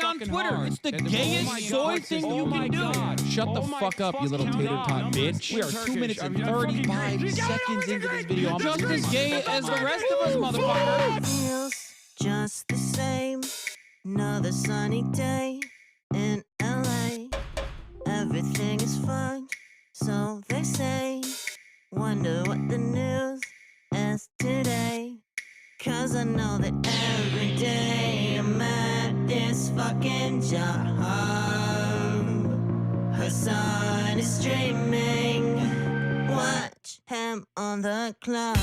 on Twitter. It's the gayest soy thing you can do. Shut the fuck up, you little tater tot bitch. We are 2 minutes and 35 seconds into this video. I'm just as gay as the rest of us, motherfucker. Feels just the same. Another sunny day in LA. Everything is fine, so they say. Wonder what the news is today. Cause I know that every day I'm at this fucking job. Hasan is streaming. Watch him on the clock.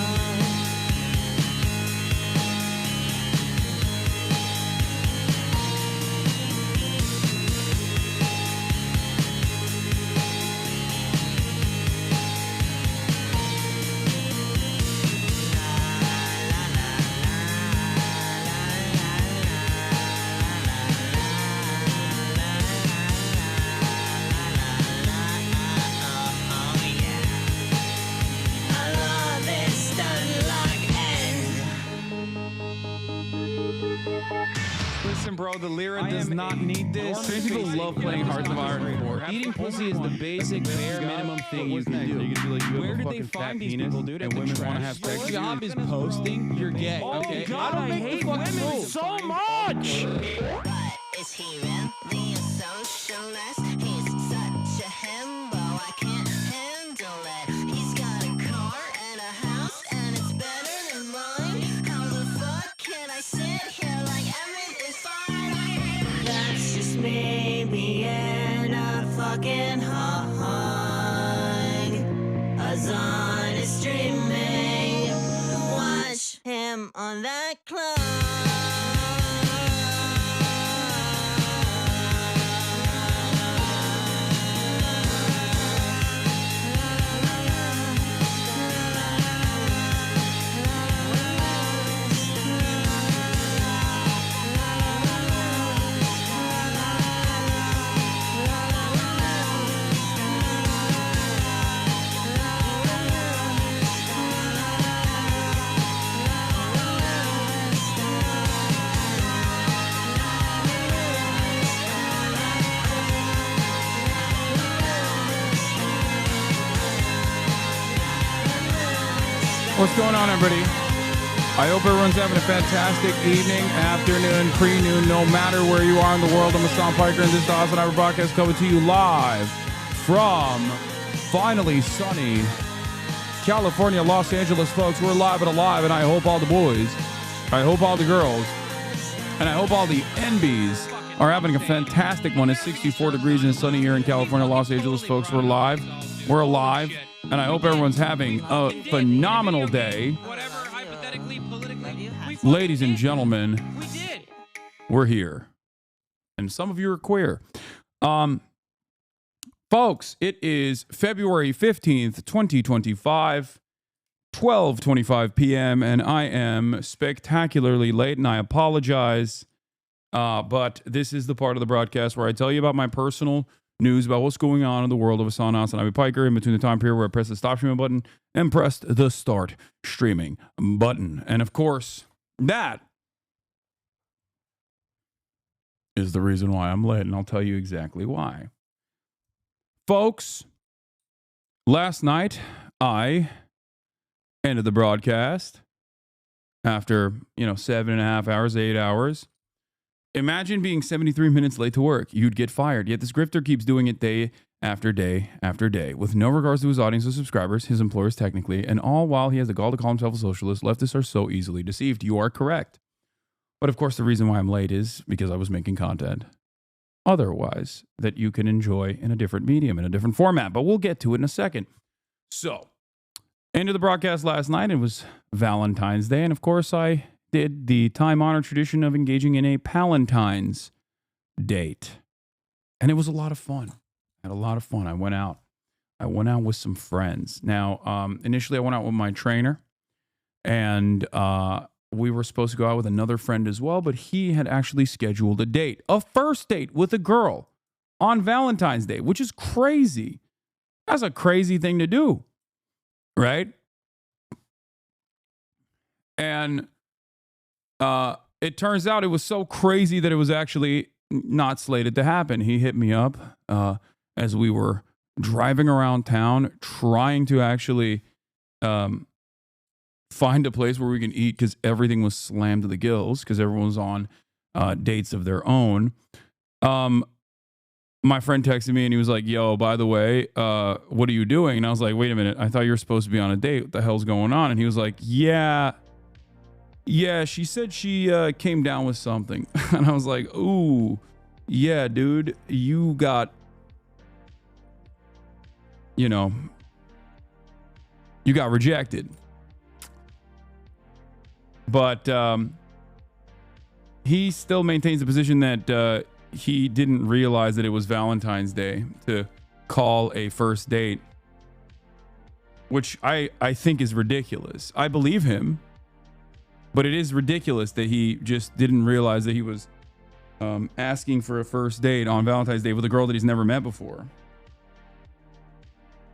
Listen, bro, the Lyra does not need this. Strange people love playing Hearts of Iron 4. Eating pussy is the basic bare minimum thing you can do. You can be like, you have a fucking fat penis, and women want to have sex with you. Your job is posting. You're gay. Okay. God, I hate women so much. But is he really a socialist? He's such a himbo, I can't handle it. He's got a car and a house, and it's better than mine. How the fuck can I sit here like everything's fine? That's just me being a fucking hog. Hasan is streaming. Watch him on that clock. What's going on, everybody? I hope everyone's having a fantastic evening, afternoon, pre-noon, no matter where you are in the world. I'm Hasan Piker, and this is the HasanAbi broadcast coming to you live from finally sunny California, Los Angeles, folks. We're live and alive, and I hope all the boys, I hope all the girls, and I hope all the NBs are having a fantastic one. It's 64 degrees and sunny here in California, Los Angeles, folks. We're live. We're alive. And I hope everyone's having a phenomenal day. Ladies and gentlemen, we're here. And some of you are queer. Folks, it is February 15th, 2025, 12:25 p.m., and I am spectacularly late, and I apologize. But this is the part of the broadcast where I tell you about my personal news about what's going on in the world of HasanAbi Piker in between the time period where I pressed the stop streaming button and pressed the start streaming button. And of course, that is the reason why I'm late, and I'll tell you exactly why. Folks, last night I ended the broadcast after, 7.5 hours, 8 hours. Imagine being 73 minutes late to work. You'd get fired. Yet this grifter keeps doing it day after day after day, with no regards to his audience or subscribers, his employers technically, and all while he has the gall to call himself a socialist. Leftists are so easily deceived. You are correct. But of course, the reason why I'm late is because I was making content otherwise that you can enjoy in a different medium, in a different format. But we'll get to it in a second. So, ended the broadcast last night. It was Valentine's Day. And of course, I did the time-honored tradition of engaging in a Palentine's date. And it was a lot of fun. I had a lot of fun. I went out with some friends. Now, initially I went out with my trainer, and we were supposed to go out with another friend as well, but he had actually scheduled a first date with a girl on Valentine's Day, which is crazy. That's a crazy thing to do, right? And it turns out it was so crazy that it was actually not slated to happen. He hit me up as we were driving around town trying to actually find a place where we can eat because everything was slammed to the gills because everyone was on dates of their own. My friend texted me and he was like, yo, by the way, what are you doing? And I was like, wait a minute. I thought you were supposed to be on a date. What the hell's going on? And he was like, yeah, she said she came down with something. And I was like, ooh, yeah, dude, you got, you got rejected. But he still maintains the position that he didn't realize that it was Valentine's Day to call a first date, which I think is ridiculous. I believe him, but it is ridiculous that he just didn't realize that he was asking for a first date on Valentine's Day with a girl that he's never met before.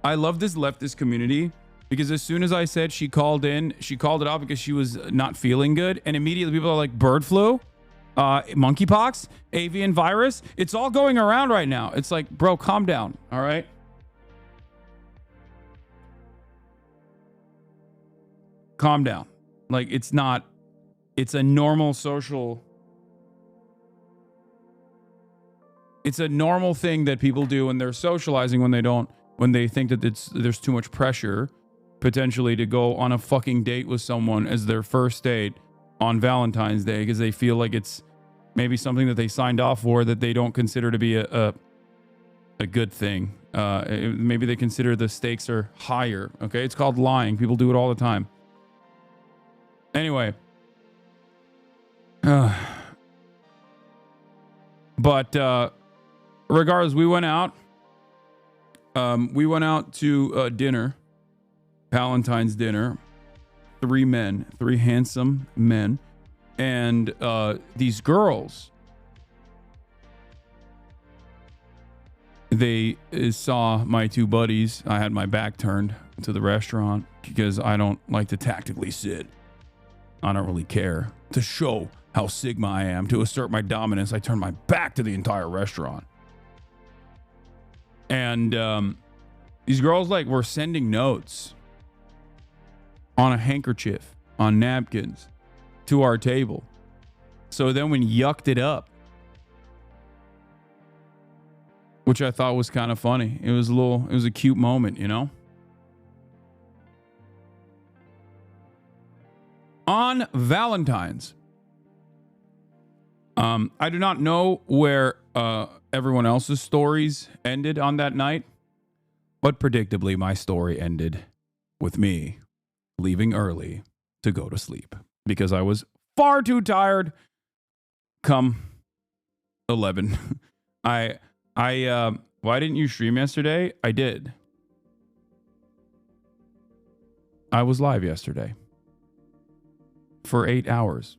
I love this leftist community because as soon as I said she called it off because she was not feeling good, and immediately people are like, bird flu? Monkeypox, avian virus, it's all going around right now. It's like, bro, calm down. All right. Calm down. Like, it's a normal thing that people do when they're socializing when they think that there's too much pressure potentially to go on a fucking date with someone as their first date on Valentine's Day because they feel like it's maybe something that they signed off for that they don't consider to be a good thing. Maybe they consider the stakes are higher. Okay, it's called lying. People do it all the time. Anyway, but regardless, we went out. We went out to dinner, Valentine's dinner. 3 men, 3 handsome men, and these girls, they saw my 2 buddies. I had my back turned to the restaurant because I don't like to tactically sit. I don't really care. To show how Sigma I am, to assert my dominance, I turn my back to the entire restaurant. And these girls were sending notes on a handkerchief, on napkins, to our table. So then we yucked it up, which I thought was kind of funny. It was a cute moment, On Valentine's, I do not know where everyone else's stories ended on that night, but predictably my story ended with me leaving early to go to sleep because I was far too tired come 11. Why didn't you stream yesterday? I did. I was live yesterday for 8 hours.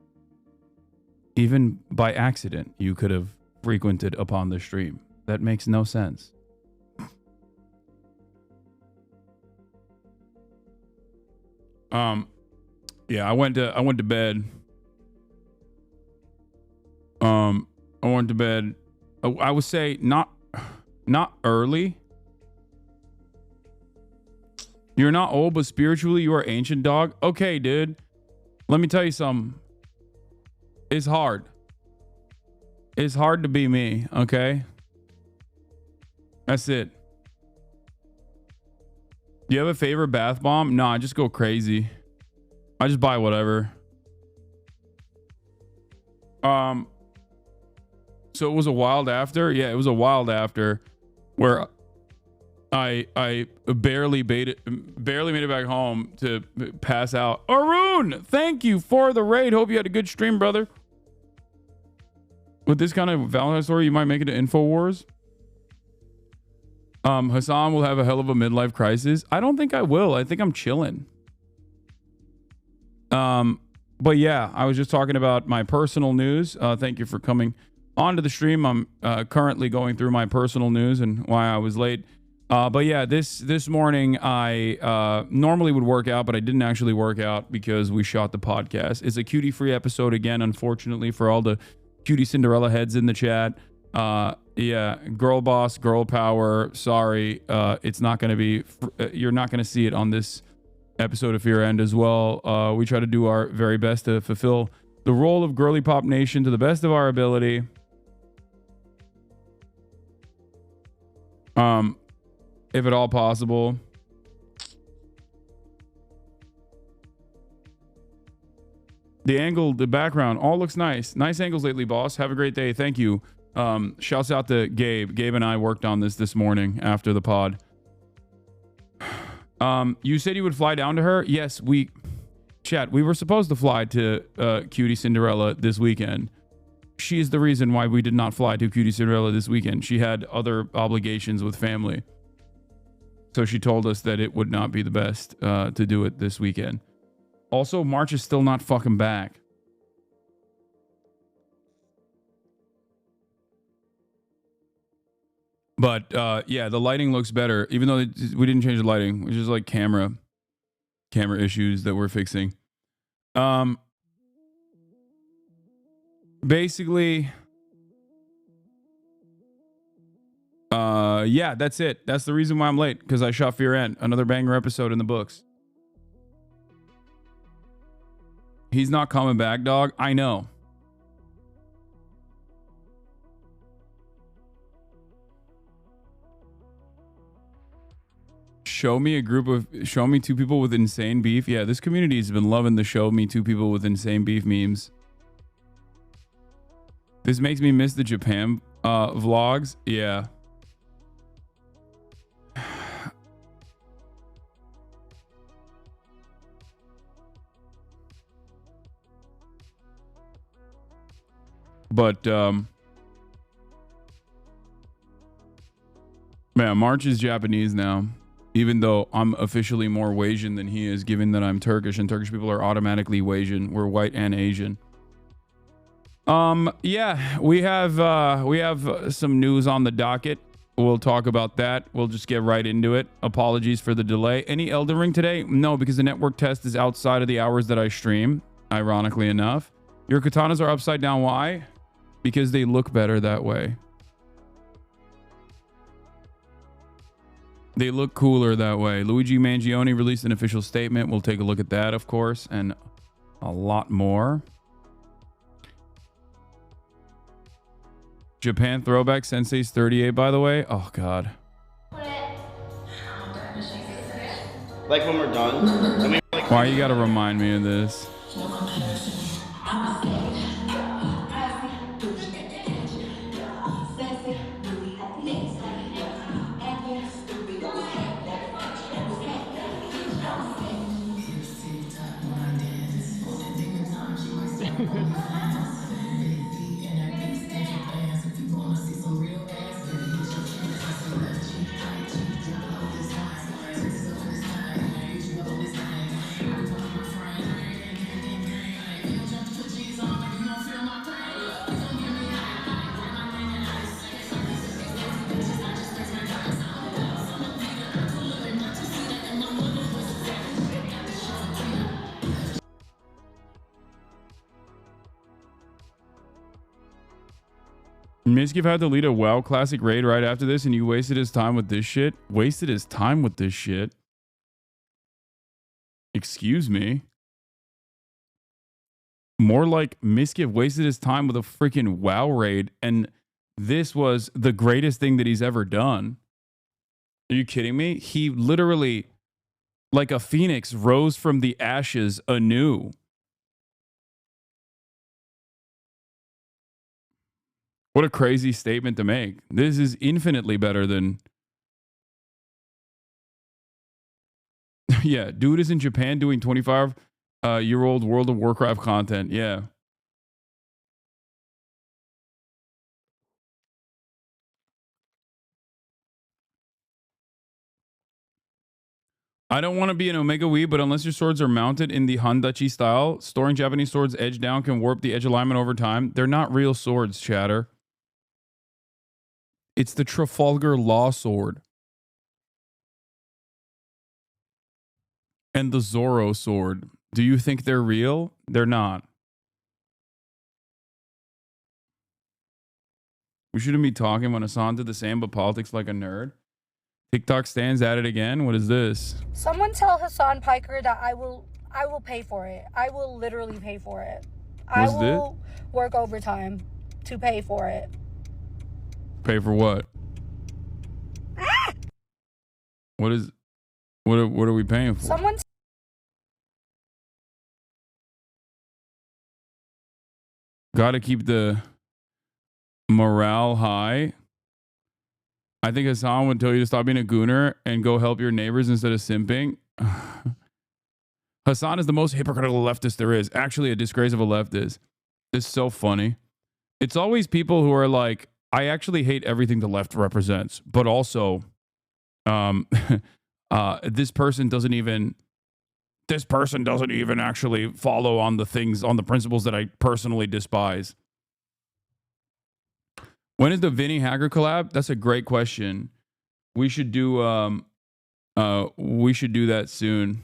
Even by accident, you could have frequented upon the stream. That makes no sense. Yeah, I went to bed. I went to bed. I would say not early. You're not old, but spiritually you are ancient, dog. Okay, dude. Let me tell you something. It's hard. It's hard to be me, okay? That's it. Do you have a favorite bath bomb? No, I just go crazy. I just buy whatever. So it was a wild after? Yeah, it was a wild after where I barely made it back home to pass out. Arun, thank you for the raid. Hope you had a good stream, brother. With this kind of Valentine's story, you might make it to InfoWars. Hasan will have a hell of a midlife crisis. I don't think I will. I think I'm chilling. But yeah, I was just talking about my personal news. Thank you for coming onto the stream. I'm currently going through my personal news and why I was late. But yeah, this morning I normally would work out, but I didn't actually work out because we shot the podcast. It's a cutie free episode again, unfortunately, for all the cutie Cinderella heads in the chat. Yeah, girl boss, girl power. Sorry, it's not going to be. You're not going to see it on this episode of Fear End as well. We try to do our very best to fulfill the role of Girly Pop Nation to the best of our ability. If at all possible. The angle, the background, all looks nice. Nice angles lately, boss. Have a great day. Thank you. Shouts out to Gabe. Gabe and I worked on this morning after the pod. You said you would fly down to her? Yes, we were supposed to fly to Cutie Cinderella this weekend. She is the reason why we did not fly to Cutie Cinderella this weekend. She had other obligations with family. So she told us that it would not be the best to do it this weekend. Also, March is still not fucking back. But yeah, the lighting looks better, even though we didn't change the lighting, which is like camera issues that we're fixing. Basically, yeah, that's it. That's the reason why I'm late, because I shot Fear End, another banger episode in the books. He's not coming back, dog. I know. Show me two people with insane beef. Yeah, this community has been loving the show me two people with insane beef memes. This makes me miss the Japan vlogs. Yeah. But man, March is Japanese now, even though I'm officially more Asian than he is, given that I'm Turkish, and Turkish people are automatically Asian. We're white and Asian. Yeah, we have some news on the docket. We'll talk about that. We'll just get right into it. Apologies for the delay. Any Elden Ring today? No, because the network test is outside of the hours that I stream, ironically enough. Your katanas are upside down. Why? Because they look better that way. They look cooler that way. Luigi Mangione released an official statement. We'll take a look at that, of course, and a lot more. Japan throwback Sensei's 38, by the way. Oh, God. Like when we're done. I mean, like, why you gotta remind me of this? Miskiv had to lead a WoW Classic raid right after this, and you wasted his time with this shit? Wasted his time with this shit? Excuse me? More like Miskiv wasted his time with a freaking WoW raid, and this was the greatest thing that he's ever done. Are you kidding me? He literally, like a phoenix, rose from the ashes anew. What a crazy statement to make. This is infinitely better than... Yeah, dude is in Japan doing 25-year-old World of Warcraft content. Yeah. I don't want to be an Omega Wii, but unless your swords are mounted in the Handachi style, storing Japanese swords edge down can warp the edge alignment over time. They're not real swords, chatter. It's the Trafalgar Law sword. And the Zorro sword. Do you think they're real? They're not. We shouldn't be talking when Hasan did the same, but politics like a nerd. TikTok stands at it again. What is this? Someone tell Hasan Piker that I will pay for it. I will literally pay for it. I will work overtime to pay for it. Pay for what? What are we paying for? Someone Got to keep the morale high. I think Hasan would tell you to stop being a gooner and go help your neighbors instead of simping. Hasan is the most hypocritical leftist there is. Actually, a disgrace of a leftist. It's so funny. It's always people who are like, I actually hate everything the left represents, but also, this person doesn't even actually follow on the principles that I personally despise. When is the Vinny Hacker collab? That's a great question. We should do that soon.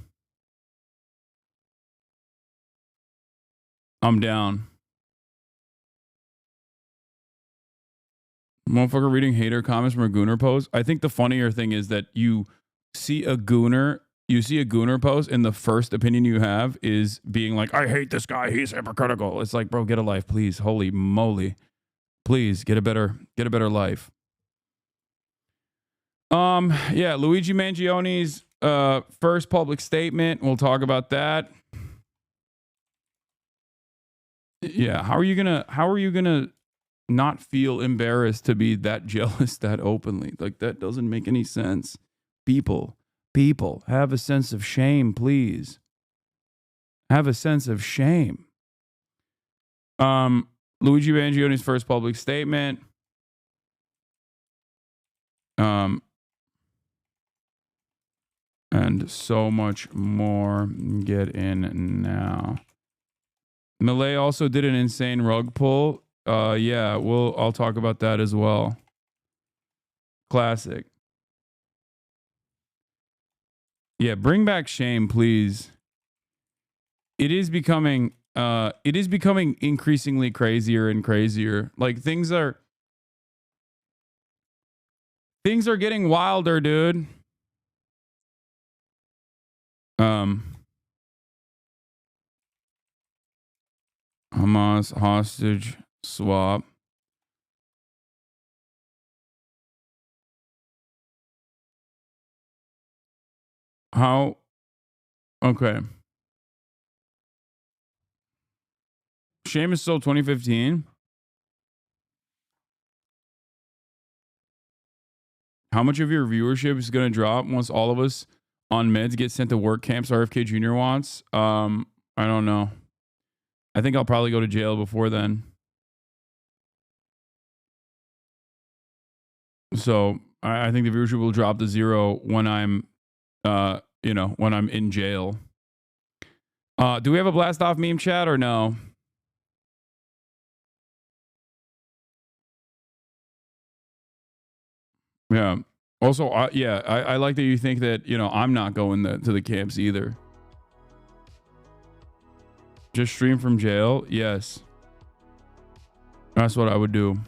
I'm down. Motherfucker reading hater comments from a gooner post. I think the funnier thing is that you see a gooner post and the first opinion you have is being like, I hate this guy, he's hypocritical. It's like, bro, get a life, please. Holy moly. Please get a better life. Yeah, Luigi Mangioni's first public statement. We'll talk about that. Yeah, how are you gonna not feel embarrassed to be that jealous that openly? Like, that doesn't make any sense. People, have a sense of shame, please. Have a sense of shame. Luigi Mangioni's first public statement. And so much more. Get in now. Malay also did an insane rug pull. Yeah, I'll talk about that as well. Classic. Yeah, bring back shame, please. It is becoming increasingly crazier and crazier. Like, things are getting wilder, dude. Hamas hostage swap. How? Okay. Shame is still 2015. How much of your viewership is going to drop once all of us on meds get sent to work camps RFK Jr. wants? I don't know. I think I'll probably go to jail before then. So I think the viewership will drop to zero when I'm, when I'm in jail. Do we have a blast off meme chat or no? Yeah. Also, I like that you think that, I'm not going to the camps either. Just stream from jail? Yes. That's what I would do.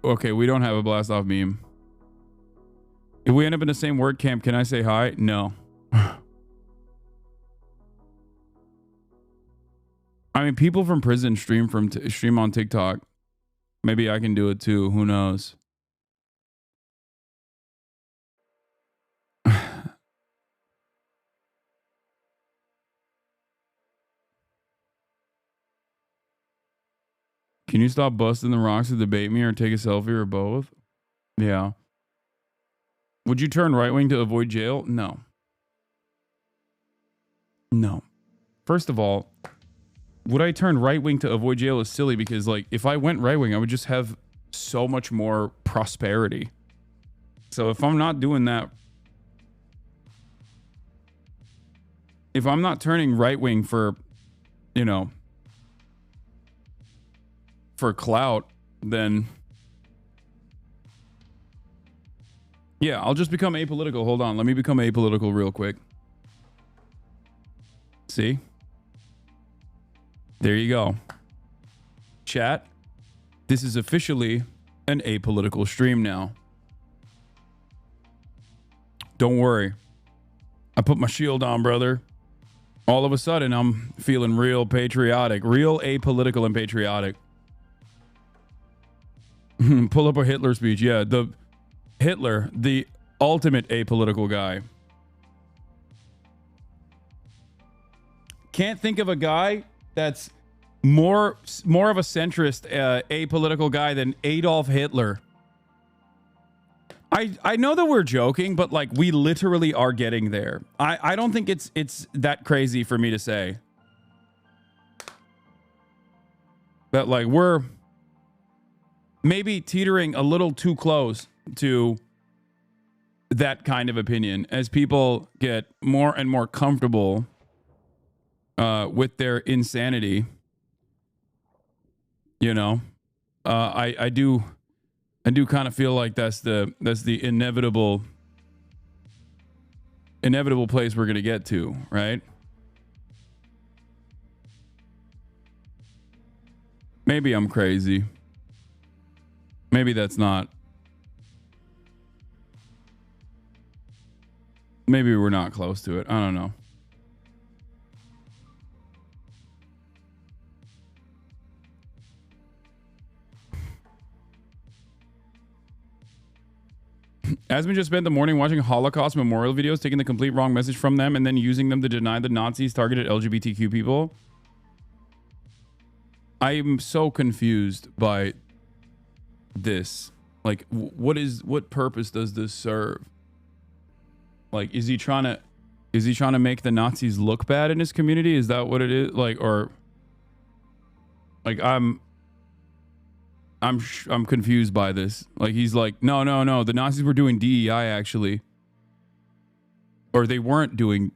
Okay, we don't have a blast off meme. If we end up in the same work camp, can I say hi? No. I mean, people from prison stream on TikTok. Maybe I can do it too. Who knows? Can you stop busting the rocks to debate me or take a selfie or both? Yeah. Would you turn right wing to avoid jail? No. No. First of all, would I turn right wing to avoid jail is silly because, like, if I went right wing, I would just have so much more prosperity. So if I'm not doing that, if I'm not turning right wing for, for clout, then yeah, I'll just become apolitical. Hold on. Let me become apolitical real quick. See? There you go. Chat, this is officially an apolitical stream now. Don't worry. I put my shield on, brother. All of a sudden, I'm feeling real patriotic, real apolitical and patriotic. Pull up a Hitler speech. Yeah, the Hitler, the ultimate apolitical guy. Can't think of a guy that's more of a centrist, apolitical guy than Adolf Hitler. I know that we're joking, but like we literally are getting there. I don't think it's that crazy for me to say that like we're maybe teetering a little too close to that kind of opinion as people get more and more comfortable with their insanity. You know, I do kind of feel like that's the inevitable place we're gonna get to, right? Maybe I'm crazy. Maybe that's not. Maybe we're not close to it. I don't know. Asmin just spent the morning watching Holocaust memorial videos, taking the complete wrong message from them and then using them to deny the Nazis targeted LGBTQ people. I am so confused by this. Like, what purpose does this serve? Like, is he trying to make the Nazis look bad in his community? Is that what it is? Like, or like I'm confused by this. Like, he's like, no, the Nazis were doing DEI actually, or they weren't doing.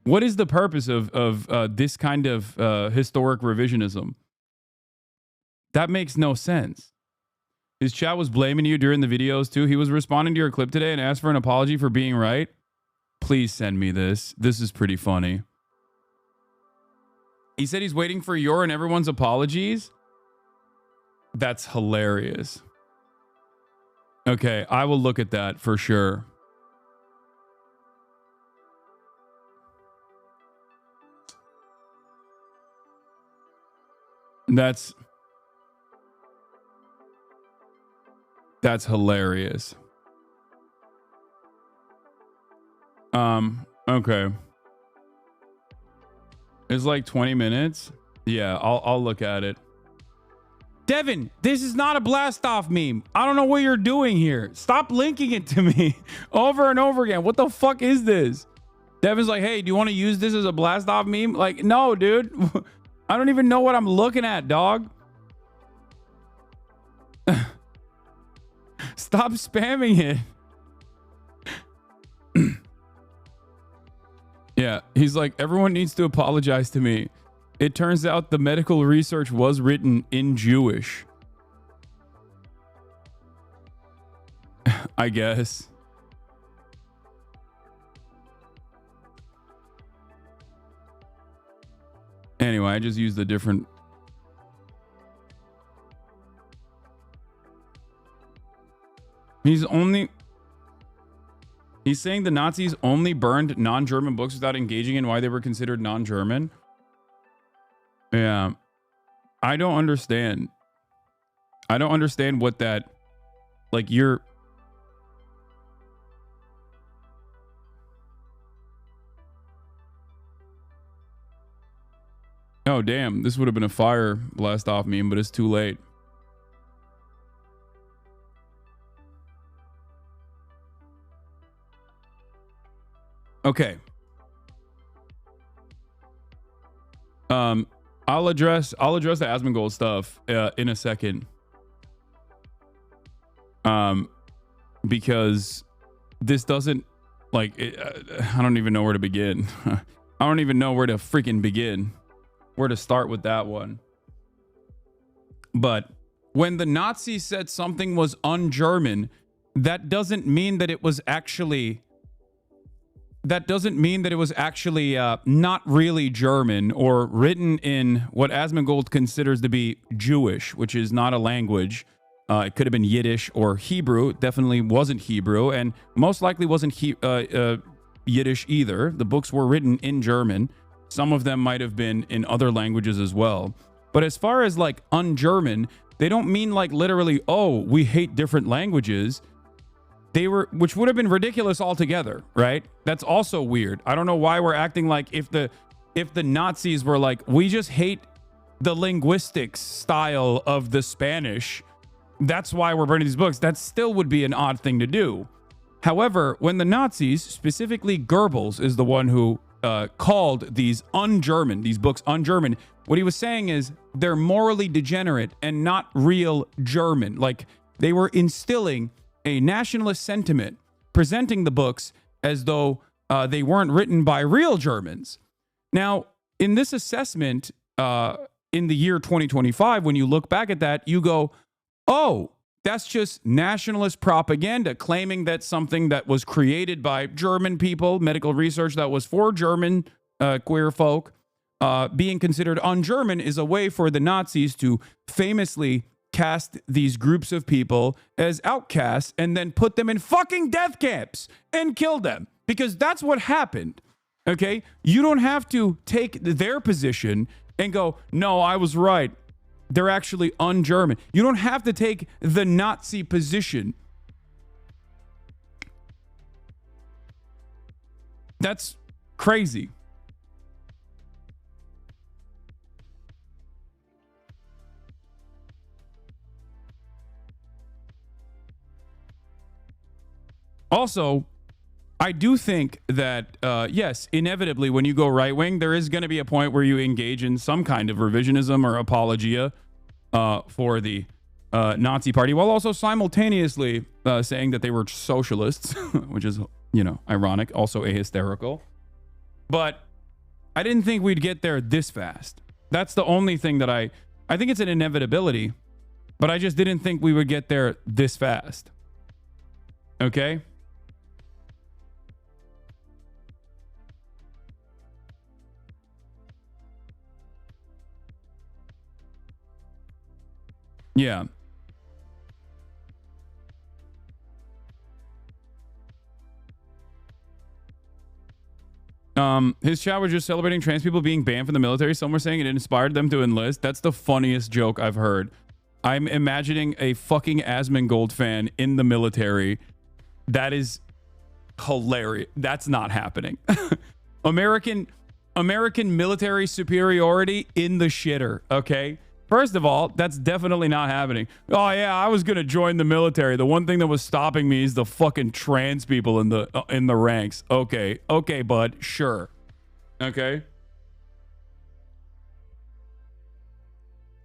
What is the purpose of this kind of historic revisionism? That makes no sense. His chat was blaming you during the videos too. He was responding to your clip today and asked for an apology for being right. Please send me this. This is pretty funny. He said he's waiting for your and everyone's apologies. That's hilarious. Okay, I will look at that for sure. That's hilarious. Okay. It's like 20 minutes. Yeah, I'll look at it. Devin, this is not a blast off meme. I don't know what you're doing here. Stop linking it to me over and over again. What the fuck is this? Devin's like, hey, do you want to use this as a blast off meme? Like, no, dude. I don't even know what I'm looking at, dog. Stop spamming it. Yeah, he's like, everyone needs to apologize to me. It turns out the medical research was written in Jewish. I guess. Anyway, I just used a different... He's saying the Nazis only burned non-German books without engaging in why they were considered non-German. Yeah. I don't understand. I don't understand what that... Like, you're... Oh, damn. This would have been a fire blast off meme, but it's too late. Okay. I'll address the Asmongold stuff in a second. Because this doesn't like I don't even know where to begin. I don't even know where to freaking begin. Where to start with that one. But when the Nazis said something was un-German, that doesn't mean that it was actually that doesn't mean that it was actually not really German or written in what Asmongold considers to be Jewish, which is not a language. It could have been Yiddish or Hebrew. It definitely wasn't Hebrew, and most likely wasn't Yiddish either. The books were written in German. Some of them might have been in other languages as well. But as far as like un-German, they don't mean like literally, oh, we hate different languages. They were, which would have been ridiculous altogether, right? That's also weird. I don't know why we're acting like if the Nazis were like, we just hate the linguistics style of the Spanish, that's why we're burning these books. That still would be an odd thing to do. However, when the Nazis, specifically Goebbels, is the one who called these books un-German, what he was saying is they're morally degenerate and not real German. Like, they were instilling a nationalist sentiment, presenting the books as though they weren't written by real Germans. Now, in this assessment, in the year 2025, when you look back at that, you go, oh, that's just nationalist propaganda claiming that something that was created by German people, medical research that was for German queer folk, being considered un-German is a way for the Nazis to famously cast these groups of people as outcasts and then put them in fucking death camps and kill them, because that's what happened. Okay? You don't have to take their position and go, no, I was right. They're actually un-German. You don't have to take the Nazi position. That's crazy. Also, I do think that, yes, inevitably, when you go right-wing, there is going to be a point where you engage in some kind of revisionism or apologia for the Nazi party, while also simultaneously saying that they were socialists, which is, you know, ironic, also ahysterical. But I didn't think we'd get there this fast. That's the only thing that I think it's an inevitability, but I just didn't think we would get there this fast. Okay? Yeah. His chat was just celebrating trans people being banned from the military. Some were saying it inspired them to enlist. That's the funniest joke I've heard. I'm imagining a fucking Asmongold fan in the military. That is hilarious. That's not happening. American military superiority in the shitter, okay? First of all, that's definitely not happening. Oh yeah, I was gonna join the military. The one thing that was stopping me is the fucking trans people in the ranks. Okay, bud, sure. Okay.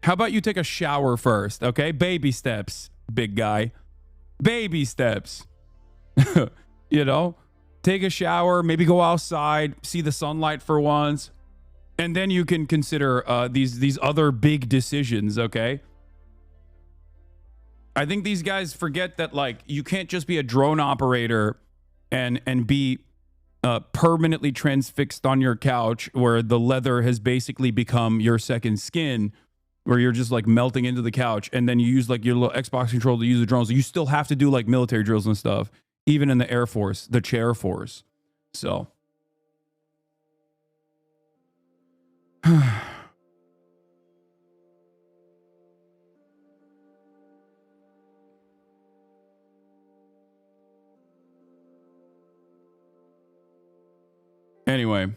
How about you take a shower first? Okay, baby steps, big guy. Baby steps. You know, take a shower, maybe go outside, see the sunlight for once. And then you can consider these other big decisions, okay? I think these guys forget that, like, you can't just be a drone operator and be permanently transfixed on your couch where the leather has basically become your second skin, where you're just like melting into the couch, and then you use like your little Xbox controller to use the drones. You still have to do like military drills and stuff, even in the Air Force, the chair force. So... Anyway.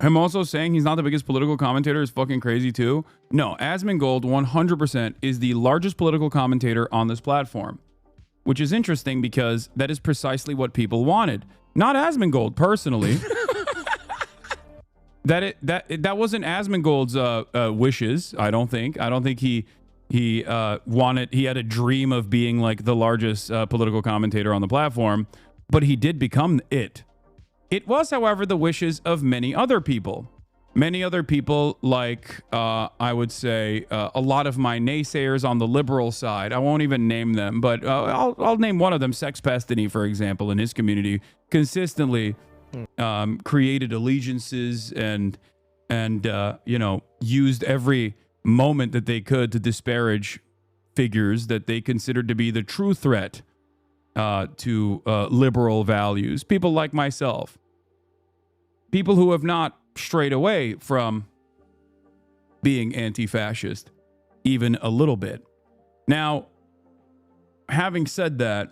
Him also saying he's not the biggest political commentator is fucking crazy too. No, Asmongold 100% is the largest political commentator on this platform, which is interesting because that is precisely what people wanted. Not Asmongold personally. that wasn't Asmongold's wishes. I don't think he had a dream of being like the largest political commentator on the platform, but he did become it. It was, however, the wishes of many other people. Many other people, like I would say a lot of my naysayers on the liberal side. I won't even name them, but I'll name one of them, Sex Pestany, for example, in his community, consistently created allegiances and you know, used every moment that they could to disparage figures that they considered to be the true threat to liberal values. People like myself. People who have not strayed away from being anti-fascist even a little bit. Now, having said that,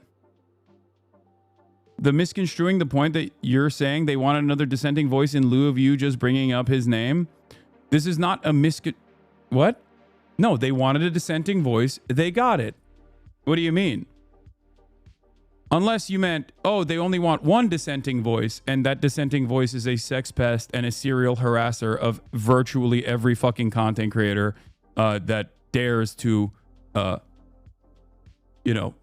the misconstruing the point that you're saying they wanted another dissenting voice in lieu of you just bringing up his name, this is not a what? No, they wanted a dissenting voice. They got it. What do you mean? Unless you meant, oh, they only want one dissenting voice, and that dissenting voice is a sex pest and a serial harasser of virtually every fucking content creator that dares to, you know,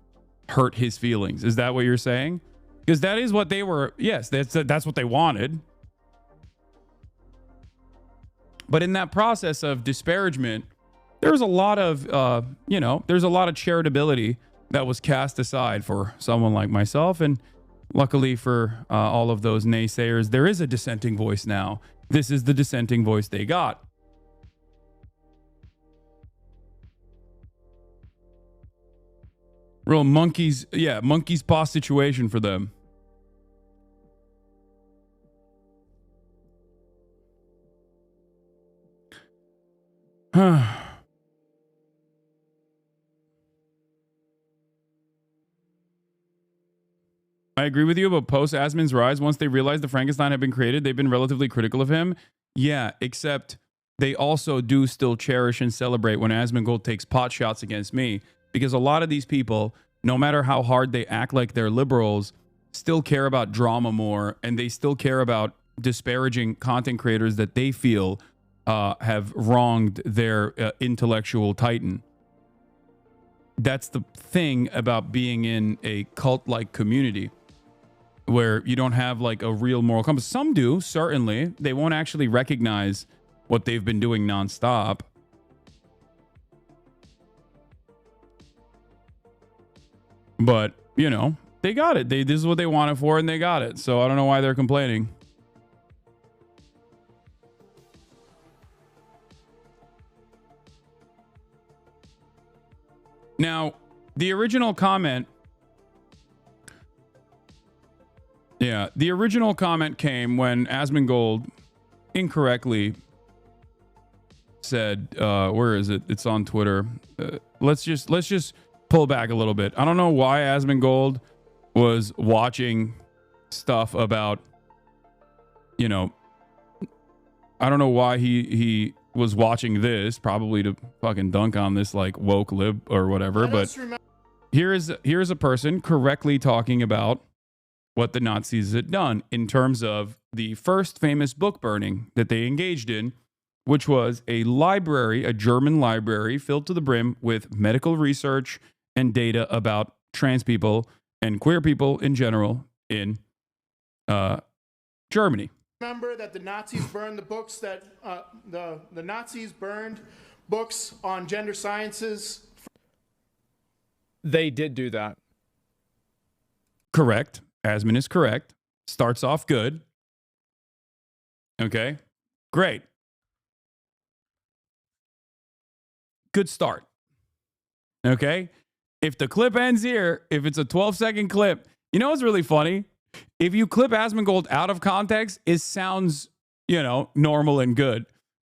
hurt his feelings. Is that what you're saying? Because that is what they were. Yes, that's what they wanted. But in that process of disparagement, there's a lot of, you know, there's a lot of charitability that was cast aside for someone like myself. And luckily for all of those naysayers, there is a dissenting voice now. This is the dissenting voice they got. Real monkey's paw situation for them. I agree with you about post Asmon's rise. Once they realized the Frankenstein had been created, they've been relatively critical of him. Yeah, except they also do still cherish and celebrate when Asmongold takes pot shots against me, because a lot of these people, no matter how hard they act like they're liberals, still care about drama more, and they still care about disparaging content creators that they feel have wronged their intellectual titan. That's the thing about being in a cult-like community where you don't have like a real moral compass. Some do, certainly. They won't actually recognize what they've been doing nonstop. But, you know, they got it. This is what they wanted for, and they got it. So I don't know why they're complaining. Now, the original comment... Yeah, the original comment came when Asmongold incorrectly said, where is it? It's on Twitter. Let's just pull back a little bit. I don't know why Asmongold was watching stuff about, you know, I don't know why he was watching this, probably to fucking dunk on this like woke lib or whatever. But here's a person correctly talking about what the Nazis had done in terms of the first famous book burning that they engaged in, which was a library, a German library filled to the brim with medical research and data about trans people and queer people in general in Germany. Remember that the Nazis burned the books that the Nazis burned books on gender sciences. They did do that. Correct. Asmon is correct. Starts off good. Okay. Great. Good start. Okay. If the clip ends here, if it's a 12-second clip, you know what's really funny? If you clip Asmongold out of context, it sounds, you know, normal and good.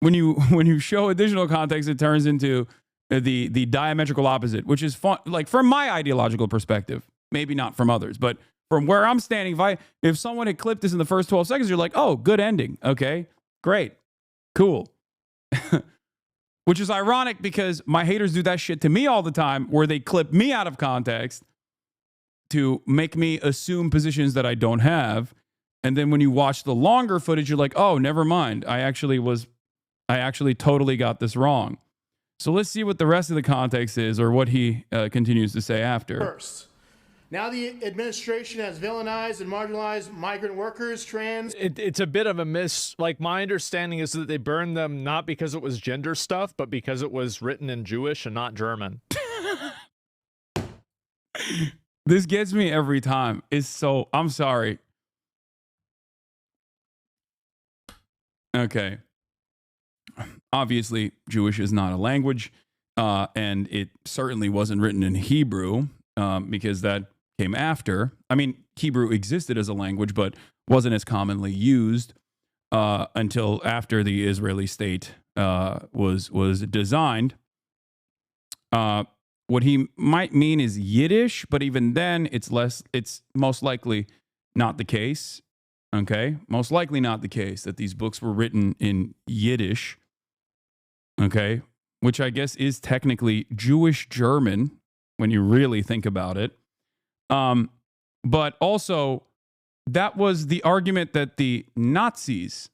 When you show additional context, it turns into the diametrical opposite, which is fun. Like from my ideological perspective, maybe not from others, but from where I'm standing, if someone had clipped this in the first 12 seconds, you're like, oh, good ending. Okay, great, cool. Which is ironic because my haters do that shit to me all the time, where they clip me out of context to make me assume positions that I don't have. And then when you watch the longer footage, you're like, oh, never mind. I actually totally got this wrong. So let's see what the rest of the context is, or what he continues to say after. First. Now the administration has villainized and marginalized migrant workers, trans. It's a bit of a miss. Like, my understanding is that they burned them not because it was gender stuff, but because it was written in Jewish and not German. This gets me every time. I'm sorry. Okay. Obviously, Jewish is not a language, and it certainly wasn't written in Hebrew, because that came after. I mean, Hebrew existed as a language, but wasn't as commonly used until after the Israeli state was designed. What he might mean is Yiddish, but even then, it's most likely not the case. Okay, most likely not the case that these books were written in Yiddish. Okay, which I guess is technically Jewish German when you really think about it. But also, that was the argument that the Nazis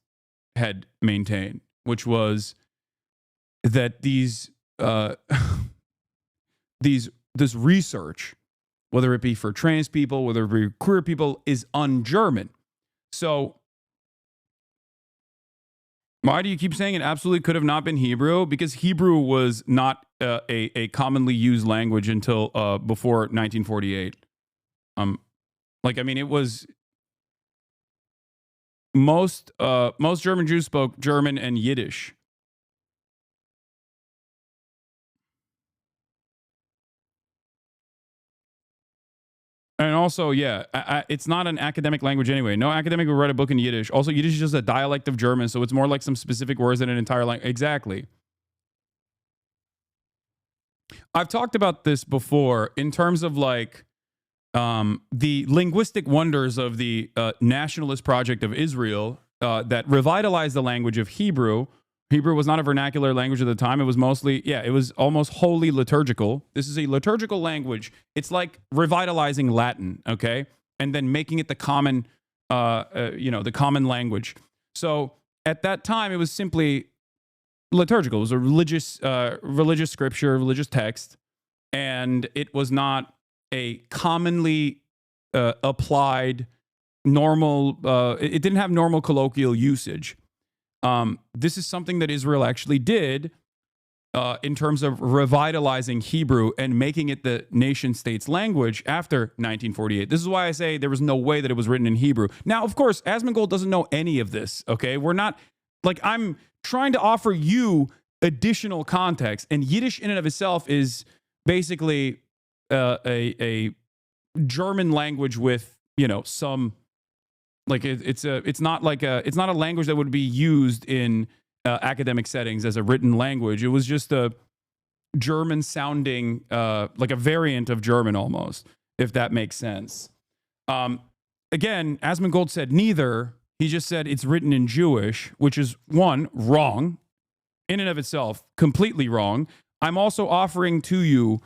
had maintained, which was that this research, whether it be for trans people, whether it be queer people, is un-German. So why do you keep saying it absolutely could have not been Hebrew? Because Hebrew was not a commonly used language until before 1948. It was most German Jews spoke German and Yiddish. And also, yeah, it's not an academic language anyway. No academic would write a book in Yiddish. Also, Yiddish is just a dialect of German, so it's more like some specific words than an entire language. Exactly. I've talked about this before in terms of like the linguistic wonders of the nationalist project of Israel that revitalized the language of Hebrew. Hebrew was not a vernacular language at the time. It was mostly, it was almost wholly liturgical. This is a liturgical language. It's like revitalizing Latin, okay? And then making it the common, the common language. So at that time, it was simply liturgical. It was a religious scripture, religious text. And it was not a commonly applied normal, it didn't have normal colloquial usage. This is something that Israel actually did in terms of revitalizing Hebrew and making it the nation state's language after 1948. This is why I say there was no way that it was written in Hebrew. Now, of course, Asmongold doesn't know any of this, okay? We're not, I'm trying to offer you additional context, and Yiddish in and of itself is basically a German language with, some... it's not a language that would be used in academic settings as a written language. It was just a German sounding, like a variant of German almost, if that makes sense. Again, Asmongold said neither. He just said it's written in Jewish, which is one, wrong in and of itself, completely wrong. I'm also offering to you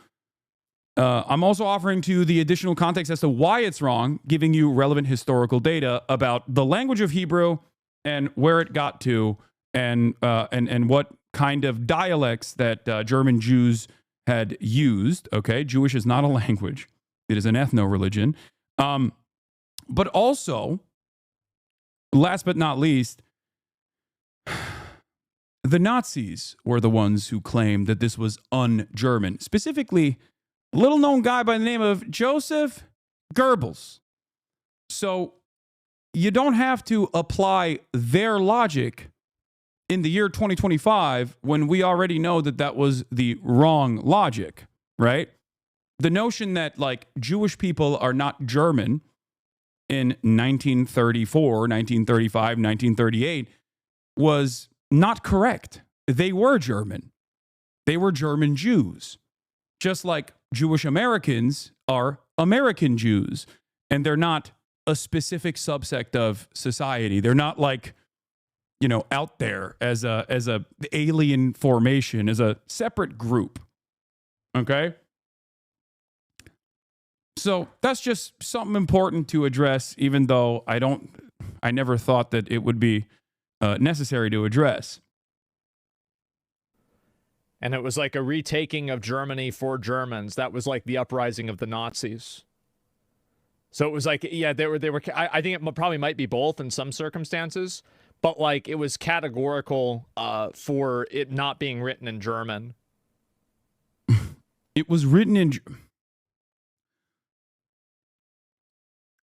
the additional context as to why it's wrong, giving you relevant historical data about the language of Hebrew and where it got to, and what kind of dialects that German Jews had used. Okay, Jewish is not a language; it is an ethno-religion. But also, last but not least, the Nazis were the ones who claimed that this was un-German, specifically. Little known guy by the name of Joseph Goebbels. So you don't have to apply their logic in the year 2025 when we already know that that was the wrong logic, right? The notion that Jewish people are not German in 1934, 1935, 1938 was not correct. They were German. They were German Jews. Just like Jewish Americans are American Jews, and they're not a specific subsect of society. They're not out there as a alien formation, as a separate group. Okay? So that's just something important to address, even though I never thought that it would be necessary to address. And it was like a retaking of Germany for Germans. That was like the uprising of the Nazis. So it was like, yeah, they were. I think it probably might be both in some circumstances, but like it was categorical for it not being written in German. It was written in.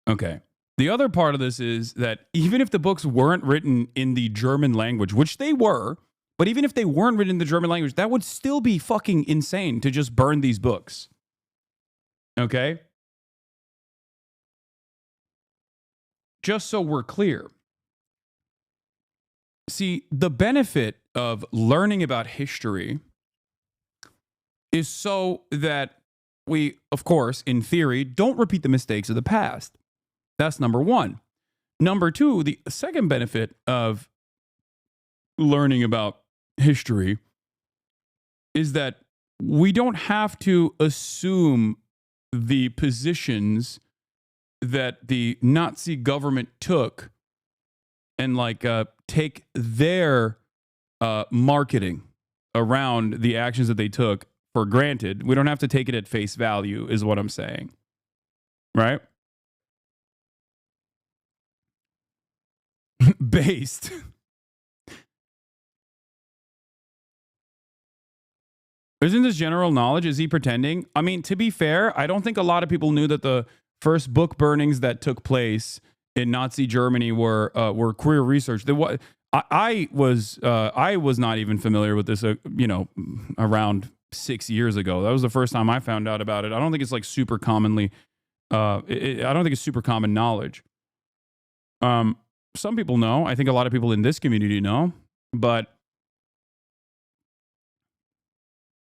Okay. The other part of this is that even if the books weren't written in the German language, which they were, but even if they weren't written in the German language, that would still be fucking insane to just burn these books. Okay? Just so we're clear. See, the benefit of learning about history is so that we, of course, in theory, don't repeat the mistakes of the past. That's number one. Number two, the second benefit of learning about history is that we don't have to assume the positions that the Nazi government took and like take their marketing around the actions that they took for granted. We don't have to take it at face value, is what I'm saying. Right? Based. Isn't this general knowledge? Is he pretending? I mean, to be fair, I don't think a lot of people knew that the first book burnings that took place in Nazi Germany were queer research. I was not even familiar with this, around 6 years ago. That was the first time I found out about it. I don't think it's like super commonly. I don't think it's super common knowledge. Some people know. I think a lot of people in this community know, but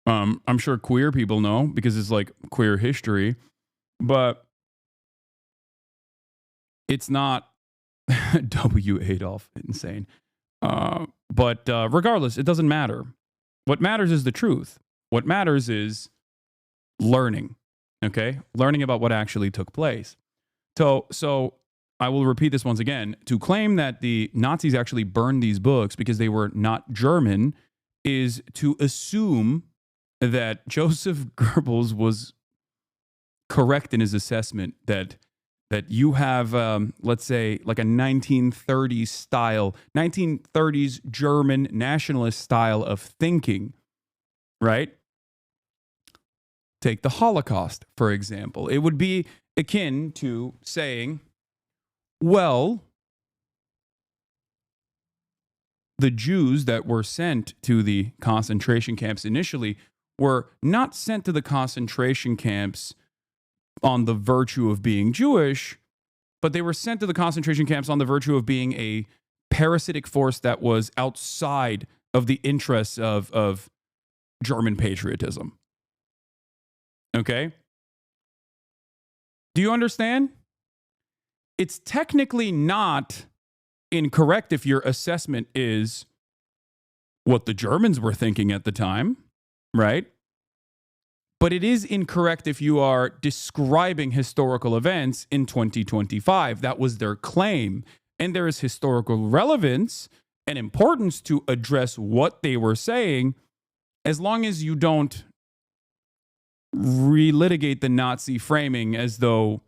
I'm sure queer people know because it's like queer history, but it's not W. Adolf, insane. But regardless, it doesn't matter. What matters is the truth. What matters is learning, okay? Learning about what actually took place. So I will repeat this once again. To claim that the Nazis actually burned these books because they were not German is to assume that Joseph Goebbels was correct in his assessment that you have, let's say, like a 1930s German nationalist style of thinking, right? Take the Holocaust, for example. It would be akin to saying, well, the Jews that were sent to the concentration camps initially were not sent to the concentration camps on the virtue of being Jewish, but they were sent to the concentration camps on the virtue of being a parasitic force that was outside of the interests of German patriotism. Okay? Do you understand? It's technically not incorrect if your assessment is what the Germans were thinking at the time, right? But it is incorrect if you are describing historical events in 2025. That was their claim. And there is historical relevance and importance to address what they were saying, as long as you don't relitigate the Nazi framing as though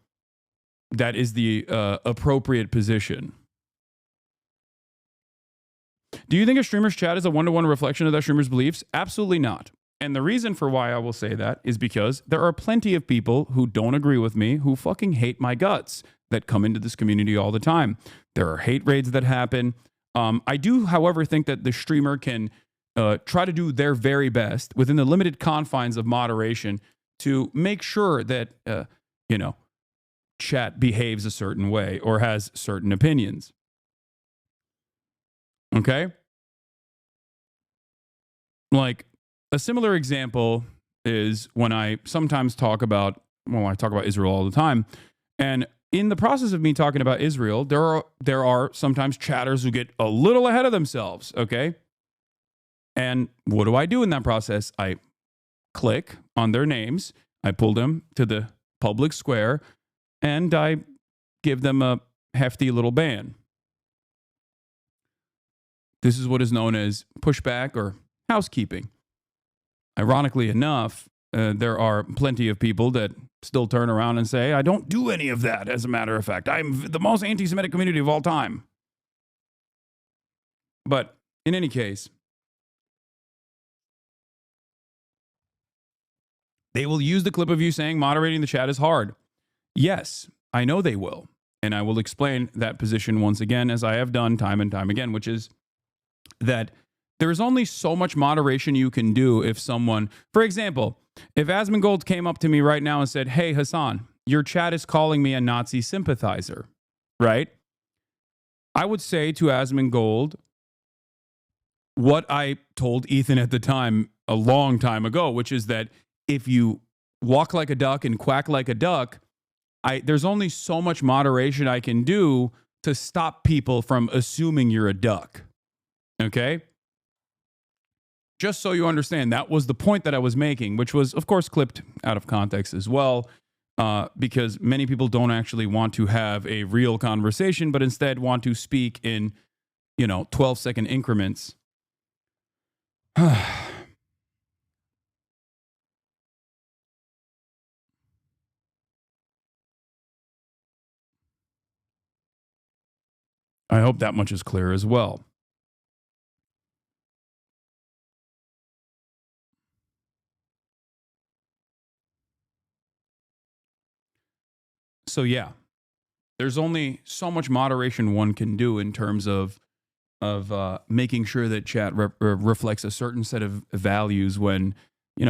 that is the appropriate position. Do you think a streamer's chat is a one-to-one reflection of that streamer's beliefs? Absolutely not. And the reason for why I will say that is because there are plenty of people who don't agree with me, who fucking hate my guts, that come into this community all the time. There are hate raids that happen. I do, however, think that the streamer can try to do their very best within the limited confines of moderation to make sure that, chat behaves a certain way or has certain opinions. Okay? Like, a similar example is when I sometimes talk about Israel all the time. And in the process of me talking about Israel, there are sometimes chatters who get a little ahead of themselves, okay? And what do I do in that process? I click on their names, I pull them to the public square, and I give them a hefty little ban. This is what is known as pushback or housekeeping. Ironically enough, there are plenty of people that still turn around and say, I don't do any of that, as a matter of fact. I'm the most anti-Semitic community of all time. But in any case, they will use the clip of you saying moderating the chat is hard. Yes, I know they will. And I will explain that position once again, as I have done time and time again, which is that there's only so much moderation you can do if someone, for example, if Asmongold came up to me right now and said, hey, Hasan, your chat is calling me a Nazi sympathizer, right? I would say to Asmongold what I told Ethan at the time a long time ago, which is that if you walk like a duck and quack like a duck, there's only so much moderation I can do to stop people from assuming you're a duck. Okay? Just so you understand, that was the point that I was making, which was, of course, clipped out of context as well, because many people don't actually want to have a real conversation, but instead want to speak in, 12-second increments. I hope that much is clear as well. So yeah, there's only so much moderation one can do in terms of making sure that chat reflects a certain set of values when,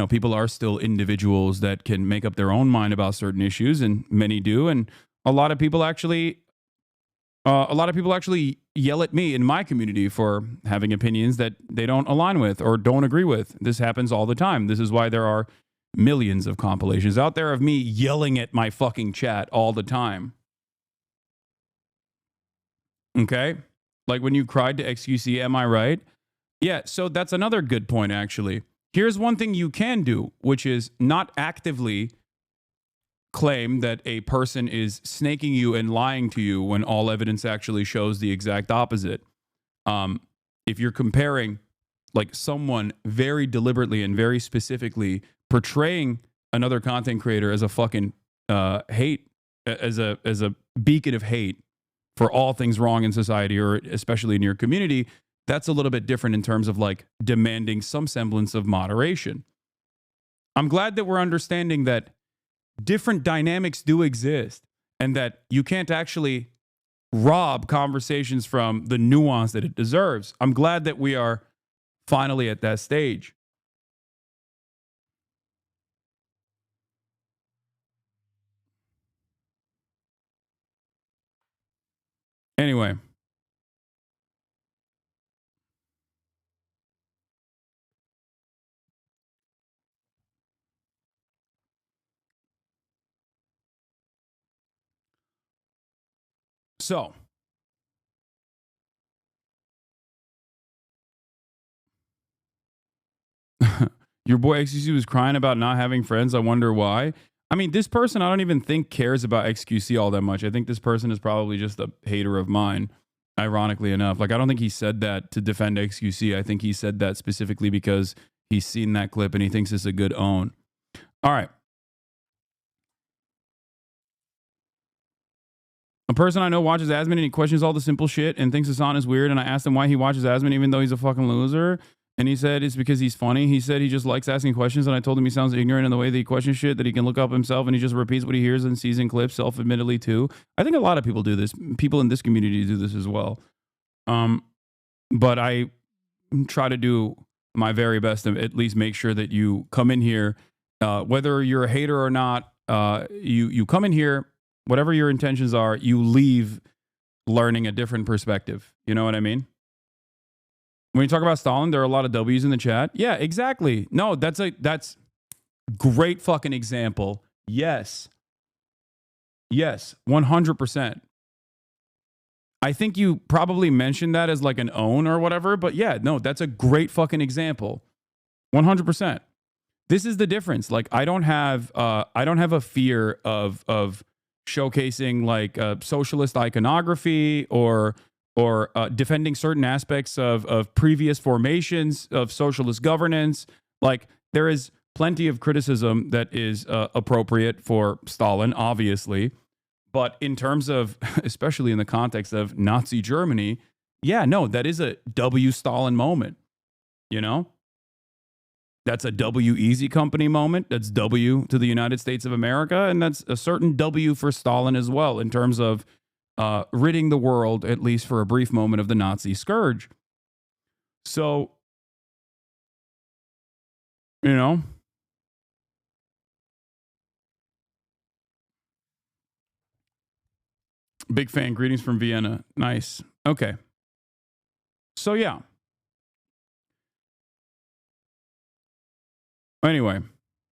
people are still individuals that can make up their own mind about certain issues, and many do. And a lot of people actually yell at me in my community for having opinions that they don't align with or don't agree with. This happens all the time. This is why there are millions of compilations out there of me yelling at my fucking chat all the time. Okay? Like when you cried to XQC, am I right? Yeah, so that's another good point, actually. Here's one thing you can do, which is not actively claim that a person is snaking you and lying to you when all evidence actually shows the exact opposite. If you're comparing like someone very deliberately and very specifically portraying another content creator as a fucking hate, as a beacon of hate for all things wrong in society, or especially in your community, that's a little bit different in terms of like demanding some semblance of moderation. I'm glad that we're understanding that different dynamics do exist and that you can't actually rob conversations from the nuance that it deserves. I'm glad that we are finally at that stage. Anyway. So, your boy XQC was crying about not having friends. I wonder why. I mean, this person I don't even think cares about XQC all that much. I think this person is probably just a hater of mine, ironically enough. Like, I don't think he said that to defend XQC. I think he said that specifically because he's seen that clip and he thinks it's a good own. All right. A person I know watches Asmon and he questions all the simple shit and thinks Hasan is weird. And I asked him why he watches Asmon even though he's a fucking loser. And he said it's because he's funny. He said he just likes asking questions. And I told him he sounds ignorant in the way that he questions shit that he can look up himself. And he just repeats what he hears and sees in clips, self-admittedly too. I think a lot of people do this. People in this community do this as well. But I try to do my very best to at least make sure that you come in here, whether you're a hater or not, you come in here, whatever your intentions are, you leave learning a different perspective. You know what I mean? When you talk about Stalin, there are a lot of W's in the chat. Yeah, exactly. No, that's great fucking example. Yes. Yes, 100%. I think you probably mentioned that as like an own or whatever, but yeah, no, that's a great fucking example. 100%. This is the difference. Like, I don't have a fear of showcasing like socialist iconography or defending certain aspects of previous formations of socialist governance. Like, there is plenty of criticism that is appropriate for Stalin, obviously. But in terms of, especially in the context of Nazi Germany, yeah, no, that is a W Stalin moment, you know? That's a W Easy Company moment. That's W to the United States of America. And that's a certain W for Stalin as well in terms of ridding the world, at least for a brief moment, of the Nazi scourge. So, you know, big fan. Greetings from Vienna. Nice. Okay. So, yeah. Anyway,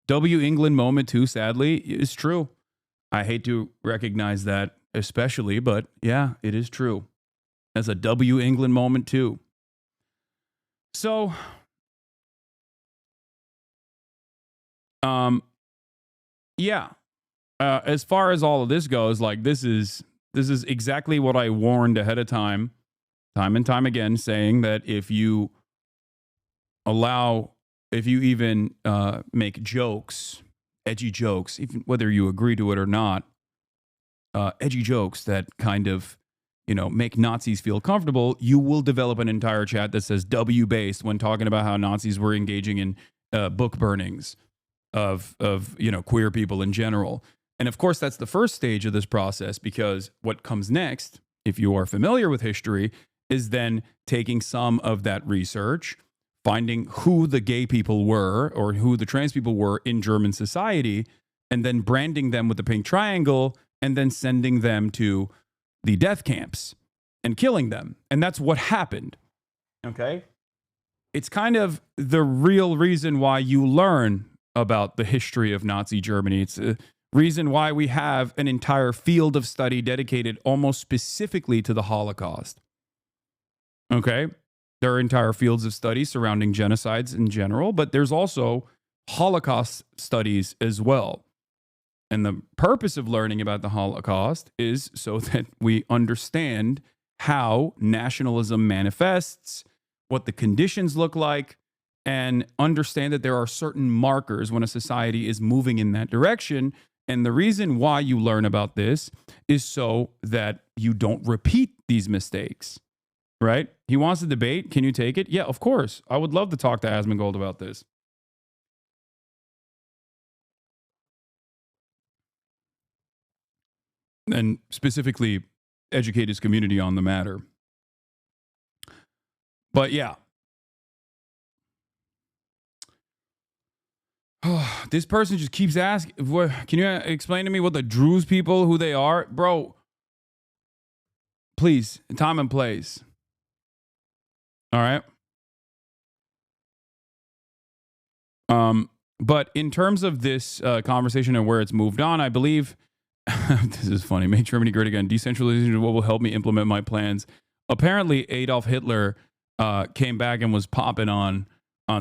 W England moment too, sadly, is true. I hate to recognize that especially, but yeah, it is true. That's a W England moment too. So, yeah. As far as all of this goes, like this is exactly what I warned ahead of time and time again, saying that if you even make jokes, edgy jokes, even whether you agree to it or not, edgy jokes that kind of, you know, make Nazis feel comfortable, you will develop an entire chat that says W based when talking about how Nazis were engaging in book burnings of you know, queer people in general. And of course, that's the first stage of this process, because what comes next, if you are familiar with history, is then taking some of that research, finding who the gay people were or who the trans people were in German society, and then branding them with the pink triangle, and then sending them to the death camps and killing them. And that's what happened. Okay? It's kind of the real reason why you learn about the history of Nazi Germany. It's a reason why we have an entire field of study dedicated almost specifically to the Holocaust. Okay? There are entire fields of study surrounding genocides in general, but there's also Holocaust studies as well. And the purpose of learning about the Holocaust is so that we understand how nationalism manifests, what the conditions look like, and understand that there are certain markers when a society is moving in that direction. And the reason why you learn about this is so that you don't repeat these mistakes, right? He wants to debate. Can you take it? Yeah, of course. I would love to talk to Asmongold about this. And specifically educate his community on the matter. But yeah. This person just keeps asking, can you explain to me what the Druze people, who they are? Bro, please, time and place. All right. But in terms of this conversation and where it's moved on, I believe, this is funny, make Germany great again. Decentralization is what will help me implement my plans. Apparently, Adolf Hitler came back and was popping on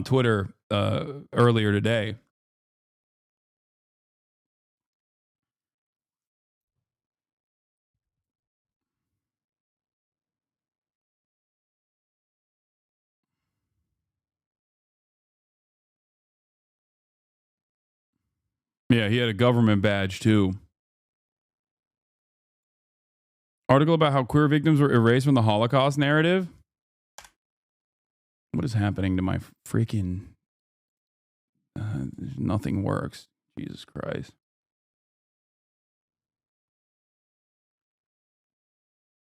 Twitter earlier today. Yeah, he had a government badge too. Article about how queer victims were erased from the Holocaust narrative. What is happening to my freaking... nothing works. Jesus Christ.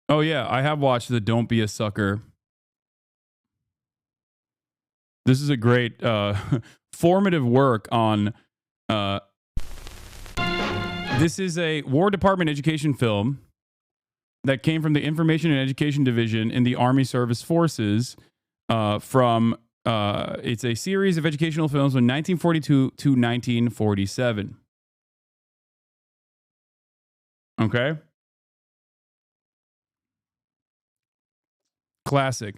Oh yeah, I have watched the Don't Be a Sucker. This is a great formative work on... this is a War Department education film that came from the Information and Education Division in the Army Service Forces it's a series of educational films from 1942 to 1947. Okay? Classic.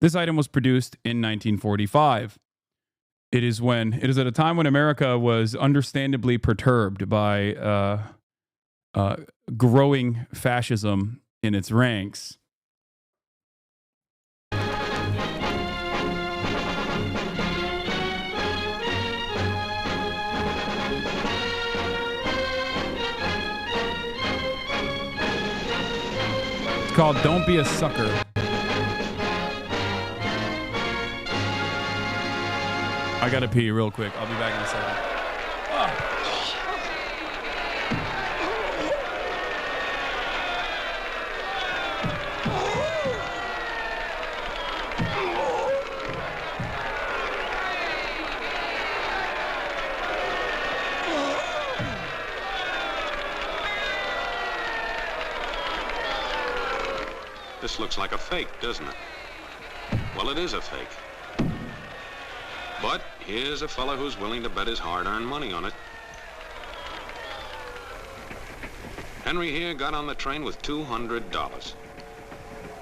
This item was produced in 1945. It is at a time when America was understandably perturbed by growing fascism in its ranks. called Don't Be a Sucker. I gotta pee real quick. I'll be back in a second. This looks like a fake, doesn't it? Well, it is a fake. But here's a fella who's willing to bet his hard-earned money on it. Henry here got on the train with $200.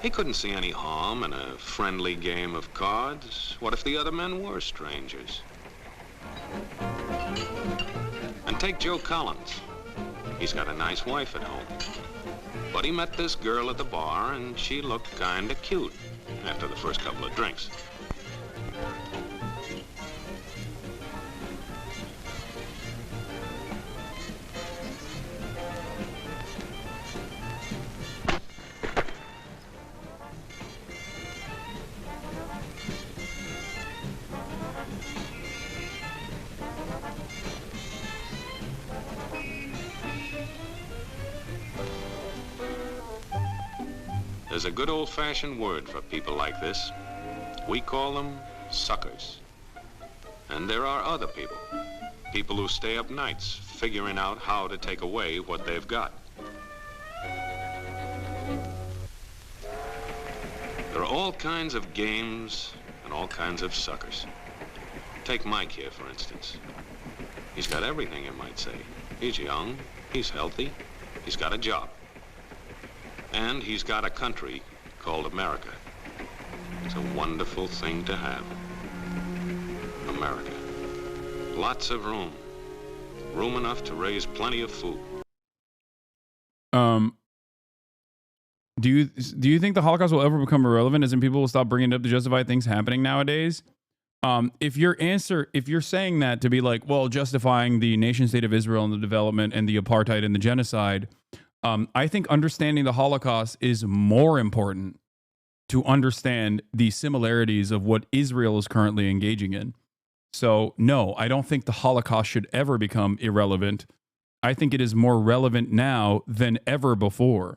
He couldn't see any harm in a friendly game of cards. What if the other men were strangers? And take Joe Collins. He's got a nice wife at home. But he met this girl at the bar, and she looked kinda cute after the first couple of drinks. There's a good old-fashioned word for people like this. We call them suckers. And there are other people. People who stay up nights figuring out how to take away what they've got. There are all kinds of games and all kinds of suckers. Take Mike here, for instance. He's got everything, you might say. He's young, he's healthy, he's got a job. And he's got a country called America. It's a wonderful thing to have. America. Lots of room. Room enough to raise plenty of food. Do you think the Holocaust will ever become irrelevant, as in people will stop bringing it up to justify things happening nowadays? If you're saying that to be like, well, justifying the nation state of Israel and the development and the apartheid and the genocide, I think understanding the Holocaust is more important to understand the similarities of what Israel is currently engaging in. So, no, I don't think the Holocaust should ever become irrelevant. I think it is more relevant now than ever before.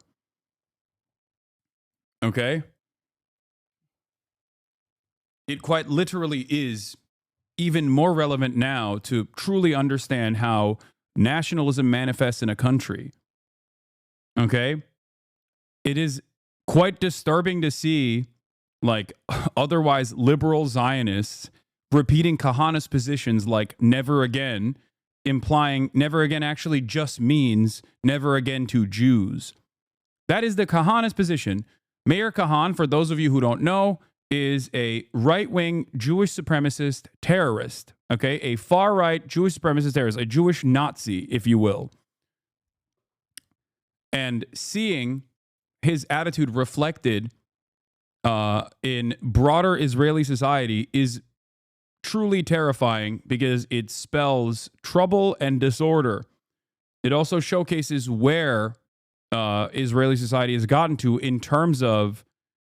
Okay? It quite literally is even more relevant now to truly understand how nationalism manifests in a country. Okay? It is quite disturbing to see, like, otherwise liberal Zionists repeating Kahanist positions like never again, implying never again actually just means never again to Jews. That is the Kahanist position. Meir Kahan, for those of you who don't know, is a right-wing Jewish supremacist terrorist. Okay? A far-right Jewish supremacist terrorist, a Jewish Nazi, if you will. And seeing his attitude reflected in broader Israeli society is truly terrifying because it spells trouble and disorder. It also showcases where Israeli society has gotten to in terms of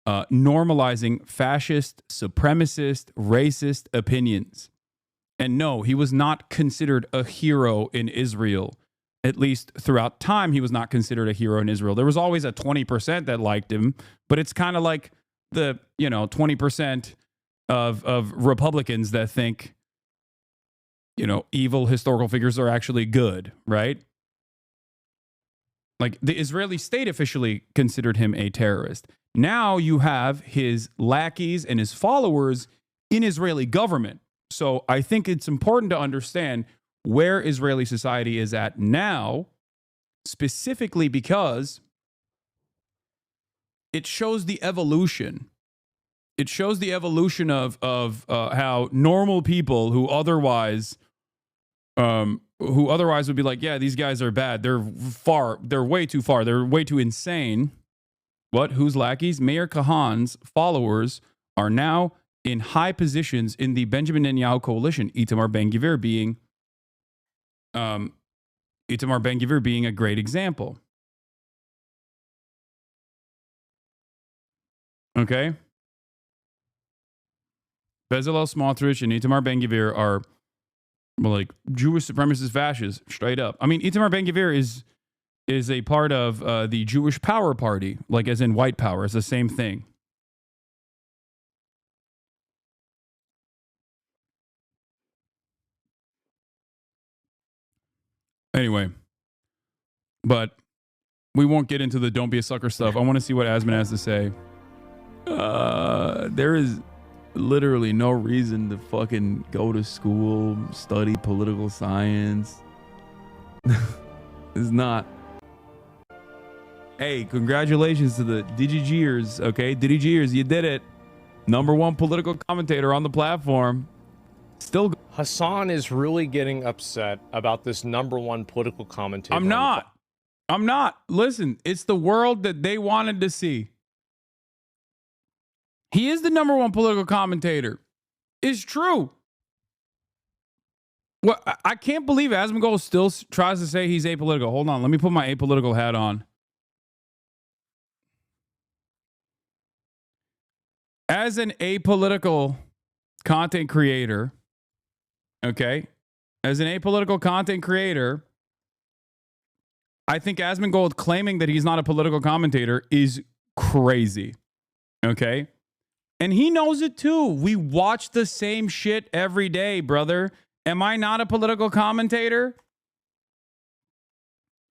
normalizing fascist, supremacist, racist opinions. And no, he was not considered a hero in Israel. At least throughout time, he was not considered a hero in Israel. There was always a 20% that liked him, but it's kind of like the 20% of Republicans that think, evil historical figures are actually good, right? Like the Israeli state officially considered him a terrorist. Now you have his lackeys and his followers in Israeli government. So I think it's important to understand where Israeli society is at now, specifically because it shows the evolution. It shows the evolution of how normal people who otherwise would be like, yeah, these guys are bad. They're way too far. They're way too insane. What? Whose lackeys? Meir Kahan's followers are now in high positions in the Benjamin Netanyahu coalition. Itamar Ben-Gvir being a great example. Okay? Bezalel Smotrich and Itamar Ben-Gvir are like Jewish supremacist fascists, straight up. I mean, Itamar Ben-Gvir is a part of the Jewish Power Party, like as in white power. It's the same thing. Anyway, but we won't get into the don't be a sucker stuff. I want to see what Asman has to say. There is literally no reason to fucking go to school, study political science. It's not. Hey, congratulations to the DigiGers, okay? DigiGers, you did it. #1 political commentator on the platform. Still. Hasan is really getting upset about this #1 political commentator. I'm not. Listen, it's the world that they wanted to see. He is the #1 political commentator. It's true. Well, I can't believe Asmongold still tries to say he's apolitical. Hold on. Let me put my apolitical hat on. As an apolitical content creator, okay? As an apolitical content creator, I think Asmongold claiming that he's not a political commentator is crazy, okay? And he knows it too. We watch the same shit every day, brother. Am I not a political commentator?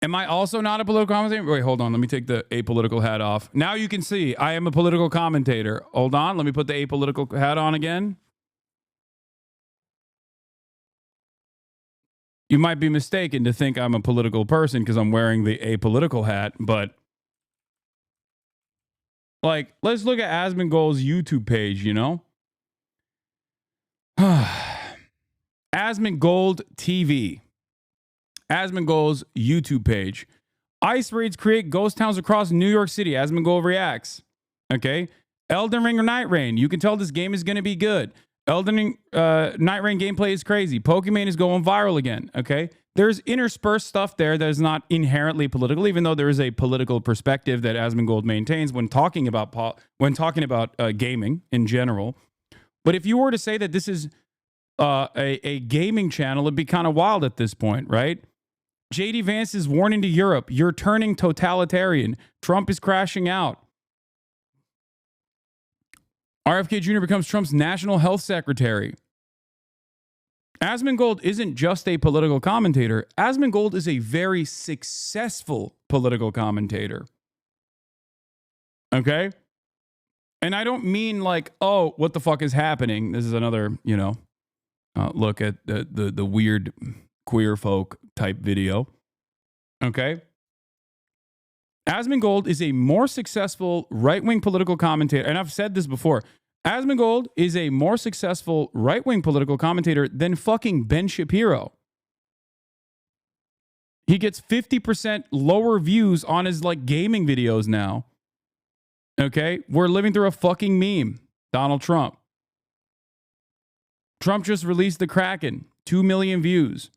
Am I also not a political commentator? Wait, hold on. Let me take the apolitical hat off. Now you can see I am a political commentator. Hold on. Let me put the apolitical hat on again. You might be mistaken to think I'm a political person because I'm wearing the apolitical hat, but like, let's look at Asmongold's YouTube page, you know? Asmongold TV. Asmongold's YouTube page. Ice raids create ghost towns across New York City. Asmongold reacts. Okay. Elden Ring or Night Rain. You can tell this game is going to be good. Elden Ring, Night Rain gameplay is crazy. Pokemon is going viral again. Okay. There's interspersed stuff there that is not inherently political, even though there is a political perspective that Asmongold maintains when talking about gaming in general. But if you were to say that this is a gaming channel, it'd be kind of wild at this point, right? JD Vance is warning to Europe, you're turning totalitarian. Trump is crashing out. RFK Jr. becomes Trump's national health secretary. Asmongold isn't just a political commentator. Asmongold is a very successful political commentator. Okay? And I don't mean like, oh, what the fuck is happening? This is another, look at the weird queer folk type video. Okay? Asmongold is a more successful right-wing political commentator, and I've said this before. Asmongold is a more successful right-wing political commentator than fucking Ben Shapiro. He gets 50% lower views on his gaming videos now. Okay? We're living through a fucking meme. Donald Trump. Trump just released the Kraken. 2 million views.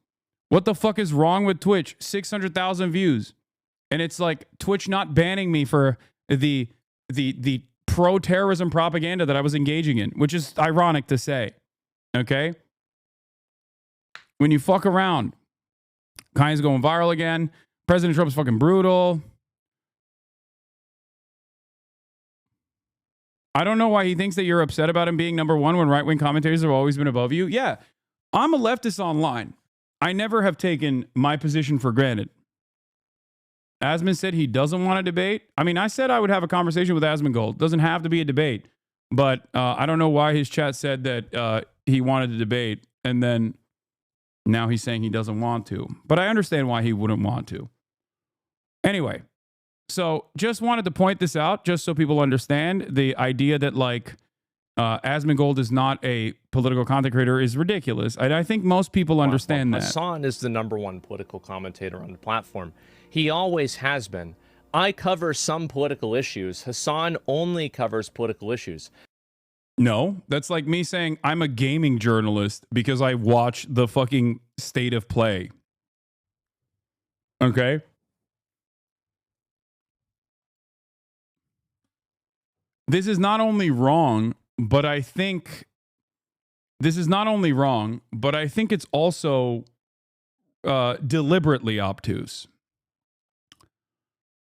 What the fuck is wrong with Twitch? 600,000 views. And it's like Twitch not banning me for the pro-terrorism propaganda that I was engaging in, which is ironic to say. Okay? When you fuck around, Kanye's going viral again. President Trump's fucking brutal. I don't know why he thinks that you're upset about him being #1 when right-wing commentators have always been above you. Yeah, I'm a leftist online. I never have taken my position for granted. Asmon said he doesn't want to debate. I mean, I said I would have a conversation with Asmongold. Doesn't have to be a debate. But I don't know why his chat said that he wanted to debate. And then now he's saying he doesn't want to. But I understand why he wouldn't want to. Anyway, so just wanted to point this out just so people understand the idea that Asmongold is not a political content creator is ridiculous. And I think most people understand that. Hasan is the #1 political commentator on the platform. He always has been. I cover some political issues. Hasan only covers political issues. No, that's like me saying I'm a gaming journalist because I watch the fucking state of play. Okay? this is not only wrong, but I think it's also deliberately obtuse.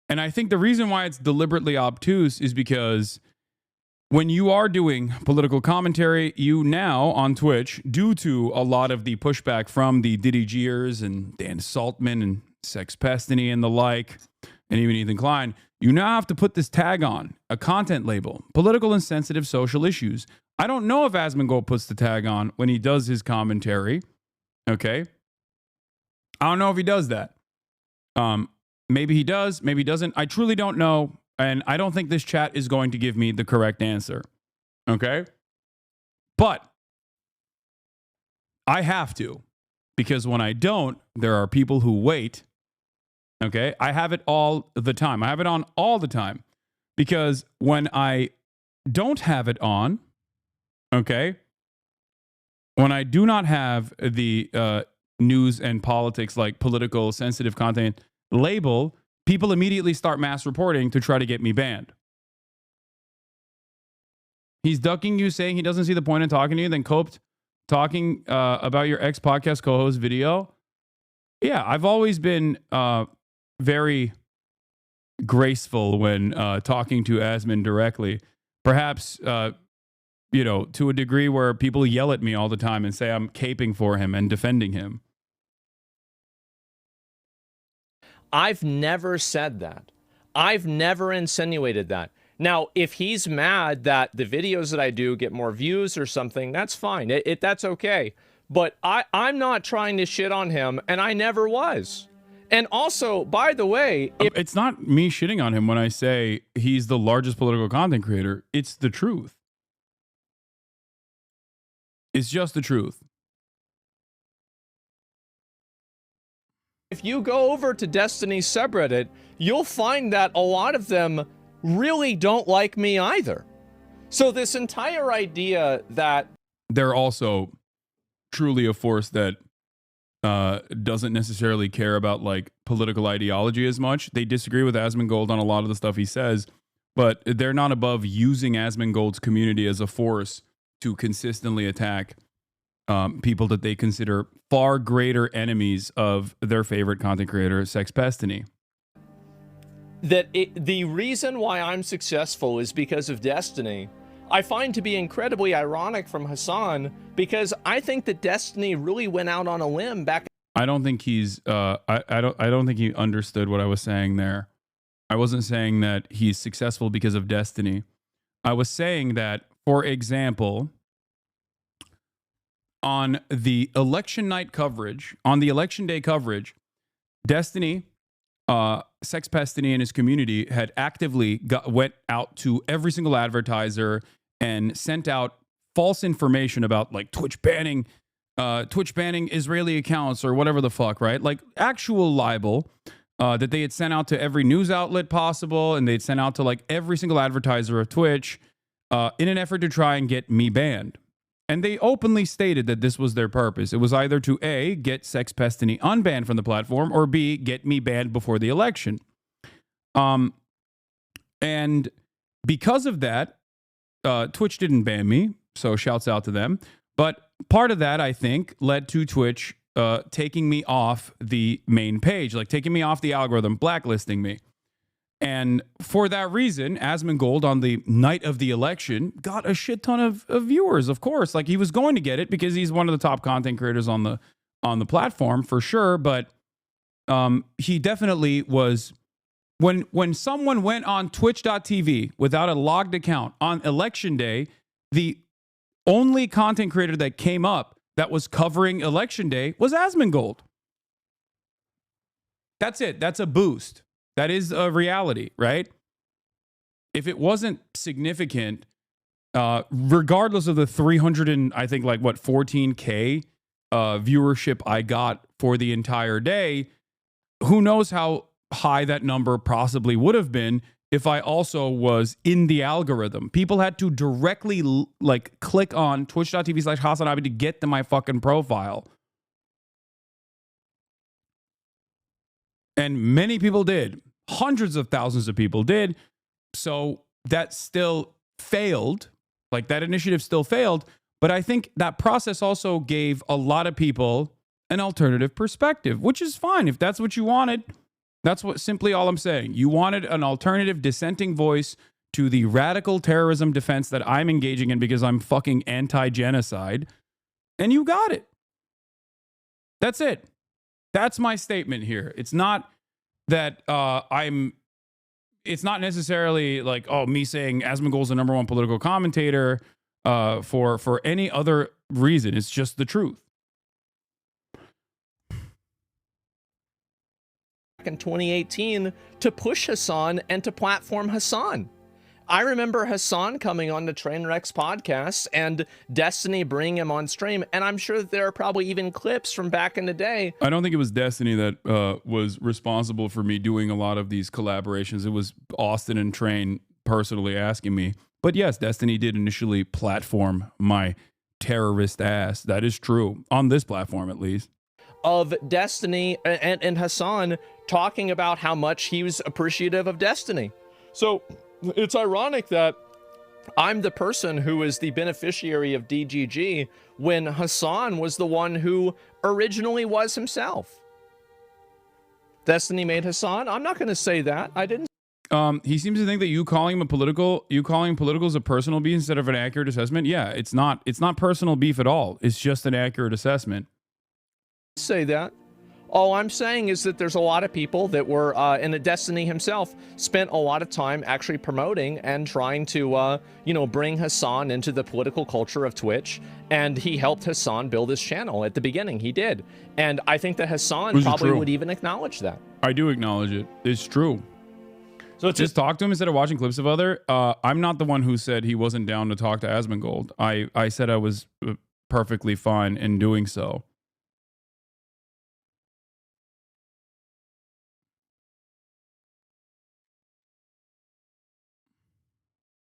And I think the reason why it's deliberately obtuse is because when you are doing political commentary, you now on Twitch, due to a lot of the pushback from the Diddy Gears and Dan Saltman and Sex Pestany and the like, and even Ethan Klein, you now have to put this tag on, a content label, political and sensitive social issues. I don't know if Asmongold puts the tag on when he does his commentary. Okay. I don't know if he does that. Maybe he does, maybe he doesn't. I truly don't know. And I don't think this chat is going to give me the correct answer. Okay? But I have to. Because when I don't, there are people who wait. Okay? I have it all the time. I have it on all the time. Because when I don't have it on, okay, when I do not have the news and politics, like political sensitive content label, people immediately start mass reporting to try to get me banned. He's ducking you, saying he doesn't see the point in talking to you, then coped talking about your ex-podcast co-host video. Yeah, I've always been very graceful when talking to Asmon directly. Perhaps, to a degree where people yell at me all the time and say I'm caping for him and defending him. I've never said that. I've never insinuated that. Now, if he's mad that the videos that I do get more views or something, that's fine. That's okay. But I'm not trying to shit on him, and I never was. And also, by the way... it's not me shitting on him when I say he's the largest political content creator. It's the truth. It's just the truth. If you go over to Destiny's subreddit, you'll find that a lot of them really don't like me either. So this entire idea that... They're also truly a force that doesn't necessarily care about like political ideology as much. They disagree with Asmongold on a lot of the stuff he says, but they're not above using Asmongold's community as a force to consistently attack people that they consider far greater enemies of their favorite content creator, Sex Pestany. The reason why I'm successful is because of Destiny. I find to be incredibly ironic from Hasan, because I think that Destiny really went out on a limb back. I don't think he's I don't think he understood what I was saying there. I wasn't saying that he's successful because of Destiny. I was saying that, for example, on the election night coverage, on the election day coverage, Destiny, Sex Pestany and his community had actively went out to every single advertiser and sent out false information about like Twitch banning Israeli accounts or whatever the fuck, right? Like actual libel that they had sent out to every news outlet possible, and they'd sent out to like every single advertiser of Twitch in an effort to try and get me banned. And they openly stated that this was their purpose. It was either to A, get Sex Pestany unbanned from the platform, or B, get me banned before the election. And because of that, Twitch didn't ban me, so shouts out to them. But part of that, I think, led to Twitch taking me off the main page, like taking me off the algorithm, blacklisting me. And for that reason, Asmongold on the night of the election got a shit ton of viewers, of course. Like he was going to get it because he's one of the top content creators on the platform for sure. But he definitely was, when someone went on twitch.tv without a logged account on election day, the only content creator that came up that was covering election day was Asmongold. That's it. That's a boost. That is a reality, right? If it wasn't significant, regardless of the 300 and I think like what 14K viewership I got for the entire day, who knows how high that number possibly would have been if I also was in the algorithm. People had to directly like click on twitch.tv/HasanAbi to get to my fucking profile. And many people did. Hundreds of thousands of people did. So that still failed. Like that initiative still failed. But I think that process also gave a lot of people an alternative perspective, which is fine. If that's what you wanted, that's what simply all I'm saying. You wanted an alternative dissenting voice to the radical terrorism defense that I'm engaging in because I'm fucking anti-genocide. And you got it. That's it. That's my statement here. It's not that it's not necessarily like, oh, me saying Asmongold's the #1 political commentator for any other reason. It's just the truth. In 2018 to push Hasan and to platform Hasan. I remember Hasan coming on the Trainwrecks podcast and Destiny bringing him on stream, and I'm sure that there are probably even clips from back in the day. I don't think it was Destiny that was responsible for me doing a lot of these collaborations. It was Austin and Train personally asking me. But yes, Destiny did initially platform my terrorist ass. That is true, on this platform at least. Of Destiny and Hasan talking about how much he was appreciative of Destiny. So it's ironic that I'm the person who is the beneficiary of DGG when Hasan was the one who originally was himself. Destiny made Hasan. I'm not going to say that. I didn't. He seems to think that you calling political is a personal beef instead of an accurate assessment. Yeah, it's not personal beef at all. It's just an accurate assessment. Say that. All I'm saying is that there's a lot of people that were, and Destiny himself spent a lot of time actually promoting and trying to, bring Hasan into the political culture of Twitch. And he helped Hasan build his channel at the beginning. He did. And I think that Hasan probably would even acknowledge that. I do acknowledge it. It's true. So just talk to him instead of watching clips of other. I'm not the one who said he wasn't down to talk to Asmongold. I said I was perfectly fine in doing so.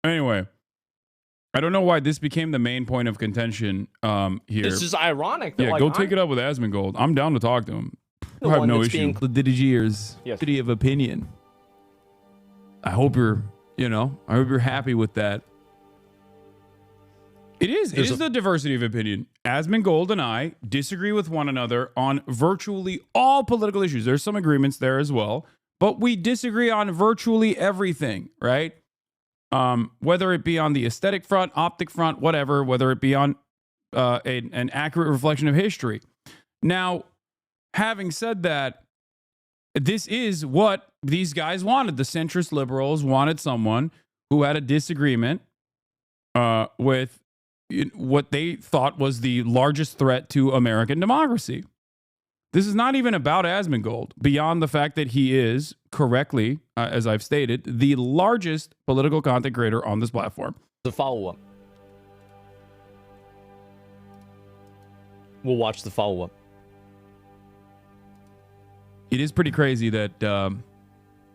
Anyway, I don't know why this became the main point of contention here. This is ironic. Yeah, go take it up with Asmongold. I'm down to talk to him. I have no issue. The DDGers, city of opinion. I hope you're happy with that. It is the diversity of opinion. Asmongold and I disagree with one another on virtually all political issues. There's some agreements there as well, but we disagree on virtually everything, right? Whether it be on the aesthetic front, optic front, whatever, whether it be on an accurate reflection of history. Now, having said that, this is what these guys wanted. The centrist liberals wanted someone who had a disagreement with what they thought was the largest threat to American democracy. This is not even about Asmongold, beyond the fact that he is, correctly, as I've stated, the largest political content creator on this platform. The follow-up. We'll watch the follow-up. It is pretty crazy that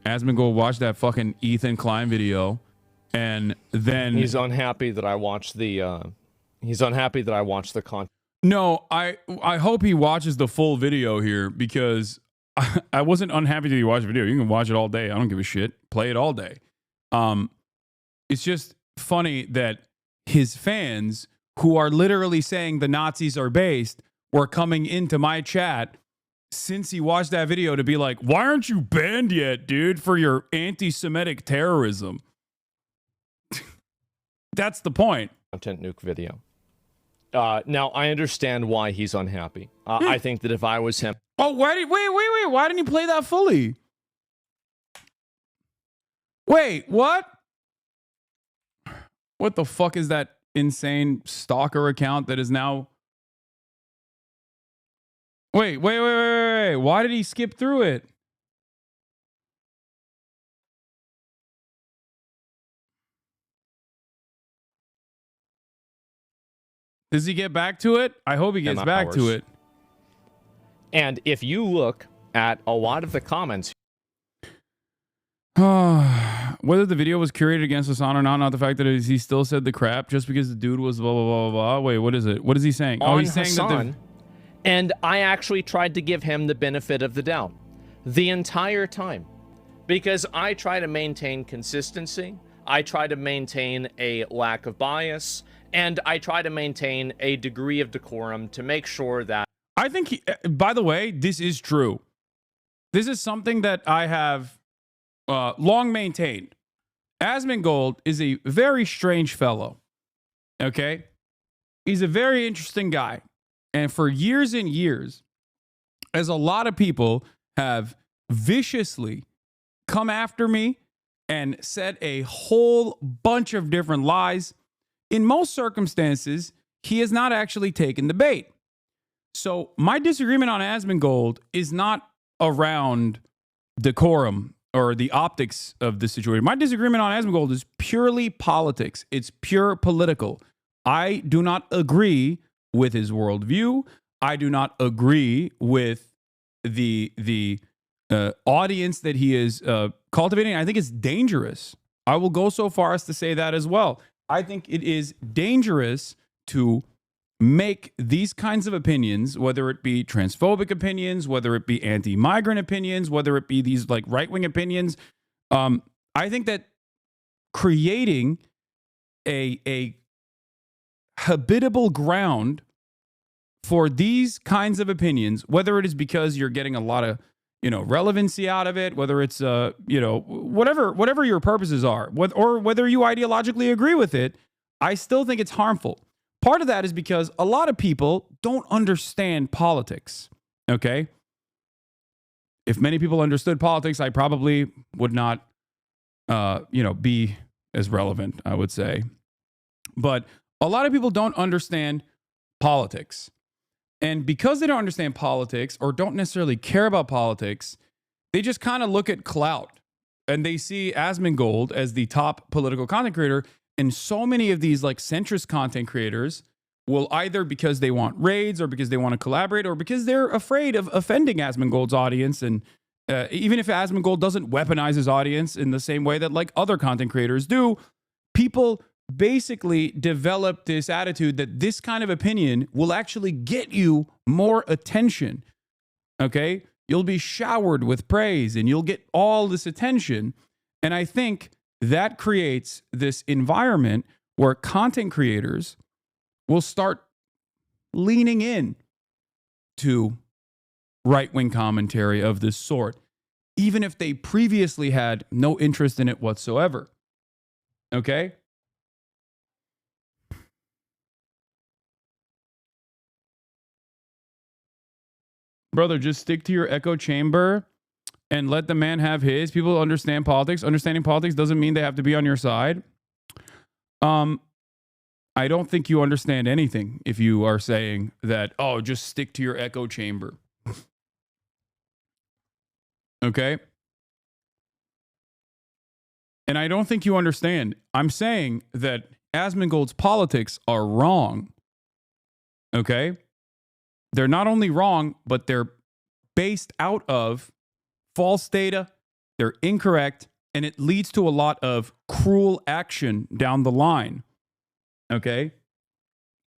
Asmongold watched that fucking Ethan Klein video, and then he's unhappy that I watched the. He's unhappy that I watched the content. No, I hope he watches the full video here, because I wasn't unhappy that he watched the video. You can watch it all day. I don't give a shit. Play it all day. It's just funny that his fans, who are literally saying the Nazis are based, were coming into my chat since he watched that video to be like, why aren't you banned yet, dude, for your anti-Semitic terrorism? That's the point. Content nuke video. Now, I understand why he's unhappy. I think that if I was him... Oh, wait. Why didn't he play that fully? Wait, what? What the fuck is that insane stalker account that is now... Wait. Why did he skip through it? Does he get back to it? I hope he gets back to it. And if you look at a lot of the comments... Whether the video was curated against Hasan or not the fact that he still said the crap just because the dude was blah, blah, blah, blah. Wait, what is it? What is he saying? Oh, he's saying Hasan, that and I actually tried to give him the benefit of the doubt the entire time, because I try to maintain consistency. I try to maintain a lack of bias, and I try to maintain a degree of decorum to make sure that... I think, by the way, this is true. This is something that I have long maintained. Asmongold is a very strange fellow. Okay? He's a very interesting guy. And for years and years, as a lot of people have viciously come after me and said a whole bunch of different lies, in most circumstances, he has not actually taken the bait. So my disagreement on Asmongold is not around decorum or the optics of the situation. My disagreement on Asmongold is purely politics. It's pure political. I do not agree with his worldview. I do not agree with the audience that he is cultivating. I think it's dangerous. I will go so far as to say that as well. I think it is dangerous to make these kinds of opinions, whether it be transphobic opinions, whether it be anti-migrant opinions, whether it be these like right-wing opinions. I think that creating a habitable ground for these kinds of opinions, whether it is because you're getting a lot of, relevancy out of it, whether it's, whatever your purposes are, or whether you ideologically agree with it, I still think it's harmful. Part of that is because a lot of people don't understand politics, okay? If many people understood politics, I probably would not, be as relevant, I would say. But a lot of people don't understand politics. And because they don't understand politics or don't necessarily care about politics, they just kind of look at clout. And they see Asmongold as the top political content creator. And so many of these like centrist content creators will either because they want raids or because they want to collaborate or because they're afraid of offending Asmongold's audience. And even if Asmongold doesn't weaponize his audience in the same way that like other content creators do, people basically develop this attitude that this kind of opinion will actually get you more attention. Okay? You'll be showered with praise and you'll get all this attention. And I think that creates this environment where content creators will start leaning in to right-wing commentary of this sort, even if they previously had no interest in it whatsoever. Okay? Brother, just stick to your echo chamber and let the man have his. People understand politics. Understanding politics doesn't mean they have to be on your side. I don't think you understand anything if you are saying that, oh, just stick to your echo chamber. Okay? And I don't think you understand. I'm saying that Asmongold's politics are wrong. Okay? They're not only wrong, but they're based out of false data. They're incorrect, and it leads to a lot of cruel action down the line. Okay?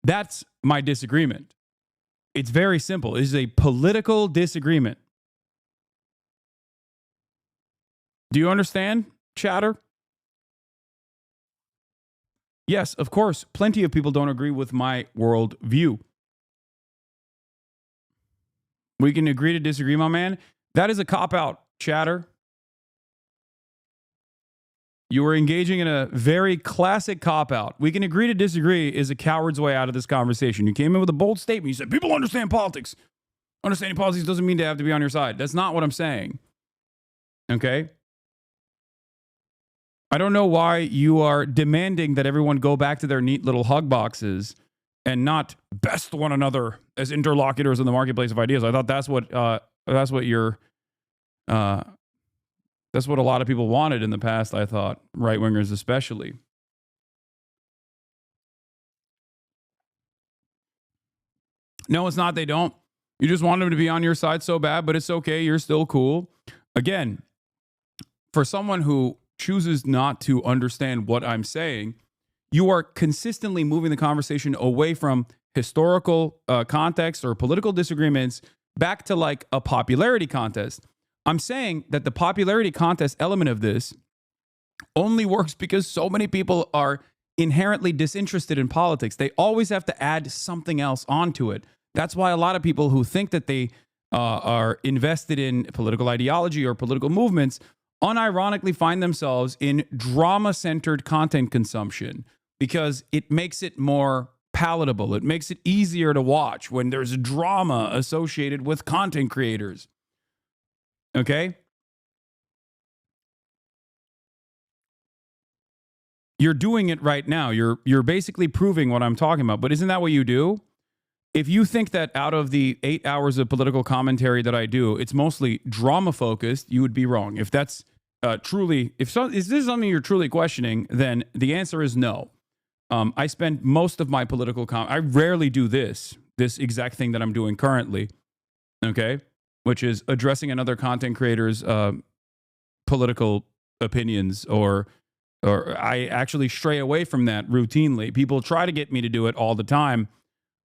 That's my disagreement. It's very simple. It is a political disagreement. Do you understand, chatter? Yes, of course, plenty of people don't agree with my world view. We can agree to disagree, my man. That is a cop-out, chatter. You are engaging in a very classic cop-out. We can agree to disagree is a coward's way out of this conversation. You came in with a bold statement. You said, people understand politics. Understanding politics doesn't mean they have to be on your side. That's not what I'm saying. Okay? I don't know why you are demanding that everyone go back to their neat little hug boxes and not best one another as interlocutors in the marketplace of ideas. I thought that's what that's what a lot of people wanted in the past, I thought, right-wingers especially. No, it's not. They don't. You just want them to be on your side so bad, but it's okay. You're still cool. Again, for someone who chooses not to understand what I'm saying, you are consistently moving the conversation away from historical context or political disagreements back to like a popularity contest. I'm saying that the popularity contest element of this only works because so many people are inherently disinterested in politics. They always have to add something else onto it. That's why a lot of people who think that they are invested in political ideology or political movements unironically find themselves in drama-centered content consumption because it makes it more palatable. It makes it easier to watch when there's drama associated with content creators. Okay? You're doing it right now. You're basically proving what I'm talking about. But isn't that what you do? If you think that out of the 8 hours of political commentary that I do, it's mostly drama focused, you would be wrong. If that's is this something you're truly questioning, then the answer is no. I spend most of my political I rarely do this exact thing that I'm doing currently, okay, which is addressing another content creator's political opinions, or I actually stray away from that routinely. People try to get me to do it all the time.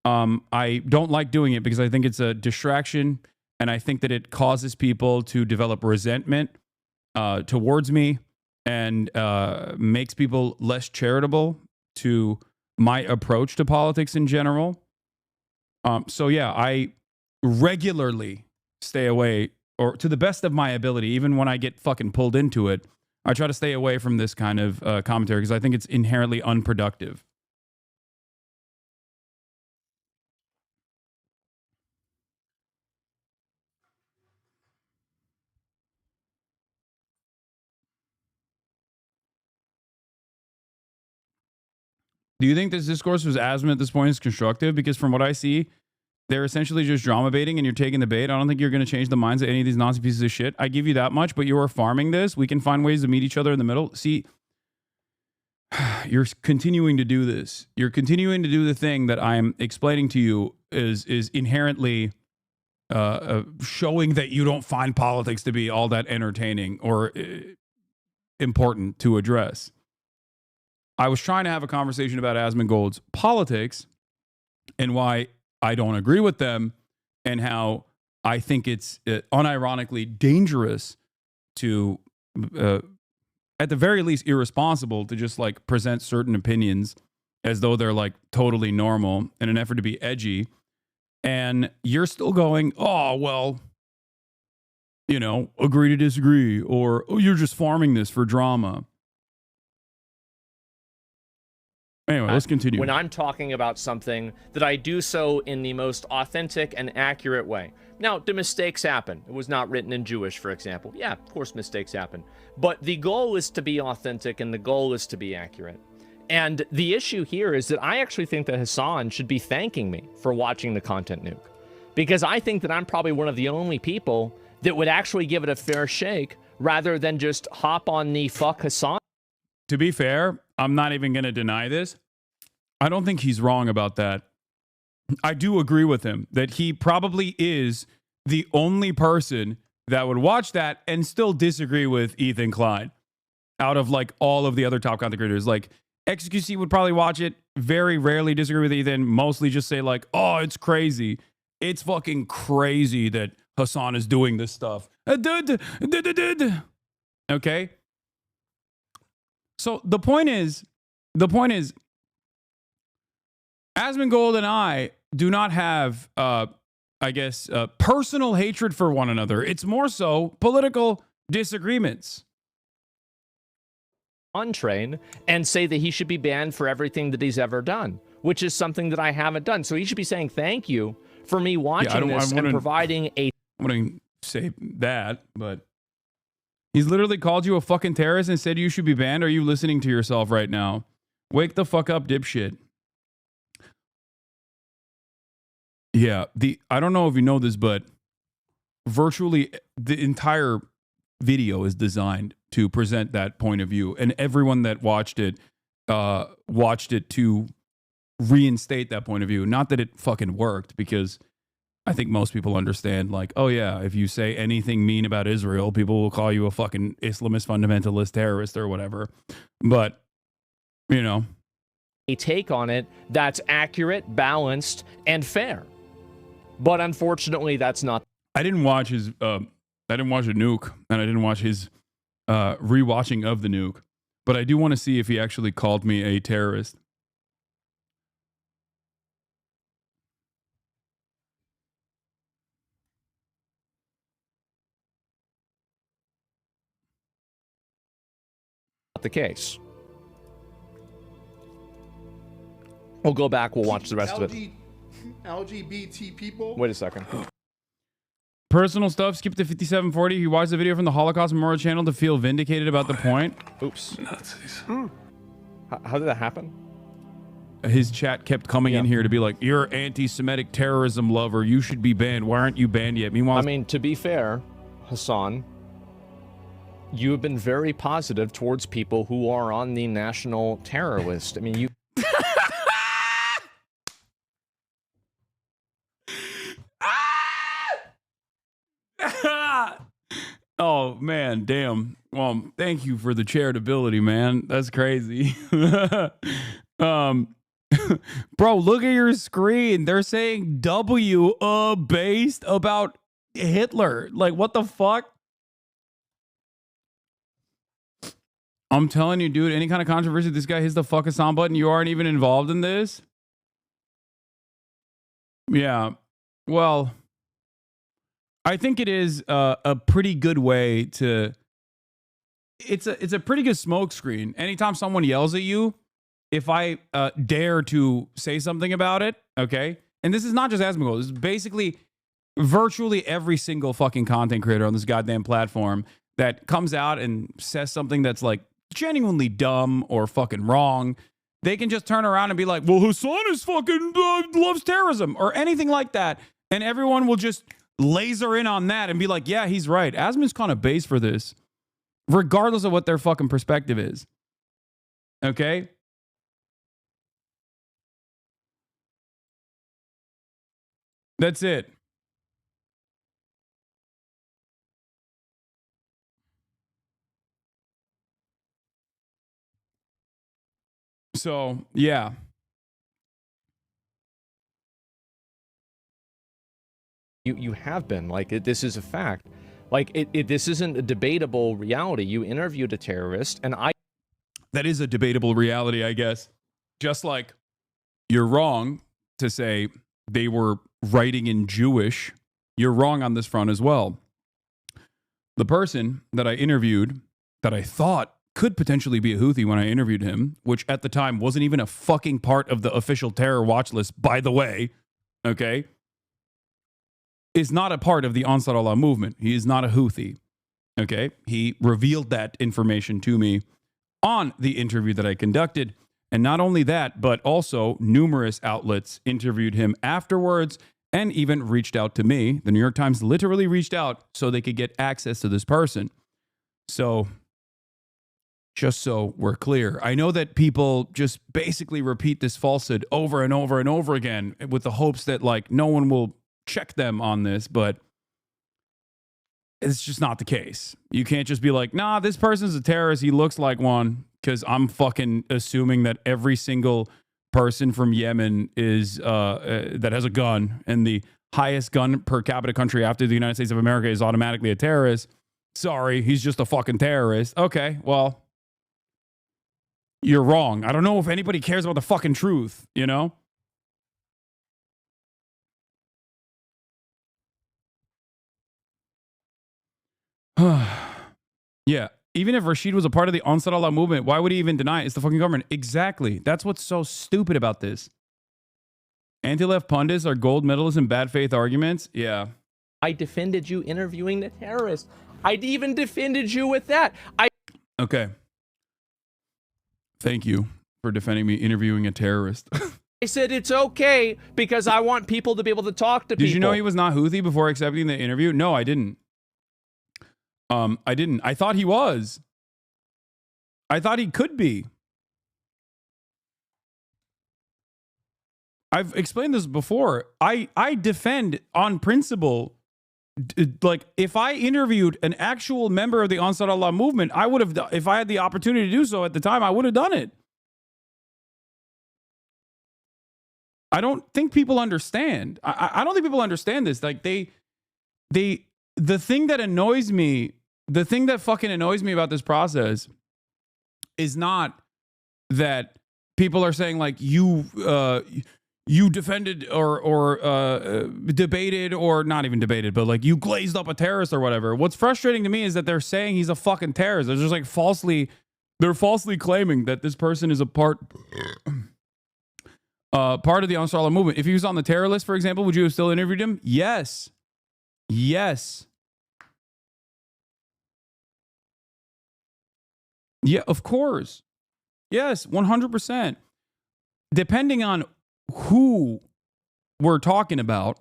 I don't like doing it because I think it's a distraction, and I think that it causes people to develop resentment towards me, and makes people less charitable to my approach to politics in general. So yeah, I regularly stay away, or to the best of my ability, even when I get fucking pulled into it, I try to stay away from this kind of commentary because I think it's inherently unproductive. Do you think this discourse was Asman at this point is constructive? Because from what I see, they're essentially just drama baiting and you're taking the bait. I don't think you're going to change the minds of any of these Nazi pieces of shit. I give you that much, but you are farming this. We can find ways to meet each other in the middle. See, you're continuing to do this. You're continuing to do the thing that I'm explaining to you is inherently showing that you don't find politics to be all that entertaining or important to address. I was trying to have a conversation about Asmongold's politics and why I don't agree with them, and how I think it's unironically dangerous to, at the very least, irresponsible to just like present certain opinions as though they're like totally normal in an effort to be edgy. And you're still going, oh, well, you know, agree to disagree, or oh, you're just farming this for drama. Anyway, let's continue. When I'm talking about something, that I do so in the most authentic and accurate way. Now, do mistakes happen? It was not written in Jewish, for example. Yeah, of course mistakes happen. But the goal is to be authentic, and the goal is to be accurate. And the issue here is that I actually think that Hasan should be thanking me for watching the Content Nuke. Because I think that I'm probably one of the only people that would actually give it a fair shake, rather than just hop on the fuck Hasan. To be fair, I'm not even going to deny this. I don't think he's wrong about that. I do agree with him that he probably is the only person that would watch that and still disagree with Ethan Klein out of like all of the other top content creators. Like XQC would probably watch it, very rarely disagree with Ethan, mostly just say like, oh, it's crazy. It's fucking crazy that Hasan is doing this stuff. Okay? So the point is, Asmongold and I do not have, personal hatred for one another. It's more so political disagreements. Untrain and say that he should be banned for everything that he's ever done, which is something that I haven't done. So he should be saying thank you for me watching this and providing a... I wouldn't say that, but he's literally called you a fucking terrorist and said you should be banned. Are you listening to yourself right now? Wake the fuck up, dipshit. Yeah, I don't know if you know this, but virtually the entire video is designed to present that point of view, and everyone that watched it to reinstate that point of view. Not that it fucking worked, because I think most people understand, like, oh yeah, if you say anything mean about Israel, people will call you a fucking Islamist fundamentalist terrorist or whatever. But, you know, a take on it that's accurate, balanced, and fair. But unfortunately, that's not. I didn't watch his. I didn't watch the nuke, and I didn't watch his rewatching of the nuke. But I do want to see if he actually called me a terrorist. Not the case. We'll go back. We'll watch the rest of it. LGBT people. Wait a second. Personal stuff. Skip to 5740. He watched the video from the Holocaust Memorial Channel to feel vindicated about the point. Oops. How did that happen? His chat kept coming in here to be like, you're anti-Semitic terrorism lover. You should be banned. Why aren't you banned yet? Meanwhile, I mean, to be fair, Hasan, you have been very positive towards people who are on the national terror list. I mean, you... Oh man, damn. Well, thank you for the charitability, man. That's crazy. Bro, look at your screen. They're saying W based about Hitler. Like, what the fuck? I'm telling you, dude, any kind of controversy, this guy hits the fuck Hasan button. You aren't even involved in this. Yeah. Well, I think it is a pretty good way to. It's a pretty good smokescreen. Anytime someone yells at you, if I dare to say something about it, okay? And this is not just Asmongold. This is basically virtually every single fucking content creator on this goddamn platform that comes out and says something that's like genuinely dumb or fucking wrong. They can just turn around and be like, well, Hasan is fucking loves terrorism or anything like that. And everyone will just laser in on that and be like, yeah, he's right. Asmon's kind of base for this, regardless of what their fucking perspective is. Okay? That's it. So, yeah. You have been. Like, this is a fact. Like, this isn't a debatable reality. You interviewed a terrorist, and I... That is a debatable reality, I guess. Just like you're wrong to say they were writing in Jewish, you're wrong on this front as well. The person that I interviewed, that I thought could potentially be a Houthi when I interviewed him, which at the time wasn't even a fucking part of the official terror watch list, by the way, okay, is not a part of the Ansar Allah movement. He is not a Houthi, okay? He revealed that information to me on the interview that I conducted. And not only that, but also numerous outlets interviewed him afterwards and even reached out to me. The New York Times literally reached out so they could get access to this person. So, just so we're clear, I know that people just basically repeat this falsehood over and over and over again with the hopes that, like, no one will check them on this, but it's just not the case. You can't just be like, nah, this person's a terrorist. He looks like one, because I'm fucking assuming that every single person from Yemen is that has a gun and the highest gun per capita country after the United States of America is automatically a terrorist. Sorry, he's just a fucking terrorist. Okay, well, you're wrong. I don't know if anybody cares about the fucking truth, you know? Yeah. Even if Rashid was a part of the Ansar Allah movement, why would he even deny it? It's the fucking government. Exactly. That's what's so stupid about this. Anti-left pundits are gold medalists in bad faith arguments. Yeah. I defended you interviewing the terrorist. I even defended you with that. Okay. Thank you for defending me interviewing a terrorist. I said it's okay because I want people to be able to talk to people. Did you know he was not Houthi before accepting the interview? No, I didn't. I didn't. I thought he was. I thought he could be. I've explained this before. I defend on principle. Like, if I interviewed an actual member of the Ansar Allah movement, I would have, if I had the opportunity to do so at the time, I would have done it. I don't think people understand. I don't think people understand this. Like, the thing that annoys me, the thing that fucking annoys me about this process is not that people are saying like you defended or debated, or not even debated, but like you glazed up a terrorist or whatever. What's frustrating to me is that they're saying he's a fucking terrorist. They're just like they're falsely claiming that this person is a part of the Ansar movement. If he was on the terror list, for example, would you have still interviewed him? Yes. Yes. Yeah, of course. Yes, 100%. Depending on who we're talking about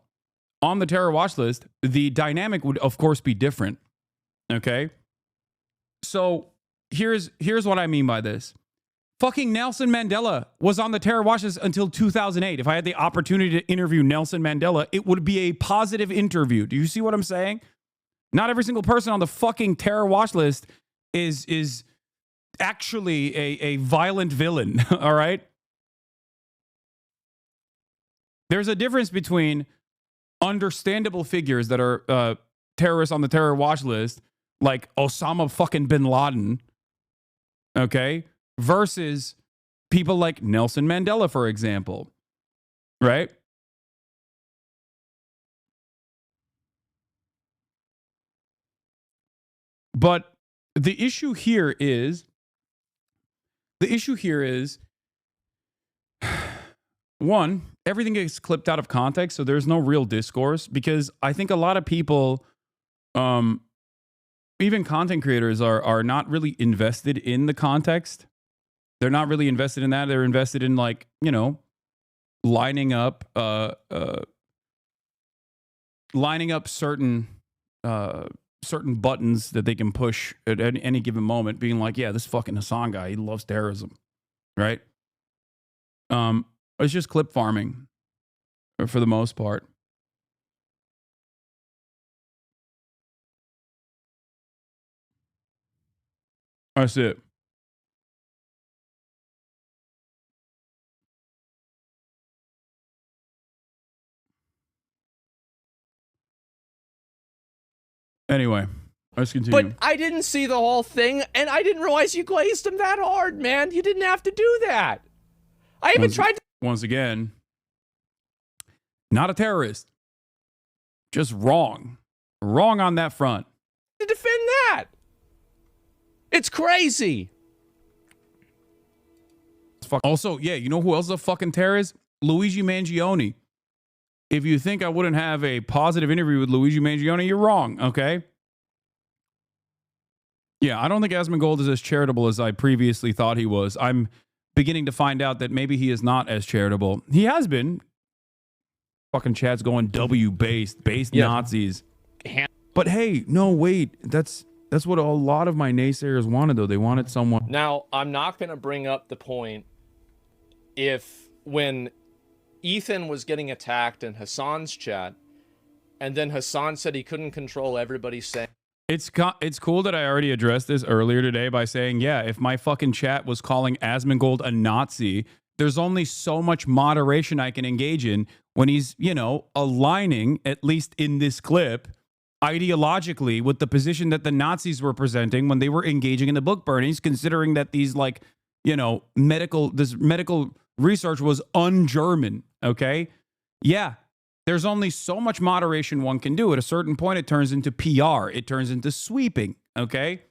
on the terror watch list, the dynamic would, of course, be different. Okay? So here's what I mean by this. Fucking Nelson Mandela was on the terror watch list until 2008. If I had the opportunity to interview Nelson Mandela, it would be a positive interview. Do you see what I'm saying? Not every single person on the fucking terror watch list is actually a violent villain, all right? There's a difference between understandable figures that are terrorists on the terror watch list, like Osama fucking bin Laden, okay, versus people like Nelson Mandela, for example, right? But the issue here is, one, everything gets clipped out of context, so there's no real discourse, because I think a lot of people, even content creators, are not really invested in the context. They're not really invested in that. They're invested in, like, you know, lining up certain buttons that they can push at any given moment, being like, yeah, this fucking Hasan guy, he loves terrorism, right? It's just clip farming for the most part. That's it. Anyway, let's continue. But I didn't see the whole thing, and I didn't realize you glazed him that hard, man. You didn't have to do that. I even tried to... Once again, not a terrorist. Just wrong. Wrong on that front. ...to defend that. It's crazy. Also, yeah, you know who else is a fucking terrorist? Luigi Mangione. If you think I wouldn't have a positive interview with Luigi Mangione, you're wrong, okay? Yeah, I don't think Asmongold is as charitable as I previously thought he was. I'm beginning to find out that maybe he is not as charitable. He has been. Fucking chat's going W-based, Nazis. But hey, no, wait. That's what a lot of my naysayers wanted, though. They wanted someone. Now, I'm not going to bring up the point when Ethan was getting attacked in Hasan's chat, and then Hasan said he couldn't control everybody saying... It's cool that I already addressed this earlier today by saying, yeah, if my fucking chat was calling Asmongold a Nazi, there's only so much moderation I can engage in when he's, you know, aligning, at least in this clip, ideologically with the position that the Nazis were presenting when they were engaging in the book burnings, considering that these, like, you know, medical research was un-German, okay? Yeah, there's only so much moderation one can do. At a certain point, it turns into PR. It turns into sweeping, okay?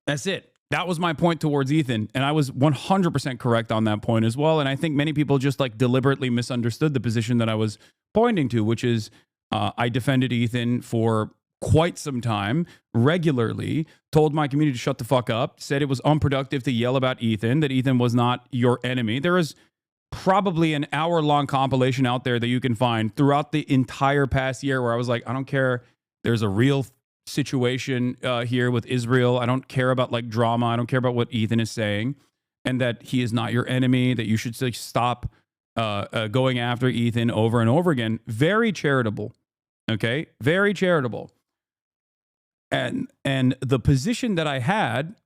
That's it. That was my point towards Ethan, and I was 100% correct on that point as well, and I think many people just, like, deliberately misunderstood the position that I was pointing to, which is I defended Ethan for quite some time, regularly, told my community to shut the fuck up, said it was unproductive to yell about Ethan, that Ethan was not your enemy. There is probably an hour-long compilation out there that you can find throughout the entire past year where I was like, I don't care. There's a real situation here with Israel. I don't care about, like, drama. I don't care about what Ethan is saying, and that he is not your enemy, that you should, like, stop going after Ethan over and over again. Very charitable. Okay? Very charitable. And the position that I had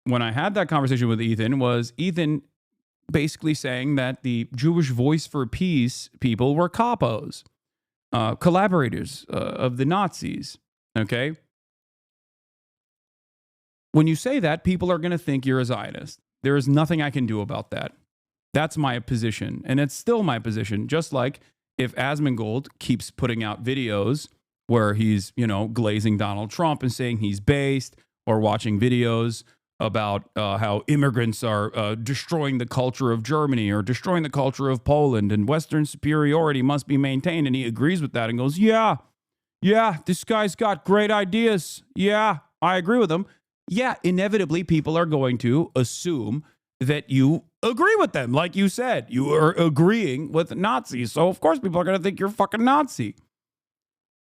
when I had that conversation with Ethan was Ethan basically saying that the Jewish Voice for Peace people were capos, collaborators of the Nazis. Okay? when you say that, people are going to think you're a Zionist. There is nothing I can do about that. That's my position. And it's still my position. Just like if Asmongold keeps putting out videos where he's, glazing Donald Trump and saying he's based, or watching videos about how immigrants are destroying the culture of Germany or destroying the culture of Poland, and Western superiority must be maintained. And he agrees with that and goes, yeah, this guy's got great ideas. Yeah, I agree with him. Yeah, inevitably, people are going to assume that you agree with them. Like you said, you are agreeing with Nazis. So, of course, people are going to think you're a fucking Nazi.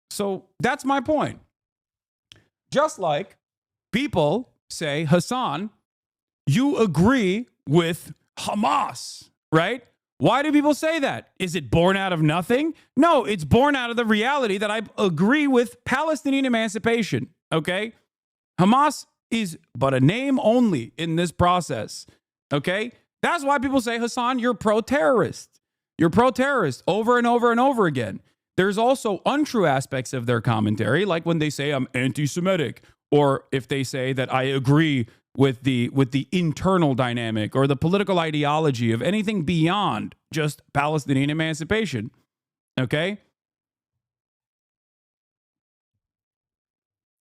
So that's my point. Just like people say, Hasan, you agree with Hamas, right? Why do people say that? Is it born out of nothing? No, it's born out of the reality that I agree with Palestinian emancipation, okay? Hamas is but a name only in this process, okay? That's why people say, Hasan, you're pro-terrorist. You're pro-terrorist over and over and over again. There's also untrue aspects of their commentary, like when they say I'm anti-Semitic, or if they say that I agree with the internal dynamic or the political ideology of anything beyond just Palestinian emancipation. Okay?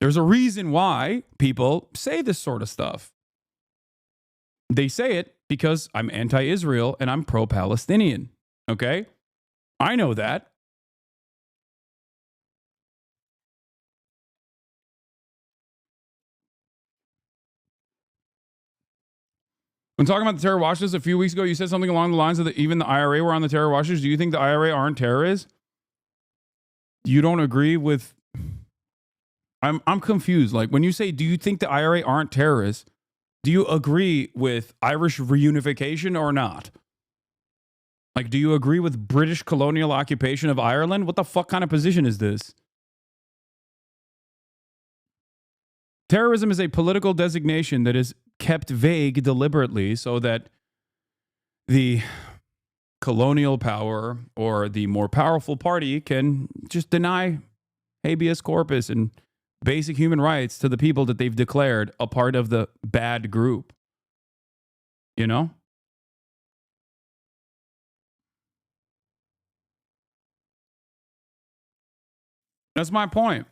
There's a reason why people say this sort of stuff. They say it because I'm anti-Israel and I'm pro-Palestinian. Okay? I know that. When talking about the terror watch list a few weeks ago, you said something along the lines of that even the IRA were on the terror watch list. Do you think the IRA aren't terrorists? You don't agree with... I'm confused. Like, when you say, do you think the IRA aren't terrorists, do you agree with Irish reunification or not? Like, do you agree with British colonial occupation of Ireland? What the fuck kind of position is this? Terrorism is a political designation that is kept vague deliberately so that the colonial power or the more powerful party can just deny habeas corpus and basic human rights to the people that they've declared a part of the bad group. You know? That's my point.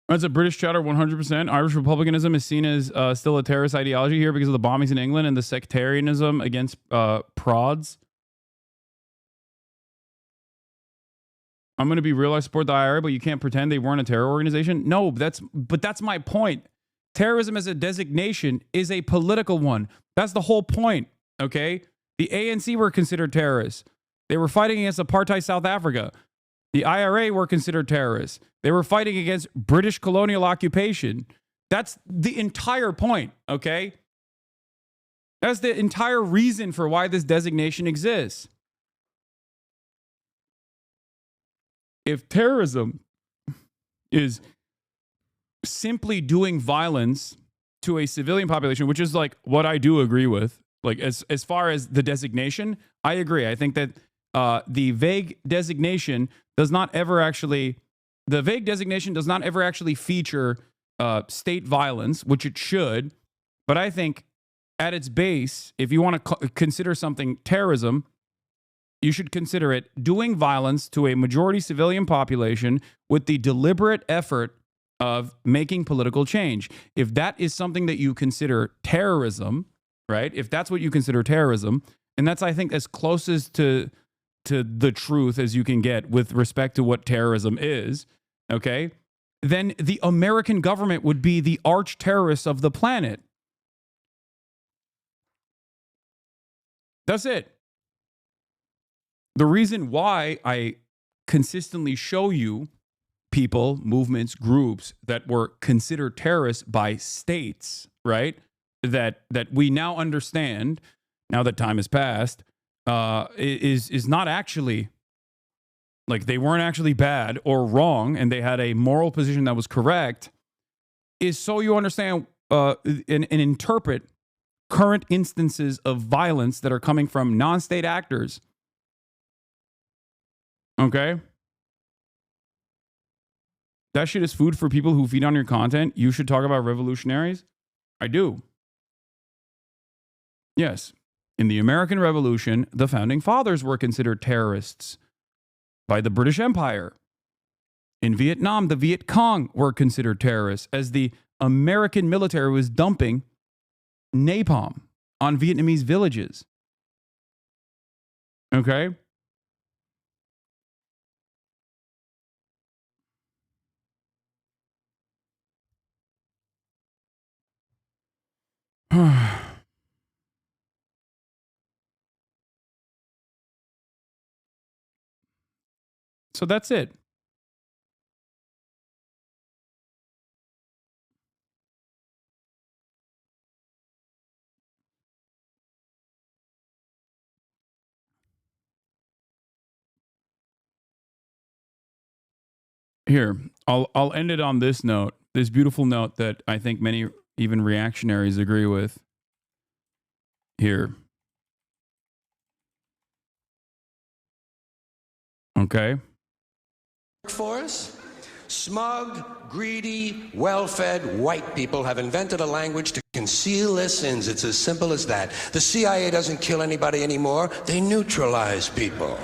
That's a British chatter, 100%. Irish republicanism is seen as still a terrorist ideology here because of the bombings in England and the sectarianism against prods. I'm going to be real, I support the IRA, but you can't pretend they weren't a terror organization. No, that's my point. Terrorism as a designation is a political one. That's the whole point, okay? The ANC were considered terrorists. They were fighting against apartheid South Africa. The IRA were considered terrorists. They were fighting against British colonial occupation. That's the entire point, okay? That's the entire reason for why this designation exists. If terrorism is simply doing violence to a civilian population, which is like what I do agree with, like as far as the designation, I agree. I think that the vague designation does not ever actually feature state violence, which it should. But I think at its base, if you want to consider something terrorism, you should consider it doing violence to a majority civilian population with the deliberate effort of making political change. If that is something that you consider terrorism, right? If that's what you consider terrorism, and that's, I think, as close as to the truth as you can get with respect to what terrorism is, okay? Then the American government would be the arch terrorists of the planet. That's it. The reason why I consistently show you people, movements, groups that were considered terrorists by states, right? That we now understand, now that time has passed, is not actually, like, they weren't actually bad or wrong, and they had a moral position that was correct, is so you understand and interpret current instances of violence that are coming from non-state actors. Okay? That shit is food for people who feed on your content. You should talk about revolutionaries. I do. Yes. In the American Revolution, the founding fathers were considered terrorists by the British Empire. In Vietnam, the Viet Cong were considered terrorists as the American military was dumping napalm on Vietnamese villages. Okay? So that's it. Here, I'll end it on this note, this beautiful note that I think many even reactionaries agree with. Here. Okay. Force? Smug, greedy, well-fed white people have invented a language to conceal their sins. It's as simple as that. The CIA doesn't kill anybody anymore. They neutralize people.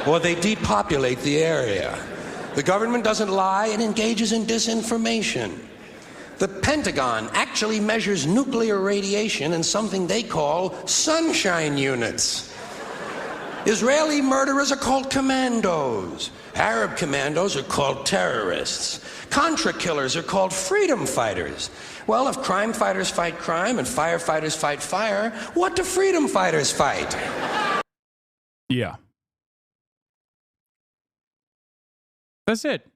Or they depopulate the area. The government doesn't lie. It engages in disinformation. The Pentagon actually measures nuclear radiation in something they call sunshine units. Israeli murderers are called commandos. Arab commandos are called terrorists. Contra killers are called freedom fighters. Well, if crime fighters fight crime and firefighters fight fire, what do freedom fighters fight? Yeah. That's it.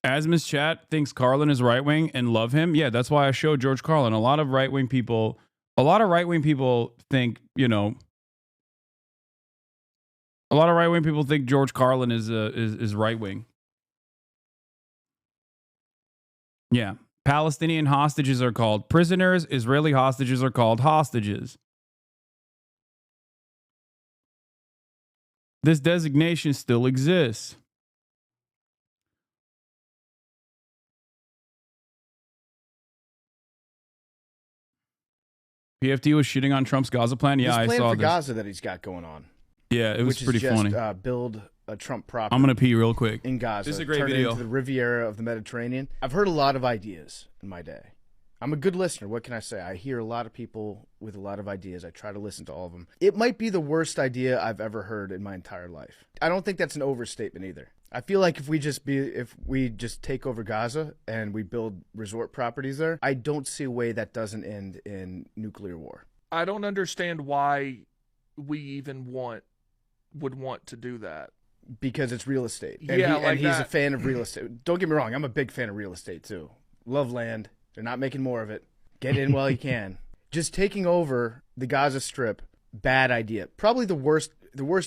Asmus chat thinks Carlin is right-wing and love him. Yeah, that's why I showed George Carlin. A lot of right-wing people think, you know, a lot of right-wing people think George Carlin is right-wing. Yeah. Palestinian hostages are called prisoners. Israeli hostages are called hostages. This designation still exists. PFT was shitting on Trump's Gaza plan. Yeah, I saw for this. Gaza that he's got going on. Yeah, it was pretty funny. Build a Trump property. I'm gonna pee real quick in Gaza. This is a great turn video. It into the Riviera of the Mediterranean. I've heard a lot of ideas in my day. I'm a good listener. What can I say? I hear a lot of people with a lot of ideas. I try to listen to all of them. It might be the worst idea I've ever heard in my entire life. I don't think that's an overstatement either. I feel like if we just take over Gaza and we build resort properties there, I don't see a way that doesn't end in nuclear war. I don't understand why we even would want to do that. Because it's real estate. And yeah, and he's a fan of real estate. Don't get me wrong, I'm a big fan of real estate too. Love land. They're not making more of it. Get in while you can. Just taking over the Gaza Strip, bad idea. Probably the worst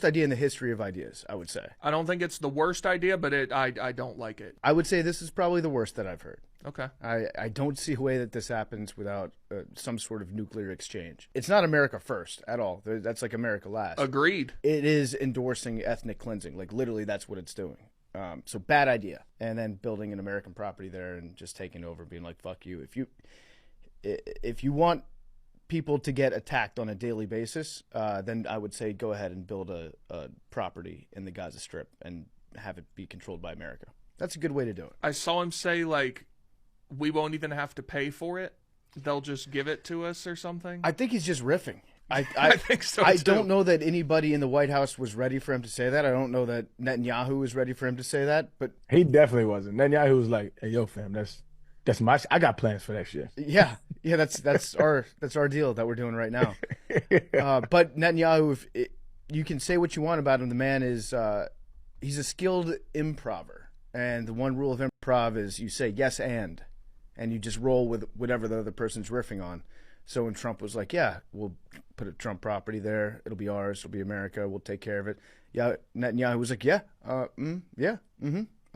idea in the history of ideas, I would say. I don't think it's the worst idea, but I don't like it. I would say this is probably the worst that I've heard. Okay. I don't see a way that this happens without some sort of nuclear exchange. It's not America first at all. That's like America last. Agreed. It is endorsing ethnic cleansing. Like literally that's what it's doing. So bad idea. And then building an American property there and just taking over, being like, fuck you. If you want people to get attacked on a daily basis, then I would say go ahead and build a property in the Gaza Strip and have it be controlled by America. That's a good way to do it. I saw him say, like, we won't even have to pay for it. They'll just give it to us or something. I think he's just riffing. I think so, I too. don't know that anybody in the White House was ready for him to say that. I don't know that Netanyahu was ready for him to say that, but he definitely wasn't. Netanyahu was like, "Hey, yo, fam, that's my. I got plans for that shit." Yeah, that's our deal that we're doing right now. But Netanyahu, you can say what you want about him, the man is he's a skilled improver, and the one rule of improv is you say yes and you just roll with whatever the other person's riffing on. So when Trump was like, yeah, we'll put a Trump property there. It'll be ours. It'll be America. We'll take care of it. Yeah, Netanyahu was like, yeah,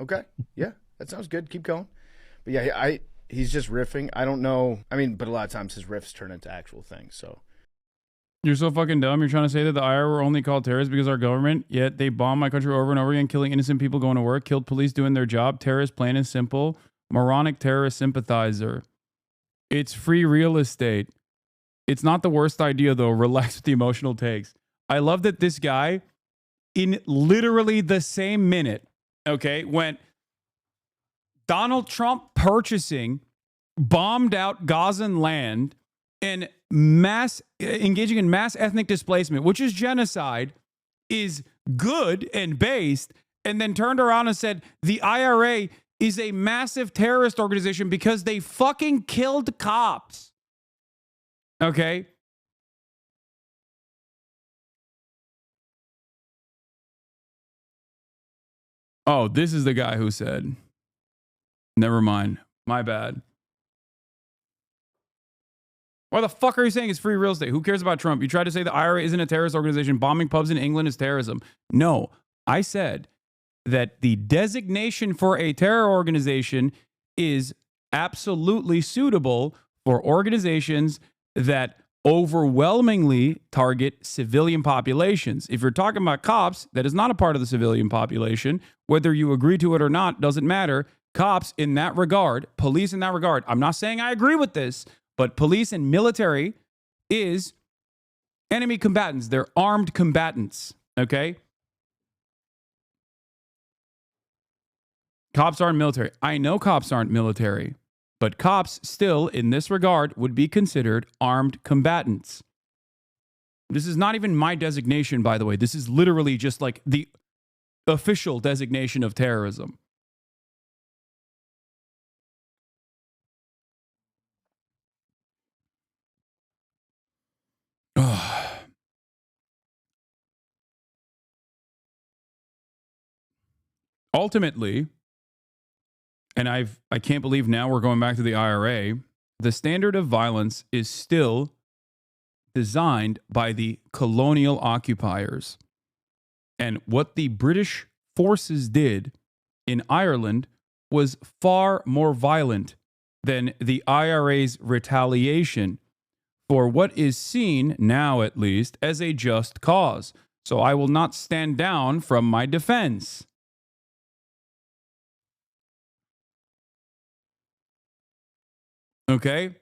okay. Yeah, that sounds good. Keep going. But yeah, he's just riffing. I don't know. I mean, but a lot of times his riffs turn into actual things. So You're so fucking dumb. You're trying to say that the IRA were only called terrorists because our government, yet they bomb my country over and over again, killing innocent people going to work, killed police doing their job, terrorist, plain and simple, moronic terrorist sympathizer. It's free real estate. It's not the worst idea, though. Relax with the emotional takes. I love that this guy, in literally the same minute, okay, went Donald Trump purchasing bombed out Gazan land and engaging in mass ethnic displacement, which is genocide, is good and based, and then turned around and said the IRA is a massive terrorist organization because they fucking killed cops. Okay? Oh, this is the guy who said, never mind. My bad. Why the fuck are you saying it's free real estate? Who cares about Trump? You tried to say the IRA isn't a terrorist organization. Bombing pubs in England is terrorism. No, I said that the designation for a terror organization is absolutely suitable for organizations that overwhelmingly target civilian populations. If you're talking about cops, that is not a part of the civilian population. Whether you agree to it or not doesn't matter. Cops in that regard, police in that regard, I'm not saying I agree with this, but police and military is enemy combatants. They're armed combatants, okay? Cops aren't military. I know cops aren't military, but cops still, in this regard, would be considered armed combatants. This is not even my designation, by the way. This is literally just like the official designation of terrorism. Ultimately, and I can't believe now we're going back to the IRA, the standard of violence is still designed by the colonial occupiers. And what the British forces did in Ireland was far more violent than the IRA's retaliation for what is seen, now at least, as a just cause. So I will not stand down from my defense. Okay?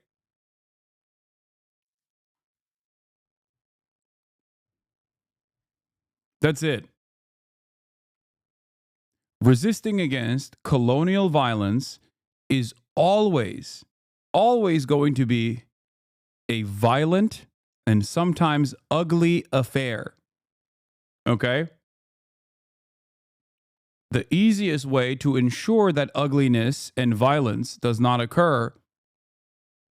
That's it. Resisting against colonial violence is always going to be a violent and sometimes ugly affair. Okay? The easiest way to ensure that ugliness and violence does not occur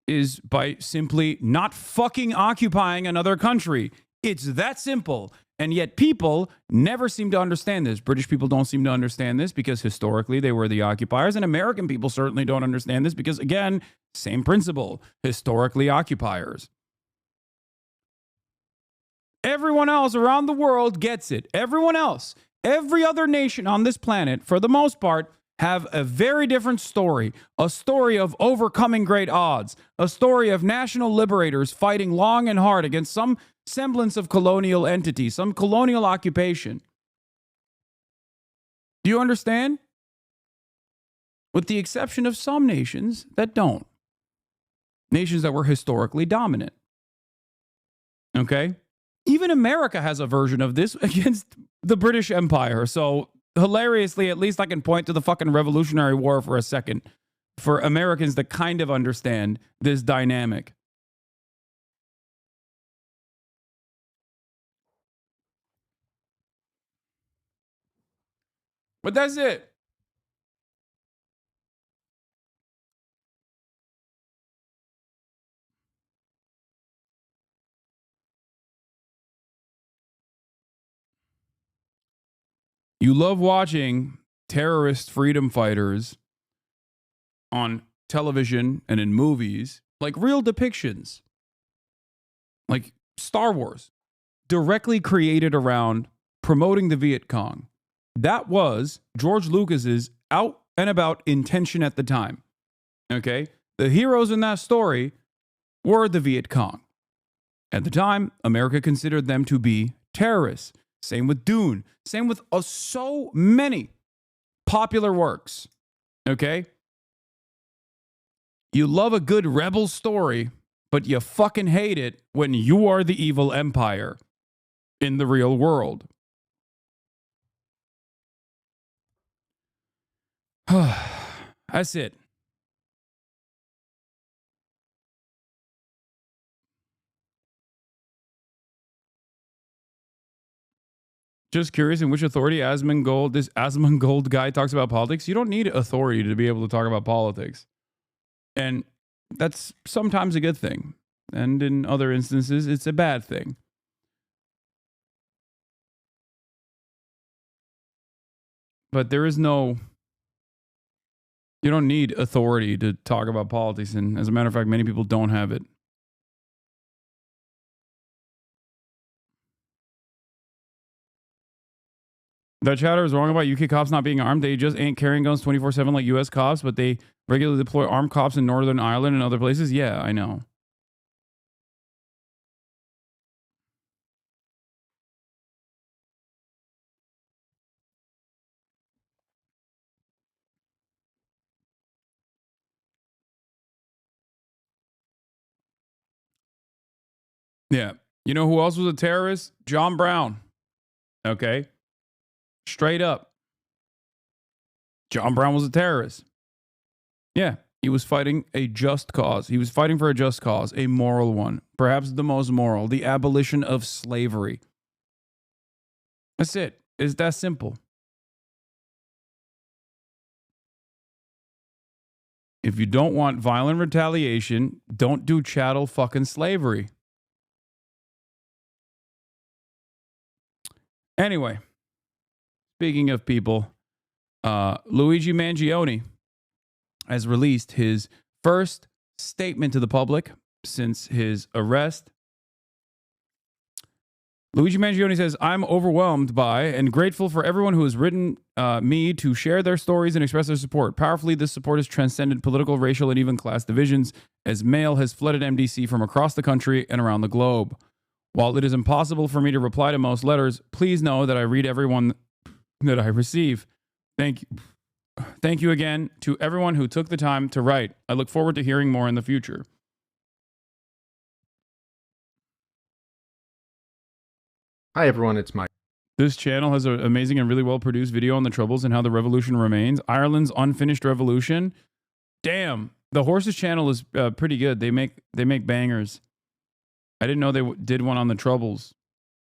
is by simply not fucking occupying another country. It's that simple. And yet people never seem to understand this. British people don't seem to understand this because historically they were the occupiers, and American people certainly don't understand this because, again, same principle, historically occupiers. Everyone else around the world gets it. Everyone else, every other nation on this planet, for the most part, have a very different story. A story of overcoming great odds. A story of national liberators fighting long and hard against some semblance of colonial entity, some colonial occupation. Do you understand? With the exception of some nations that don't. Nations that were historically dominant. Okay? Even America has a version of this against the British Empire. So, hilariously, at least I can point to the fucking Revolutionary War for a second for Americans to kind of understand this dynamic. But that's it. You love watching terrorist freedom fighters on television and in movies, like real depictions, like Star Wars, directly created around promoting the Viet Cong. That was George Lucas's out and about intention at the time. Okay? The heroes in that story were the Viet Cong. At the time, America considered them to be terrorists. Same with Dune. Same with so many popular works. Okay? You love a good rebel story, but you fucking hate it when you are the evil empire in the real world. That's it. Just curious, in which authority this Asmongold guy talks about politics? You don't need authority to be able to talk about politics. And that's sometimes a good thing. And in other instances, it's a bad thing. But there is no... You don't need authority to talk about politics. And as a matter of fact, many people don't have it. The chatter is wrong about UK cops not being armed. They just ain't carrying guns 24/7 like US cops, but they regularly deploy armed cops in Northern Ireland and other places. Yeah, I know. Yeah. You know who else was a terrorist? John Brown. Okay. Straight up. John Brown was a terrorist. Yeah. He was fighting a just cause. He was fighting for a just cause, a moral one. Perhaps the most moral, the abolition of slavery. That's it. It's that simple. If you don't want violent retaliation, don't do chattel fucking slavery. Anyway, speaking of people, Luigi Mangione has released his first statement to the public since his arrest. Luigi Mangione says, I'm overwhelmed by and grateful for everyone who has written me to share their stories and express their support. Powerfully, this support has transcended political, racial, and even class divisions as mail has flooded MDC from across the country and around the globe. While it is impossible for me to reply to most letters, please know that I read everyone that I receive. Thank you. Thank you again to everyone who took the time to write. I look forward to hearing more in the future. Hi, everyone. It's Mike. This channel has an amazing and really well-produced video on the Troubles and how the revolution remains. Ireland's unfinished revolution. Damn. The Horses channel is pretty good. They make bangers. I didn't know they did one on the Troubles.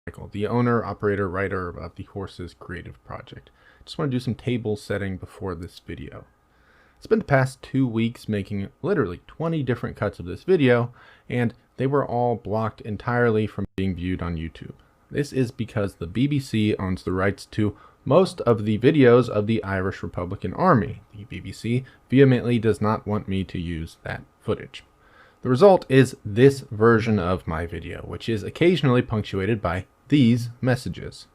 Michael, the owner, operator, writer of the Horses Creative Project. Just want to do some table setting before this video. I spent the past 2 weeks making literally 20 different cuts of this video, and they were all blocked entirely from being viewed on YouTube. This is because the BBC owns the rights to most of the videos of the Irish Republican Army. The BBC vehemently does not want me to use that footage. The result is this version of my video, which is occasionally punctuated by these messages.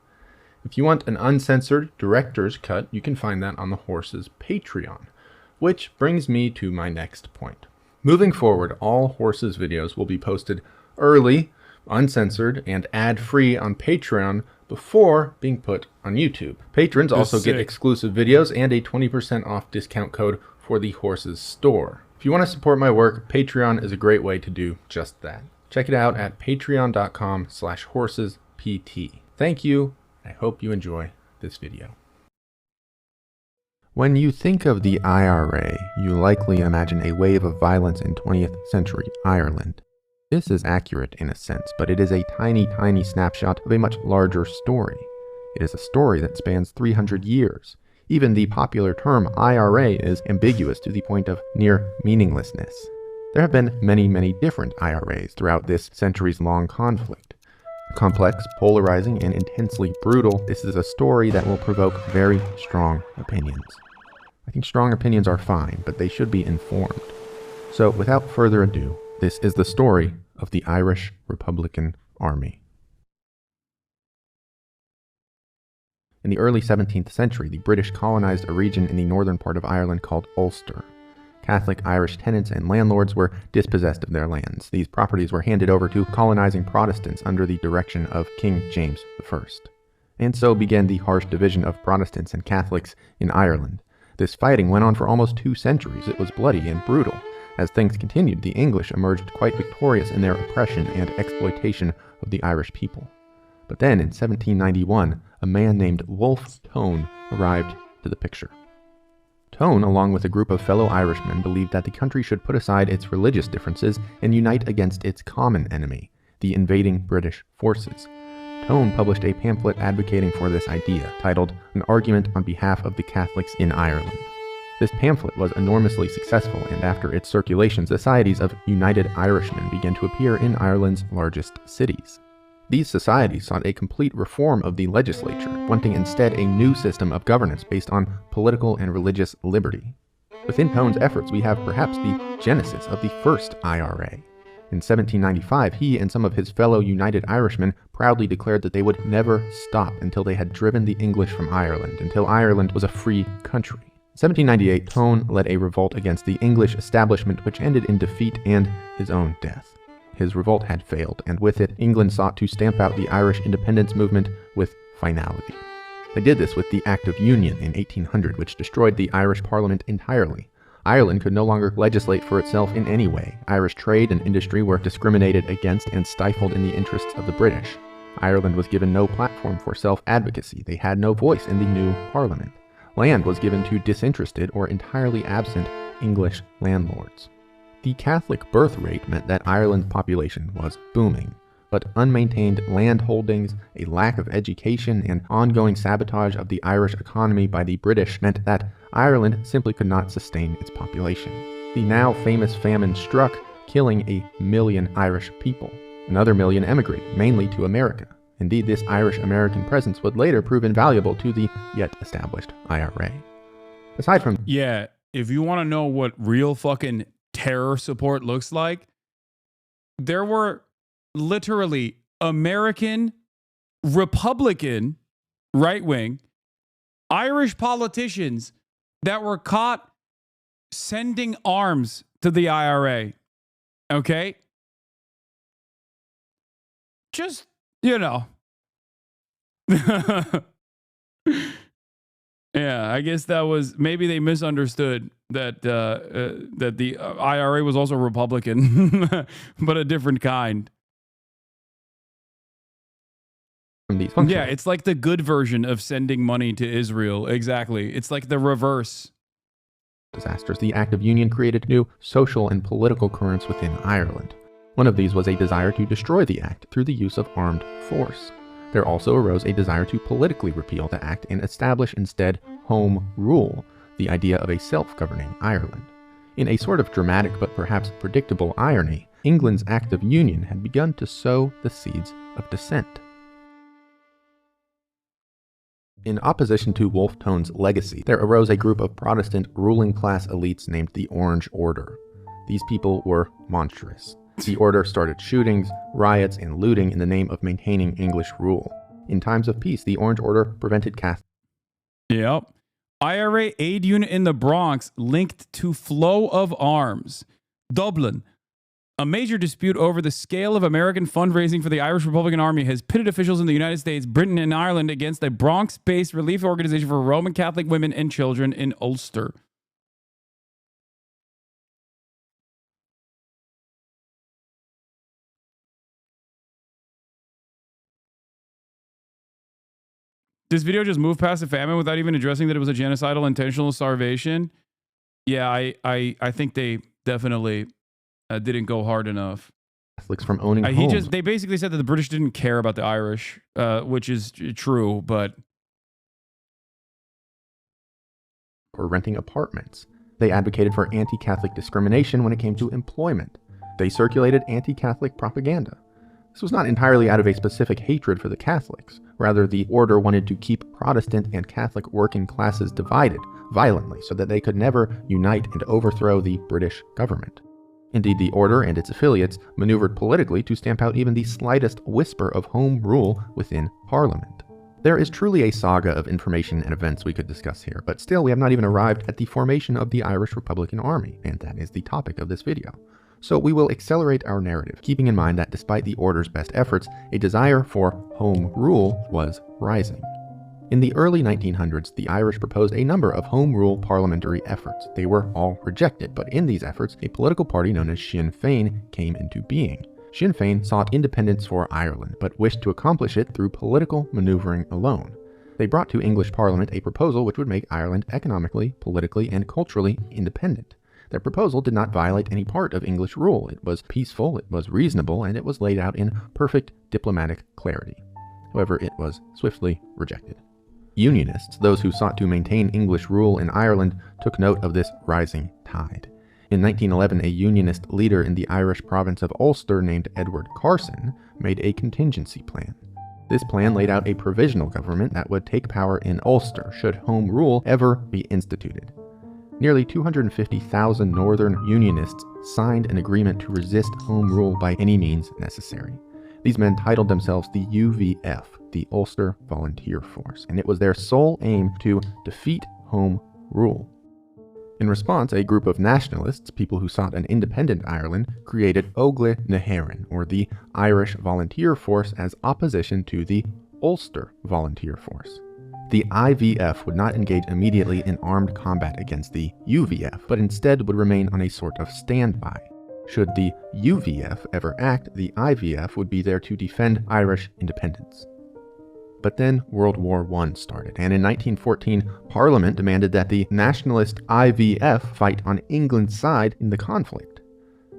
If you want an uncensored director's cut, you can find that on the Horses Patreon, which brings me to my next point. Moving forward, all Horses videos will be posted early, uncensored, and ad-free on Patreon before being put on YouTube. Patrons also get exclusive videos and a 20% off discount code for the Horses store. If you want to support my work, Patreon is a great way to do just that. Check it out at patreon.com/horsespt. Thank you. I hope you enjoy this video. When you think of the IRA, you likely imagine a wave of violence in 20th century Ireland. This is accurate in a sense, but it is a tiny, tiny snapshot of a much larger story. It is a story that spans 300 years. Even the popular term IRA is ambiguous to the point of near meaninglessness. There have been many, many different IRAs throughout this centuries-long conflict. Complex, polarizing, and intensely brutal, this is a story that will provoke very strong opinions. I think strong opinions are fine, but they should be informed. So, without further ado, this is the story of the Irish Republican Army. In the early 17th century, the British colonized a region in the northern part of Ireland called Ulster. Catholic Irish tenants and landlords were dispossessed of their lands. These properties were handed over to colonizing Protestants under the direction of King James I. And so began the harsh division of Protestants and Catholics in Ireland. This fighting went on for almost 2 centuries. It was bloody and brutal. As things continued, the English emerged quite victorious in their oppression and exploitation of the Irish people. But then, in 1791, a man named Wolfe Tone arrived to the picture. Tone, along with a group of fellow Irishmen, believed that the country should put aside its religious differences and unite against its common enemy, the invading British forces. Tone published a pamphlet advocating for this idea, titled An Argument on Behalf of the Catholics in Ireland. This pamphlet was enormously successful, and after its circulation, societies of United Irishmen began to appear in Ireland's largest cities. These societies sought a complete reform of the legislature, wanting instead a new system of governance based on political and religious liberty. Within Tone's efforts, we have perhaps the genesis of the first IRA. In 1795, he and some of his fellow United Irishmen proudly declared that they would never stop until they had driven the English from Ireland, until Ireland was a free country. In 1798, Tone led a revolt against the English establishment, which ended in defeat and his own death. His revolt had failed, and with it, England sought to stamp out the Irish independence movement with finality. They did this with the Act of Union in 1800, which destroyed the Irish Parliament entirely. Ireland could no longer legislate for itself in any way. Irish trade and industry were discriminated against and stifled in the interests of the British. Ireland was given no platform for self-advocacy. They had no voice in the new Parliament. Land was given to disinterested or entirely absent English landlords. The Catholic birth rate meant that Ireland's population was booming, but unmaintained land holdings, a lack of education, and ongoing sabotage of the Irish economy by the British meant that Ireland simply could not sustain its population. The now famous famine struck, killing 1 million Irish people. Another million emigrated, mainly to America. Indeed, this Irish-American presence would later prove invaluable to the yet-established IRA. Aside from... Yeah, if you want to know what real fucking terror support looks like, there were literally American, Republican, right-wing, Irish politicians that were caught sending arms to the IRA. Okay? Just, you know. Yeah, I guess that was, maybe they misunderstood that that the IRA was also Republican, but a different kind. Yeah, it's like the good version of sending money to Israel. Exactly. It's like the reverse. Disasters. The Act of Union created new social and political currents within Ireland. One of these was a desire to destroy the Act through the use of armed force. There also arose a desire to politically repeal the Act and establish instead Home Rule, the idea of a self-governing Ireland. In a sort of dramatic but perhaps predictable irony, England's Act of Union had begun to sow the seeds of dissent. In opposition to Wolfe Tone's legacy, there arose a group of Protestant ruling class elites named the Orange Order. These people were monstrous. The order started shootings, riots, and looting in the name of maintaining English rule. In times of peace, the Orange Order prevented Catholics. Yep. IRA aid unit in the Bronx linked to flow of arms. Dublin. A major dispute over the scale of American fundraising for the Irish Republican Army has pitted officials in the United States, Britain, and Ireland against a Bronx-based relief organization for Roman Catholic women and children in Ulster. This video just moved past the famine without even addressing that it was a genocidal intentional starvation. Yeah, I think they definitely didn't go hard enough. Catholics from owning homes. They basically said that the British didn't care about the Irish, which is true, but... or renting apartments. They advocated for anti-Catholic discrimination when it came to employment. They circulated anti-Catholic propaganda. This was not entirely out of a specific hatred for the Catholics. Rather, the order wanted to keep Protestant and Catholic working classes divided violently so that they could never unite and overthrow the British government. Indeed, the order and its affiliates maneuvered politically to stamp out even the slightest whisper of home rule within Parliament. There is truly a saga of information and events we could discuss here, but still we have not even arrived at the formation of the Irish Republican Army, and that is the topic of this video. So we will accelerate our narrative, keeping in mind that despite the Order's best efforts, a desire for home rule was rising. In the early 1900s, the Irish proposed a number of home rule parliamentary efforts. They were all rejected, but in these efforts, a political party known as Sinn Féin came into being. Sinn Féin sought independence for Ireland, but wished to accomplish it through political maneuvering alone. They brought to English Parliament a proposal which would make Ireland economically, politically, and culturally independent. Their proposal did not violate any part of English rule. It was peaceful, it was reasonable, and it was laid out in perfect diplomatic clarity. However, it was swiftly rejected. Unionists, those who sought to maintain English rule in Ireland, took note of this rising tide. In 1911, a Unionist leader in the Irish province of Ulster named Edward Carson made a contingency plan. This plan laid out a provisional government that would take power in Ulster should home rule ever be instituted. Nearly 250,000 Northern Unionists signed an agreement to resist home rule by any means necessary. These men titled themselves the UVF, the Ulster Volunteer Force, and it was their sole aim to defeat home rule. In response, a group of nationalists, people who sought an independent Ireland, created Ógla na hÉireann, or the Irish Volunteer Force, as opposition to the Ulster Volunteer Force. The IVF would not engage immediately in armed combat against the UVF, but instead would remain on a sort of standby. Should the UVF ever act, the IVF would be there to defend Irish independence. But then World War I started, and in 1914, Parliament demanded that the nationalist IVF fight on England's side in the conflict.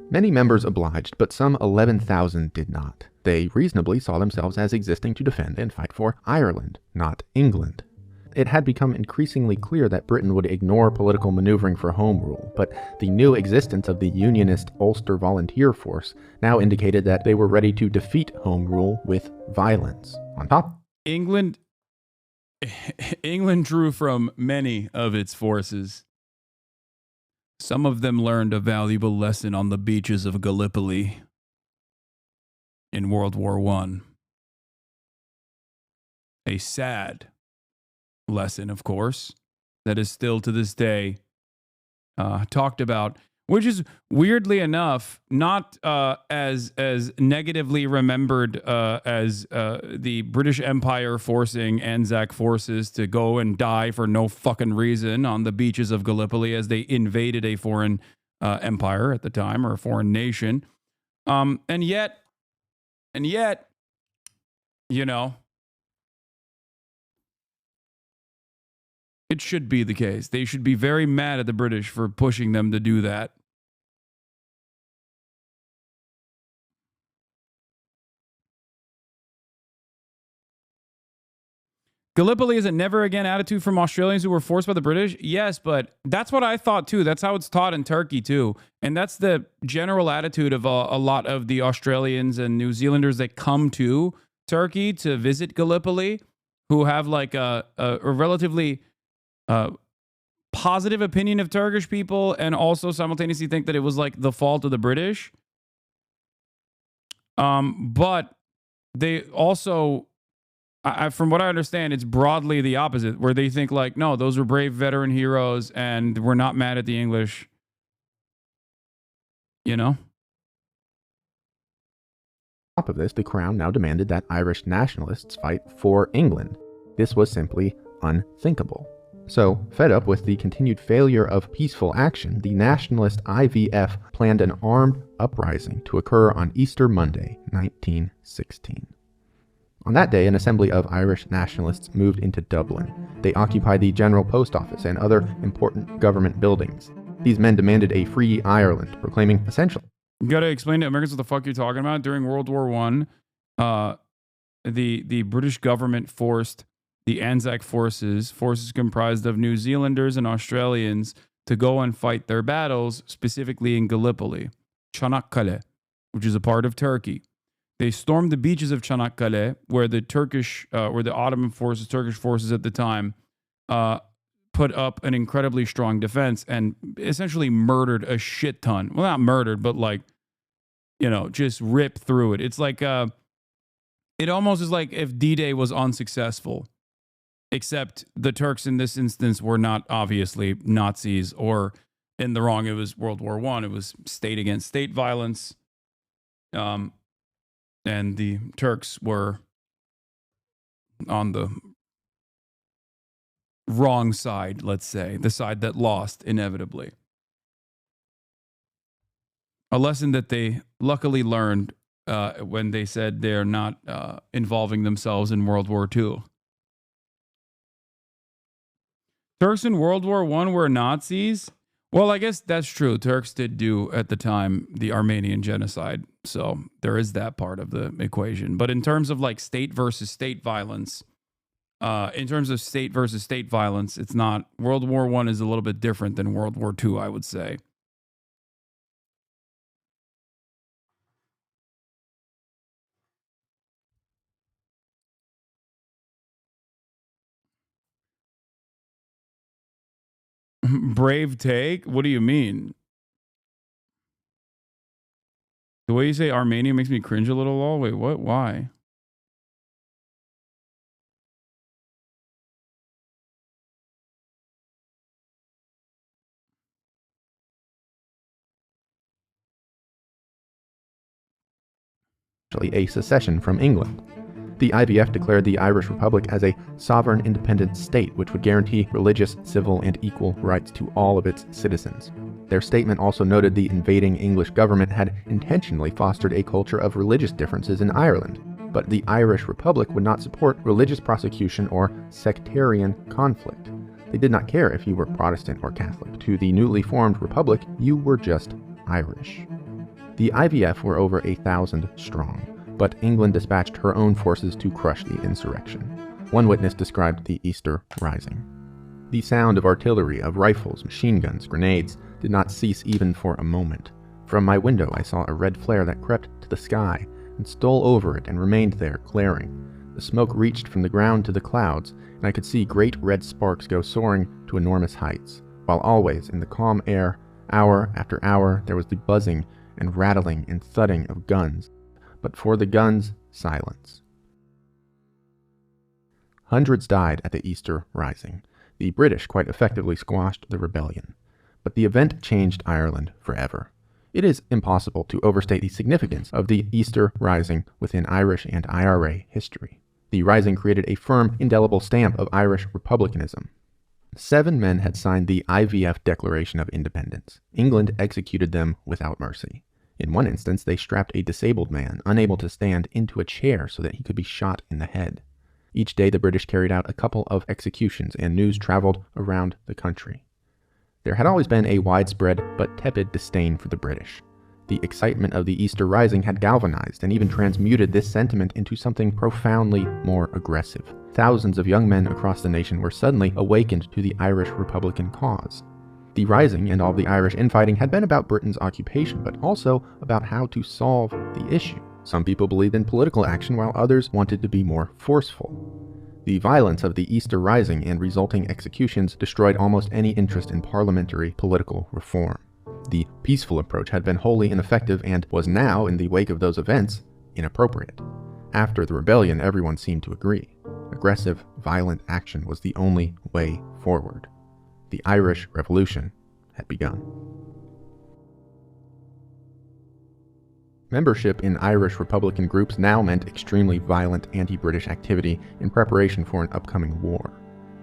Many members obliged, but some 11,000 did not. They reasonably saw themselves as existing to defend and fight for Ireland, not England. It had become increasingly clear that Britain would ignore political maneuvering for home rule, but the new existence of the Unionist Ulster Volunteer Force now indicated that they were ready to defeat home rule with violence. On top, England drew from many of its forces. Some of them learned a valuable lesson on the beaches of Gallipoli in World War I. A sad lesson, of course, that is still to this day talked about, which is weirdly enough not as negatively remembered as the British Empire forcing Anzac forces to go and die for no fucking reason on the beaches of Gallipoli as they invaded a foreign empire at the time, or a foreign nation. And yet, you know, it should be the case. They should be very mad at the British for pushing them to do that. Gallipoli is a never again attitude from Australians who were forced by the British? Yes, but that's what I thought too. That's how it's taught in Turkey too. And that's the general attitude of a lot of the Australians and New Zealanders that come to Turkey to visit Gallipoli, who have like a relatively positive opinion of Turkish people, and also simultaneously think that it was like the fault of the British. But they also, from what I understand, it's broadly the opposite, where they think like, no, those were brave veteran heroes and we're not mad at the English. You know? On top of this, the Crown now demanded that Irish nationalists fight for England. This was simply unthinkable. So, fed up with the continued failure of peaceful action, the nationalist IVF planned an armed uprising to occur on Easter Monday, 1916. On that day, an assembly of Irish nationalists moved into Dublin. They occupied the General Post Office and other important government buildings. These men demanded a free Ireland, proclaiming essentially... You gotta explain to Americans what the fuck you're talking about. During World War I, the British government forced the Anzac forces comprised of New Zealanders and Australians, to go and fight their battles, specifically in Gallipoli, Çanakkale, which is a part of Turkey. They stormed the beaches of Çanakkale, where the Ottoman forces, Turkish forces at the time, put up an incredibly strong defense and essentially murdered a shit ton. Well, not murdered, but like, you know, just ripped through it. It's like, it almost is like if D-Day was unsuccessful. except the Turks in this instance were not obviously Nazis or in the wrong. It was World War I. It was state against state violence. And the Turks were on the wrong side, let's say, the side that lost inevitably. A lesson that they luckily learned when they said they're not involving themselves in World War II. Turks in World War I were Nazis? Well, I guess that's true. Turks did do, at the time, the Armenian genocide. So there is that part of the equation. But in terms of like state versus state violence, it's not. World War I is a little bit different than World War II, I would say. Brave take? What do you mean? The way you say Armenia makes me cringe a little. Lol. Wait, what? Why? A secession from England. The IVF declared the Irish Republic as a sovereign independent state which would guarantee religious, civil, and equal rights to all of its citizens. Their statement also noted the invading English government had intentionally fostered a culture of religious differences in Ireland, but the Irish Republic would not support religious prosecution or sectarian conflict. They did not care if you were Protestant or Catholic. To the newly formed republic, you were just Irish. The IVF were over 1,000 strong, but England dispatched her own forces to crush the insurrection. One witness described the Easter Rising. The sound of artillery, of rifles, machine guns, grenades, did not cease even for a moment. From my window I saw a red flare that crept to the sky and stole over it and remained there, glaring. The smoke reached from the ground to the clouds, and I could see great red sparks go soaring to enormous heights, while always in the calm air, hour after hour, there was the buzzing and rattling and thudding of guns. But for the guns, silence. Hundreds died at the Easter Rising. The British quite effectively squashed the rebellion. But the event changed Ireland forever. It is impossible to overstate the significance of the Easter Rising within Irish and IRA history. The Rising created a firm, indelible stamp of Irish republicanism. 7 men had signed the IVF Declaration of Independence. England executed them without mercy. In one instance, they strapped a disabled man, unable to stand, into a chair so that he could be shot in the head. Each day, the British carried out a couple of executions, and news traveled around the country. There had always been a widespread but tepid disdain for the British. The excitement of the Easter Rising had galvanized and even transmuted this sentiment into something profoundly more aggressive. Thousands of young men across the nation were suddenly awakened to the Irish Republican cause. The Rising and all the Irish infighting had been about Britain's occupation, but also about how to solve the issue. Some people believed in political action, while others wanted to be more forceful. The violence of the Easter Rising and resulting executions destroyed almost any interest in parliamentary political reform. The peaceful approach had been wholly ineffective and was now, in the wake of those events, inappropriate. After the rebellion, everyone seemed to agree. Aggressive, violent action was the only way forward. The Irish Revolution had begun. Membership in Irish Republican groups now meant extremely violent anti-British activity in preparation for an upcoming war.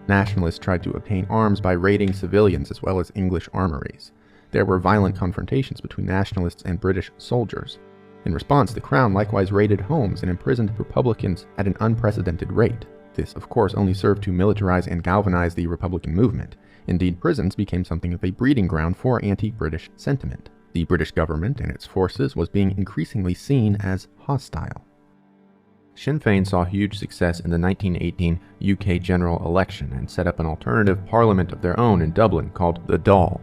Nationalists tried to obtain arms by raiding civilians as well as English armories. There were violent confrontations between nationalists and British soldiers. In response, the Crown likewise raided homes and imprisoned Republicans at an unprecedented rate. This, of course, only served to militarize and galvanize the Republican movement. Indeed, prisons became something of a breeding ground for anti-British sentiment. The British government and its forces was being increasingly seen as hostile. Sinn Féin saw huge success in the 1918 UK general election and set up an alternative parliament of their own in Dublin called the Dáil.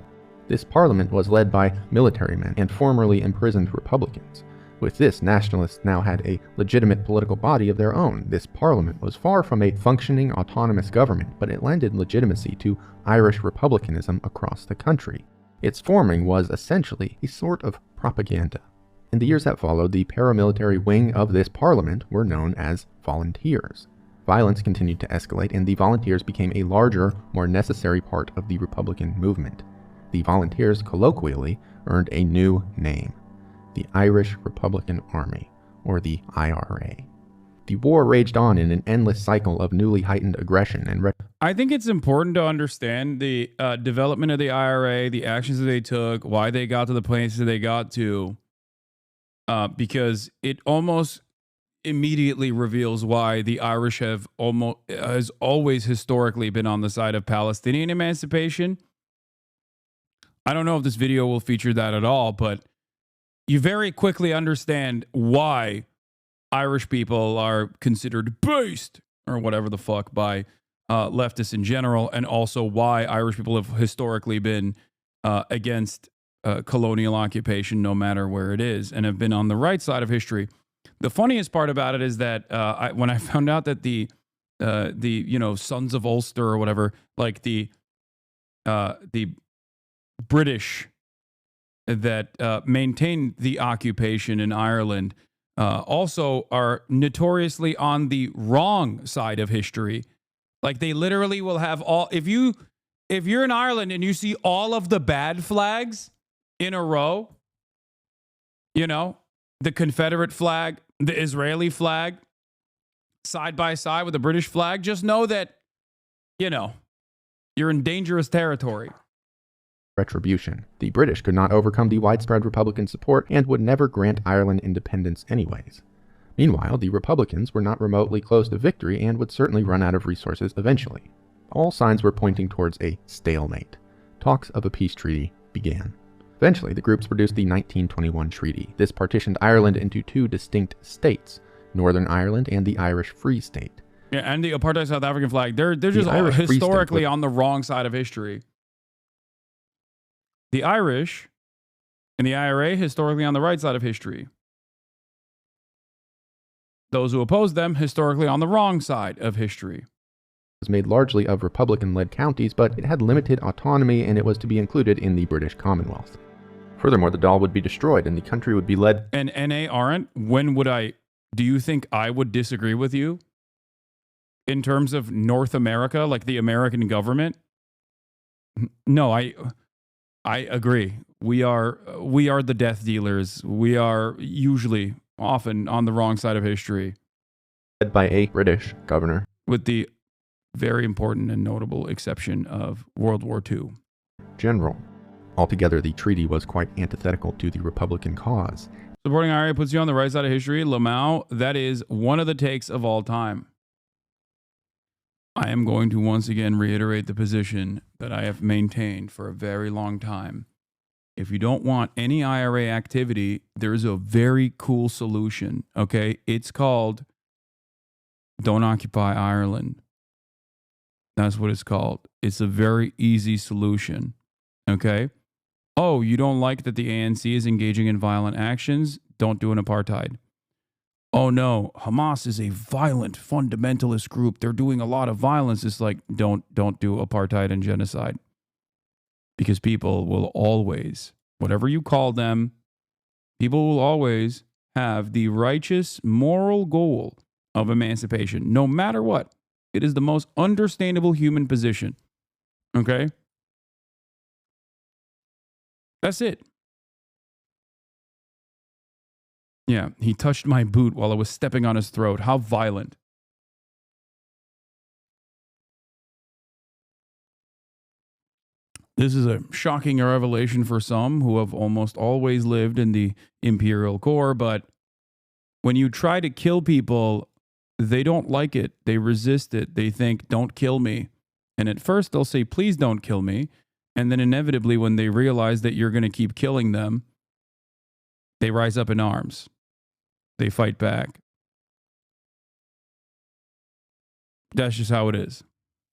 This parliament was led by military men and formerly imprisoned Republicans. With this, nationalists now had a legitimate political body of their own. This parliament was far from a functioning autonomous government, but it lended legitimacy to Irish republicanism across the country. Its forming was essentially a sort of propaganda. In the years that followed, the paramilitary wing of this parliament were known as volunteers. Violence continued to escalate, and the Volunteers became a larger, more necessary part of the Republican movement. The Volunteers colloquially earned a new name, the Irish Republican Army, or the IRA. The war raged on in an endless cycle of newly heightened aggression and I think it's important to understand the development of the IRA, the actions that they took, why they got to the places they got to, because it almost immediately reveals why the Irish has always historically been on the side of Palestinian emancipation. I don't know if this video will feature that at all, but you very quickly understand why Irish people are considered based or whatever the fuck by leftists in general, and also why Irish people have historically been against colonial occupation no matter where it is, and have been on the right side of history. The funniest part about it is that when I found out that the Sons of Ulster or whatever, like the British that maintained the occupation in Ireland also are notoriously on the wrong side of history. Like they literally will have all, if you're in Ireland and you see all of the bad flags in a row, the Confederate flag, the Israeli flag, side by side with the British flag, just know that, you're in dangerous territory. Retribution. The British could not overcome the widespread Republican support and would never grant Ireland independence anyways. Meanwhile, the Republicans were not remotely close to victory and would certainly run out of resources eventually. All signs were pointing towards a stalemate. Talks of a peace treaty began. Eventually, the groups produced the 1921 treaty. This partitioned Ireland into two distinct states, Northern Ireland and the Irish Free State. Yeah, and the apartheid South African flag. They're just all historically on the wrong side of history. The Irish and the IRA historically on the right side of history. Those who oppose them historically on the wrong side of history. Was made largely of Republican-led counties, but it had limited autonomy and it was to be included in the British Commonwealth. Furthermore, the Dáil would be destroyed and the country would be led... And NA aren't? Do you think I would disagree with you? In terms of North America, like the American government? No, I agree. We are the death dealers. We are usually, often, on the wrong side of history. Led by a British governor. With the very important and notable exception of World War II. General. Altogether, the treaty was quite antithetical to the Republican cause. Supporting IRA puts you on the right side of history. Lamau, that is one of the takes of all time. I am going to once again reiterate the position that I have maintained for a very long time. If you don't want any IRA activity, there's a very cool solution, okay? It's called Don't Occupy Ireland. That's what it's called. It's a very easy solution, okay? Oh, you don't like that the ANC is engaging in violent actions? Don't do an apartheid. Oh no, Hamas is a violent fundamentalist group. They're doing a lot of violence. It's like, don't do apartheid and genocide. Because people will always, whatever you call them, people will always have the righteous moral goal of emancipation, no matter what. It is the most understandable human position. Okay? That's it. Yeah, he touched my boot while I was stepping on his throat. How violent. This is a shocking revelation for some who have almost always lived in the imperial core, but when you try to kill people, they don't like it. They resist it. They think, don't kill me. And at first they'll say, please don't kill me. And then inevitably, when they realize that you're going to keep killing them, they rise up in arms. They fight back. That's just how it is.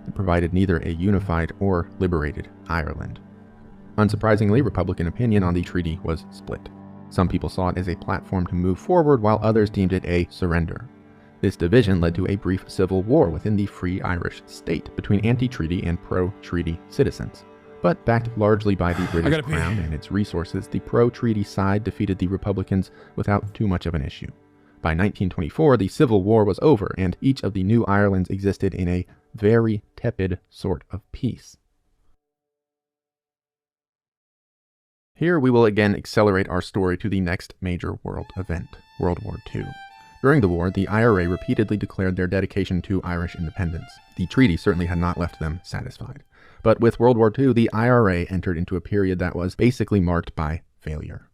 It provided neither a unified or liberated Ireland. Unsurprisingly, Republican opinion on the treaty was split. Some people saw it as a platform to move forward, while others deemed it a surrender. This division led to a brief civil war within the Free Irish State between anti-treaty and pro-treaty citizens. But backed largely by the British Crown and its resources, the pro-treaty side defeated the Republicans without too much of an issue. By 1924, the Civil War was over, and each of the new Irelands existed in a very tepid sort of peace. Here we will again accelerate our story to the next major world event, World War II. During the war, the IRA repeatedly declared their dedication to Irish independence. The treaty certainly had not left them satisfied. But with World War II, the IRA entered into a period that was basically marked by failure.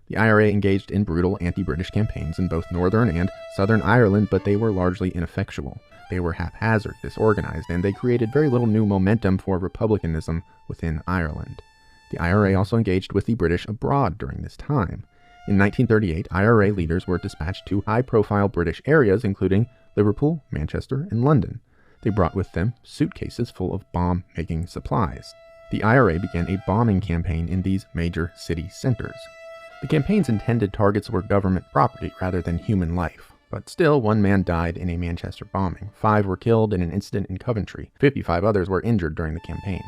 The IRA engaged in brutal anti-British campaigns in both Northern and Southern Ireland, but they were largely ineffectual. They were haphazard, disorganized, and they created very little new momentum for republicanism within Ireland. The IRA also engaged with the British abroad during this time. In 1938, IRA leaders were dispatched to high-profile British areas, including Liverpool, Manchester, and London. They brought with them suitcases full of bomb-making supplies. The IRA began a bombing campaign in these major city centers. The campaign's intended targets were government property rather than human life, but still, one man died in a Manchester bombing, 5 were killed in an incident in Coventry, 55 others were injured during the campaign.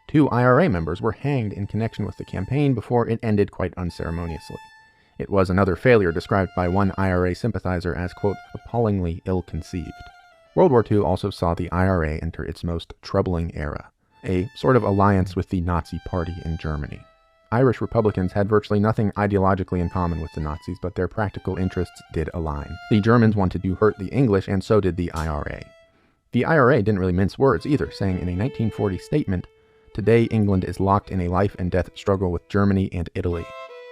2 IRA members were hanged in connection with the campaign before it ended quite unceremoniously. It was another failure described by one IRA sympathizer as, quote, appallingly ill-conceived. World War II also saw the IRA enter its most troubling era, a sort of alliance with the Nazi Party in Germany. Irish Republicans had virtually nothing ideologically in common with the Nazis, but their practical interests did align. The Germans wanted to hurt the English, and so did the IRA. The IRA didn't really mince words either, saying in a 1940 statement, "Today England is locked in a life and death struggle with Germany and Italy.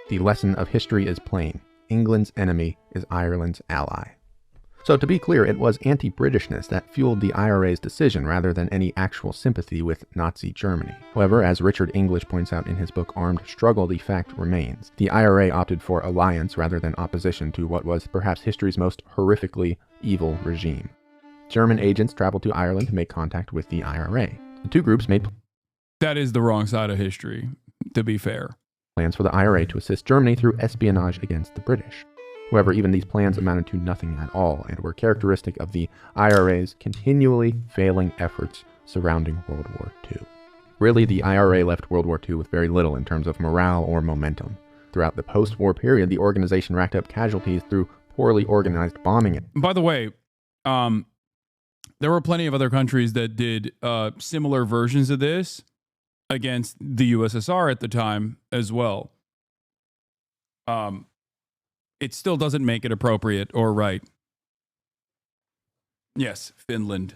The lesson of history is plain. England's enemy is Ireland's ally." So to be clear, it was anti-Britishness that fueled the IRA's decision rather than any actual sympathy with Nazi Germany. However, as Richard English points out in his book Armed Struggle, the fact remains. The IRA opted for alliance rather than opposition to what was perhaps history's most horrifically evil regime. German agents traveled to Ireland to make contact with the IRA. The two groups made That is the wrong side of history, to be fair. plans for the IRA to assist Germany through espionage against the British. However, even these plans amounted to nothing at all and were characteristic of the IRA's continually failing efforts surrounding World War II. Really, the IRA left World War II with very little in terms of morale or momentum. Throughout the post-war period, the organization racked up casualties through poorly organized bombing. By the way, there were plenty of other countries that did similar versions of this against the USSR at the time as well. It still doesn't make it appropriate or right. Yes, Finland.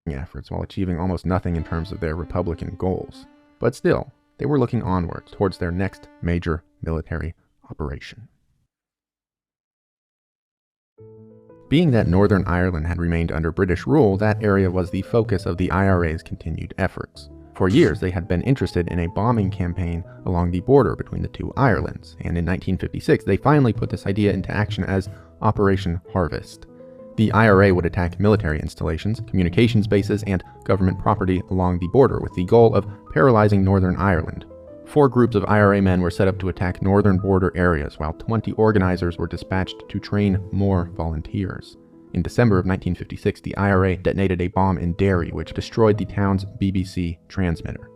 Efforts while achieving almost nothing in terms of their Republican goals. But still, they were looking onwards towards their next major military operation. Being that Northern Ireland had remained under British rule, that area was the focus of the IRA's continued efforts. For years, they had been interested in a bombing campaign along the border between the two Irelands, and in 1956, they finally put this idea into action as Operation Harvest. The IRA would attack military installations, communications bases, and government property along the border with the goal of paralyzing Northern Ireland. 4 groups of IRA men were set up to attack northern border areas, while 20 organizers were dispatched to train more volunteers. In December of 1956, the IRA detonated a bomb in Derry, which destroyed the town's BBC transmitter.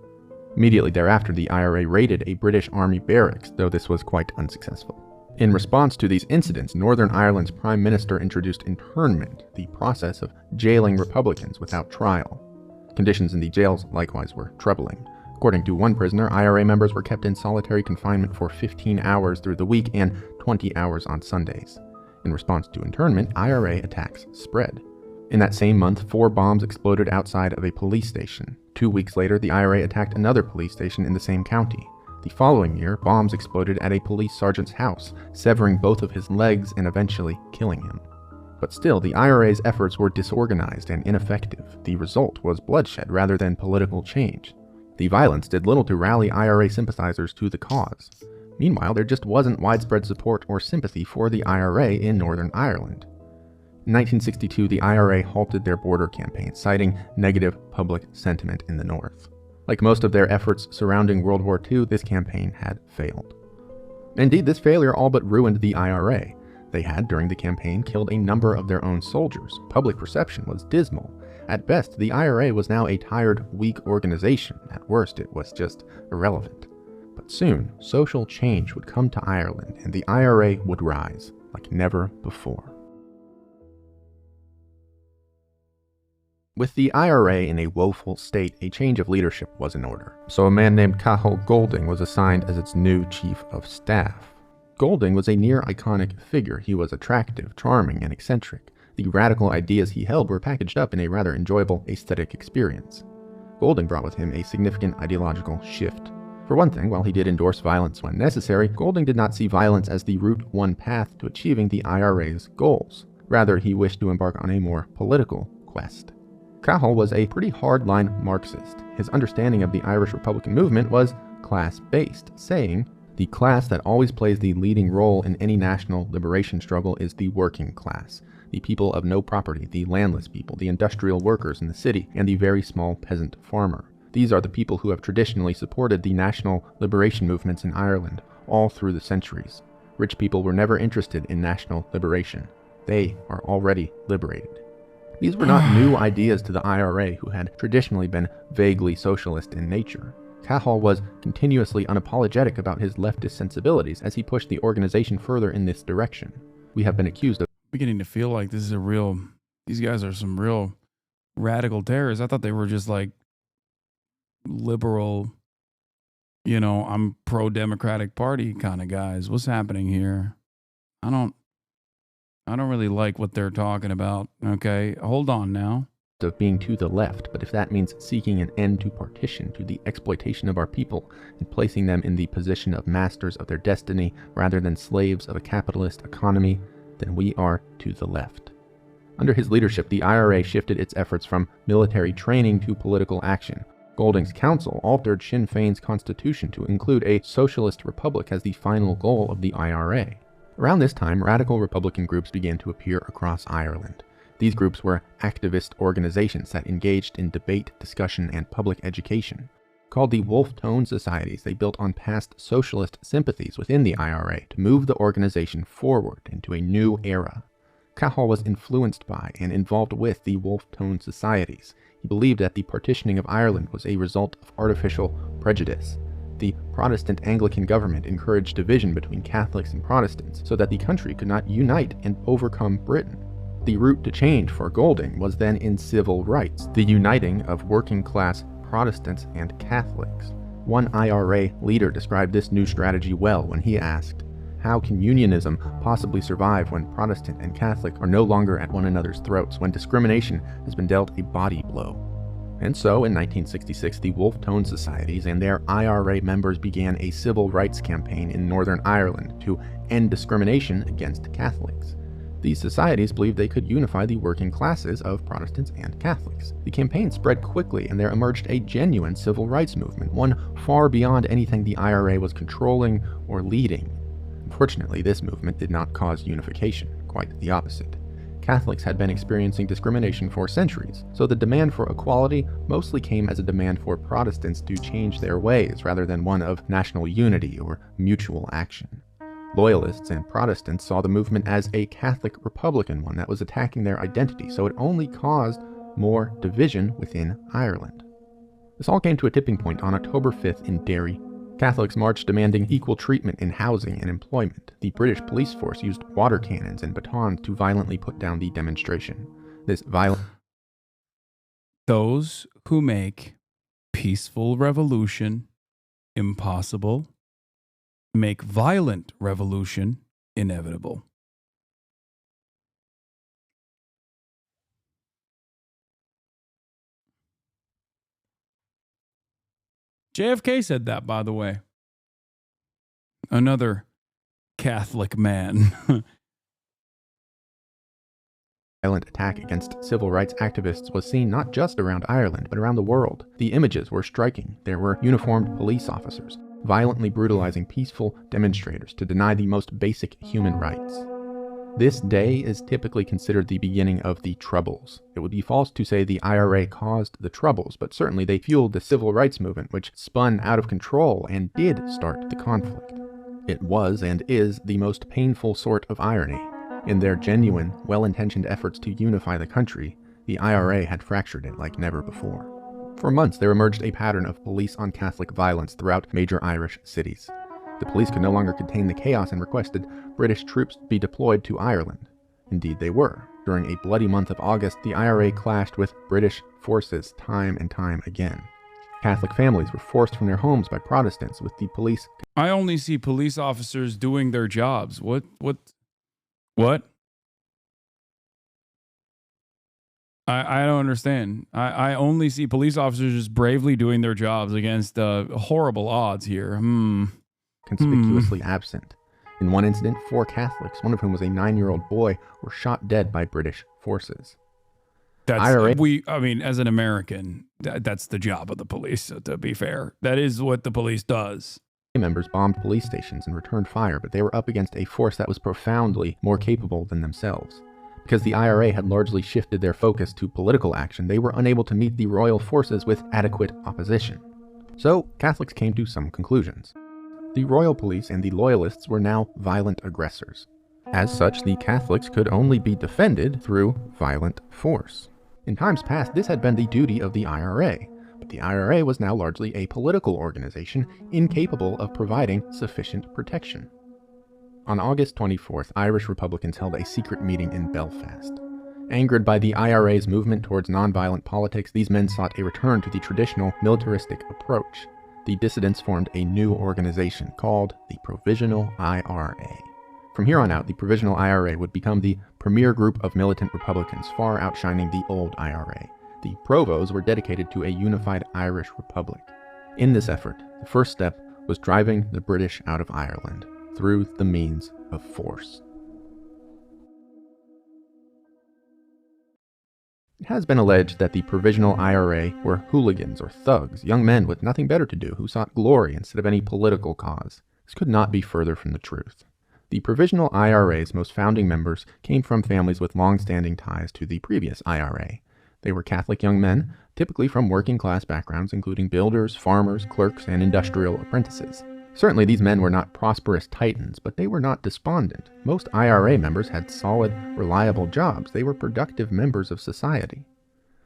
Immediately thereafter, the IRA raided a British Army barracks, though this was quite unsuccessful. In response to these incidents, Northern Ireland's Prime Minister introduced internment, the process of jailing Republicans without trial. Conditions in the jails likewise were troubling. According to one prisoner, IRA members were kept in solitary confinement for 15 hours through the week and 20 hours on Sundays. In response to internment, IRA attacks spread. In that same month, 4 bombs exploded outside of a police station. 2 weeks later, the IRA attacked another police station in the same county. The following year, bombs exploded at a police sergeant's house, severing both of his legs and eventually killing him. But still, the IRA's efforts were disorganized and ineffective. The result was bloodshed rather than political change. The violence did little to rally IRA sympathizers to the cause. Meanwhile, there just wasn't widespread support or sympathy for the IRA in Northern Ireland. In 1962, the IRA halted their border campaign, citing negative public sentiment in the North. Like most of their efforts surrounding World War II, this campaign had failed. Indeed, this failure all but ruined the IRA. They had, during the campaign, killed a number of their own soldiers. Public perception was dismal. At best, the IRA was now a tired, weak organization. At worst, it was just irrelevant. But Soon, social change would come to Ireland and the IRA would rise like never before. With the IRA in a woeful state, a change of leadership was in order. So a man named Cathal Golding was assigned as its new chief of staff. Golding was a near-iconic figure. He was attractive, charming, and eccentric. The radical ideas he held were packaged up in a rather enjoyable aesthetic experience. Golding brought with him a significant ideological shift. For one thing, while he did endorse violence when necessary, Golding did not see violence as the route one path to achieving the IRA's goals. Rather, he wished to embark on a more political quest. Cathal was a pretty hardline Marxist. His understanding of the Irish Republican movement was class-based, saying, "The class that always plays the leading role in any national liberation struggle is the working class, the people of no property, the landless people, the industrial workers in the city, and the very small peasant farmer. These are the people who have traditionally supported the national liberation movements in Ireland all through the centuries. Rich people were never interested in national liberation. They are already liberated." These were not new ideas to the IRA, who had traditionally been vaguely socialist in nature. Cathal was continuously unapologetic about his leftist sensibilities as he pushed the organization further in this direction. We have been accused of Beginning to feel like this is these guys are some real radical terrorists. I thought they were just like liberal, I'm pro-Democratic Party kind of guys. What's happening here? I don't really like what they're talking about. Okay, hold on now. Of being to the left, but if that means seeking an end to partition, to the exploitation of our people, and placing them in the position of masters of their destiny rather than slaves of a capitalist economy, then we are to the left. Under his leadership, the IRA shifted its efforts from military training to political action. Golding's council altered Sinn Féin's constitution to include a socialist republic as the final goal of the IRA. Around this time, radical Republican groups began to appear across Ireland. These groups were activist organizations that engaged in debate, discussion, and public education. Called the Wolf Tone Societies, they built on past socialist sympathies within the IRA to move the organization forward into a new era. Cathal was influenced by and involved with the Wolf Tone Societies. He believed that the partitioning of Ireland was a result of artificial prejudice. The Protestant Anglican government encouraged division between Catholics and Protestants so that the country could not unite and overcome Britain. The route to change for Golding was then in civil rights, the uniting of working-class Protestants and Catholics. One IRA leader described this new strategy well when he asked, "How can unionism possibly survive when Protestant and Catholic are no longer at one another's throats, when discrimination has been dealt a body blow?" And so, in 1966, the Wolf Tone Societies and their IRA members began a civil rights campaign in Northern Ireland to end discrimination against Catholics. These societies believed they could unify the working classes of Protestants and Catholics. The campaign spread quickly, and there emerged a genuine civil rights movement, one far beyond anything the IRA was controlling or leading. Unfortunately, this movement did not cause unification, quite the opposite. Catholics had been experiencing discrimination for centuries, so the demand for equality mostly came as a demand for Protestants to change their ways rather than one of national unity or mutual action. Loyalists and Protestants saw the movement as a Catholic Republican one that was attacking their identity, so it only caused more division within Ireland. This all came to a tipping point on October 5th in Derry. Catholics marched demanding equal treatment in housing and employment. The British police force used water cannons and batons to violently put down the demonstration. Those who make peaceful revolution impossible make violent revolution inevitable. JFK said that, by the way. Another Catholic man. Violent attack against civil rights activists was seen not just around Ireland, but around the world. The images were striking. There were uniformed police officers violently brutalizing peaceful demonstrators to deny the most basic human rights. This day is typically considered the beginning of the Troubles. It would be false to say the IRA caused the Troubles, but certainly they fueled the civil rights movement, which spun out of control and did start the conflict. It was and is the most painful sort of irony. In their genuine, well-intentioned efforts to unify the country, the IRA had fractured it like never before. For months, there emerged a pattern of police on Catholic violence throughout major Irish cities. The police could no longer contain the chaos and requested British troops be deployed to Ireland. Indeed, they were. During a bloody month of August, the IRA clashed with British forces time and time again. Catholic families were forced from their homes by Protestants, with the police... I only see police officers doing their jobs. What? I don't understand. I only see police officers just bravely doing their jobs against horrible odds here. Conspicuously absent. In one incident, 4 Catholics, one of whom was a 9-year-old boy, were shot dead by British forces. That's IRA I mean, as an American, that's the job of the police, to be fair. That is what the police does. Members bombed police stations and returned fire, but they were up against a force that was profoundly more capable than themselves. Because the IRA had largely shifted their focus to political action, they were unable to meet the royal forces with adequate opposition. So, Catholics came to some conclusions. The royal police and the loyalists were now violent aggressors. As such, the Catholics could only be defended through violent force. In times past, this had been the duty of the IRA, but the IRA was now largely a political organization incapable of providing sufficient protection. On August 24th, Irish Republicans held a secret meeting in Belfast. Angered by the IRA's movement towards nonviolent politics, these men sought a return to the traditional militaristic approach. The dissidents formed a new organization called the Provisional IRA. From here on out, the Provisional IRA would become the premier group of militant Republicans, far outshining the old IRA. The Provos were dedicated to a unified Irish Republic. In this effort, the first step was driving the British out of Ireland through the means of force. It has been alleged that the Provisional IRA were hooligans or thugs, young men with nothing better to do who sought glory instead of any political cause. This could not be further from the truth. The Provisional IRA's most founding members came from families with long-standing ties to the previous IRA. They were Catholic young men, typically from working-class backgrounds including builders, farmers, clerks, and industrial apprentices. Certainly these men were not prosperous titans, but they were not despondent. Most IRA members had solid, reliable jobs. They were productive members of society.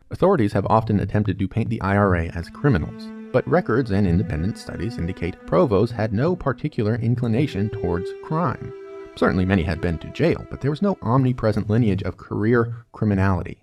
Authorities have often attempted to paint the IRA as criminals, but records and independent studies indicate Provos had no particular inclination towards crime. Certainly many had been to jail, but there was no omnipresent lineage of career criminality.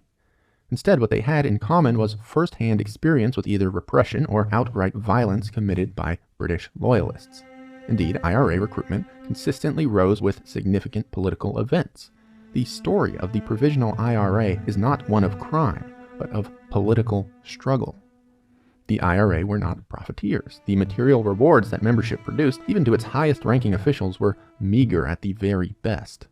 Instead, what they had in common was first-hand experience with either repression or outright violence committed by British loyalists. Indeed, IRA recruitment consistently rose with significant political events. The story of the Provisional IRA is not one of crime, but of political struggle. The IRA were not profiteers. The material rewards that membership produced, even to its highest-ranking officials, were meager at the very best.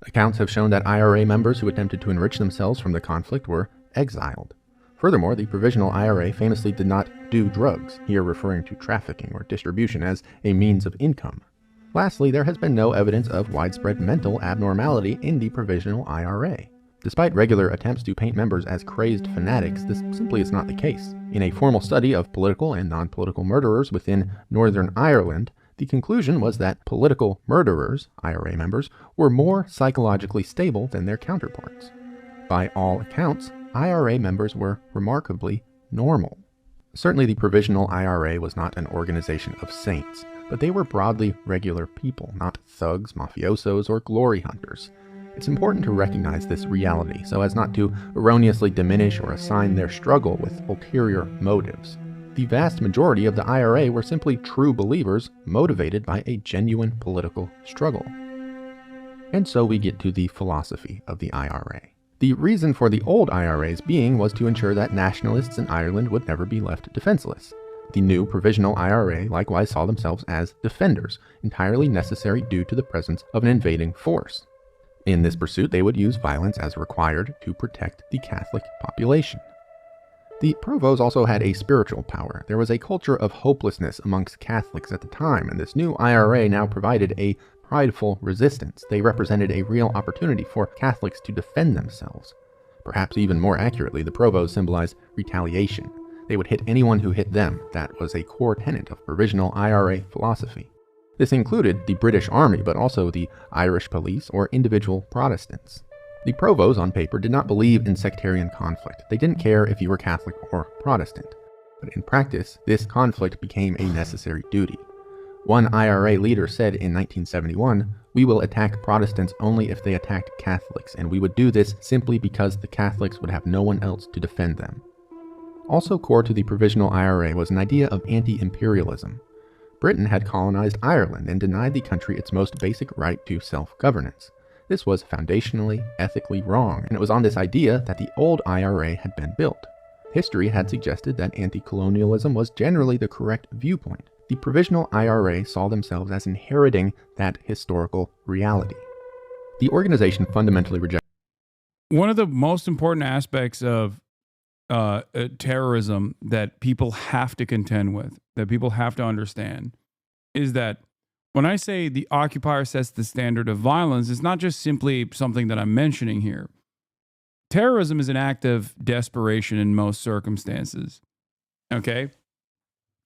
Accounts have shown that IRA members who attempted to enrich themselves from the conflict were exiled. Furthermore, the Provisional IRA famously did not do drugs, here referring to trafficking or distribution as a means of income. Lastly, there has been no evidence of widespread mental abnormality in the Provisional IRA. Despite regular attempts to paint members as crazed fanatics, this simply is not the case. In a formal study of political and non-political murderers within Northern Ireland, the conclusion was that political murderers, IRA members, were more psychologically stable than their counterparts. By all accounts, IRA members were remarkably normal. Certainly the Provisional IRA was not an organization of saints, but they were broadly regular people, not thugs, mafiosos, or glory hunters. It's important to recognize this reality so as not to erroneously diminish or assign their struggle with ulterior motives. The vast majority of the IRA were simply true believers motivated by a genuine political struggle. And so we get to the philosophy of the IRA. The reason for the old IRA's being was to ensure that nationalists in Ireland would never be left defenseless. The new Provisional IRA likewise saw themselves as defenders, entirely necessary due to the presence of an invading force. In this pursuit, they would use violence as required to protect the Catholic population. The Provos also had a spiritual power. There was a culture of hopelessness amongst Catholics at the time, and this new IRA now provided a prideful resistance. They represented a real opportunity for Catholics to defend themselves. Perhaps even more accurately, the Provos symbolized retaliation. They would hit anyone who hit them. That was a core tenet of Provisional IRA philosophy. This included the British Army, but also the Irish police or individual Protestants. The Provos, on paper, did not believe in sectarian conflict. They didn't care if you were Catholic or Protestant. but in practice, this conflict became a necessary duty. One IRA leader said in 1971, "We will attack Protestants only if they attacked Catholics, and we would do this simply because the Catholics would have no one else to defend them." Also core to the Provisional IRA was an idea of anti-imperialism. Britain had colonized Ireland and denied the country its most basic right to self-governance. This was foundationally, ethically wrong, and it was on this idea that the old IRA had been built. History had suggested that anti-colonialism was generally the correct viewpoint. The Provisional IRA saw themselves as inheriting that historical reality. The organization fundamentally rejected. One of the most important aspects of terrorism that people have to contend with, that people have to understand, is that when I say the occupier sets the standard of violence, it's not just simply something that I'm mentioning here. Terrorism is an act of desperation in most circumstances. Okay?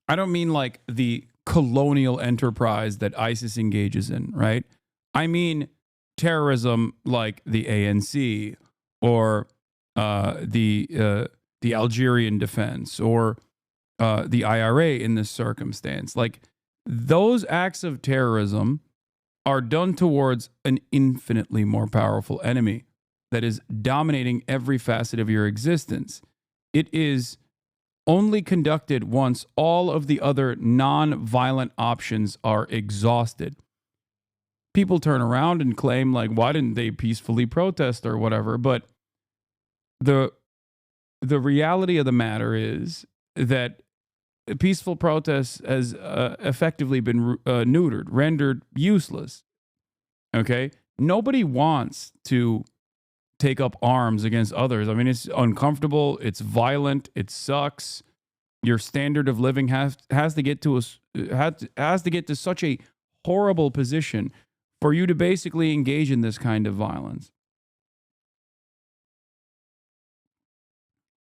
I don't mean like the colonial enterprise that ISIS engages in, right? I mean terrorism like the ANC or the Algerian defense or the IRA in this circumstance. Like, those acts of terrorism are done towards an infinitely more powerful enemy that is dominating every facet of your existence. It is only conducted once all of the other non-violent options are exhausted. People turn around and claim, like, why didn't they peacefully protest or whatever? But the reality of the matter is that peaceful protest has effectively been neutered, rendered useless. Okay? Nobody wants to take up arms against others. I mean, it's uncomfortable, it's violent, it sucks. Your standard of living has to get to such a horrible position for you to basically engage in this kind of violence.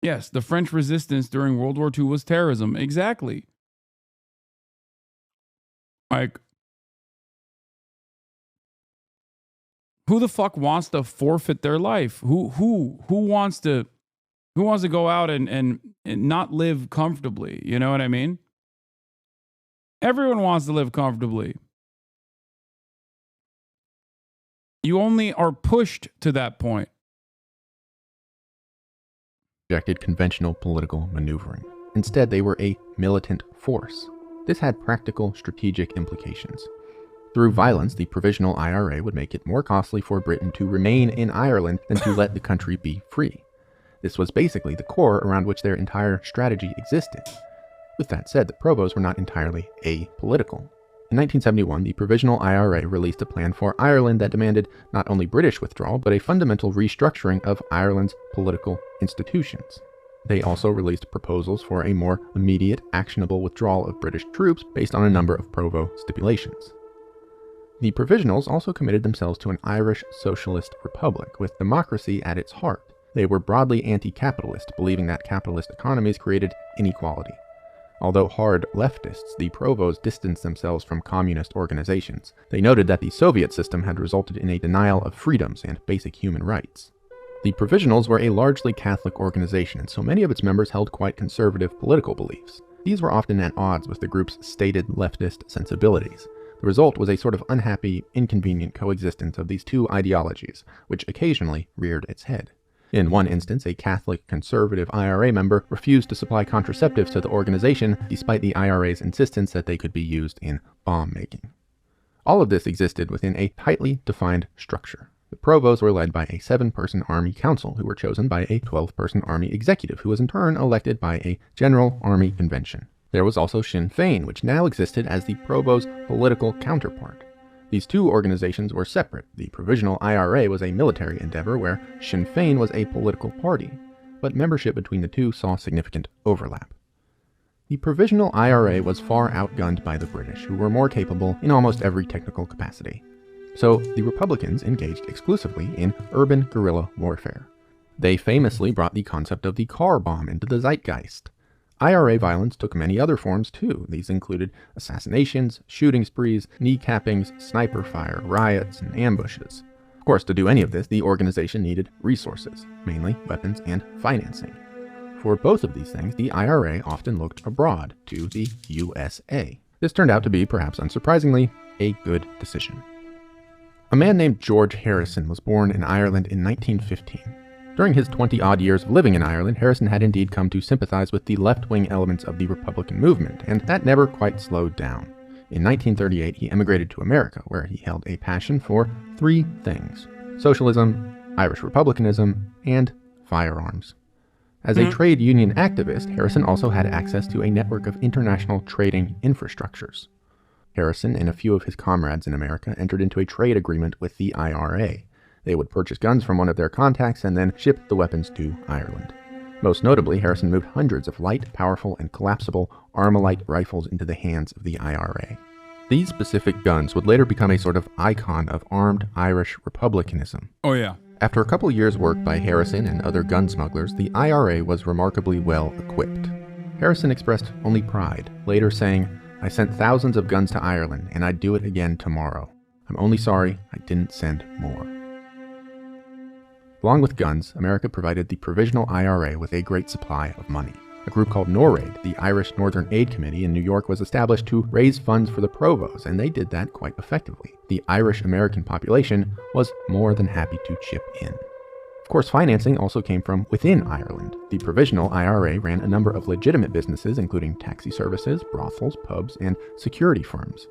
Yes, the French resistance during World War II was terrorism. Exactly. Like, who the fuck wants to forfeit their life? Who wants to go out and not live comfortably? You know what I mean? Everyone wants to live comfortably. You only are pushed to that point. Rejected conventional political maneuvering. Instead, they were a militant force. This had practical, strategic implications. Through violence, the Provisional IRA would make it more costly for Britain to remain in Ireland than to let the country be free. This was basically the core around which their entire strategy existed. With that said, the Provos were not entirely apolitical. In 1971, the Provisional IRA released a plan for Ireland that demanded not only British withdrawal, but a fundamental restructuring of Ireland's political institutions. They also released proposals for a more immediate, actionable withdrawal of British troops based on a number of Provo stipulations. The Provisionals also committed themselves to an Irish socialist republic, with democracy at its heart. They were broadly anti-capitalist, believing that capitalist economies created inequality. Although hard leftists, the Provos distanced themselves from communist organizations. They noted that the Soviet system had resulted in a denial of freedoms and basic human rights. The Provisionals were a largely Catholic organization, and so many of its members held quite conservative political beliefs. These were often at odds with the group's stated leftist sensibilities. The result was a sort of unhappy, inconvenient coexistence of these two ideologies, which occasionally reared its head. In one instance, a Catholic conservative IRA member refused to supply contraceptives to the organization, despite the IRA's insistence that they could be used in bomb making. All of this existed within a tightly defined structure. The Provos were led by a 7-person Army Council, who were chosen by a 12-person Army Executive, who was in turn elected by a General Army Convention. There was also Sinn Féin, which now existed as the Provos' political counterpart. These two organizations were separate. The Provisional IRA was a military endeavor, where Sinn Féin was a political party, but membership between the two saw significant overlap. The Provisional IRA was far outgunned by the British, who were more capable in almost every technical capacity. So the Republicans engaged exclusively in urban guerrilla warfare. They famously brought the concept of the car bomb into the zeitgeist. IRA violence took many other forms too. These included assassinations, shooting sprees, kneecappings, sniper fire, riots, and ambushes. Of course, to do any of this, the organization needed resources, mainly weapons and financing. for both of these things, the IRA often looked abroad to the USA. This turned out to be, perhaps unsurprisingly, a good decision. A man named George Harrison was born in Ireland in 1915. During his 20-odd years of living in Ireland, Harrison had indeed come to sympathize with the left-wing elements of the Republican movement, and that never quite slowed down. In 1938, he emigrated to America, where he held a passion for three things: socialism, Irish republicanism, and firearms. As a trade union activist, Harrison also had access to a network of international trading infrastructures. Harrison and a few of his comrades in America entered into a trade agreement with the IRA. They would purchase guns from one of their contacts and then ship the weapons to Ireland. Most notably, Harrison moved hundreds of light, powerful, and collapsible Armalite rifles into the hands of the IRA. These specific guns would later become a sort of icon of armed Irish republicanism. Oh yeah. After a couple years' work by Harrison and other gun smugglers, the IRA was remarkably well equipped. Harrison expressed only pride, later saying, "I sent thousands of guns to Ireland, and I'd do it again tomorrow. I'm only sorry I didn't send more." Along with guns, America provided the Provisional IRA with a great supply of money. A group called NORAID, the Irish Northern Aid Committee in New York, was established to raise funds for the Provos, and they did that quite effectively. The Irish-American population was more than happy to chip in. Of course, financing also came from within Ireland. The Provisional IRA ran a number of legitimate businesses, including taxi services, brothels, pubs, and security firms.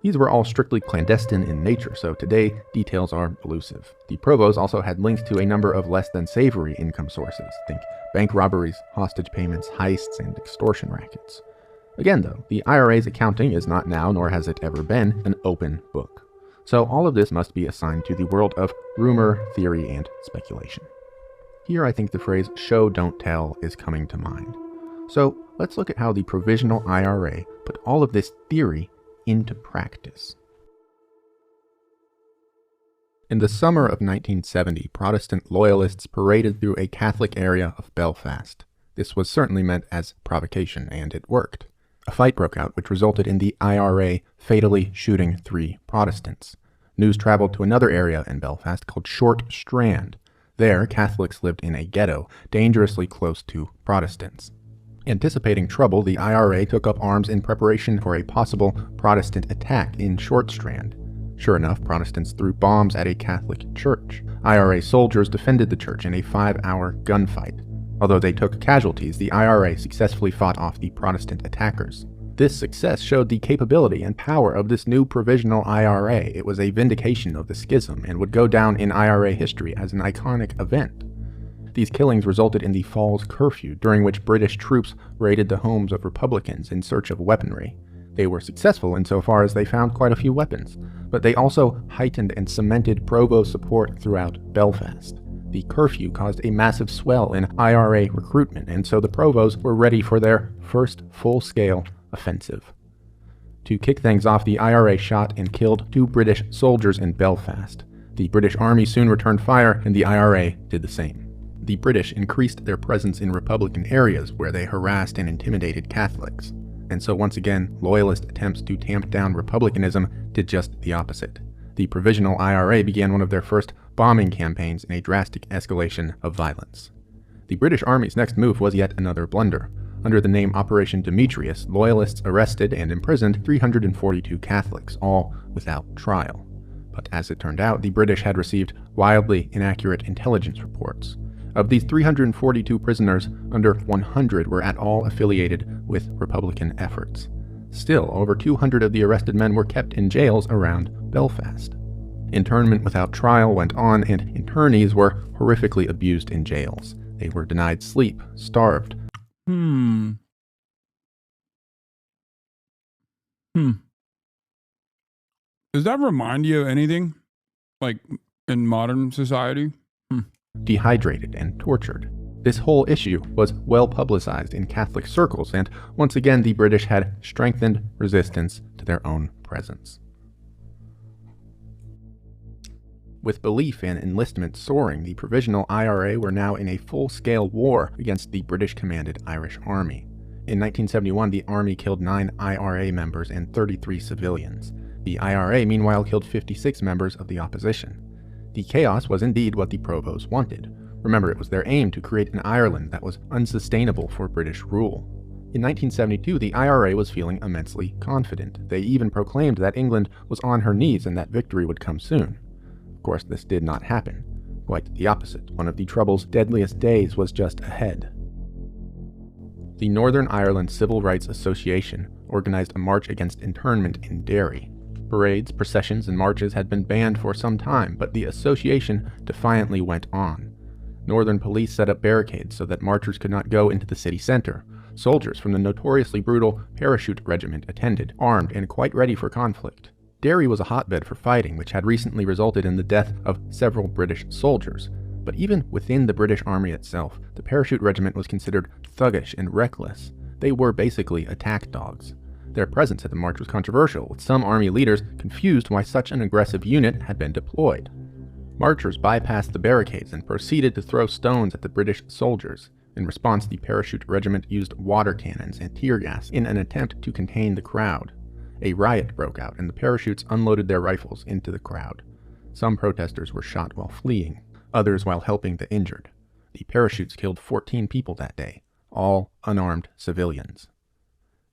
These were all strictly clandestine in nature, so today details are elusive. The Provos also had links to a number of less than savory income sources. Think bank robberies, hostage payments, heists, and extortion rackets. Again though, the IRA's accounting is not now, nor has it ever been, an open book. So all of this must be assigned to the world of rumor, theory, and speculation. Here I think the phrase show don't tell is coming to mind. So let's look at how the Provisional IRA put all of this theory into practice. In the summer of 1970, Protestant loyalists paraded through a Catholic area of Belfast. This was certainly meant as provocation, and it worked. A fight broke out, which resulted in the IRA fatally shooting 3 Protestants. News traveled to another area in Belfast called Short Strand. There, Catholics lived in a ghetto, dangerously close to Protestants. Anticipating trouble, the IRA took up arms in preparation for a possible Protestant attack in Short Strand. Sure enough, Protestants threw bombs at a Catholic church. IRA soldiers defended the church in a 5-hour gunfight. Although they took casualties, the IRA successfully fought off the Protestant attackers. This success showed the capability and power of this new Provisional IRA. It was a vindication of the schism and would go down in IRA history as an iconic event. These killings resulted in the Falls Curfew, during which British troops raided the homes of Republicans in search of weaponry. They were successful insofar as they found quite a few weapons, but they also heightened and cemented Provost support throughout Belfast. The curfew caused a massive swell in IRA recruitment, and so the Provos were ready for their first full-scale offensive. To kick things off, the IRA shot and killed 2 British soldiers in Belfast. The British Army soon returned fire, and the IRA did the same. The British increased their presence in Republican areas where they harassed and intimidated Catholics. And so once again, loyalist attempts to tamp down republicanism did just the opposite. The Provisional IRA began one of their first bombing campaigns in a drastic escalation of violence. The British Army's next move was yet another blunder. Under the name Operation Demetrius, loyalists arrested and imprisoned 342 Catholics, all without trial. But as it turned out, the British had received wildly inaccurate intelligence reports. Of these 342 prisoners, under 100 were at all affiliated with Republican efforts. Still, over 200 of the arrested men were kept in jails around Belfast. Internment without trial went on, and internees were horrifically abused in jails. They were denied sleep, starved. Does that remind you of anything? Like in modern society? Dehydrated and tortured. This whole issue was well publicized in Catholic circles, and once again the British had strengthened resistance to their own presence. With belief and enlistment soaring, the Provisional IRA were now in a full-scale war against the British-commanded Irish Army. In 1971, the Army killed 9 IRA members and 33 civilians. The IRA, meanwhile, killed 56 members of the opposition. The chaos was indeed what the Provos wanted. Remember, it was their aim to create an Ireland that was unsustainable for British rule. In 1972, the IRA was feeling immensely confident. They even proclaimed that England was on her knees and that victory would come soon. Of course, this did not happen. Quite the opposite. One of the Trouble's deadliest days was just ahead. The Northern Ireland Civil Rights Association organized a march against internment in Derry. Parades, processions, and marches had been banned for some time, but the association defiantly went on. Northern police set up barricades so that marchers could not go into the city center. Soldiers from the notoriously brutal Parachute Regiment attended, armed and quite ready for conflict. Derry was a hotbed for fighting, which had recently resulted in the death of several British soldiers. But even within the British Army itself, the Parachute Regiment was considered thuggish and reckless. They were basically attack dogs. Their presence at the march was controversial, with some army leaders confused why such an aggressive unit had been deployed. Marchers bypassed the barricades and proceeded to throw stones at the British soldiers. In response, the Parachute Regiment used water cannons and tear gas in an attempt to contain the crowd. A riot broke out, and the parachutes unloaded their rifles into the crowd. Some protesters were shot while fleeing, others while helping the injured. The parachutes killed 14 people that day, all unarmed civilians.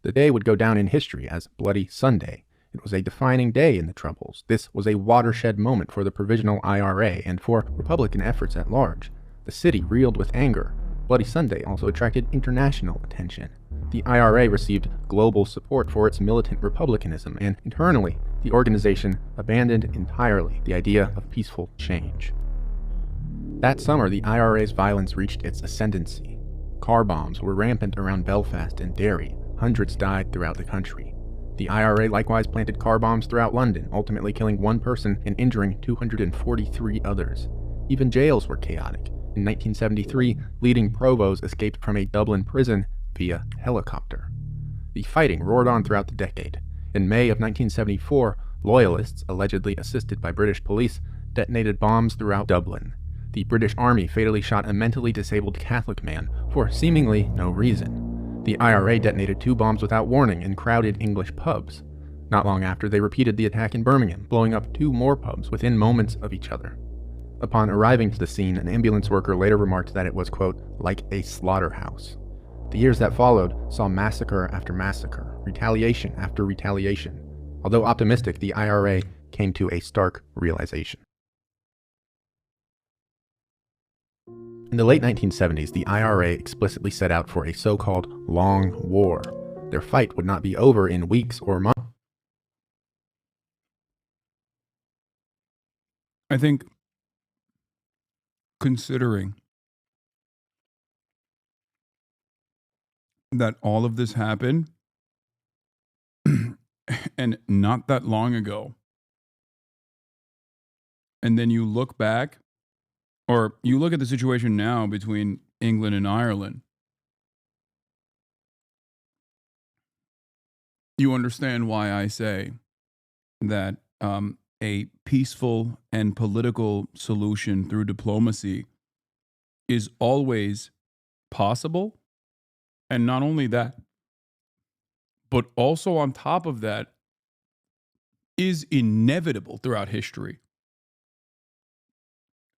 The day would go down in history as Bloody Sunday. It was a defining day in the Troubles. This was a watershed moment for the Provisional IRA and for Republican efforts at large. The city reeled with anger. Bloody Sunday also attracted international attention. The IRA received global support for its militant republicanism, and internally, the organization abandoned entirely the idea of peaceful change. That summer, the IRA's violence reached its ascendancy. Car bombs were rampant around Belfast and Derry. Hundreds died throughout the country. The IRA likewise planted car bombs throughout London, ultimately killing one person and injuring 243 others. Even jails were chaotic. In 1973, leading provosts escaped from a Dublin prison via helicopter. The fighting roared on throughout the decade. In May of 1974, loyalists, allegedly assisted by British police, detonated bombs throughout Dublin. The British Army fatally shot a mentally disabled Catholic man for seemingly no reason. The IRA detonated 2 bombs without warning in crowded English pubs. Not long after, they repeated the attack in Birmingham, blowing up 2 more pubs within moments of each other. Upon arriving to the scene, an ambulance worker later remarked that it was, quote, like a slaughterhouse. The years that followed saw massacre after massacre, retaliation after retaliation. Although optimistic, the IRA came to a stark realization. In the late 1970s, the IRA explicitly set out for a so-called long war. Their fight would not be over in weeks or months. I think, considering that all of this happened and not that long ago, and then you look back, or you look at the situation now between England and Ireland, you understand why I say that a peaceful and political solution through diplomacy is always possible. And not only that, but also on top of that, is inevitable throughout history.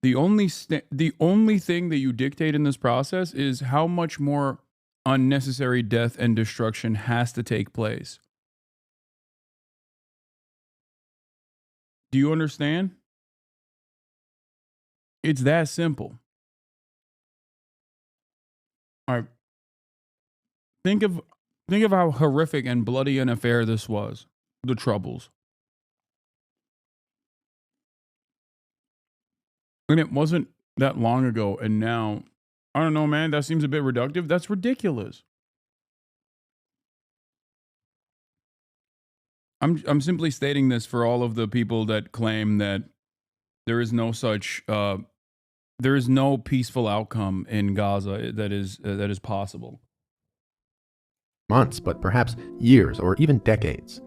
The only thing that you dictate in this process is how much more unnecessary death and destruction has to take place. Do you understand? It's that simple. All right. Think of how horrific and bloody an affair this was, the Troubles. And it wasn't that long ago, and now, I don't know, man, that seems a bit reductive. That's ridiculous. I'm simply stating this for all of the people that claim that there is no such there is no peaceful outcome in Gaza that is possible. Months, but perhaps years or even decades.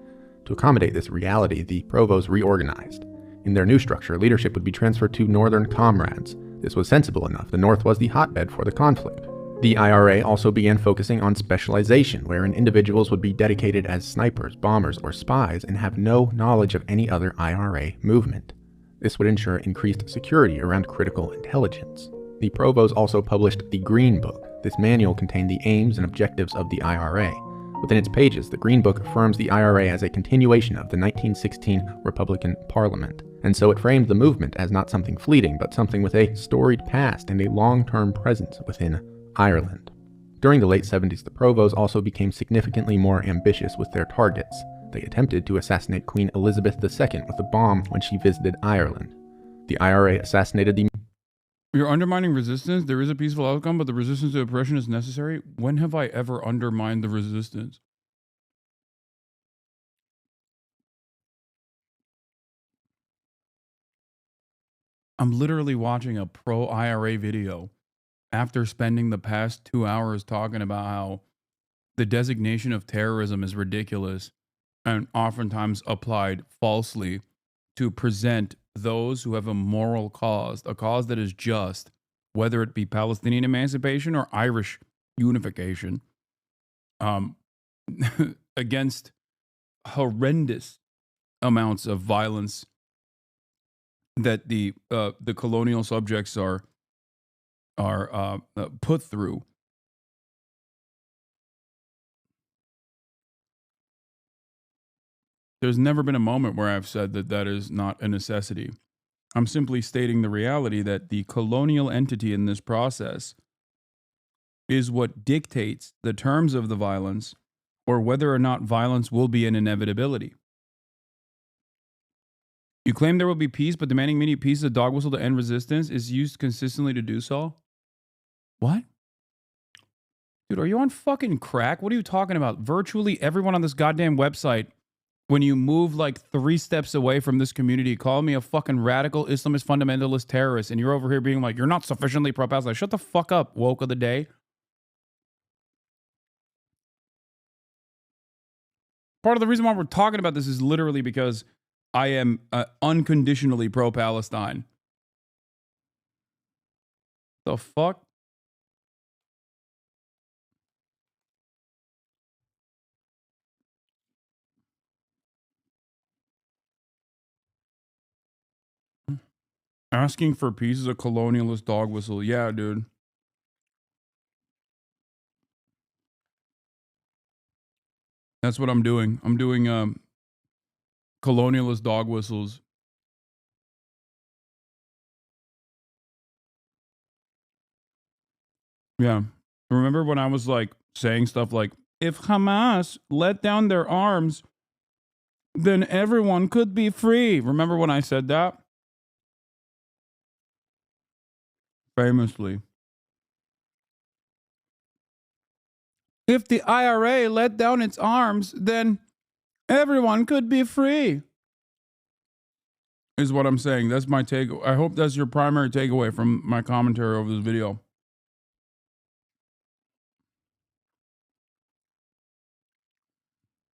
To accommodate this reality, the provosts reorganized. In their new structure, leadership would be transferred to Northern comrades. This was sensible enough. The North was the hotbed for the conflict. The IRA also began focusing on specialization, wherein individuals would be dedicated as snipers, bombers, or spies and have no knowledge of any other IRA movement. This would ensure increased security around critical intelligence. The provost also published the Green Book. This manual contained the aims and objectives of the IRA. Within its pages, the Green Book affirms the IRA as a continuation of the 1916 Republican Parliament, and so it framed the movement as not something fleeting, but something with a storied past and a long-term presence within Ireland. During the late 70s, the provosts also became significantly more ambitious with their targets. They attempted to assassinate Queen Elizabeth II with a bomb when she visited Ireland. The IRA assassinated the... You're undermining resistance. There is a peaceful outcome, but the resistance to oppression is necessary. When have I ever undermined the resistance? I'm literally watching a pro-IRA video after spending the past 2 hours talking about how the designation of terrorism is ridiculous and oftentimes applied falsely to present those who have a moral cause, a cause that is just, whether it be Palestinian emancipation or Irish unification, against horrendous amounts of violence that the colonial subjects are put through. There's never been a moment where I've said that that is not a necessity. I'm simply stating the reality that the colonial entity in this process is what dictates the terms of the violence or whether or not violence will be an inevitability. You claim there will be peace, but demanding immediate peace as a dog whistle to end resistance is used consistently to do so? What? Dude, are you on fucking crack? What are you talking about? Virtually everyone on this goddamn website, when you move like 3 steps away from this community, call me a fucking radical Islamist fundamentalist terrorist, and you're over here being like, you're not sufficiently pro-Palestine. Shut the fuck up, woke of the day. Part of the reason why we're talking about this is literally because I am unconditionally pro-Palestine. The fuck? Asking for peace is a colonialist dog whistle. Yeah, dude. That's what I'm doing. I'm doing colonialist dog whistles. Yeah. Remember when I was like saying stuff like, if Hamas let down their arms, then everyone could be free. Remember when I said that? Famously. If the IRA let down its arms, then everyone could be free. Is what I'm saying. That's my take. I hope that's your primary takeaway from my commentary over this video.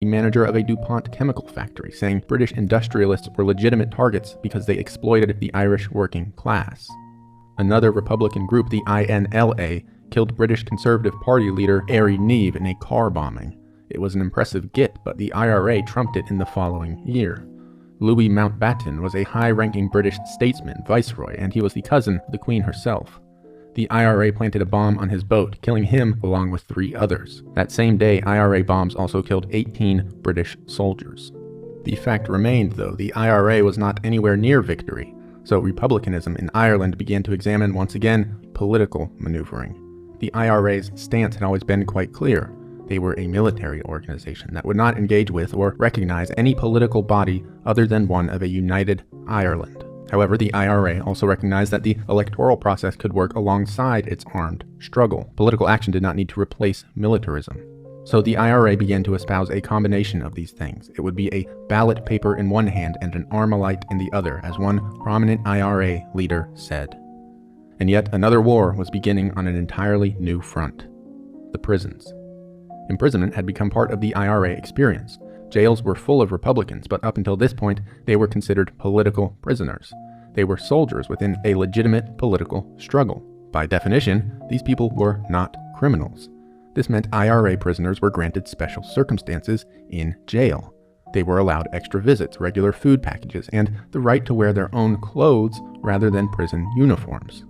Manager of a DuPont chemical factory, saying British industrialists were legitimate targets because they exploited the Irish working class. Another Republican group, the INLA, killed British Conservative Party leader Ari Neave in a car bombing. It was an impressive get, but the IRA trumped it in the following year. Louis Mountbatten was a high-ranking British statesman, viceroy, and he was the cousin of the Queen herself. The IRA planted a bomb on his boat, killing him along with 3 others. That same day, IRA bombs also killed 18 British soldiers. The fact remained, though, the IRA was not anywhere near victory, so republicanism in Ireland began to examine once again political maneuvering. The IRA's stance had always been quite clear. They were a military organization that would not engage with or recognize any political body other than one of a united Ireland. However, the IRA also recognized that the electoral process could work alongside its armed struggle. Political action did not need to replace militarism. So the IRA began to espouse a combination of these things. It would be a ballot paper in one hand and an Armalite in the other, as one prominent IRA leader said. And yet another war was beginning on an entirely new front: the prisons. Imprisonment had become part of the IRA experience. Jails were full of Republicans, but up until this point, they were considered political prisoners. They were soldiers within a legitimate political struggle. By definition, these people were not criminals. This meant IRA prisoners were granted special circumstances in jail. They were allowed extra visits, regular food packages, and the right to wear their own clothes rather than prison uniforms.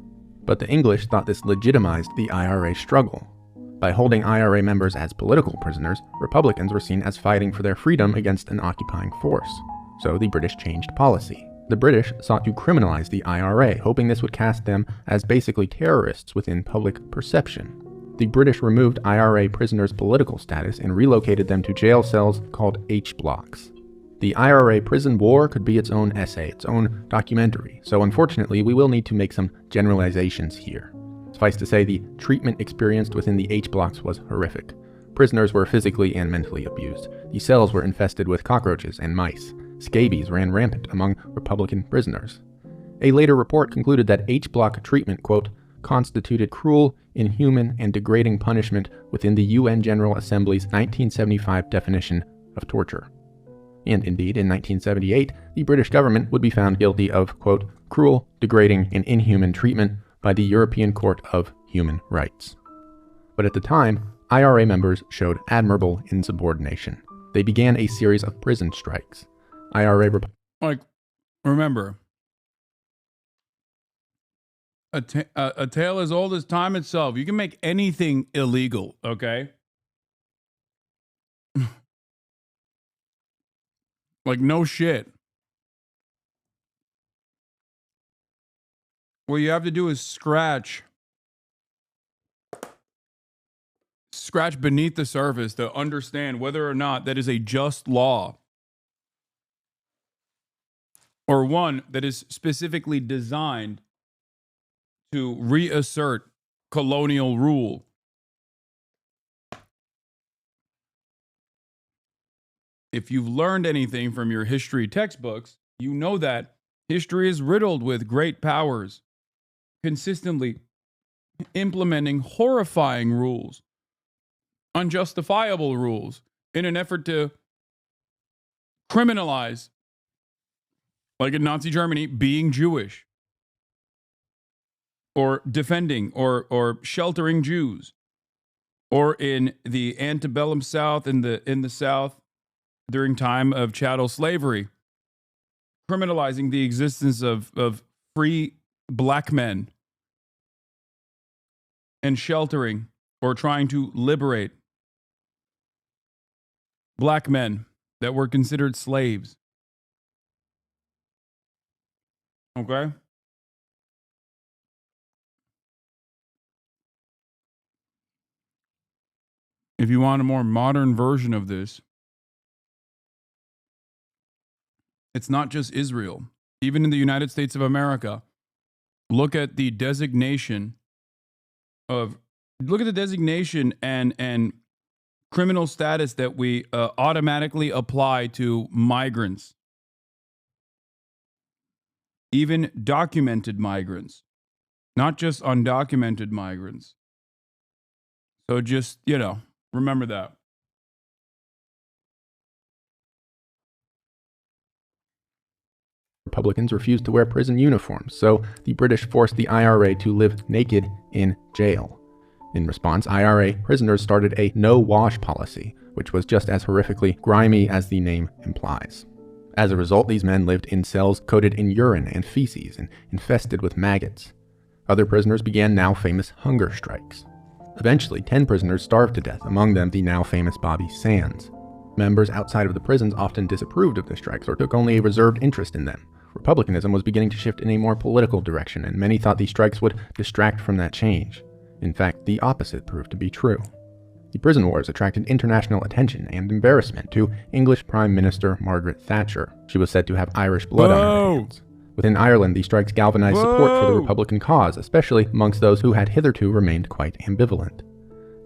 But the English thought this legitimized the IRA struggle. By holding IRA members as political prisoners, Republicans were seen as fighting for their freedom against an occupying force. So the British changed policy. The British sought to criminalize the IRA, hoping this would cast them as basically terrorists within public perception. The British removed IRA prisoners' political status and relocated them to jail cells called H blocks. The IRA prison war could be its own essay, its own documentary, so unfortunately we will need to make some generalizations here. Suffice to say, the treatment experienced within the H blocks was horrific. Prisoners were physically and mentally abused. The cells were infested with cockroaches and mice. Scabies ran rampant among Republican prisoners. A later report concluded that H block treatment, quote, constituted cruel, inhuman, and degrading punishment within the UN General Assembly's 1975 definition of torture. And indeed, in 1978, the British government would be found guilty of, quote, cruel, degrading, and inhuman treatment by the European Court of Human Rights. But at the time, IRA members showed admirable insubordination. They began a series of prison strikes. Remember, a tale as old as time itself. You can make anything illegal, okay? Like, no shit. What you have to do is scratch beneath the surface to understand whether or not that is a just law, or one that is specifically designed to reassert colonial rule. If you've learned anything from your history textbooks, you know that history is riddled with great powers consistently implementing horrifying rules, unjustifiable rules, in an effort to criminalize, like in Nazi Germany, being Jewish, or defending or sheltering Jews, or in the antebellum South, in the South during time of chattel slavery, criminalizing the existence of free black men and sheltering or trying to liberate black men that were considered slaves. Okay? If you want a more modern version of this, it's not just Israel. Even in the United States of America, look at the designation and criminal status that we automatically apply to migrants. Even documented migrants, not just undocumented migrants. So just, remember that. Republicans refused to wear prison uniforms, so the British forced the IRA to live naked in jail. In response, IRA prisoners started a no-wash policy, which was just as horrifically grimy as the name implies. As a result, these men lived in cells coated in urine and feces and infested with maggots. Other prisoners began now famous hunger strikes. Eventually, 10 prisoners starved to death, among them the now famous Bobby Sands. Members outside of the prisons often disapproved of the strikes or took only a reserved interest in them. Republicanism was beginning to shift in a more political direction, and many thought these strikes would distract from that change. In fact, the opposite proved to be true. The prison wars attracted international attention and embarrassment to English Prime Minister Margaret Thatcher. She was said to have Irish blood on her hands. Within Ireland, the strikes galvanized support for the Republican cause, especially amongst those who had hitherto remained quite ambivalent.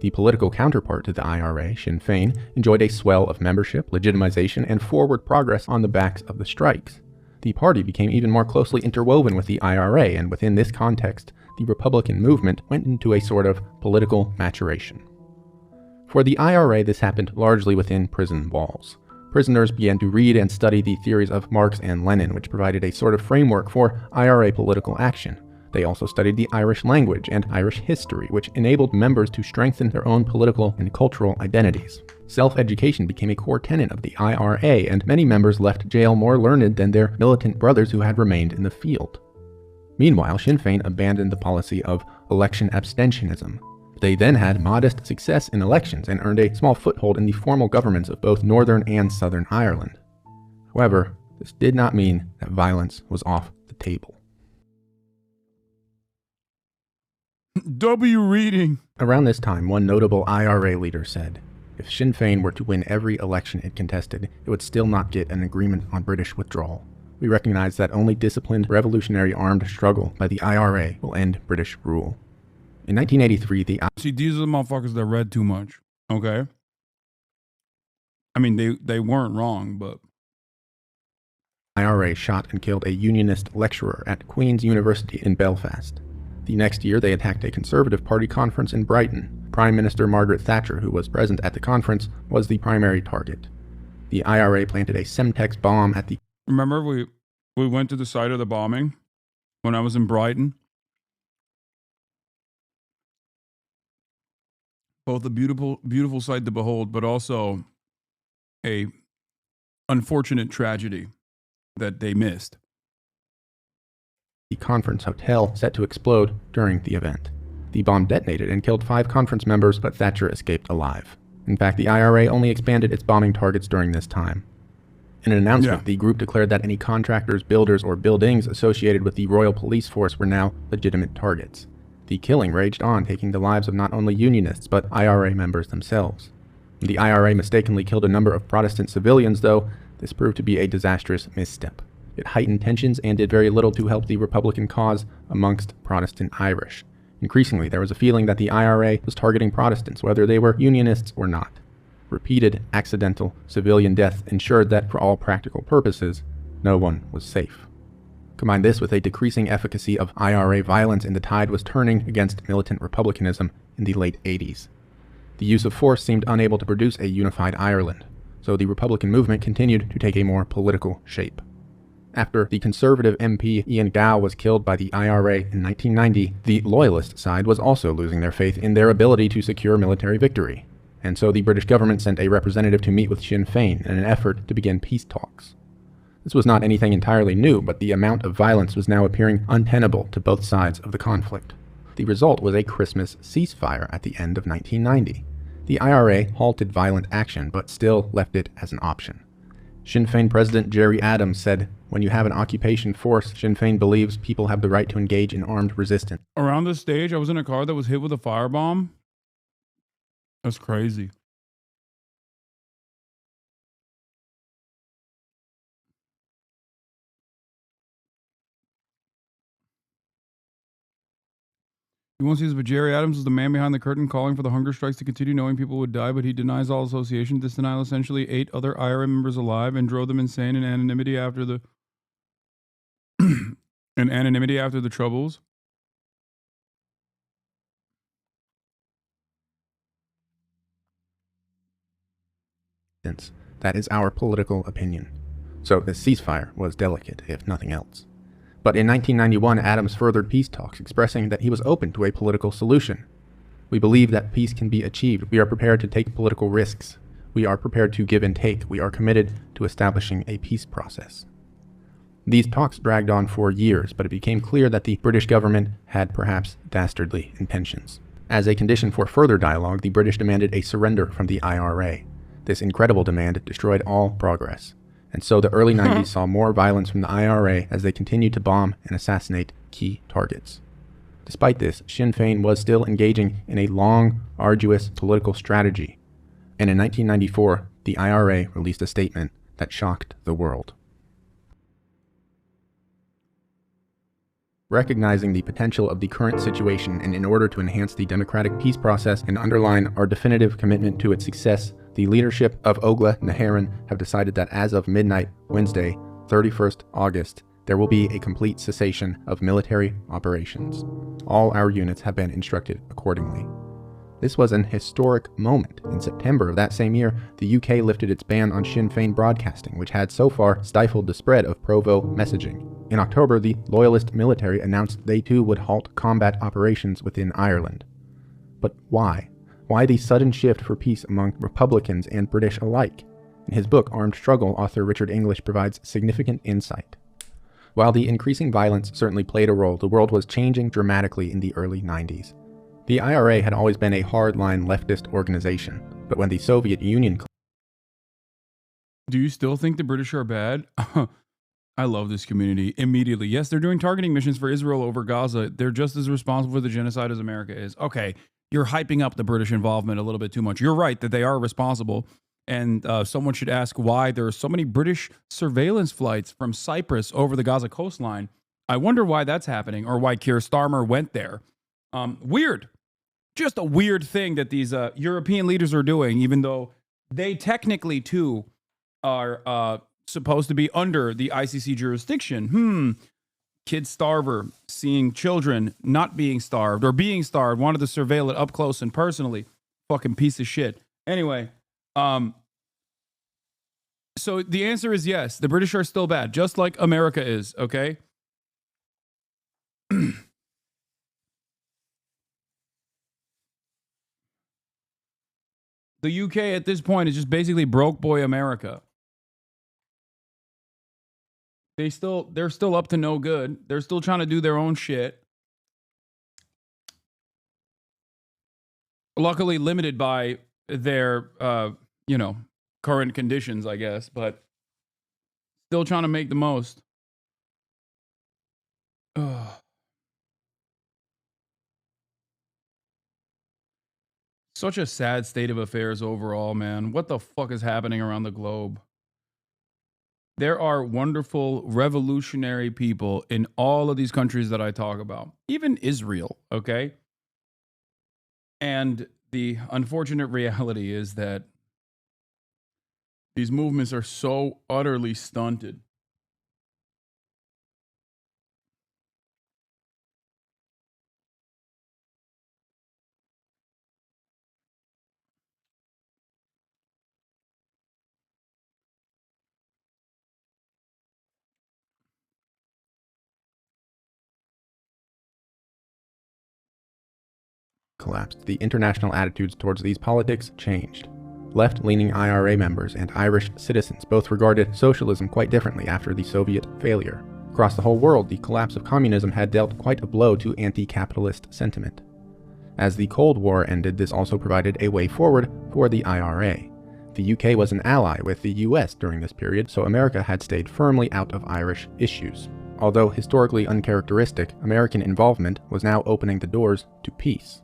The political counterpart to the IRA, Sinn Féin, enjoyed a swell of membership, legitimization, and forward progress on the backs of the strikes. The party became even more closely interwoven with the IRA, and within this context, the Republican movement went into a sort of political maturation. For the IRA, this happened largely within prison walls. Prisoners began to read and study the theories of Marx and Lenin, which provided a sort of framework for IRA political action. They also studied the Irish language and Irish history, which enabled members to strengthen their own political and cultural identities. Self-education became a core tenet of the IRA, and many members left jail more learned than their militant brothers who had remained in the field. Meanwhile, Sinn Féin abandoned the policy of election abstentionism. They then had modest success in elections and earned a small foothold in the formal governments of both Northern and Southern Ireland. However, this did not mean that violence was off the table. W reading. Around this time, one notable IRA leader said, if Sinn Féin were to win every election it contested, it would still not get an agreement on British withdrawal. We recognize that only disciplined revolutionary armed struggle by the IRA will end British rule. In 1983, See, these are the motherfuckers that read too much, okay? I mean, they weren't wrong, but... IRA shot and killed a Unionist lecturer at Queen's University in Belfast. The next year, they attacked a Conservative Party conference in Brighton. Prime Minister Margaret Thatcher, who was present at the conference, was the primary target. The IRA planted a Semtex bomb at the... Remember, we went to the site of the bombing when I was in Brighton? Both a beautiful, beautiful sight to behold, but also a unfortunate tragedy that they missed. The conference hotel set to explode during the event. The bomb detonated and killed 5 conference members, but Thatcher escaped alive. In fact, the IRA only expanded its bombing targets during this time. In an announcement, the group declared that any contractors, builders, or buildings associated with the Royal Police Force were now legitimate targets. The killing raged on, taking the lives of not only Unionists, but IRA members themselves. The IRA mistakenly killed a number of Protestant civilians, though this proved to be a disastrous misstep. It heightened tensions and did very little to help the Republican cause amongst Protestant Irish. Increasingly, there was a feeling that the IRA was targeting Protestants, whether they were Unionists or not. Repeated, accidental civilian death ensured that, for all practical purposes, no one was safe. Combine this with a decreasing efficacy of IRA violence, and the tide was turning against militant republicanism in the late 80s. The use of force seemed unable to produce a unified Ireland, so the Republican movement continued to take a more political shape. After the Conservative MP Ian Gow was killed by the IRA in 1990, the Loyalist side was also losing their faith in their ability to secure military victory, and so the British government sent a representative to meet with Sinn Féin in an effort to begin peace talks. This was not anything entirely new, but the amount of violence was now appearing untenable to both sides of the conflict. The result was a Christmas ceasefire at the end of 1990. The IRA halted violent action, but still left it as an option. Sinn Féin President Gerry Adams said, "When you have an occupation force, Sinn Féin believes people have the right to engage in armed resistance." Around this stage, I was in a car that was hit with a firebomb. That's crazy. You won't see this, but Gerry Adams is the man behind the curtain calling for the hunger strikes to continue, knowing people would die, but he denies all association. This denial essentially ate other IRA members alive and drove them insane in anonymity after the troubles. That is our political opinion. So this ceasefire was delicate, if nothing else. But in 1991, Adams furthered peace talks, expressing that he was open to a political solution. "We believe that peace can be achieved. We are prepared to take political risks. We are prepared to give and take. We are committed to establishing a peace process." These talks dragged on for years, but it became clear that the British government had perhaps dastardly intentions. As a condition for further dialogue, the British demanded a surrender from the IRA. This incredible demand destroyed all progress. And so the early 90s saw more violence from the IRA as they continued to bomb and assassinate key targets. Despite this, Sinn Féin was still engaging in a long, arduous political strategy. And in 1994, the IRA released a statement that shocked the world. Recognizing the potential of the current situation, and in order to enhance the democratic peace process and underline our definitive commitment to its success, the leadership of Ogla Naharan have decided that as of midnight, Wednesday, 31st August, there will be a complete cessation of military operations. All our units have been instructed accordingly. This was an historic moment. In September of that same year, the UK lifted its ban on Sinn Féin broadcasting, which had so far stifled the spread of pro-Vo messaging. In October, the Loyalist military announced they too would halt combat operations within Ireland. But why? Why the sudden shift for peace among Republicans and British alike? In his book, Armed Struggle, author Richard English provides significant insight. While the increasing violence certainly played a role, the world was changing dramatically in the early 90s. The IRA had always been a hardline leftist organization, but when the Soviet Union... Do you still think the British are bad? I love this community. Immediately. Yes, they're doing targeting missions for Israel over Gaza. They're just as responsible for the genocide as America is. Okay, you're hyping up the British involvement a little bit too much. You're right that they are responsible. And someone should ask why there are so many British surveillance flights from Cyprus over the Gaza coastline. I wonder why that's happening, or why Keir Starmer went there. Weird. Just a weird thing that these European leaders are doing, even though they technically, too, are supposed to be under the ICC jurisdiction. Kid starver, seeing children not being starved or being starved, wanted to surveil it up close and personally. Fucking piece of shit. Anyway, so the answer is yes. The British are still bad, just like America is, okay? The UK at this point is just basically broke boy America. They're still up to no good. They're still trying to do their own shit. Luckily limited by their, current conditions, I guess, but still trying to make the most. Ugh. Such a sad state of affairs overall, man. What the fuck is happening around the globe? There are wonderful, revolutionary people in all of these countries that I talk about. Even Israel, okay? And the unfortunate reality is that these movements are so utterly stunted. collapsed, the international attitudes towards these politics changed. Left-leaning IRA members and Irish citizens both regarded socialism quite differently after the Soviet failure. Across the whole world, the collapse of communism had dealt quite a blow to anti-capitalist sentiment. As the Cold War ended, this also provided a way forward for the IRA. The UK was an ally with the US during this period, so America had stayed firmly out of Irish issues. Although historically uncharacteristic, American involvement was now opening the doors to peace.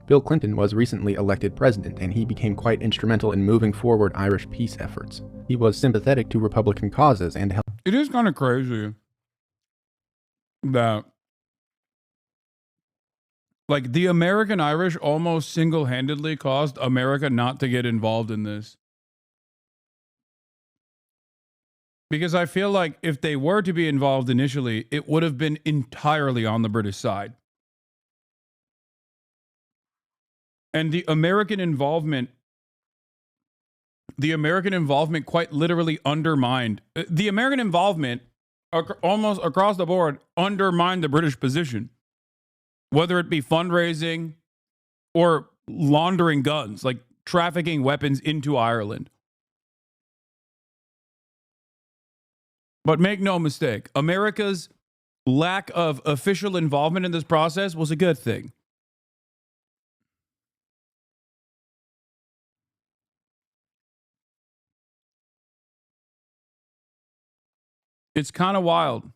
Bill Clinton was recently elected president, and he became quite instrumental in moving forward Irish peace efforts. He was sympathetic to Republican causes and helped. It is kind of crazy that, like, the American Irish almost single-handedly caused America not to get involved in this. Because I feel like if they were to be involved initially, it would have been entirely on the British side. And the American involvement quite literally undermined. The American involvement almost across the board undermined the British position. Whether it be fundraising or laundering guns, like trafficking weapons into Ireland. But make no mistake, America's lack of official involvement in this process was a good thing. It's kind of wild.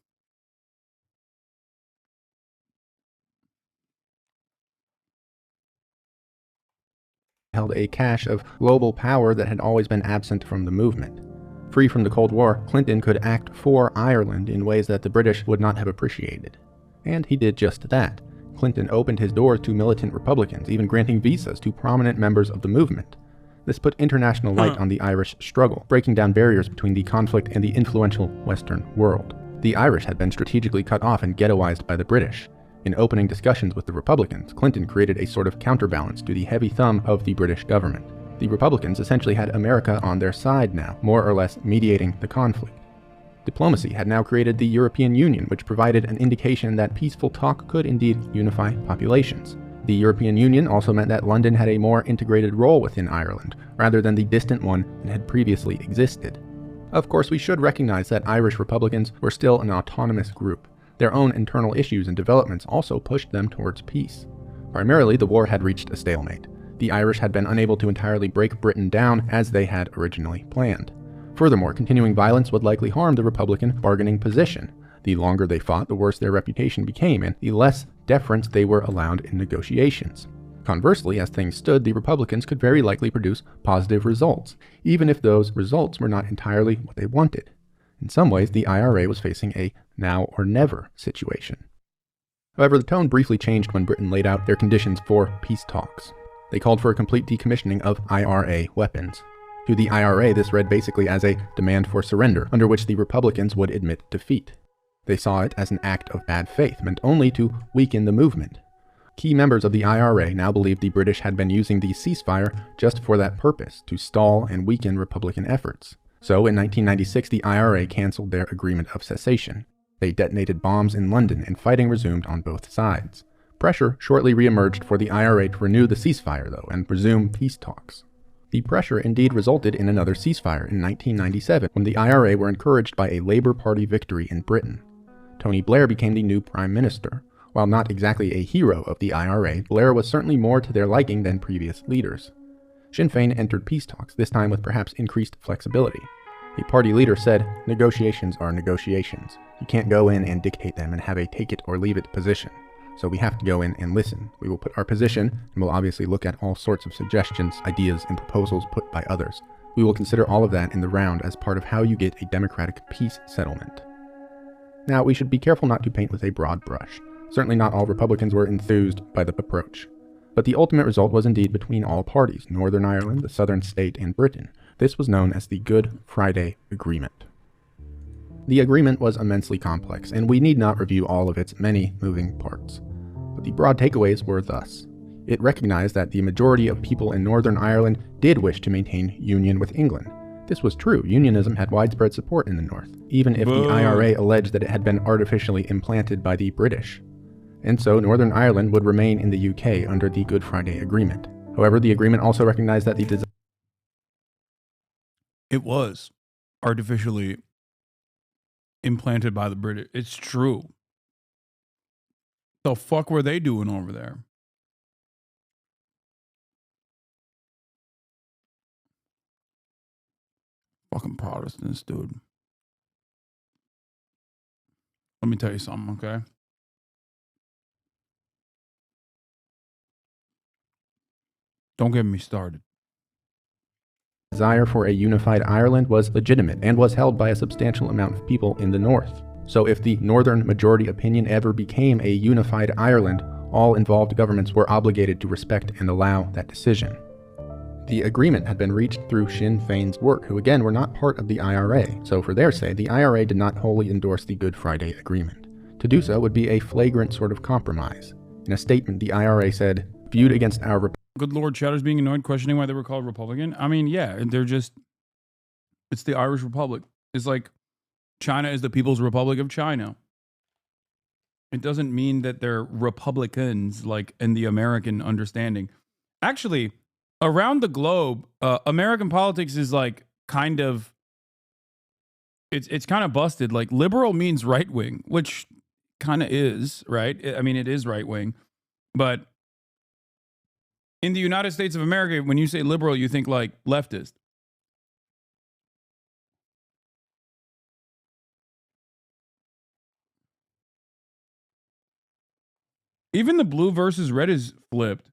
Held a cache of global power that had always been absent from the movement. Free from the Cold War, Clinton could act for Ireland in ways that the British would not have appreciated. And he did just that. Clinton opened his doors to militant Republicans, even granting visas to prominent members of the movement. This put international light on the Irish struggle, breaking down barriers between the conflict and the influential Western world. The Irish had been strategically cut off and ghettoized by the British. In opening discussions with the Republicans, Clinton created a sort of counterbalance to the heavy thumb of the British government. The Republicans essentially had America on their side now, more or less mediating the conflict. Diplomacy had now created the European Union, which provided an indication that peaceful talk could indeed unify populations. The European Union also meant that London had a more integrated role within Ireland, rather than the distant one that had previously existed. Of course, we should recognize that Irish Republicans were still an autonomous group. Their own internal issues and developments also pushed them towards peace. Primarily, the war had reached a stalemate. The Irish had been unable to entirely break Britain down as they had originally planned. Furthermore, continuing violence would likely harm the Republican bargaining position. The longer they fought, the worse their reputation became, and the less deference they were allowed in negotiations. Conversely, as things stood, the Republicans could very likely produce positive results, even if those results were not entirely what they wanted. In some ways, the IRA was facing a now or never situation. However, the tone briefly changed when Britain laid out their conditions for peace talks. They called for a complete decommissioning of IRA weapons. To the IRA, this read basically as a demand for surrender, under which the Republicans would admit defeat. They saw it as an act of bad faith, meant only to weaken the movement. Key members of the IRA now believed the British had been using the ceasefire just for that purpose, to stall and weaken Republican efforts. So in 1996, the IRA canceled their agreement of cessation. They detonated bombs in London, and fighting resumed on both sides. Pressure shortly reemerged for the IRA to renew the ceasefire, though, and resume peace talks. The pressure indeed resulted in another ceasefire in 1997, when the IRA were encouraged by a Labour Party victory in Britain. Tony Blair became the new Prime Minister. While not exactly a hero of the IRA, Blair was certainly more to their liking than previous leaders. Sinn Féin entered peace talks, this time with perhaps increased flexibility. The party leader said, "Negotiations are negotiations. You can't go in and dictate them and have a take-it-or-leave-it position. So we have to go in and listen. We will put our position, and we'll obviously look at all sorts of suggestions, ideas, and proposals put by others. We will consider all of that in the round as part of how you get a democratic peace settlement." Now, we should be careful not to paint with a broad brush. Certainly not all Republicans were enthused by the approach. But the ultimate result was indeed between all parties, Northern Ireland, the southern state, and Britain. This was known as the Good Friday Agreement. The agreement was immensely complex, and we need not review all of its many moving parts. But the broad takeaways were thus. It recognized that the majority of people in Northern Ireland did wish to maintain union with England. This was true. Unionism had widespread support in the North, even if the IRA alleged that it had been artificially implanted by the British. And so Northern Ireland would remain in the UK under the Good Friday Agreement. However, the agreement also recognized that It was artificially implanted by the British. It's true. The fuck were they doing over there? Fucking Protestants, dude. Let me tell you something, okay? Don't get me started. desire for a unified Ireland was legitimate and was held by a substantial amount of people in the North. So if the Northern majority opinion ever became a unified Ireland, all involved governments were obligated to respect and allow that decision. The agreement had been reached through Sinn Féin's work, who again were not part of the IRA, so for their say, the IRA did not wholly endorse the Good Friday Agreement. To do so would be a flagrant sort of compromise. In a statement, the IRA said, viewed against our... Good Lord, Chowder's being annoyed, questioning why they were called Republican. I mean, yeah, they're just... It's the Irish Republic. It's like China is the People's Republic of China. It doesn't mean that they're Republicans, like in the American understanding. Actually, around the globe, American politics is like kind of... It's kind of busted. Like liberal means right wing, which kind of is, right? I mean, it is right wing. But in the United States of America, when you say liberal, you think like leftist. Even the blue versus red is flipped.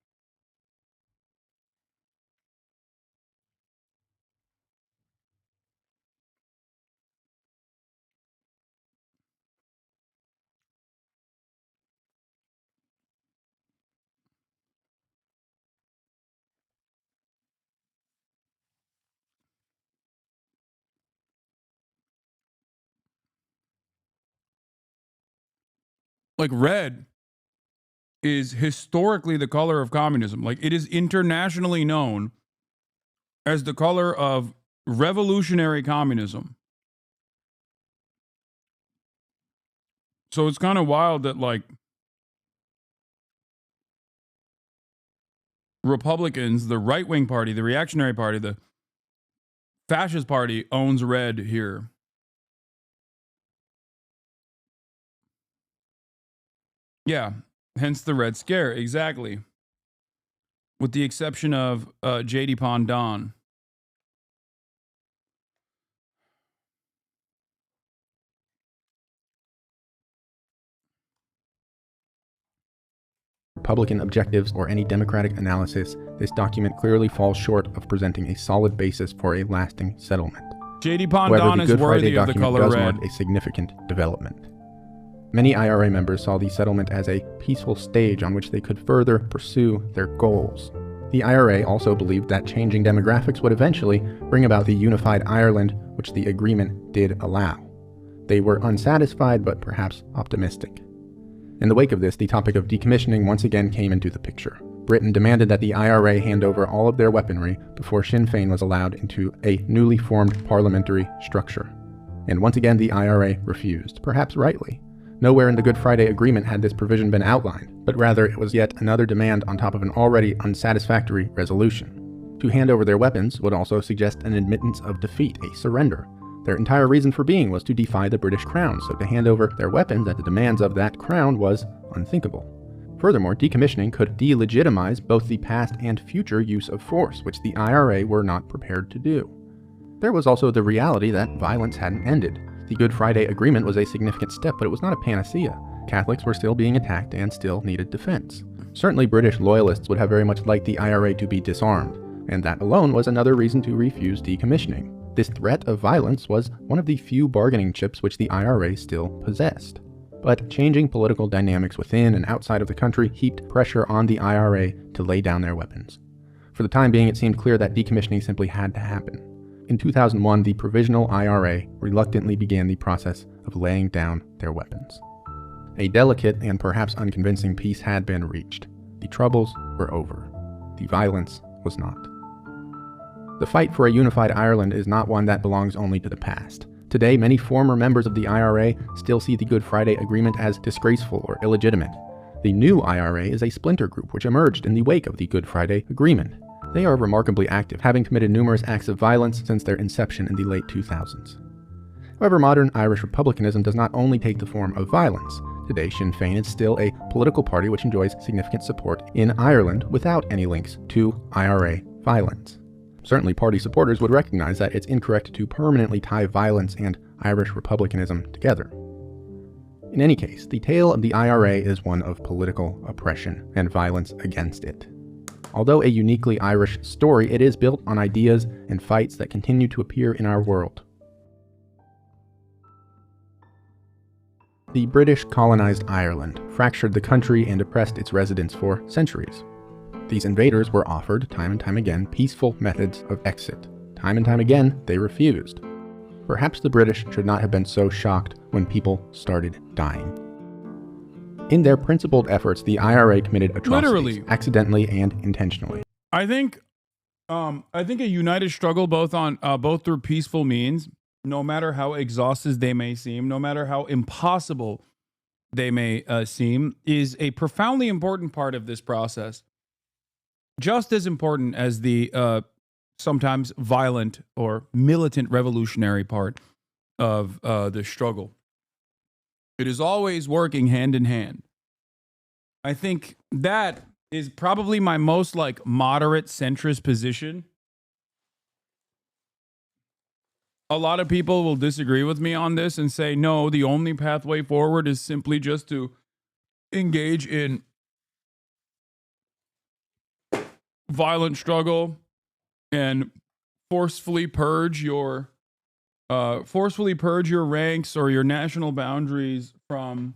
Like red is historically the color of communism. Like it is internationally known as the color of revolutionary communism. So it's kind of wild that like Republicans, the right-wing party, the reactionary party, the fascist party owns red here. Yeah, hence the Red Scare, exactly. With the exception of J.D. Pondon. Republican objectives or any Democratic analysis, this document clearly falls short of presenting a solid basis for a lasting settlement. J.D. However, Pondon the is Good Friday worthy of the document color does red. mark a significant development. Many IRA members saw the settlement as a peaceful stage on which they could further pursue their goals. The IRA also believed that changing demographics would eventually bring about the unified Ireland, which the agreement did allow. They were unsatisfied, but perhaps optimistic. In the wake of this, the topic of decommissioning once again came into the picture. Britain demanded that the IRA hand over all of their weaponry before Sinn Féin was allowed into a newly formed parliamentary structure. And once again, the IRA refused, perhaps rightly. Nowhere in the Good Friday Agreement had this provision been outlined, but rather it was yet another demand on top of an already unsatisfactory resolution. To hand over their weapons would also suggest an admittance of defeat, a surrender. Their entire reason for being was to defy the British Crown, so to hand over their weapons at the demands of that crown was unthinkable. Furthermore, decommissioning could delegitimize both the past and future use of force, which the IRA were not prepared to do. There was also the reality that violence hadn't ended. The Good Friday Agreement was a significant step, but it was not a panacea. Catholics were still being attacked and still needed defense. Certainly British loyalists would have very much liked the IRA to be disarmed, and that alone was another reason to refuse decommissioning. This threat of violence was one of the few bargaining chips which the IRA still possessed. But changing political dynamics within and outside of the country heaped pressure on the IRA to lay down their weapons. For the time being, it seemed clear that decommissioning simply had to happen. In 2001, the Provisional IRA reluctantly began the process of laying down their weapons. A delicate and perhaps unconvincing peace had been reached. The troubles were over. The violence was not. The fight for a unified Ireland is not one that belongs only to the past. Today, many former members of the IRA still see the Good Friday Agreement as disgraceful or illegitimate. The new IRA is a splinter group which emerged in the wake of the Good Friday Agreement. They are remarkably active, having committed numerous acts of violence since their inception in the late 2000s. However, modern Irish republicanism does not only take the form of violence. Today, Sinn Féin is still a political party which enjoys significant support in Ireland without any links to IRA violence. Certainly, party supporters would recognize that it's incorrect to permanently tie violence and Irish republicanism together. In any case, the tale of the IRA is one of political oppression and violence against it. Although a uniquely Irish story, it is built on ideas and fights that continue to appear in our world. The British colonized Ireland, fractured the country, and oppressed its residents for centuries. These invaders were offered, time and time again, peaceful methods of exit. Time and time again, they refused. Perhaps the British should not have been so shocked when people started dying. In their principled efforts, the IRA committed atrocities, accidentally and intentionally. I think a united struggle, both through peaceful means, no matter how exhausted they may seem, no matter how impossible they may seem, is a profoundly important part of this process. Just as important as the sometimes violent or militant revolutionary part of the struggle. It is always working hand in hand. I think that is probably my most moderate centrist position. A lot of people will disagree with me on this and say, no, the only pathway forward is simply just to engage in violent struggle and forcefully purge your ranks or your national boundaries from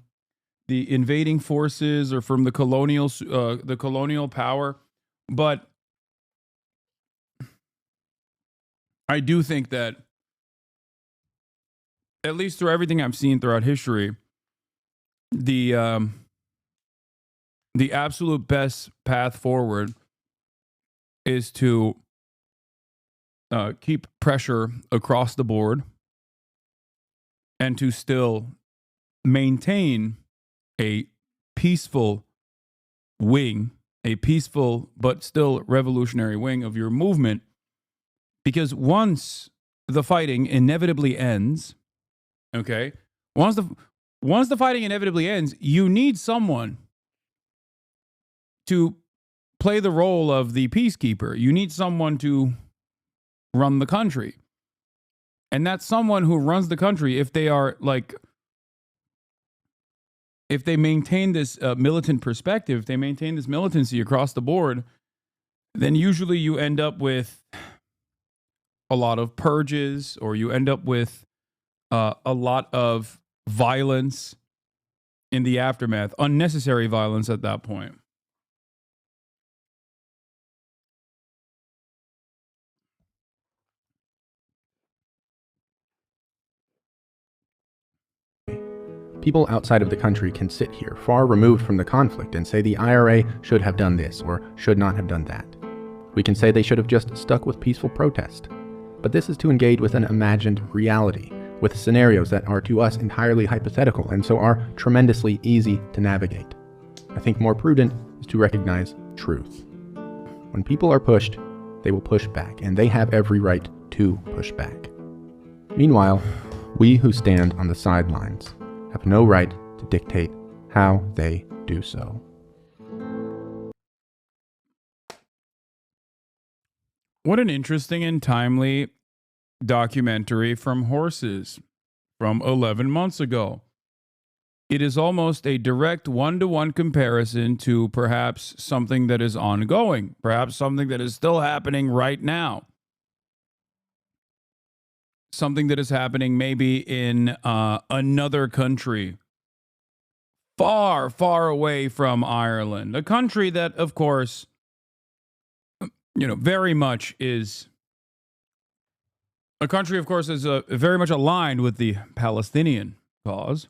the invading forces or from the colonial power. But I do think that, at least through everything I've seen throughout history, the absolute best path forward is to keep pressure across the board and to still maintain a peaceful wing, a peaceful but still revolutionary wing of your movement. Because once the fighting inevitably ends, okay, once the fighting inevitably ends, you need someone to play the role of the peacekeeper. You need someone to run the country. And that's someone who runs the country, if they are like, if they maintain this militant perspective, if they maintain this militancy across the board, then usually you end up with a lot of purges, or you end up with a lot of violence in the aftermath, unnecessary violence at that point. People outside of the country can sit here, far removed from the conflict, and say the IRA should have done this or should not have done that. We can say they should have just stuck with peaceful protest. But this is to engage with an imagined reality, with scenarios that are to us entirely hypothetical and so are tremendously easy to navigate. I think more prudent is to recognize truth. When people are pushed, they will push back, and they have every right to push back. Meanwhile, we who stand on the sidelines have no right to dictate how they do so. What an interesting and timely documentary from Horses from 11 months ago. It is almost a direct one-to-one comparison to perhaps something that is ongoing, perhaps something that is still happening right now. Something that is happening maybe in another country, far, far away from Ireland. A country that, of course, very much is... A country, of course, is very much aligned with the Palestinian cause.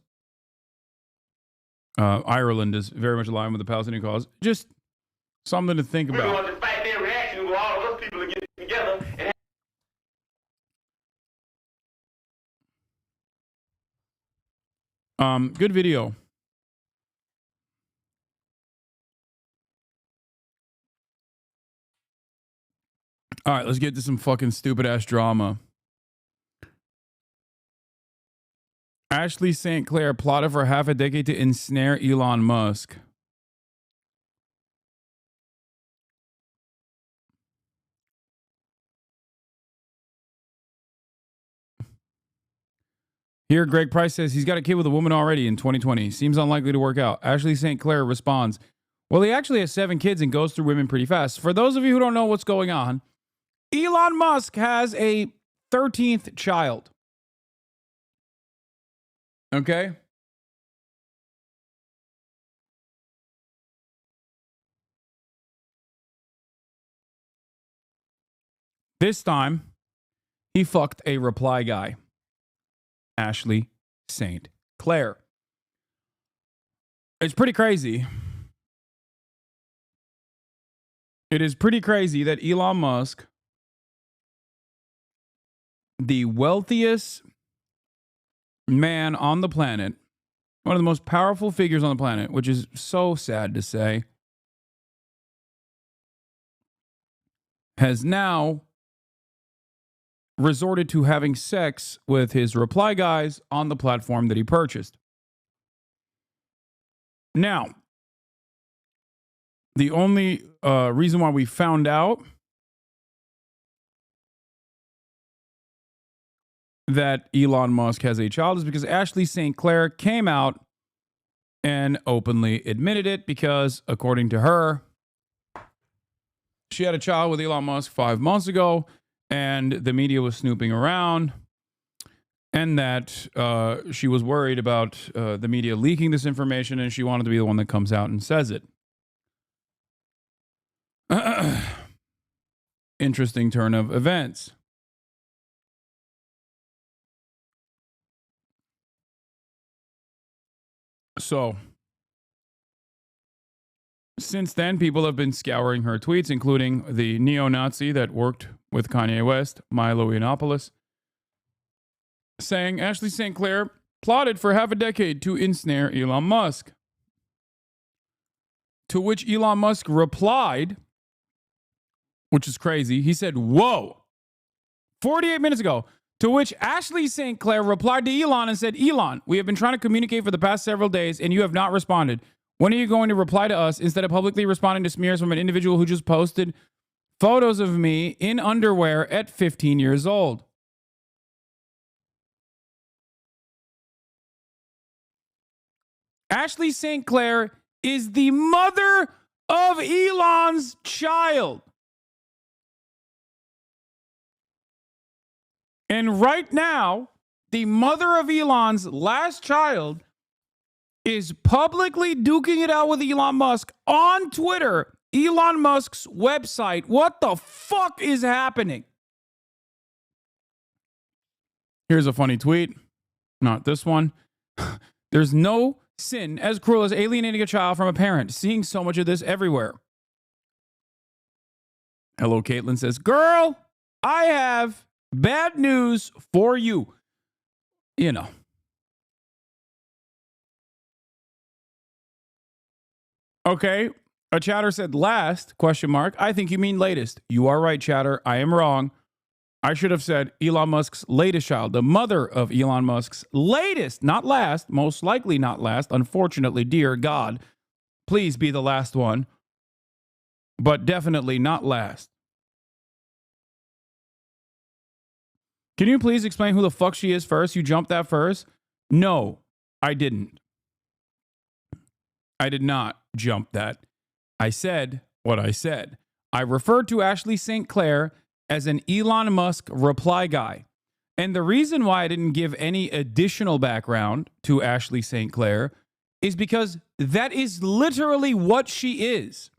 Ireland is very much aligned with the Palestinian cause. Just something to think about. We're going to fight their reaction where all of those people are getting together and good video. All right, let's get to some fucking stupid ass drama. Ashley St. Clair plotted for half a decade to ensnare Elon Musk. Here, Greg Price says he's got a kid with a woman already in 2020. Seems unlikely to work out. Ashley St. Clair responds, well, he actually has 7 kids and goes through women pretty fast. For those of you who don't know what's going on, Elon Musk has a 13th child. Okay? This time, he fucked a reply guy. Ashley St. Clair. It's pretty crazy. It is pretty crazy that Elon Musk, the wealthiest man on the planet, one of the most powerful figures on the planet, which is so sad to say, has now resorted to having sex with his reply guys on the platform that he purchased. Now, the only reason why we found out that Elon Musk has a child is because Ashley St. Clair came out and openly admitted it, because according to her, she had a child with Elon Musk 5 months ago, and the media was snooping around, and that she was worried about the media leaking this information, and she wanted to be the one that comes out and says it. Interesting turn of events. So, since then, people have been scouring her tweets, including the neo-Nazi that worked with Kanye West, Milo Yiannopoulos, saying Ashley St. Clair plotted for half a decade to ensnare Elon Musk. To which Elon Musk replied, which is crazy. He said, whoa, 48 minutes ago, To which Ashley St. Clair replied to Elon and said, Elon, we have been trying to communicate for the past several days and you have not responded. When are you going to reply to us instead of publicly responding to smears from an individual who just posted photos of me in underwear at 15 years old? Ashley St. Clair is the mother of Elon's child. And right now, the mother of Elon's last child is publicly duking it out with Elon Musk on Twitter, Elon Musk's website. What the fuck is happening? Here's a funny tweet. Not this one. There's no sin as cruel as alienating a child from a parent. Seeing so much of this everywhere. Hello, Caitlin says, girl, I have bad news for you. You know. Okay. A chatter said last, question mark. I think you mean latest. You are right, chatter. I am wrong. I should have said Elon Musk's latest child. The mother of Elon Musk's latest, not last, most likely not last. Unfortunately, dear God, please be the last one. But definitely not last. Can you please explain who the fuck she is first? You jumped that first? No, I didn't. I did not jump that. I said what I said. I referred to Ashley St. Clair as an Elon Musk reply guy. And the reason why I didn't give any additional background to Ashley St. Clair is because that is literally what she is.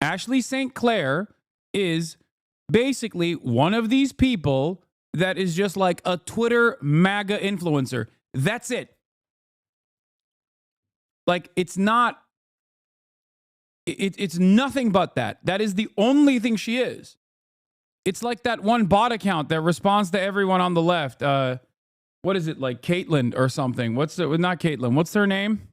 Ashley St. Clair is basically one of these people that is just like a Twitter MAGA influencer. That's it. Like, it's not, it's nothing but that. That is the only thing she is. It's like that one bot account that responds to everyone on the left. What is it, like Caitlyn or something? Not Caitlyn. What's her name?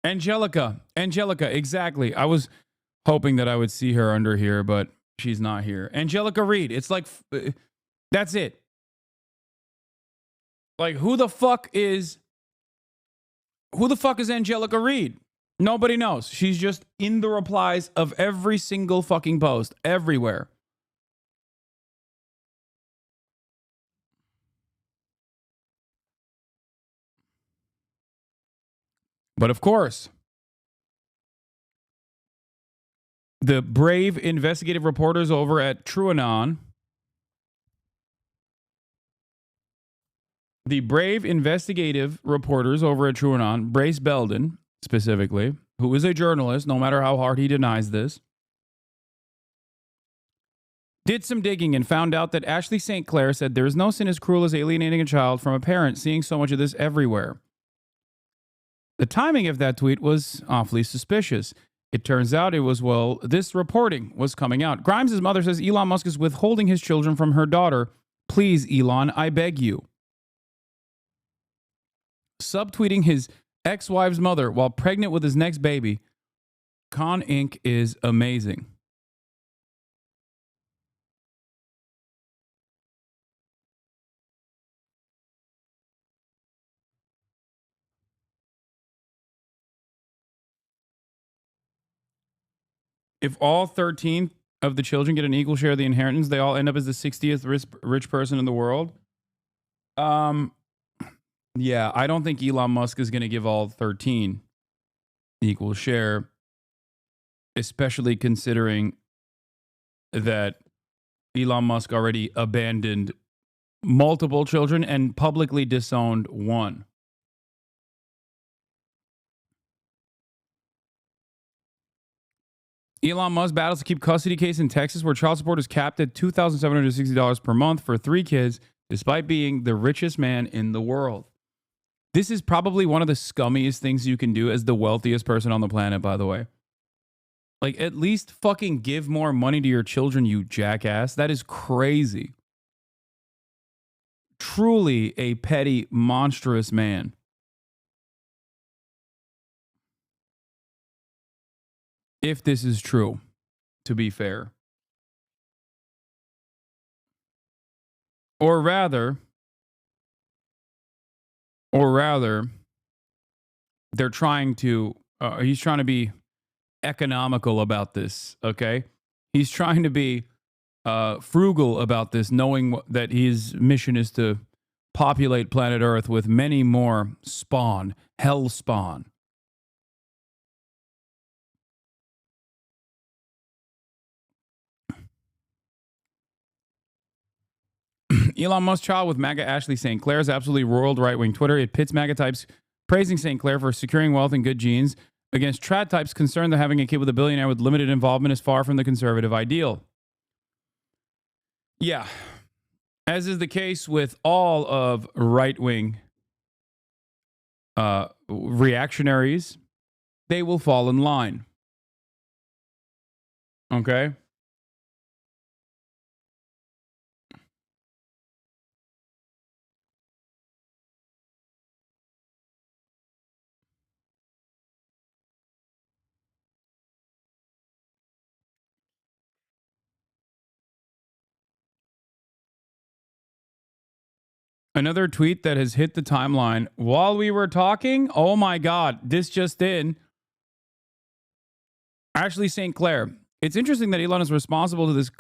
Angelica, exactly. I was hoping that I would see her under here, but she's not here. Angelica Reed. It's like, that's it. Like, who the fuck is Angelica Reed? Nobody knows. She's just in the replies of every single fucking post, everywhere. But of course, the brave investigative reporters over at TrueAnon, Brace Belden specifically, who is a journalist, no matter how hard he denies this, did some digging and found out that Ashley St. Clair said there is no sin as cruel as alienating a child from a parent, seeing so much of this everywhere. The timing of that tweet was awfully suspicious. It turns out it was, well, this reporting was coming out. Grimes' mother says Elon Musk is withholding his children from her daughter. Please, Elon, I beg you. Subtweeting his ex-wife's mother while pregnant with his next baby. Con Inc. is amazing. If all 13 of the children get an equal share of the inheritance, they all end up as the 60th rich person in the world. Yeah, I don't think Elon Musk is going to give all 13 equal share, especially considering that Elon Musk already abandoned multiple children and publicly disowned one. Elon Musk battles to keep custody case in Texas where child support is capped at $2,760 per month for 3 kids, despite being the richest man in the world. This is probably one of the scummiest things you can do as the wealthiest person on the planet, by the way. Like, at least fucking give more money to your children, you jackass. That is crazy. Truly a petty, monstrous man. if this is true, to be fair. Or rather, they're trying to, he's trying to be economical about this, okay? He's trying to be frugal about this, knowing that his mission is to populate planet Earth with many more spawn, hell spawn. Elon Musk child with MAGA Ashley St. Clair is absolutely roiled right-wing Twitter. It pits MAGA types praising St. Clair for securing wealth and good genes against trad types concerned that having a kid with a billionaire with limited involvement is far from the conservative ideal. Yeah. As is the case with all of right-wing reactionaries, they will fall in line. Okay? Another tweet that has hit the timeline while we were talking. Oh my God, this just in. Ashley St. Clair. It's interesting that Elon is responsible to this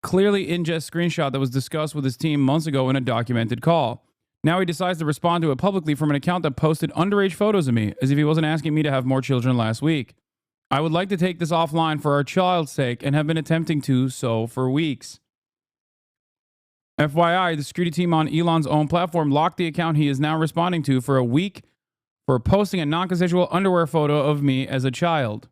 clearly ingest screenshot that was discussed with his team months ago in a documented call. Now he decides to respond to it publicly from an account that posted underage photos of me, as if he wasn't asking me to have more children last week. I would like to take this offline for our child's sake and have been attempting to so for weeks. FYI, the security team on Elon's own platform locked the account he is now responding to for a week for posting a non-consensual underwear photo of me as a child.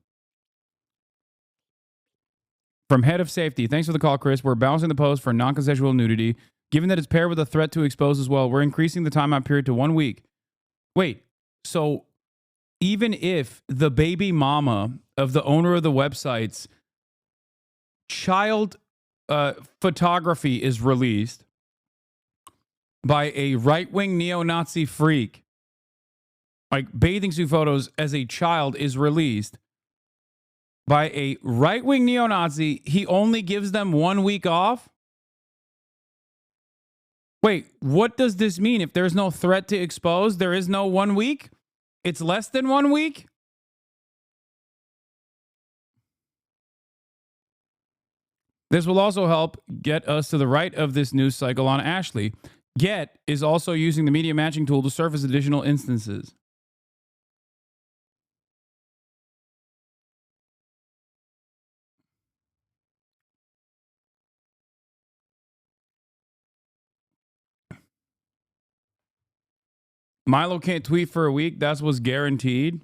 From head of safety, thanks for the call, Chris. We're balancing the post for non-consensual nudity. Given that it's paired with a threat to expose as well, we're increasing the timeout period to 1 week. Wait, so even if the baby mama of the owner of the website's child photography is released by a right-wing neo-Nazi freak, like bathing suit photos as a child is released by a right-wing neo-Nazi, he only gives them 1 week off? Wait, what does this mean? If there's no threat to expose, there is no 1 week? It's less than 1 week? This will also help get us to the right of this news cycle on Ashley. Get is also using the media matching tool to surface additional instances. Milo can't tweet for a week. That's what's guaranteed.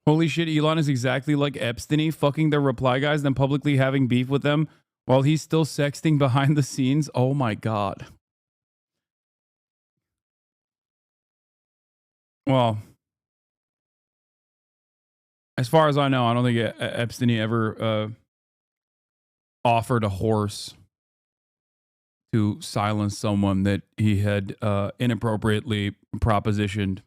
Holy shit, Elon is exactly like Epstein, fucking their reply guys, then publicly having beef with them while he's still sexting behind the scenes. Oh my God. Well, as far as I know, I don't think Epstein ever offered a horse to silence someone that he had inappropriately propositioned.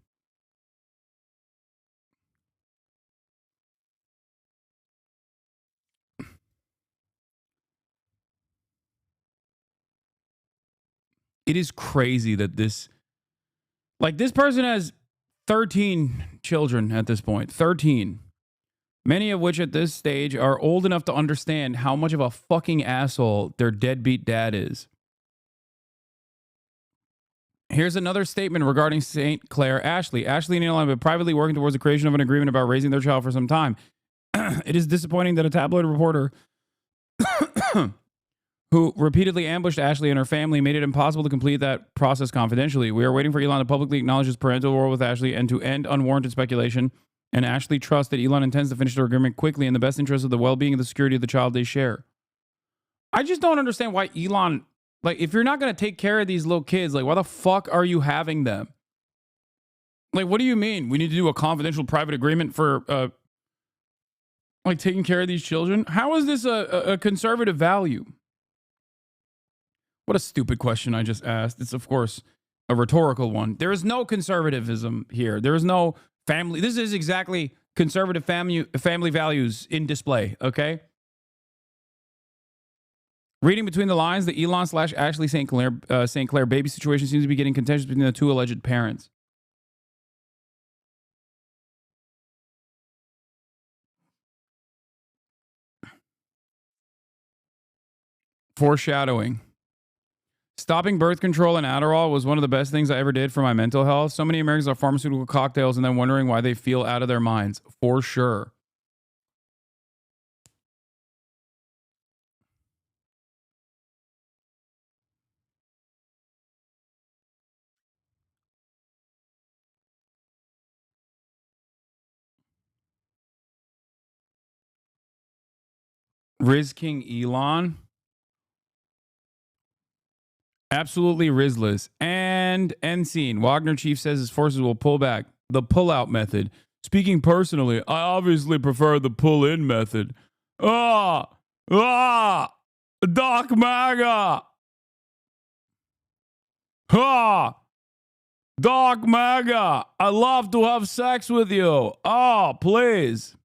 It is crazy that this person has 13 children at this point. 13. Many of which at this stage are old enough to understand how much of a fucking asshole their deadbeat dad is. Here's another statement regarding St. Clair Ashley. Ashley and Elon have been privately working towards the creation of an agreement about raising their child for some time. It is disappointing that a tabloid reporter who repeatedly ambushed Ashley and her family made it impossible to complete that process confidentially. We are waiting for Elon to publicly acknowledge his parental role with Ashley and to end unwarranted speculation. And Ashley trusts that Elon intends to finish their agreement quickly in the best interest of the well-being and the security of the child they share. I just don't understand why Elon, like, if you're not going to take care of these little kids, like, why the fuck are you having them? Like, what do you mean? We need to do a confidential private agreement for, like, taking care of these children? How is this a conservative value? What a stupid question I just asked. It's, of course, a rhetorical one. There is no conservatism here. There is no Family. This is exactly conservative family values in display, okay? Reading between the lines, the Elon / Ashley St. Clair baby situation seems to be getting contentious between the two alleged parents. Foreshadowing. Stopping birth control and Adderall was one of the best things I ever did for my mental health. So many Americans are pharmaceutical cocktails and then wondering why they feel out of their minds. For sure. Riz King Elon. Absolutely Rizless. And end scene. Wagner chief says his forces will pull back. The pull-out method. Speaking personally, I obviously prefer the pull-in method. Doc Maga. Doc Maga. I love to have sex with you. Please.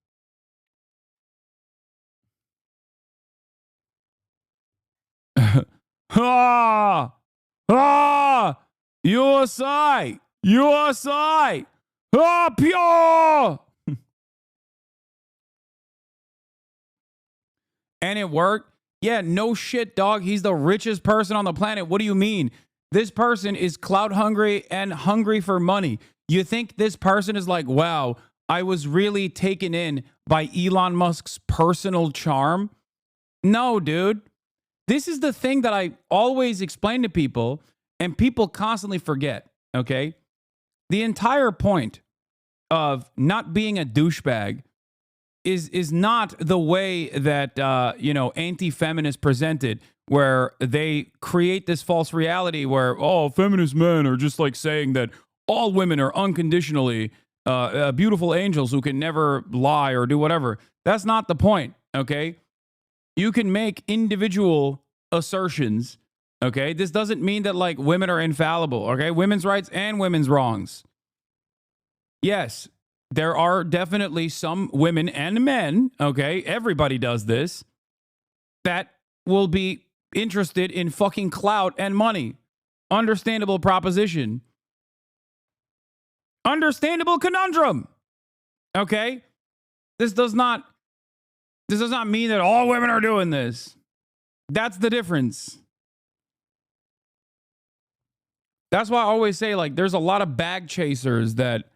USA! USA! Pure! And it worked? Yeah, no shit, dog. He's the richest person on the planet. What do you mean? This person is clout hungry and hungry for money. You think this person is like, wow, I was really taken in by Elon Musk's personal charm? No, dude. This is the thing that I always explain to people, and people constantly forget, okay? The entire point of not being a douchebag is not the way that, anti-feminists present it, where they create this false reality where, feminist men are just like saying that all women are unconditionally beautiful angels who can never lie or do whatever. That's not the point, okay? You can make individual assertions, okay? This doesn't mean that, like, women are infallible, okay? Women's rights and women's wrongs. Yes, there are definitely some women and men, okay? Everybody does this, that will be interested in fucking clout and money. Understandable proposition. Understandable conundrum, okay? This does not mean that all women are doing this. That's the difference. That's why I always say, like, there's a lot of bag chasers that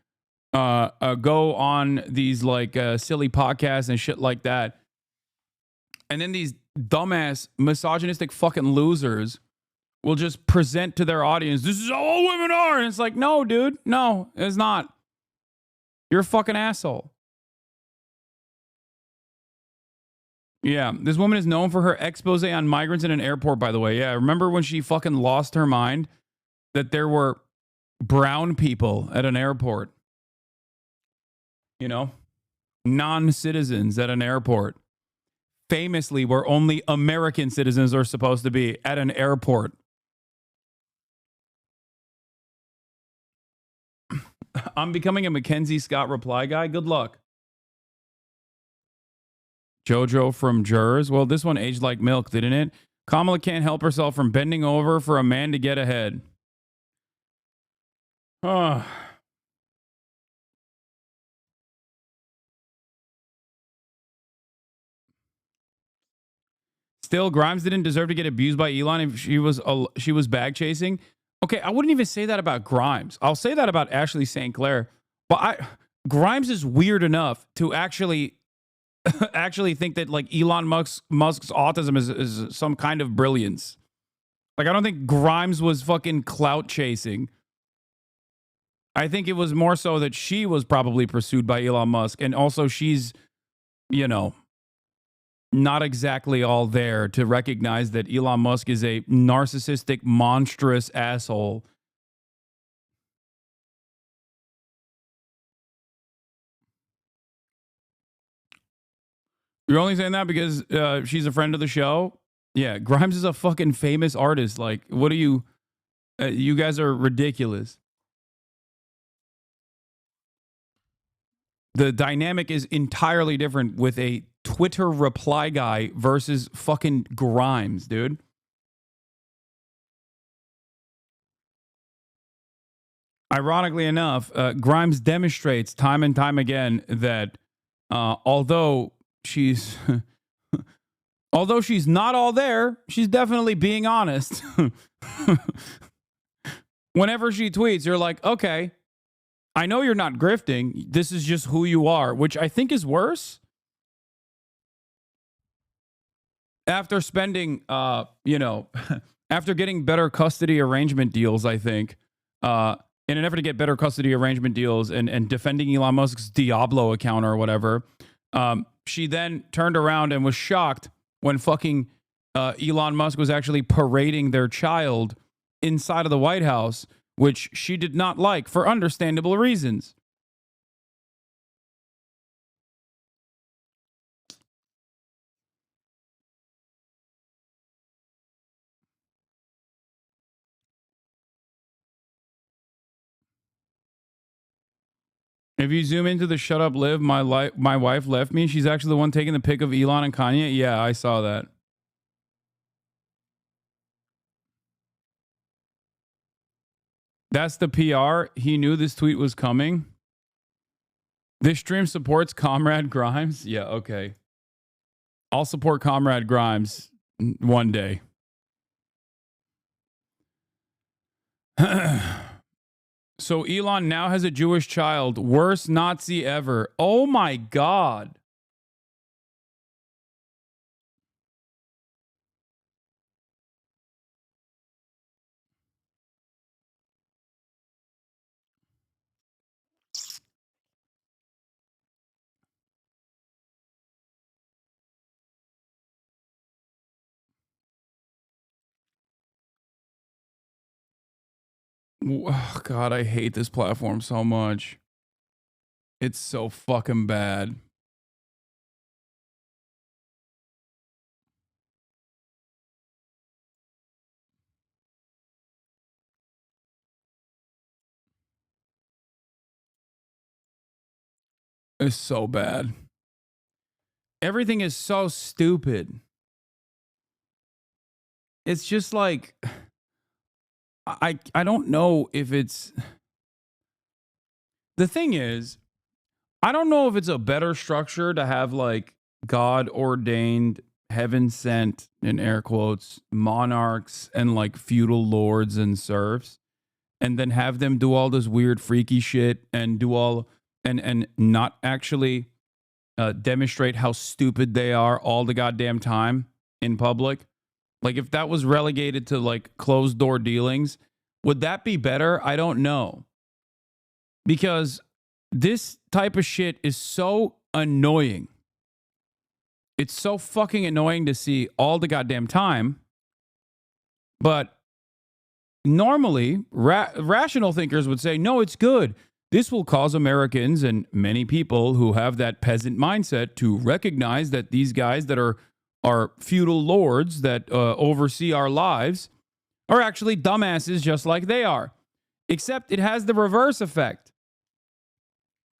go on these, like, silly podcasts and shit like that. And then these dumbass, misogynistic fucking losers will just present to their audience, this is how all women are. And it's like, no, dude. No, it's not. You're a fucking asshole. Yeah, this woman is known for her expose on migrants in an airport, by the way. Yeah, remember when she fucking lost her mind that there were brown people at an airport? You know, non-citizens at an airport. Famously, where only American citizens are supposed to be at an airport. I'm becoming a Mackenzie Scott reply guy. Good luck. Jojo from Jurors. Well, this one aged like milk, didn't it? Kamala can't help herself from bending over for a man to get ahead. Still, Grimes didn't deserve to get abused by Elon if she was bag chasing. Okay, I wouldn't even say that about Grimes. I'll say that about Ashley St. Clair. But Grimes is weird enough to actually think that, like, Elon Musk's autism is some kind of brilliance. Like, I don't think Grimes was fucking clout chasing. I think it was more so that she was probably pursued by Elon Musk. And also she's, not exactly all there to recognize that Elon Musk is a narcissistic, monstrous asshole. You're only saying that because she's a friend of the show? Yeah, Grimes is a fucking famous artist. Like, what are you... you guys are ridiculous. The dynamic is entirely different with a Twitter reply guy versus fucking Grimes, dude. Ironically enough, Grimes demonstrates time and time again that although she's although she's not all there, she's definitely being honest. Whenever she tweets, you're like, okay, I know you're not grifting. This is just who you are, which I think is worse. After spending, after getting better custody arrangement deals, I think, in an effort to get better custody arrangement deals and defending Elon Musk's Diablo account or whatever, she then turned around and was shocked when fucking Elon Musk was actually parading their child inside of the White House, which she did not like for understandable reasons. If you zoom into the shut up live, my wife left me. She's actually the one taking the pic of Elon and Kanye. Yeah, I saw that. That's the PR. He knew this tweet was coming. This stream supports Comrade Grimes. Yeah, okay. I'll support Comrade Grimes one day. So Elon now has a Jewish child. Worst Nazi ever. Oh my God. Oh, God, I hate this platform so much. It's so fucking bad. It's so bad. Everything is so stupid. It's just like, I don't know if it's... The thing is, I don't know if it's a better structure to have like God ordained, heaven sent, in air quotes, monarchs and like feudal lords and serfs, and then have them do all this weird freaky shit and do all and not actually demonstrate how stupid they are all the goddamn time in public. Like if that was relegated to like closed door dealings, would that be better? I don't know. Because this type of shit is so annoying. It's so fucking annoying to see all the goddamn time. But normally, rational thinkers would say, no, it's good. This will cause Americans and many people who have that peasant mindset to recognize that these guys that are feudal lords that oversee our lives are actually dumbasses just like they are. Except it has the reverse effect.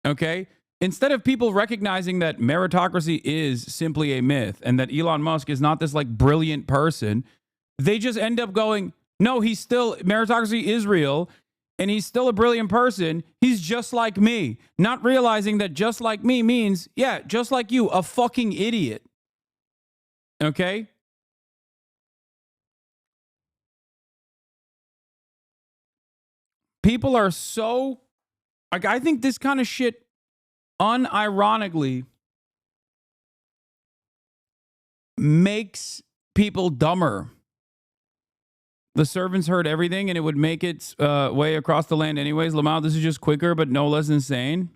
Okay? Instead of people recognizing that meritocracy is simply a myth and that Elon Musk is not this like brilliant person, they just end up going, no, meritocracy is real and he's still a brilliant person. He's just like me. Not realizing that just like me means, yeah, just like you, a fucking idiot. Okay? People are so... Like, I think this kind of shit, unironically, makes people dumber. The servants heard everything, and it would make its way across the land anyways. Lamau, this is just quicker, but no less insane.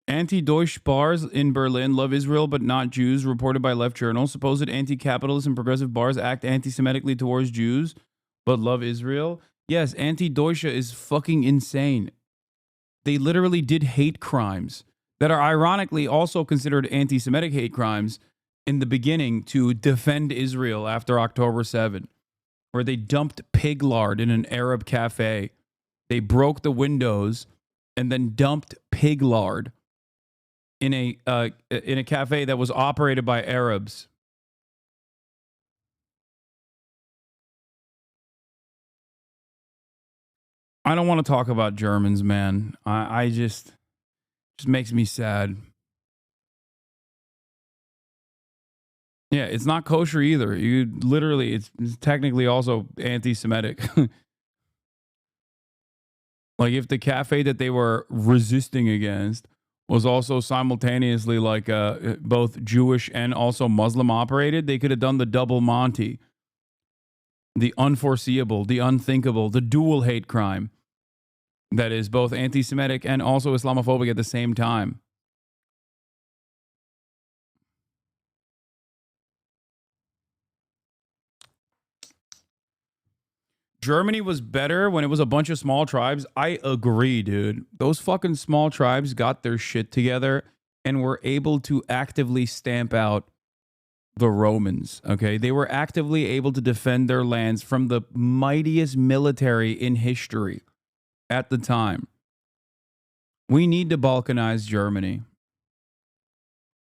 Anti-Deutsch bars in Berlin love Israel but not Jews, reported by Left Journal. Supposed anti-capitalist and progressive bars act anti-Semitically towards Jews but love Israel. Yes, anti-Deutsche is fucking insane. They literally did hate crimes that are ironically also considered anti-Semitic hate crimes in the beginning to defend Israel after October 7, where they dumped pig lard in an Arab cafe. They broke the windows and then dumped pig lard in a cafe that was operated by Arabs. I don't want to talk about Germans, man. I just makes me sad. Yeah, it's not kosher either. You literally, it's technically also anti-Semitic. Like if the cafe that they were resisting against was also simultaneously like both Jewish and also Muslim operated, they could have done the double Monty. The unforeseeable, the unthinkable, the dual hate crime that is both anti-Semitic and also Islamophobic at the same time. Germany was better when it was a bunch of small tribes. I agree, dude. Those fucking small tribes got their shit together and were able to actively stamp out the Romans, okay? They were actively able to defend their lands from the mightiest military in history at the time. We need to balkanize Germany.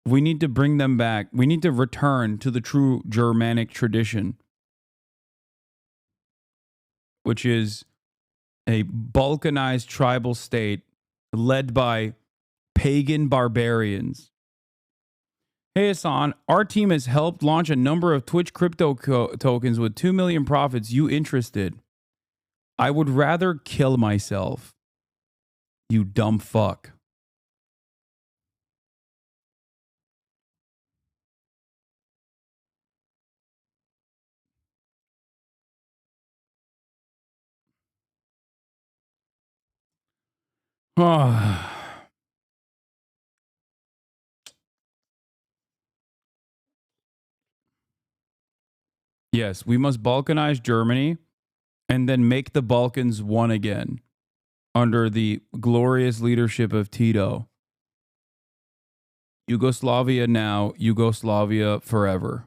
We need to bring them back. We need to return to the true Germanic tradition, which is a balkanized tribal state led by pagan barbarians. Hey, Hasan, our team has helped launch a number of Twitch crypto tokens with 2 million profits. You interested? I would rather kill myself, you dumb fuck. Yes, we must balkanize Germany and then make the Balkans one again under the glorious leadership of Tito. Yugoslavia now, Yugoslavia forever.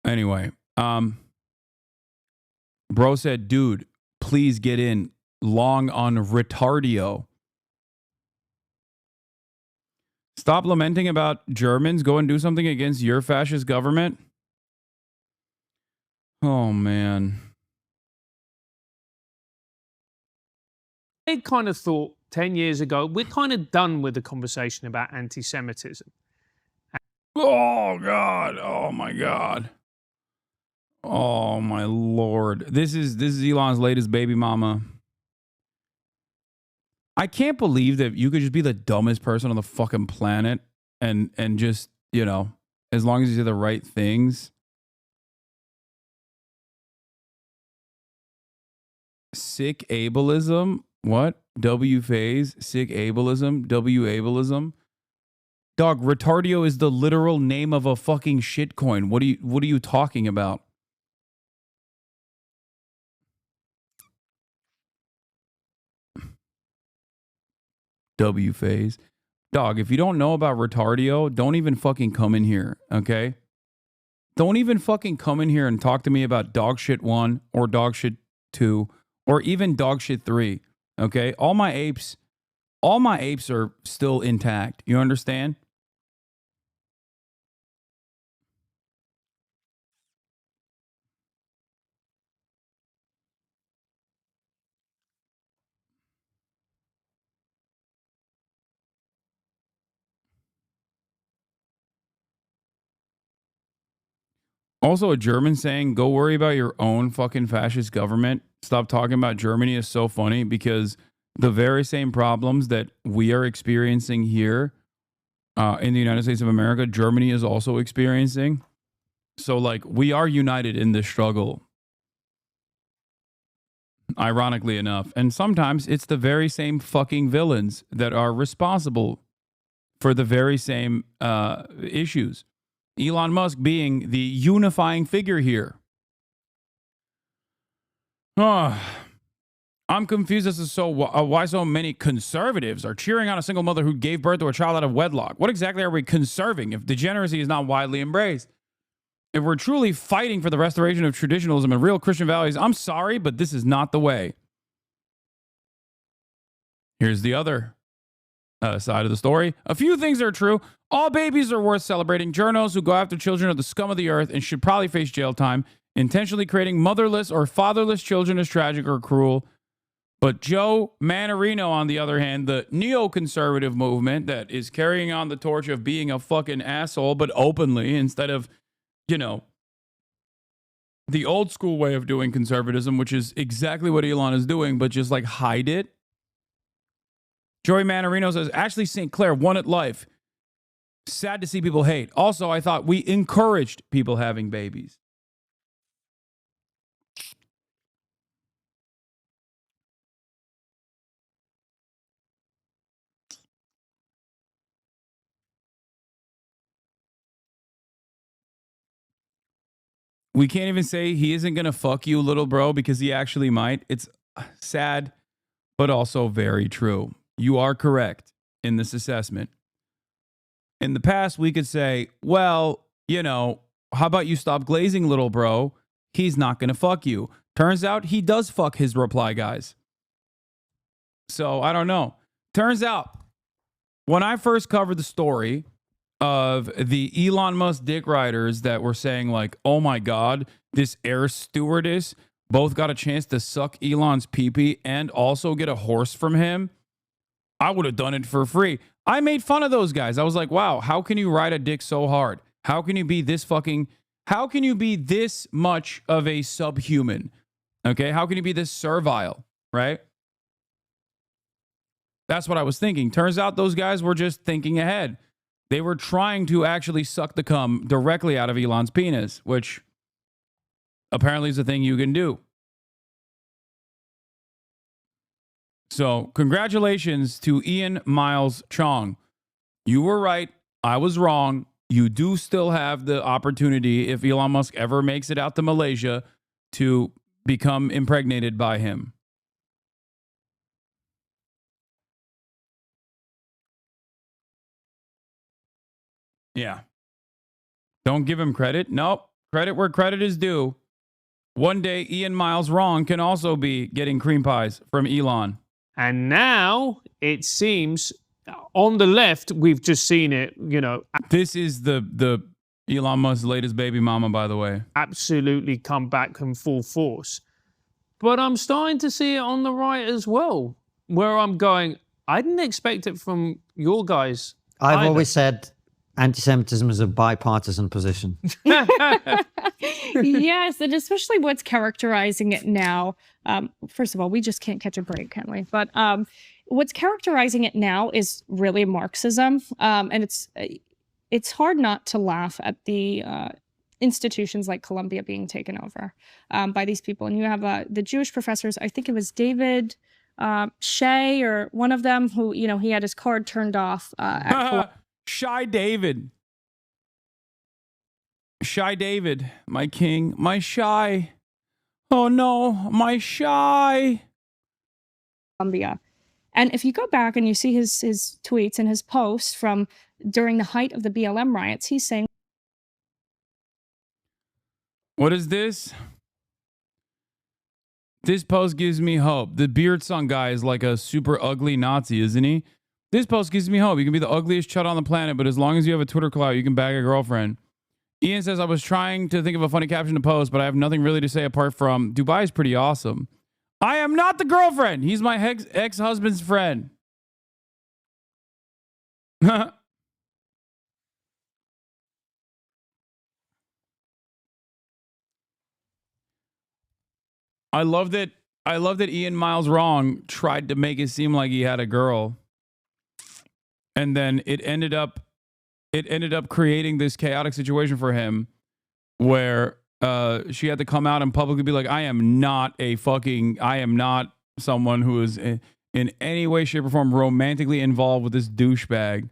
Anyway, bro said, dude, please get in. Long on retardio. Stop lamenting about Germans. Go and do something against your fascist government. Oh, man. I kind of thought 10 years ago, we're kind of done with the conversation about anti-Semitism. Oh, God. Oh, my God. Oh, my Lord. This is Elon's latest baby mama. I can't believe that you could just be the dumbest person on the fucking planet and just, you know, as long as you say the right things. Sick ableism? What? W phase? Sick ableism? W ableism? Dog, retardio is the literal name of a fucking shitcoin. What are you talking about? W phase. Dog, if you don't know about retardio, don't even fucking come in here, okay? Don't even fucking come in here and talk to me about dog shit 1 or dog shit 2 or even dog shit 3, okay? All my apes are still intact. You understand? Also, a German saying, go worry about your own fucking fascist government. Stop talking about Germany is so funny because the very same problems that we are experiencing here in the United States of America, Germany is also experiencing. So, like, we are united in this struggle, ironically enough. And sometimes it's the very same fucking villains that are responsible for the very same issues. Elon Musk being the unifying figure here. I'm confused as to why so many conservatives are cheering on a single mother who gave birth to a child out of wedlock. What exactly are we conserving if degeneracy is not widely embraced? If we're truly fighting for the restoration of traditionalism and real Christian values, I'm sorry, but this is not the way. Here's the other side of the story. A few things are true. All babies are worth celebrating. Journos who go after children are the scum of the earth and should probably face jail time. Intentionally creating motherless or fatherless children is tragic or cruel. But Joe Manarino, on the other hand, the neoconservative movement that is carrying on the torch of being a fucking asshole, but openly, instead of, you know, the old school way of doing conservatism, which is exactly what Elon is doing, but just like hide it. Joey Manarino says, Ashley St. Clair won at life. Sad to see people hate. Also, I thought we encouraged people having babies. We can't even say he isn't going to fuck you, little bro, because he actually might. It's sad, but also very true. You are correct in this assessment. In the past, we could say, well, you know, how about you stop glazing, little bro? He's not going to fuck you. Turns out he does fuck his reply guys. So I don't know. Turns out, when I first covered the story of the Elon Musk dick riders that were saying like, oh my God, this air stewardess both got a chance to suck Elon's pee-pee and also get a horse from him, I would have done it for free. I made fun of those guys. I was like, wow, how can you ride a dick so hard? How can you be this much of a subhuman? Okay, how can you be this servile, right? That's what I was thinking. Turns out those guys were just thinking ahead. They were trying to actually suck the cum directly out of Elon's penis, which apparently is a thing you can do. So congratulations to Ian Miles Chong. You were right. I was wrong. You do still have the opportunity, if Elon Musk ever makes it out to Malaysia, to become impregnated by him. Yeah. Don't give him credit. Nope. Credit where credit is due. One day, Ian Miles Wrong can also be getting cream pies from Elon. And now it seems on the left, we've just seen it, you know. This is the Elon Musk's latest baby mama, by the way. Absolutely come back in full force. But I'm starting to see it on the right as well, where I'm going, I didn't expect it from your guys. I've always said anti-Semitism is a bipartisan position. Yes, and especially what's characterizing it now. First of all, we just can't catch a break, can we? But what's characterizing it now is really Marxism, and it's hard not to laugh at the institutions like Columbia being taken over by these people. And you have the Jewish professors. I think it was David Shea or one of them who, you know, he had his card turned off at Shy David. Shy David, my king, my shy. Oh no, my shy. Columbia. And if you go back and you see his tweets and his posts from during the height of the BLM riots, he's saying, what is this? This post gives me hope. The beard song guy is like a super ugly Nazi, isn't he? This post gives me hope. You can be the ugliest chud on the planet, but as long as you have a Twitter clout, you can bag a girlfriend. Ian says, I was trying to think of a funny caption to post, but I have nothing really to say apart from, Dubai is pretty awesome. I am not the girlfriend. He's my ex-husband's friend. I love that Ian Miles Wrong tried to make it seem like he had a girl. And then it ended up creating this chaotic situation for him where she had to come out and publicly be like, I am not someone who is in any way, shape, or form romantically involved with this douchebag.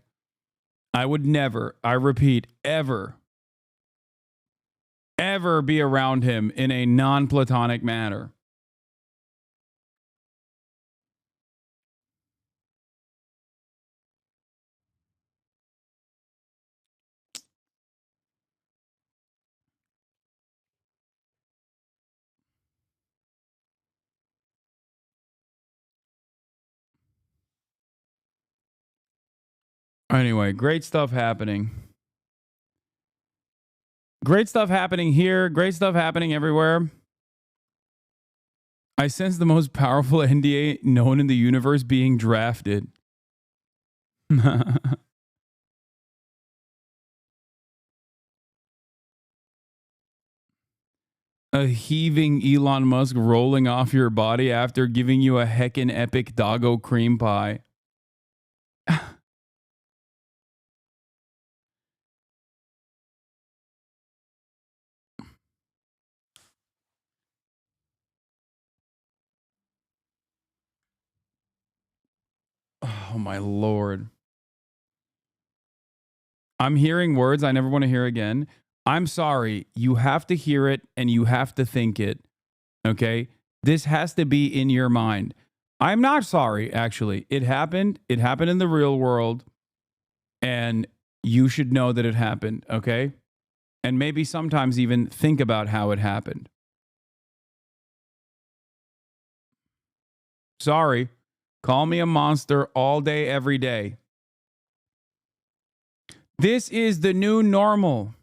I would never, I repeat, ever ever be around him in a non-platonic manner. Anyway, great stuff happening. Great stuff happening here. Great stuff happening everywhere. I sense the most powerful NDA known in the universe being drafted. A heaving Elon Musk rolling off your body after giving you a heckin' epic doggo cream pie. Oh my Lord. I'm hearing words I never want to hear again. I'm sorry. You have to hear it and you have to think it. Okay? This has to be in your mind. I'm not sorry, actually. It happened. It happened in the real world. And you should know that it happened. Okay? And maybe sometimes even think about how it happened. Sorry. Call me a monster all day, every day. This is the new normal.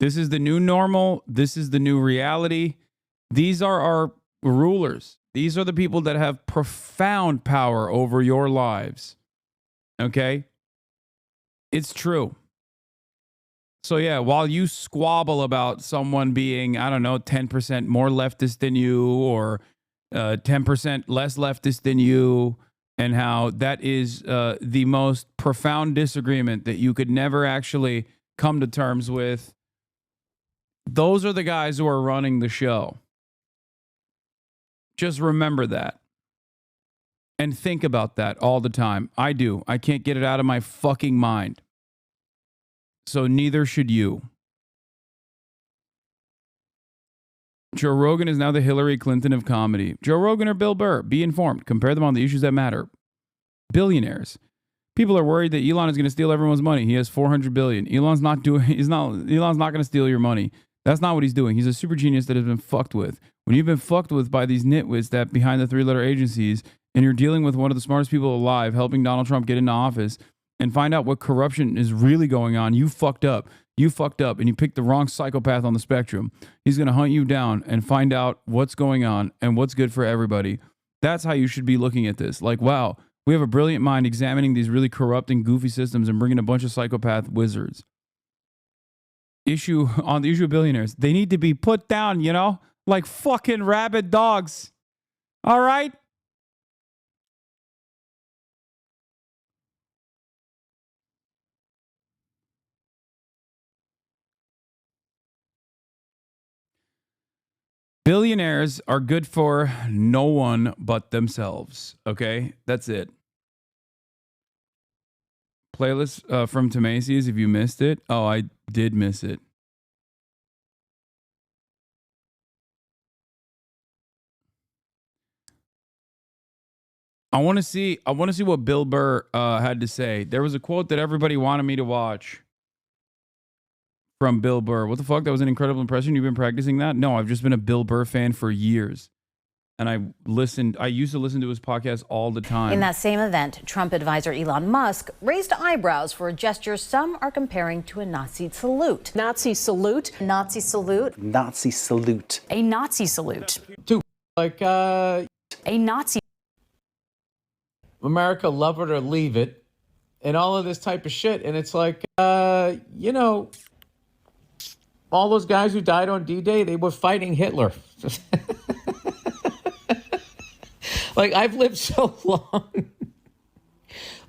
This is the new normal. This is the new reality. These are our rulers. These are the people that have profound power over your lives. Okay? It's true. So yeah, while you squabble about someone being, I don't know, 10% more leftist than you or 10% less leftist than you, and how that is the most profound disagreement that you could never actually come to terms with, those are the guys who are running the show. Just remember that. And think about that all the time. I do. I can't get it out of my fucking mind. So neither should you. Joe Rogan is now the Hillary Clinton of comedy. Joe Rogan or Bill Burr? Be informed. Compare them on the issues that matter. Billionaires. People are worried that Elon is going to steal everyone's money. He has 400 billion. Elon's not going to steal your money. That's not what he's doing. He's a super genius that has been fucked with. When you've been fucked with by these nitwits that behind the three-letter agencies, and you're dealing with one of the smartest people alive, helping Donald Trump get into office, and find out what corruption is really going on, you fucked up. You fucked up, and you picked the wrong psychopath on the spectrum. He's going to hunt you down and find out what's going on and what's good for everybody. That's how you should be looking at this. Like, wow, we have a brilliant mind examining these really corrupt and goofy systems and bringing a bunch of psychopath wizards. On the issue of billionaires, they need to be put down, you know, like fucking rabid dogs. All right? Billionaires are good for no one but themselves. Okay? That's it. Playlist from Macy's if you missed it. Oh, I did miss it. I want to see what Bill Burr had to say. There was a quote that everybody wanted me to watch from Bill Burr. What the fuck? That was an incredible impression. You've been practicing that? No, I've just been a Bill Burr fan for years. And I used to listen to his podcast all the time. In that same event, Trump advisor Elon Musk raised eyebrows for a gesture some are comparing to a Nazi salute. Nazi salute? Nazi salute? Nazi salute. A Nazi salute. A Nazi. America, love it or leave it, and all of this type of shit. And it's like, you know, all those guys who died on D-Day, they were fighting Hitler. Like, I've lived so long.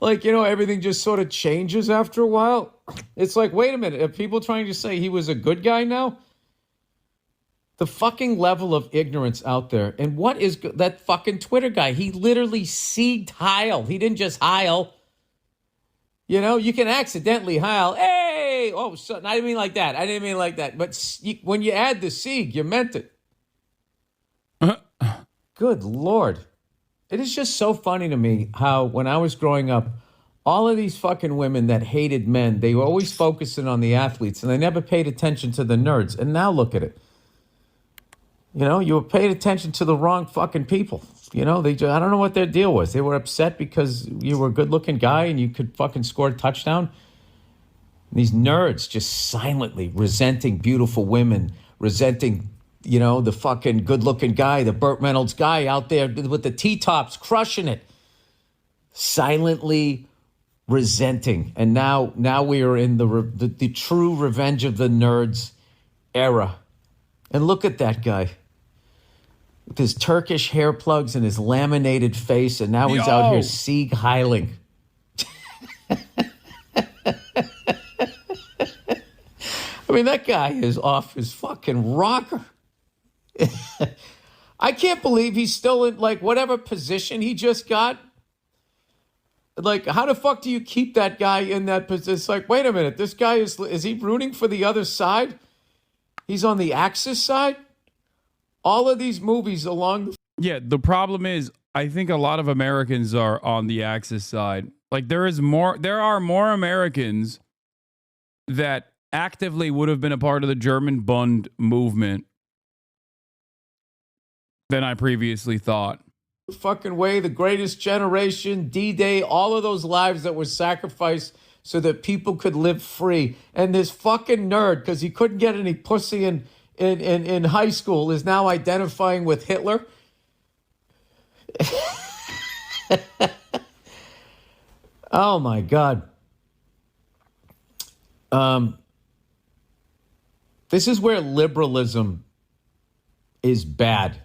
Like, you know, everything just sort of changes after a while. It's like, wait a minute, are people trying to say he was a good guy now? The fucking level of ignorance out there. And what is that fucking Twitter guy? He literally sieged Heil. He didn't just Heil. You know, you can accidentally howl, hey! Oh, so, I didn't mean like that. I didn't mean like that. But when you add the Sieg, you meant it. Good Lord. It is just so funny to me how when I was growing up, all of these fucking women that hated men, they were always focusing on the athletes and they never paid attention to the nerds. And now look at it. You know, you were paid attention to the wrong fucking people. You know, I don't know what their deal was. They were upset because you were a good-looking guy and you could fucking score a touchdown. And these nerds just silently resenting beautiful women, resenting, you know, the fucking good-looking guy, the Burt Reynolds guy out there with the T-tops crushing it. Silently resenting. And now we are in the true revenge of the nerds era. And look at that guy. With his Turkish hair plugs and his laminated face, and now he's out here Sieg heiling. I mean, that guy is off his fucking rocker. I can't believe he's still in, like, whatever position he just got. Like, how the fuck do you keep that guy in that position? It's like, wait a minute, this guy is he rooting for the other side? He's on the Axis side? All of these movies along the problem is, I think a lot of Americans are on the Axis side. Like, there are more Americans that actively would have been a part of the German Bund movement than I previously thought. Fucking way, the greatest generation, D-Day, all of those lives that were sacrificed so that people could live free. And this fucking nerd, because he couldn't get any pussy in high school, is now identifying with Hitler. Oh my God. This is where liberalism is bad,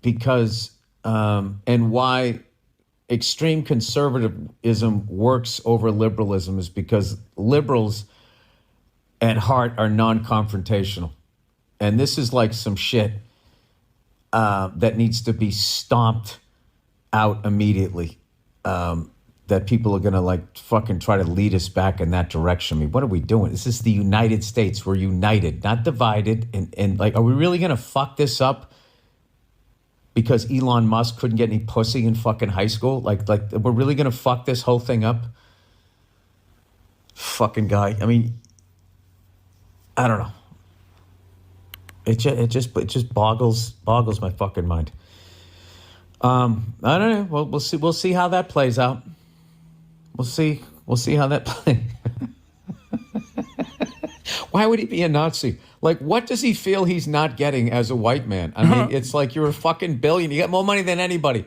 because and why extreme conservatism works over liberalism is because liberals at heart are non-confrontational. And this is like some shit that needs to be stomped out immediately. That people are going to like fucking try to lead us back in that direction. I mean, what are we doing? This is the United States. We're united, not divided. And like, are we really going to fuck this up because Elon Musk couldn't get any pussy in fucking high school? Like we're really going to fuck this whole thing up? Fucking guy. I mean, I don't know. It just boggles my fucking mind. I don't know. Well, we'll see how that plays out. We'll see how that plays. Why would he be a Nazi? Like, what does he feel he's not getting as a white man? I mean, it's like you're a fucking billion. You got more money than anybody.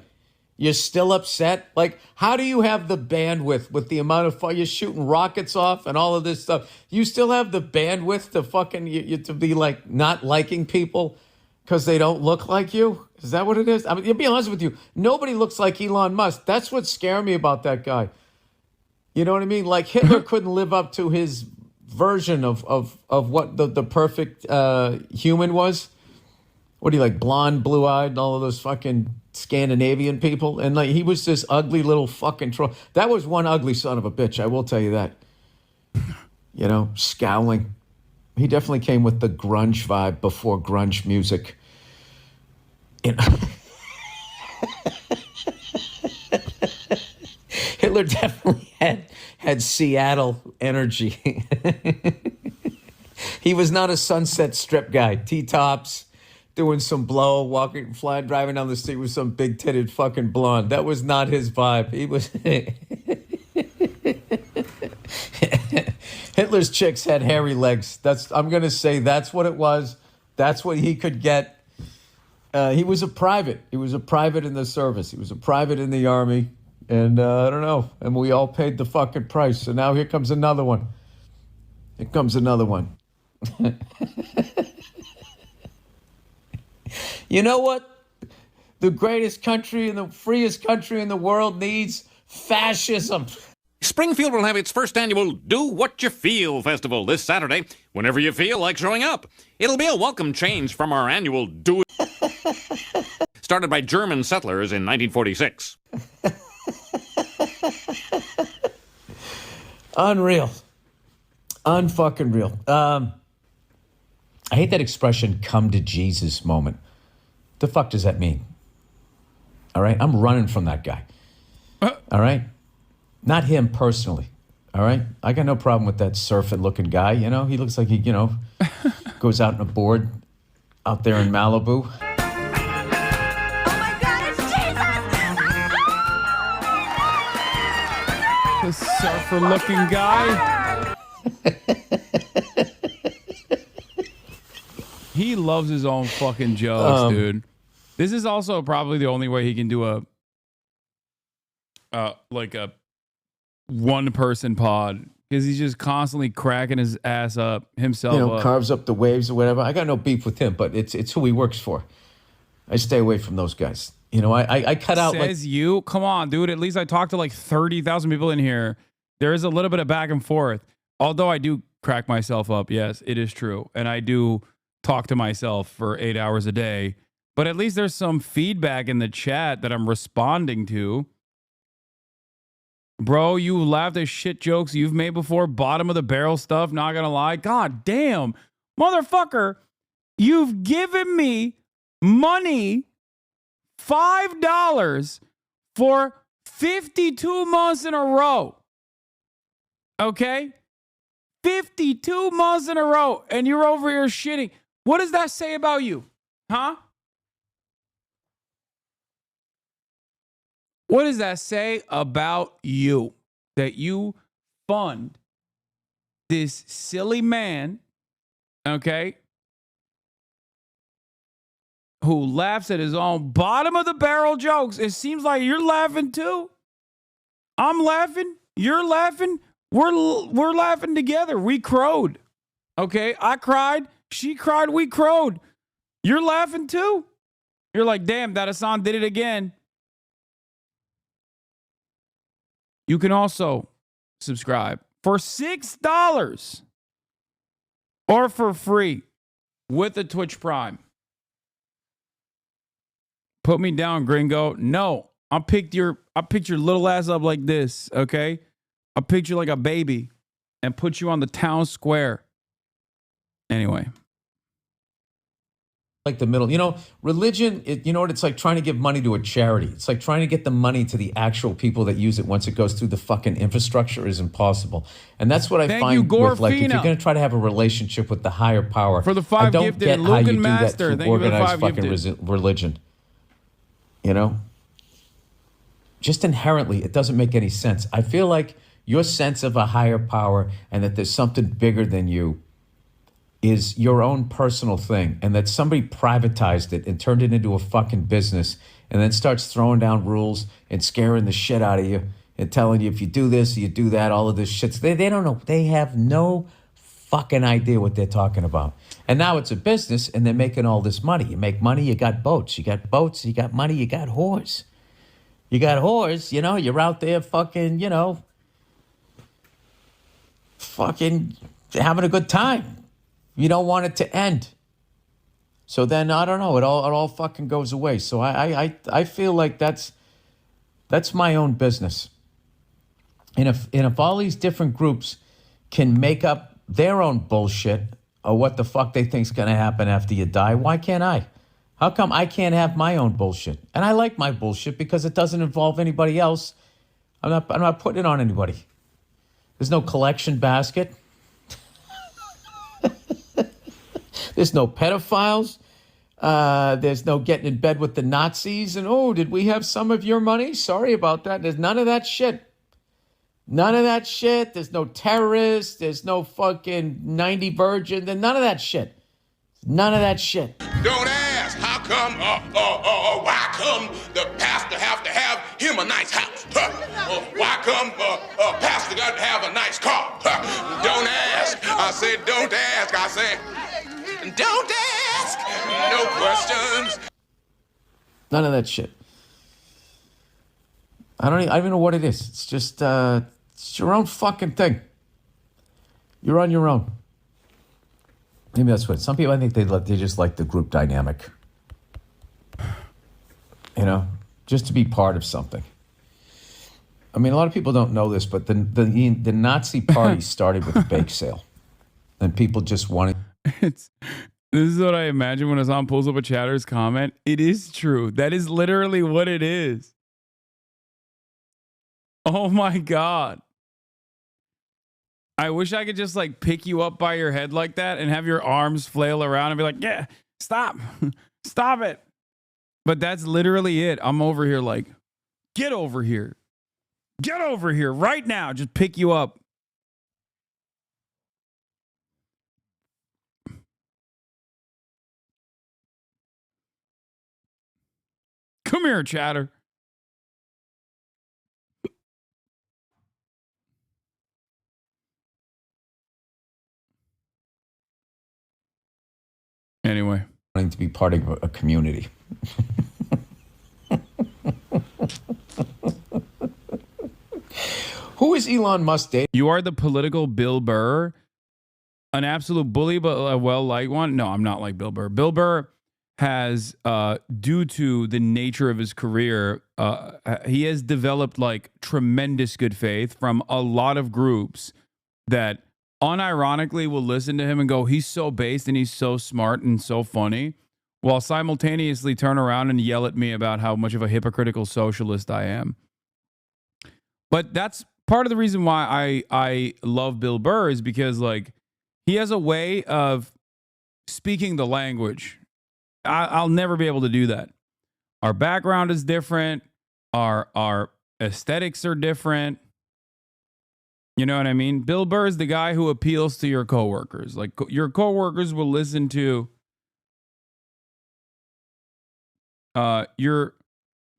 You're still upset? Like, how do you have the bandwidth with the amount of fun you're shooting rockets off and all of this stuff? You still have the bandwidth to fucking to be like not liking people because they don't look like you? Is that what it is? I mean, to be honest with you, nobody looks like Elon Musk. That's what scared me about that guy. You know what I mean? Like, Hitler couldn't live up to his version of what the perfect human was. What do you like, blonde, blue-eyed, and all of those fucking Scandinavian people? And like, he was this ugly little fucking troll. That was one ugly son of a bitch, I will tell you that. You know, scowling. He definitely came with the grunge vibe before grunge music. You know? Hitler definitely had Seattle energy. He was not a Sunset Strip guy. T-tops, doing some blow, driving down the street with some big-titted fucking blonde. That was not his vibe. He was... Hitler's chicks had hairy legs. I'm going to say that's what it was. That's what he could get. He was a private. He was a private in the service. He was a private in the army. And I don't know. And we all paid the fucking price. So now here comes another one. Here comes another one. You know what? The greatest country and the freest country in the world needs fascism. Springfield will have its first annual Do What You Feel festival this Saturday, whenever you feel like showing up. It'll be a welcome change from our annual Do It, started by German settlers in 1946. Unreal. Unfucking real. I hate that expression, come to Jesus moment. The fuck does that mean? All right? I'm running from that guy. All right? Not him personally. All right? I got no problem with that surfing looking guy. You know, he looks like he, goes out on a board out there in Malibu. The surfer looking guy. He loves his own fucking jokes, dude. This is also probably the only way he can do a one person pod, because he's just constantly cracking his ass up himself. Up. Carves up the waves or whatever. I got no beef with him, but it's who he works for. I stay away from those guys. I cut out. Says you? Come on, dude. At least I talked to like 30,000 people in here. There is a little bit of back and forth. Although I do crack myself up. Yes, it is true. And I do talk to myself for 8 hours a day. But at least there's some feedback in the chat that I'm responding to. Bro, you laughed at shit jokes you've made before. Bottom of the barrel stuff. Not gonna lie. God damn. Motherfucker, you've given me money, $5 for 52 months in a row. Okay? 52 months in a row, and you're over here shitting. What does that say about you? Huh? What does that say about you? That you fund this silly man, okay, who laughs at his own bottom of the barrel jokes. It seems like you're laughing too. I'm laughing. You're laughing. We're laughing together. We crowed. Okay, I cried. She cried. We crowed. You're laughing too. You're like, damn, that Hasan did it again. You can also subscribe for $6 or for free with the Twitch Prime. Put me down, gringo. No, I picked your little ass up like this, okay? I picked you like a baby and put you on the town square. Anyway. Like the middle, religion, it's like trying to give money to a charity. It's like trying to get the money to the actual people that use it once it goes through the fucking infrastructure is impossible. And that's what I find with, like, if you're going to try to have a relationship with the higher power, for the 5 I don't gifted, get how you do Master. that through organized fucking religion. Just inherently, it doesn't make any sense. I feel like your sense of a higher power and that there's something bigger than you is your own personal thing, and that somebody privatized it and turned it into a fucking business and then starts throwing down rules and scaring the shit out of you and telling you if you do this, you do that, all of this shit. They don't know. They have no fucking idea what they're talking about. And now it's a business and they're making all this money. You make money, you got boats. You got boats, you got money, you got whores. You got whores, you're out there fucking, fucking having a good time. You don't want it to end. So then, I don't know, it all fucking goes away. So I feel like that's my own business. And if all these different groups can make up their own bullshit or what the fuck they think's going to happen after you die, why can't I? How come I can't have my own bullshit? And I like my bullshit because it doesn't involve anybody else. I'm not putting it on anybody. There's no collection basket. There's no pedophiles. There's no getting in bed with the Nazis. And, oh, did we have some of your money? Sorry about that. There's none of that shit. None of that shit. There's no terrorists. There's no fucking 90 virgin. There's none of that shit. None of that shit. Don't ask how come, why come the pastor have to have him a nice house? Why come pastor got to have a nice car? Don't ask. I said, don't ask. I said, don't ask. No questions. None of that shit. I don't even know what it is. It's just it's your own fucking thing. You're on your own. Maybe that's what some people, I think they just like the group dynamic. Just to be part of something. I mean, a lot of people don't know this, but the Nazi party started with a bake sale, and people just wanted. This is what I imagine when Hasan pulls up a chatter's comment. It is true. That is literally what it is. Oh my God. I wish I could just like pick you up by your head like that and have your arms flail around and be like, yeah, stop. Stop it. But that's literally it. I'm over here like, get over here. Get over here right now. Just pick you up. Come here, chatter. Anyway. Wanting to be part of a community. Who is Elon Musk dating? You are the political Bill Burr. An absolute bully, but a well-liked one. No, I'm not like Bill Burr. Bill Burr has, due to the nature of his career, he has developed like tremendous good faith from a lot of groups that unironically will listen to him and go, he's so based and he's so smart and so funny, while simultaneously turn around and yell at me about how much of a hypocritical socialist I am. But that's part of the reason why I love Bill Burr, is because like he has a way of speaking the language. I'll never be able to do that. Our background is different. Our aesthetics are different. You know what I mean? Bill Burr is the guy who appeals to your coworkers. Like your coworkers will listen to your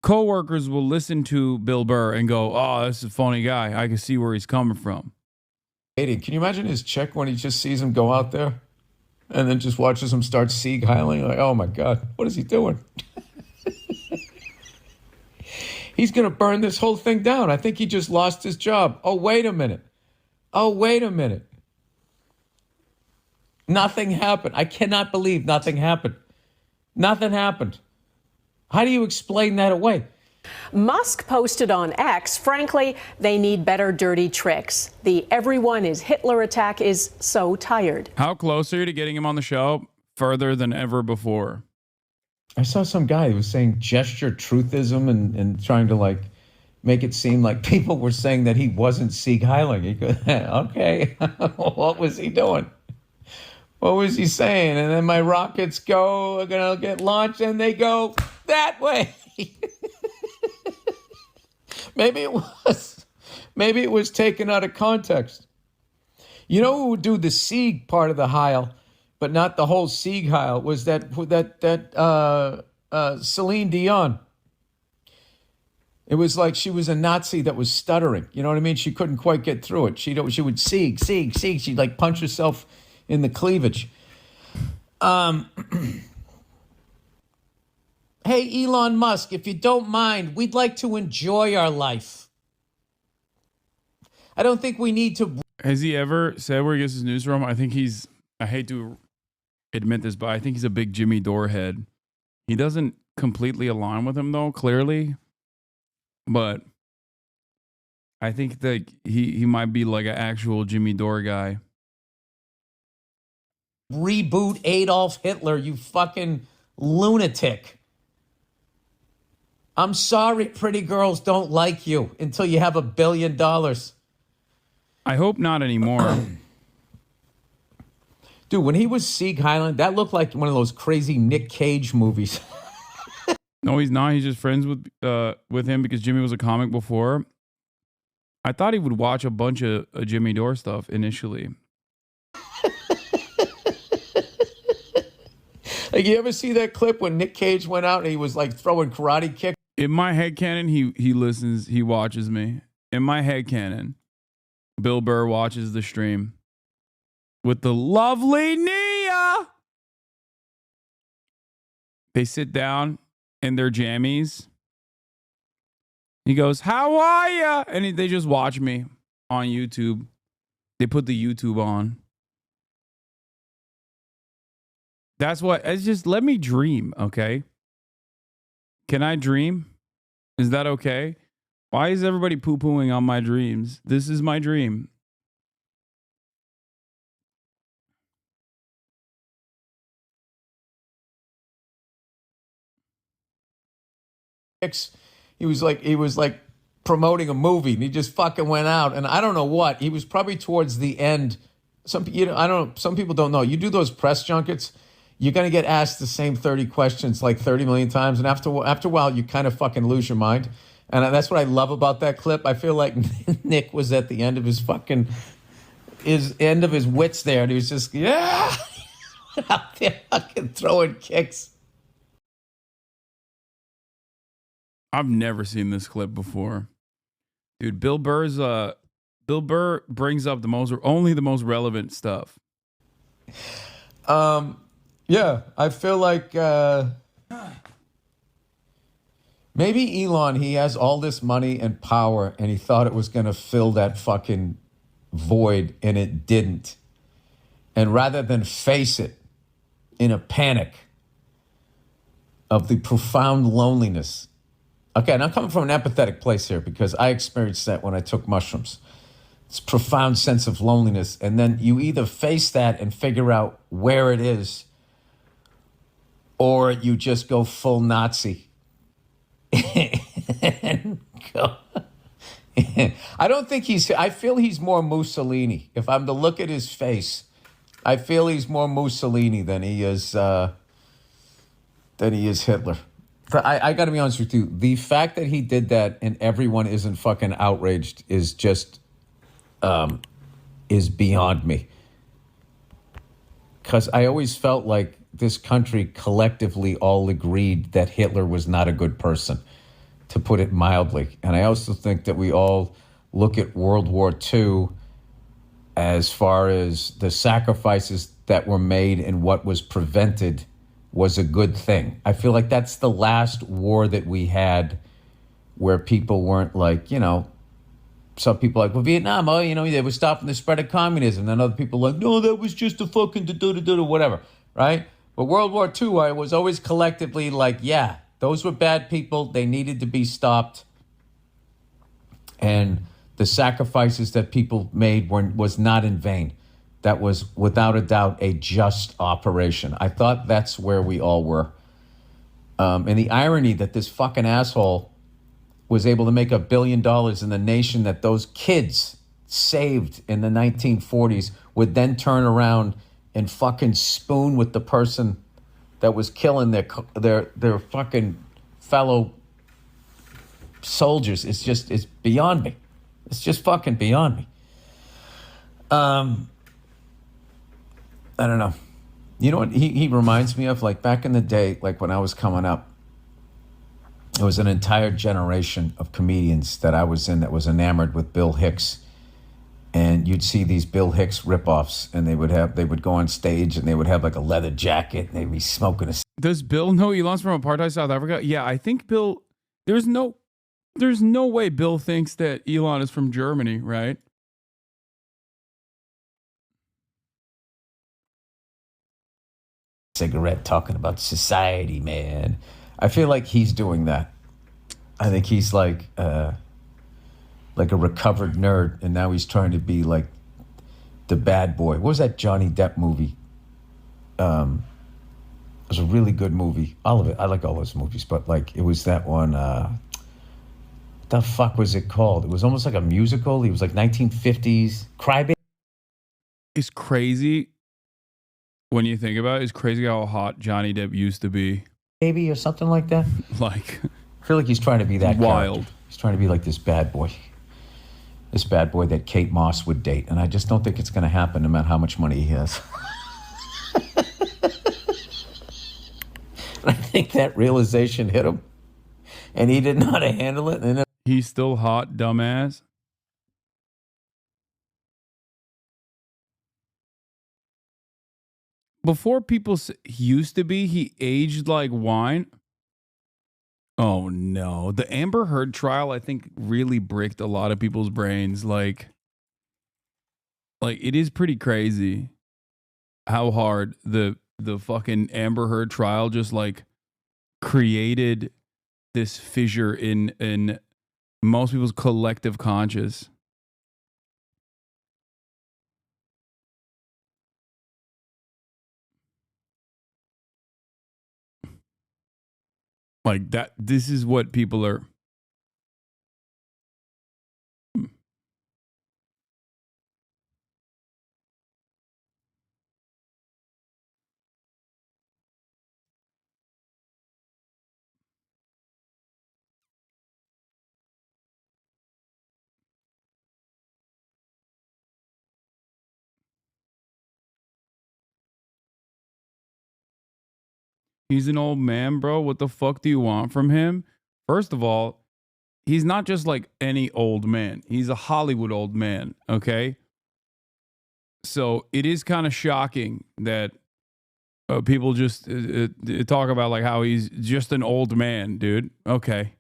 coworkers will listen to Bill Burr and go, "Oh, this is a funny guy. I can see where he's coming from." Can you imagine his chick when he just sees him go out there and then just watches him start sieg heiling? Like, oh my God, what is he doing? He's going to burn this whole thing down. I think he just lost his job. Oh, wait a minute. Oh, wait a minute. Nothing happened. I cannot believe nothing happened. Nothing happened. How do you explain that away? Musk posted on X, frankly, they need better dirty tricks. The everyone is Hitler attack is so tired. How close are you to getting him on the show? Further than ever before. I saw some guy who was saying gesture truthism and trying to like make it seem like people were saying that he wasn't sieg heiling. He goes, okay, what was he doing? What was he saying? And then my rockets are gonna get launched and they go that way. Maybe it was taken out of context. You know who would do the sieg part of the heil, but not the whole sieg heil, was that Celine Dion. It was like she was a Nazi that was stuttering. You know what I mean? She couldn't quite get through it. She would sieg. She'd like punch herself in the cleavage. Hey, Elon Musk, if you don't mind, we'd like to enjoy our life. I don't think we need to. Has he ever said where he gets his news from? I think I hate to admit this, but I think he's a big Jimmy Dore head. He doesn't completely align with him, though, clearly. But I think that he might be like an actual Jimmy Dore guy. Reboot Adolf Hitler, you fucking lunatic. I'm sorry pretty girls don't like you until you have $1 billion. I hope not anymore. Dude, when he was Sieg Heiling, that looked like one of those crazy Nick Cage movies. No, he's not. He's just friends with him because Jimmy was a comic before. I thought he would watch a bunch of Jimmy Dore stuff initially. Like, you ever see that clip when Nick Cage went out and he was like throwing karate kicks? In my headcanon, he listens, he watches me. In my headcanon, Bill Burr watches the stream with the lovely Nia. They sit down in their jammies. He goes, "How are ya?" And they just watch me on YouTube. They put the YouTube on. That's what, it's just, let me dream, okay? Can I dream? Is that okay? Why is everybody poo-pooing on my dreams? This is my dream. He was like promoting a movie, and he just fucking went out, and I don't know what. He was probably towards the end. I don't know. Some people don't know. You do those press junkets, you're gonna get asked the same 30 questions like 30 million times, and after a while, you kind of fucking lose your mind. And that's what I love about that clip. I feel like Nick was at the end of his wits there, and he was just out there fucking throwing kicks. I've never seen this clip before. Dude, Bill Burr brings up only the most relevant stuff. Yeah, I feel like maybe Elon, he has all this money and power, and he thought it was going to fill that fucking void, and it didn't. And rather than face it in a panic of the profound loneliness. Okay, and I'm coming from an empathetic place here because I experienced that when I took mushrooms. It's a profound sense of loneliness. And then you either face that and figure out where it is, or you just go full Nazi. And go. I feel he's more Mussolini. If I'm to look at his face, I feel he's more Mussolini than he is Hitler. I got to be honest with you. The fact that he did that and everyone isn't fucking outraged is just is beyond me. Because I always felt like this country collectively all agreed that Hitler was not a good person, to put it mildly. And I also think that we all look at World War II as far as the sacrifices that were made and what was prevented was a good thing. I feel like that's the last war that we had where people weren't like, some people are like, well, Vietnam, they were stopping the spread of communism. Then other people are like, no, that was just a fucking whatever, right? But World War II, I was always collectively like, yeah, those were bad people. They needed to be stopped. And the sacrifices that people made was not in vain. That was, without a doubt, a just operation. I thought that's where we all were. And the irony that this fucking asshole was able to make $1 billion in the nation that those kids saved in the 1940s would then turn around and fucking spoon with the person that was killing their fucking fellow soldiers. It's beyond me. It's just fucking beyond me. I don't know. You know what he reminds me of? Like back in the day, like when I was coming up, there was an entire generation of comedians that I was in that was enamored with Bill Hicks. And you'd see these Bill Hicks ripoffs, and they would go on stage and they would have like a leather jacket and they'd be smoking a. Does Bill know Elon's from apartheid South Africa? Yeah, I think Bill. There's no way Bill thinks that Elon is from Germany, right? Cigarette talking about society, man. I feel like he's doing that. I think he's like a recovered nerd, and now he's trying to be like the bad boy. What was that Johnny Depp movie? It was a really good movie. All of it. I like all those movies, but like it was that one. What the fuck was it called? It was almost like a musical. He was like 1950s Crybaby. It's crazy when you think about it. It's crazy how hot Johnny Depp used to be. Baby or something like that. Like, I feel like he's trying to be that wild. Character. He's trying to be like this bad boy. This bad boy that Kate Moss would date. And I just don't think it's going to happen no matter how much money he has. I think that realization hit him. And he didn't know how to handle it. And he's still hot, dumbass. Before people used to be, he aged like wine. Oh no. The Amber Heard trial, I think, really bricked a lot of people's brains. Like it is pretty crazy how hard the fucking Amber Heard trial just like created this fissure in most people's collective conscious. Like that, this is what people are. He's an old man, bro. What the fuck do you want from him? First of all, he's not just like any old man. He's a Hollywood old man, okay? So it is kind of shocking that people just talk about like how he's just an old man, dude. Okay.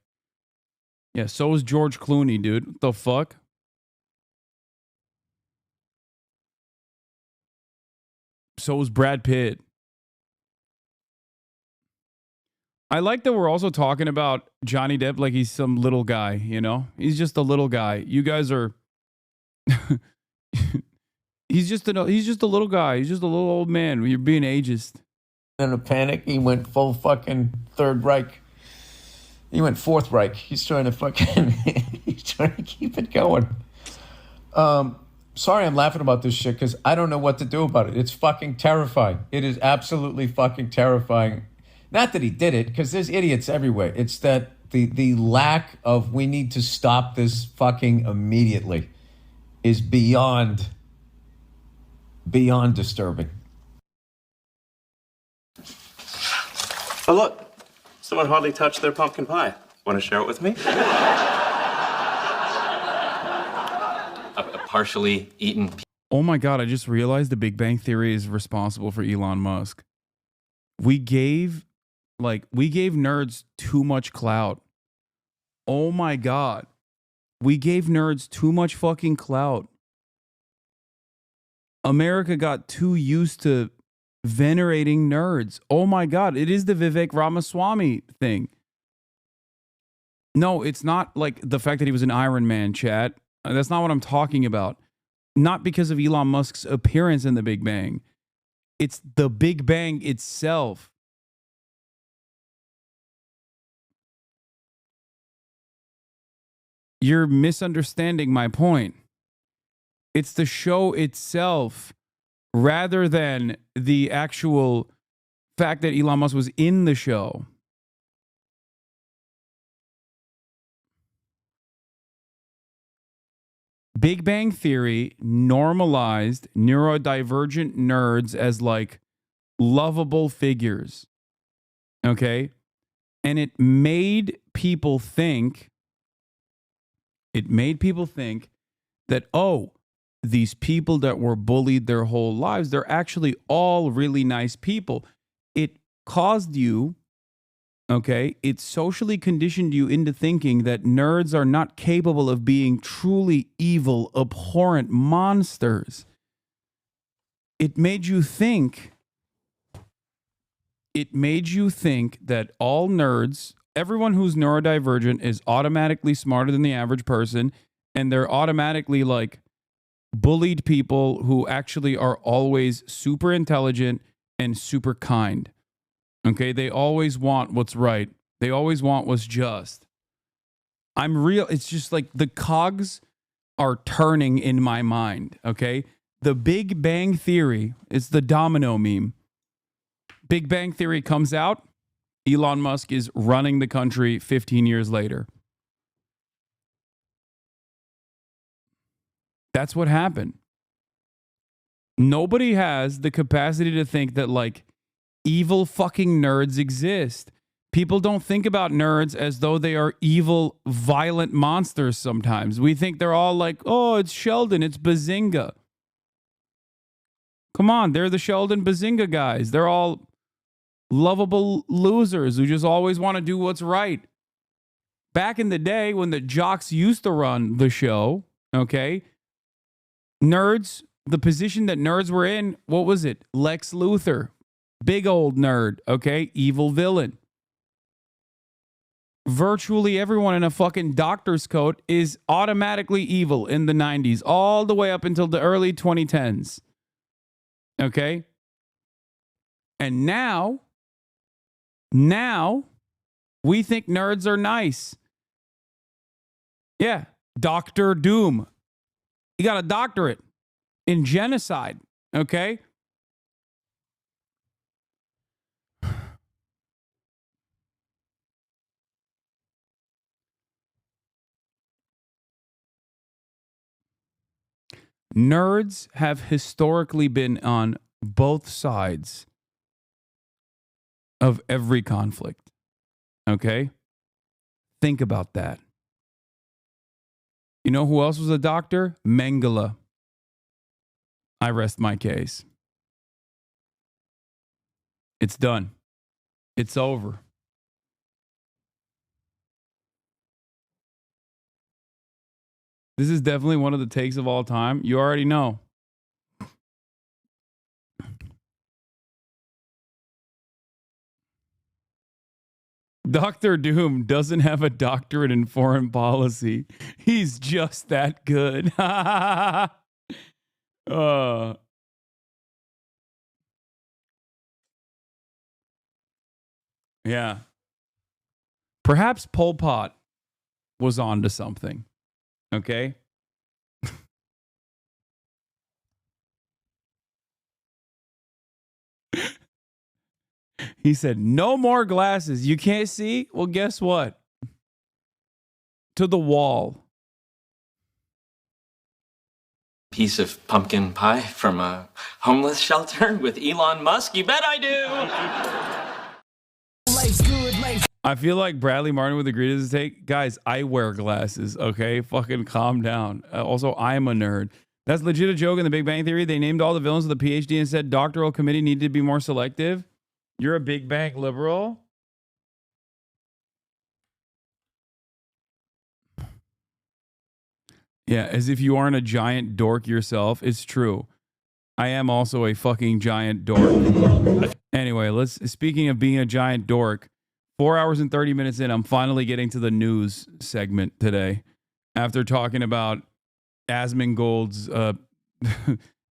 Yeah, so is George Clooney, dude. What the fuck? So is Brad Pitt. I like that we're also talking about Johnny Depp like he's some little guy, you know? He's just a little guy. You guys are he's just a little guy. He's just a little old man. You're being ageist. In a panic, he went full fucking Third Reich. He went Fourth Reich. He's trying to fucking he's trying to keep it going. Sorry I'm laughing about this shit because I don't know what to do about it. It's fucking terrifying. It is absolutely fucking terrifying. Not that he did it, because there's idiots everywhere. It's that the lack of we need to stop this fucking immediately is beyond disturbing. Oh, look. Someone hardly touched their pumpkin pie. Want to share it with me? A partially eaten. Oh my God, I just realized the Big Bang Theory is responsible for Elon Musk. We gave nerds too much clout. Oh my God. We gave nerds too much fucking clout. America got too used to venerating nerds. Oh my God. It is the Vivek Ramaswamy thing. No, it's not like the fact that he was an Iron Man, chat. That's not what I'm talking about. Not because of Elon Musk's appearance in the Big Bang. It's the Big Bang itself. You're misunderstanding my point. It's the show itself rather than the actual fact that Elon Musk was in the show. Big Bang Theory normalized neurodivergent nerds as like lovable figures. Okay? And it made people think that, oh, these people that were bullied their whole lives, they're actually all really nice people. It caused you, okay, it socially conditioned you into thinking that nerds are not capable of being truly evil, abhorrent monsters. It made you think that all nerds, everyone who's neurodivergent is automatically smarter than the average person, and they're automatically like bullied people who actually are always super intelligent and super kind. Okay, they always want what's right. They always want what's just. It's just like the cogs are turning in my mind, okay? The Big Bang Theory, it's the domino meme. Big Bang Theory comes out, Elon Musk is running the country 15 years later. That's what happened. Nobody has the capacity to think that like evil fucking nerds exist. People don't think about nerds as though they are evil, violent monsters sometimes. We think they're all like, oh, it's Sheldon, it's Bazinga. Come on, they're the Sheldon Bazinga guys. They're all lovable losers who just always want to do what's right. Back in the day when the jocks used to run the show, okay, nerds, the position that nerds were in, what was it? Lex Luthor, big old nerd, okay, evil villain. virtually everyone in a fucking doctor's coat is automatically evil in the 90s, all the way up until the early 2010s. Okay? And now we think nerds are nice. Yeah. Dr. Doom. He got a doctorate in genocide. Okay? Nerds have historically been on both sides of every conflict. Okay? Think about that. You know who else was a doctor? Mengele. I rest my case. It's done. It's over. This is definitely one of the takes of all time. You already know. Dr. Doom doesn't have a doctorate in foreign policy. He's just that good. Yeah. Perhaps Pol Pot was onto something. Okay? He said, no more glasses. You can't see? Well, guess what? To the wall. Piece of pumpkin pie from a homeless shelter with Elon Musk? You bet I do! I feel like Bradley Martin would agree to this take. Guys, I wear glasses, okay? Fucking calm down. Also, I'm a nerd. That's legit a joke in the Big Bang Theory. They named all the villains with a PhD and said doctoral committee needed to be more selective. You're a Big Bang liberal? Yeah, as if you aren't a giant dork yourself. It's true. I am also a fucking giant dork. Anyway, speaking of being a giant dork, 4 hours and 30 minutes in, I'm finally getting to the news segment today. After talking about Asmongold's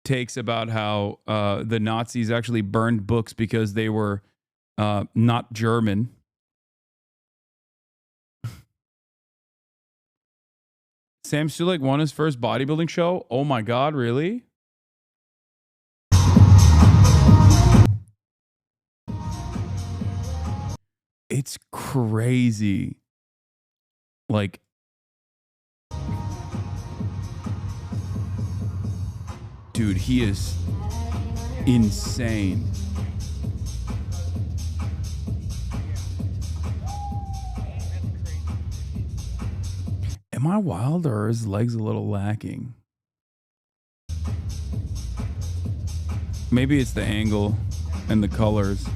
takes about how the Nazis actually burned books because they were not German. Sam Sulek won his first bodybuilding show? Oh my God, really? It's crazy. Like, dude, he is insane. Am I wild or are his legs a little lacking? Maybe it's the angle and the colors.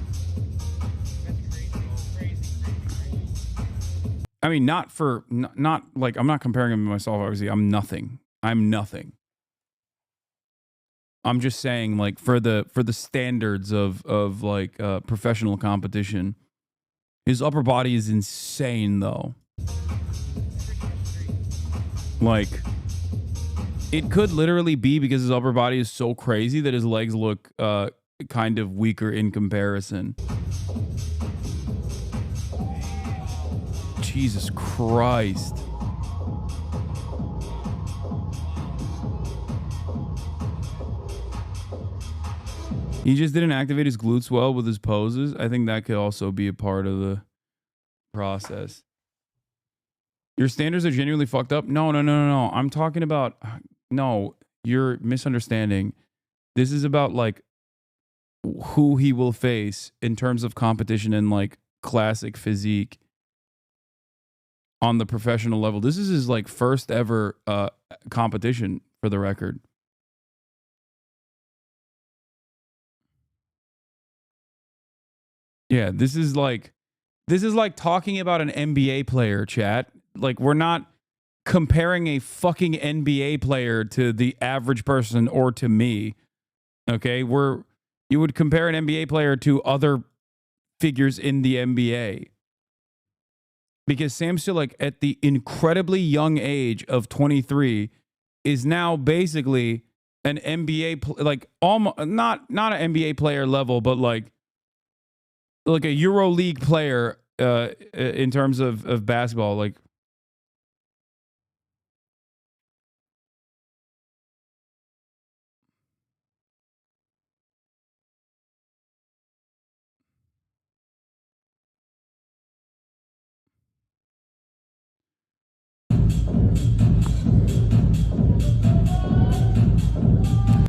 I mean, not like, I'm not comparing him to myself, obviously. I'm nothing. I'm just saying, like, for the standards of like professional competition, his upper body is insane though. Like, it could literally be because his upper body is so crazy that his legs look kind of weaker in comparison. Jesus Christ. He just didn't activate his glutes well with his poses. I think that could also be a part of the process. Your standards are genuinely fucked up? No. I'm talking about... No, you're misunderstanding. This is about, like, who he will face in terms of competition and, like, classic physique on the professional level. This is his, like, first ever competition, for the record. Yeah, this is like talking about an NBA player, chat. Like, we're not comparing a fucking NBA player to the average person or to me. Okay? You would compare an NBA player to other figures in the NBA. because Sam Sulek at the incredibly young age of 23 is now basically an NBA like almost not an NBA player level, but like a Euro League player in terms of basketball. Like,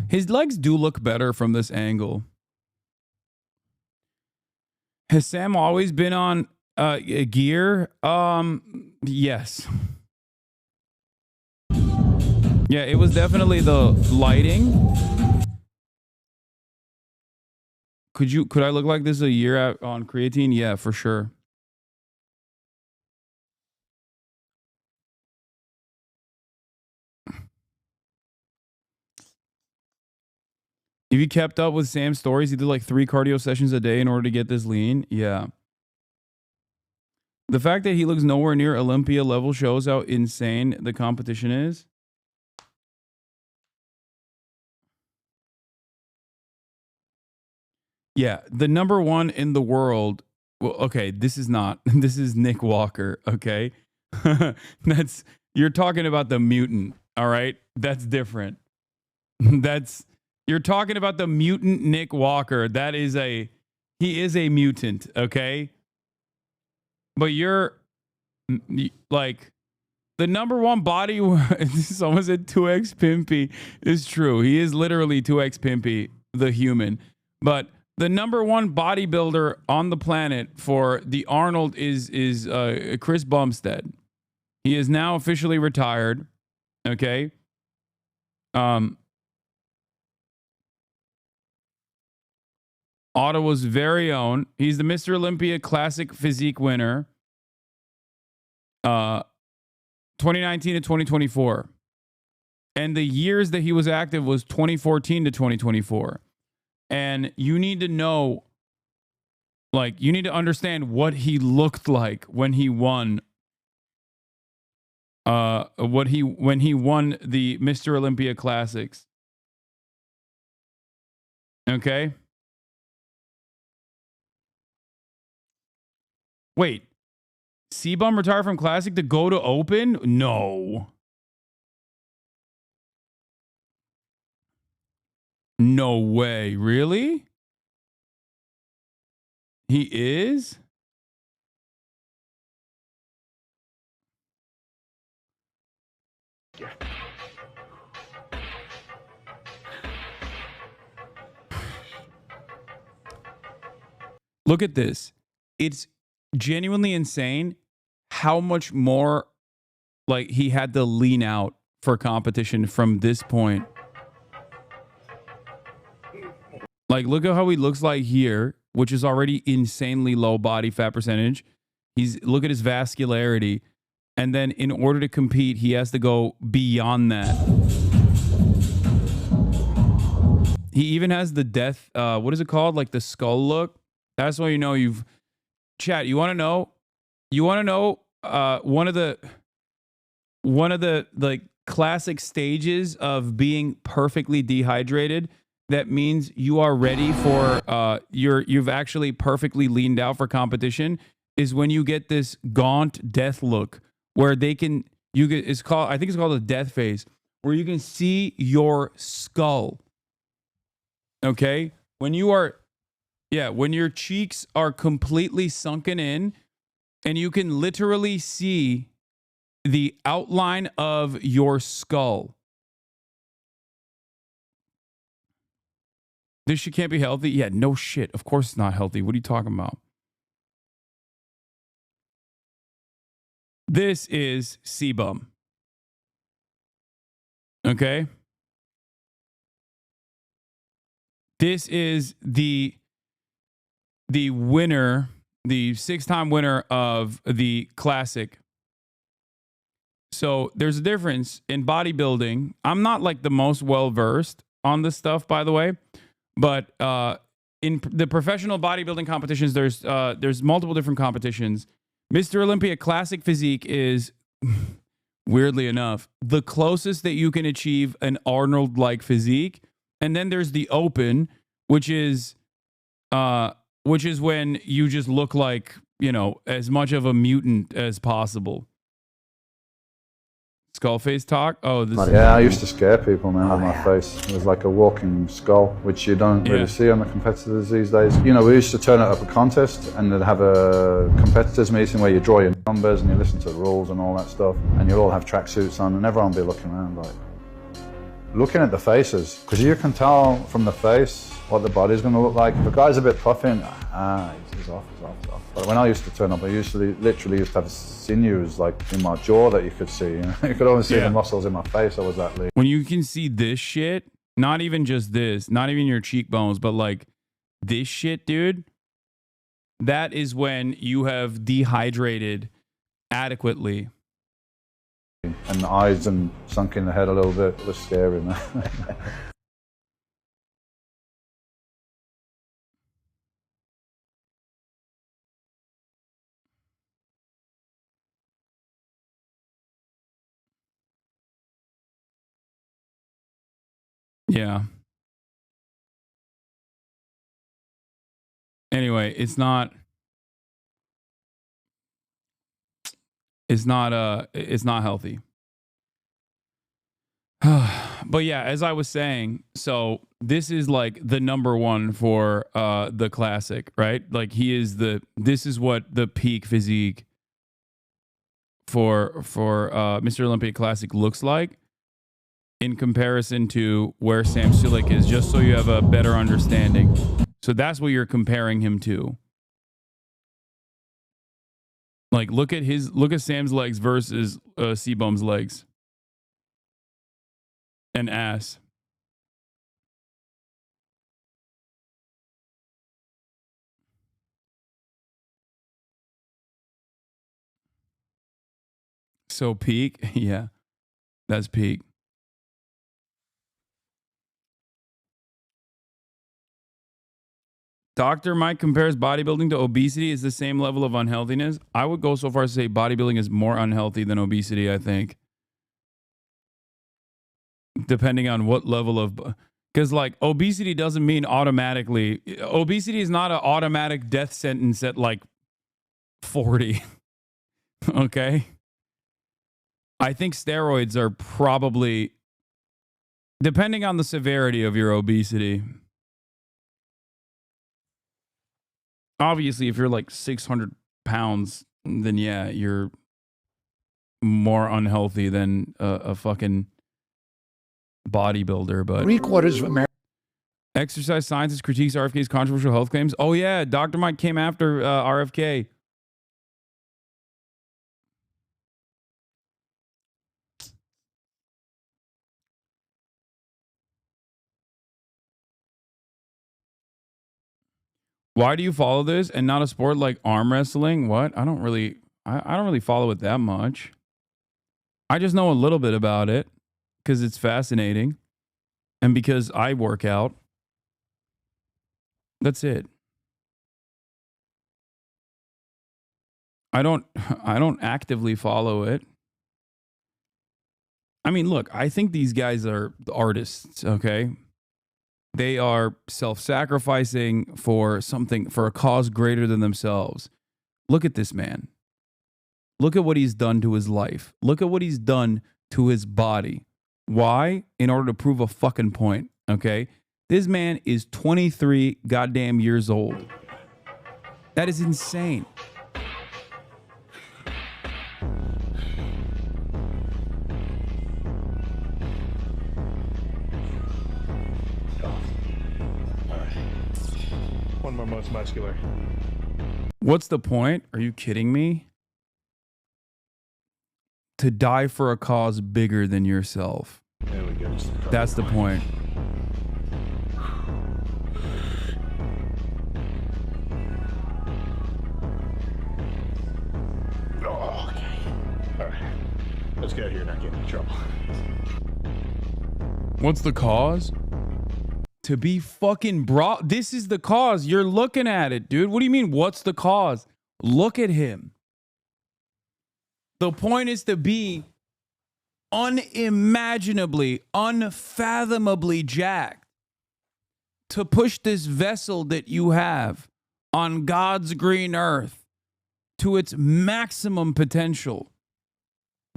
his legs do look better from this angle. Has Sam always been on gear? Yes. Yeah, it was definitely the lighting. Could I look like this a year out on creatine? Yeah, for sure. If you kept up with Sam's stories, he did like 3 cardio sessions a day in order to get this lean. Yeah. The fact that he looks nowhere near Olympia level shows how insane the competition is. Yeah, the number 1 in the world. Well, okay, this is Nick Walker, okay? You're talking about the mutant, all right? That's different. You're talking about the mutant Nick Walker. He is a mutant, okay? But you're like the number 1 body. Someone said 2x Pimpy is true. He is literally 2x Pimpy, the human. But the number 1 bodybuilder on the planet for the Arnold is Chris Bumstead. He is now officially retired. Okay. Ottawa's very own. He's the Mr. Olympia Classic Physique winner. 2019 to 2024. And the years that he was active was 2014 to 2024. And you need to know, like, you need to understand what he looked like when he won. When he won the Mr. Olympia Classics. Okay. Wait, C-Bum retired from Classic to go to Open? No. No way. Really? He is? Look at this. It's genuinely insane how much more like he had to lean out for competition from this point. Like, look at how he looks like here, which is already insanely low body fat percentage. Look at his vascularity. And then in order to compete, he has to go beyond that. He even has the death, what is it called? Like the skull look. That's why you know you've... Chat, you want to know? One of the like classic stages of being perfectly dehydrated. That means you are ready for you've actually perfectly leaned out for competition. Is when you get this gaunt death look where I think it's called the death phase, where you can see your skull. Okay, when your cheeks are completely sunken in and you can literally see the outline of your skull. This shit can't be healthy? Yeah, no shit. Of course it's not healthy. What are you talking about? This is C-Bum. Okay? This is the winner, the 6-time winner of the Classic. So there's a difference in bodybuilding. I'm not like the most well-versed on this stuff, by the way. But in the professional bodybuilding competitions, there's multiple different competitions. Mr. Olympia Classic Physique is, weirdly enough, the closest that you can achieve an Arnold-like physique. And then there's the Open, which is when you just look like, you know, as much of a mutant as possible. Skullface talk? Oh, this yeah, I used to scare people, man, with my face. It was like a walking skull, which you don't really see on the competitors these days. You know, we used to turn it up a contest and they'd have a competitors meeting where you draw your numbers and you listen to the rules and all that stuff. And you'll all have tracksuits on and everyone will be looking around like, looking at the faces. Because you can tell from the face what the body's going to look like. If a guy's a bit puffing, he's off. But when I used to turn up, I literally used to have sinews like in my jaw that you could see. You know? You could only see the muscles in my face. I was that lean. When you can see this shit, not even just this, not even your cheekbones, but like this shit, dude, that is when you have dehydrated adequately. And the eyes and sunk in the head a little bit. It was scary, man. Yeah. Anyway, it's not healthy. But yeah, as I was saying, so this is like the number one for the classic, right? Like this is what the peak physique for Mr. Olympia Classic looks like in comparison to where Sam Sulek is, just so you have a better understanding. So that's what you're comparing him to. Like look at Sam's legs versus Seaboom's legs and ass. So peak, yeah, that's peak. Dr. Mike compares bodybuilding to obesity is the same level of unhealthiness. I would go so far as to say bodybuilding is more unhealthy than obesity, I think. Depending on what level of... Because, like, obesity doesn't mean automatically... Obesity is not an automatic death sentence at, like, 40. Okay? I think steroids are probably... Depending on the severity of your obesity... Obviously, if you're like 600 pounds, then yeah, you're more unhealthy than a fucking bodybuilder. But 3/4 of America. Exercise scientist critiques RFK's controversial health claims. Oh yeah, Dr. Mike came after RFK. Why do you follow this and not a sport like arm wrestling? What? I don't really follow it that much. I just know a little bit about it because it's fascinating and because I work out. That's it. I don't actively follow it. I mean, look, I think these guys are artists, okay? They are self-sacrificing for something, for a cause greater than themselves. Look at this man. Look at what he's done to his life. Look at what he's done to his body. Why? In order to prove a fucking point, okay? This man is 23 goddamn years old. That is insane. One more most muscular. What's the point? Are you kidding me? To die for a cause bigger than yourself. There we go. That's the point. Oh, okay. All right. Let's get out of here and not get into trouble. What's the cause? To be fucking brought. This is the cause. You're looking at it, dude. What do you mean, what's the cause? Look at him. The point is to be unimaginably, unfathomably jacked to push this vessel that you have on God's green earth to its maximum potential.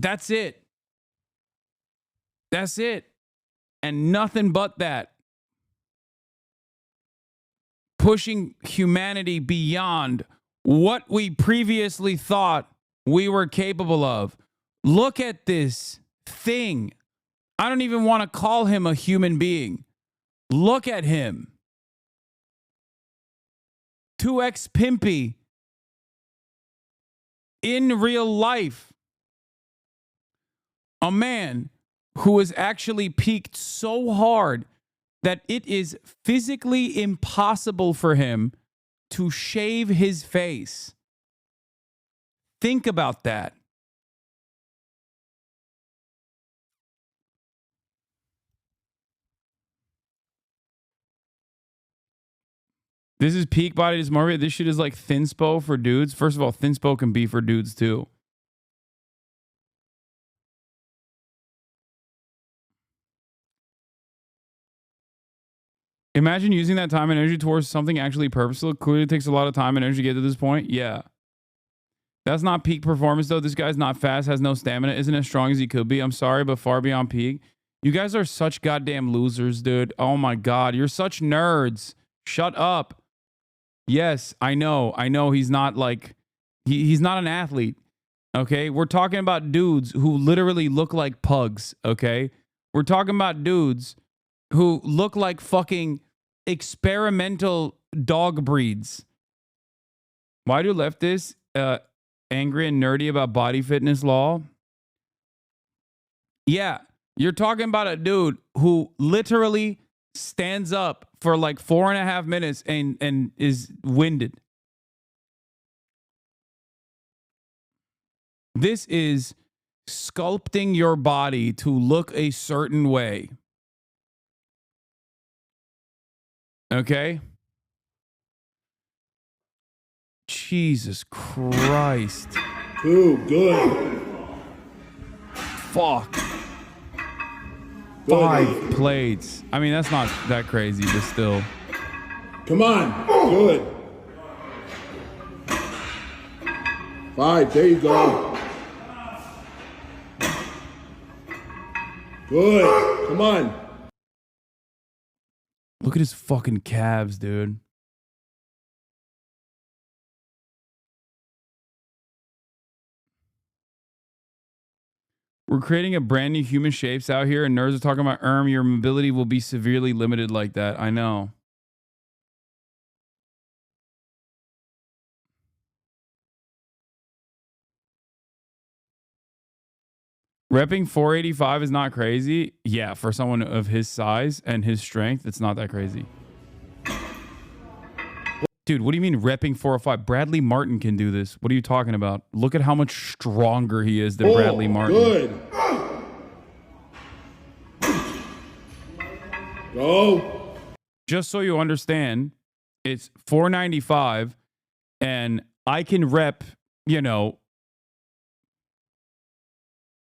That's it. That's it. And nothing but that. Pushing humanity beyond what we previously thought we were capable of. Look at this thing. I don't even want to call him a human being. Look at him. 2x pimpy in real life. A man who has actually peaked so hard that it is physically impossible for him to shave his face. Think about that. This is peak body dysmorphia. This shit is like thinspo for dudes. First of all, thinspo can be for dudes too. Imagine using that time and energy towards something actually purposeful. Clearly takes a lot of time and energy to get to this point. Yeah. That's not peak performance, though. This guy's not fast, has no stamina, isn't as strong as he could be. I'm sorry, but far beyond peak. You guys are such goddamn losers, dude. Oh my God. You're such nerds. Shut up. Yes, I know. I know he's not like, he's not an athlete. Okay. We're talking about dudes who literally look like pugs. Okay. We're talking about dudes who look like fucking experimental dog breeds. Why do leftists angry and nerdy about body fitness law? Yeah, you're talking about a dude who literally stands up for like 4.5 minutes and is winded. This is sculpting your body to look a certain way. Okay? Jesus Christ. Too good. Fuck. Good. 5 plates. I mean, that's not that crazy, but still. Come on. Good. 5. There you go. Good. Come on. Look at his fucking calves, dude. We're creating a brand new human shapes out here, and nerds are talking about your mobility will be severely limited like that. I know. Repping 485 is not crazy. Yeah, for someone of his size and his strength, it's not that crazy. Dude, what do you mean repping 405? Bradley Martin can do this. What are you talking about? Look at how much stronger he is than Bradley Martin. Good. Go. Just so you understand, it's 495 and I can rep, you know,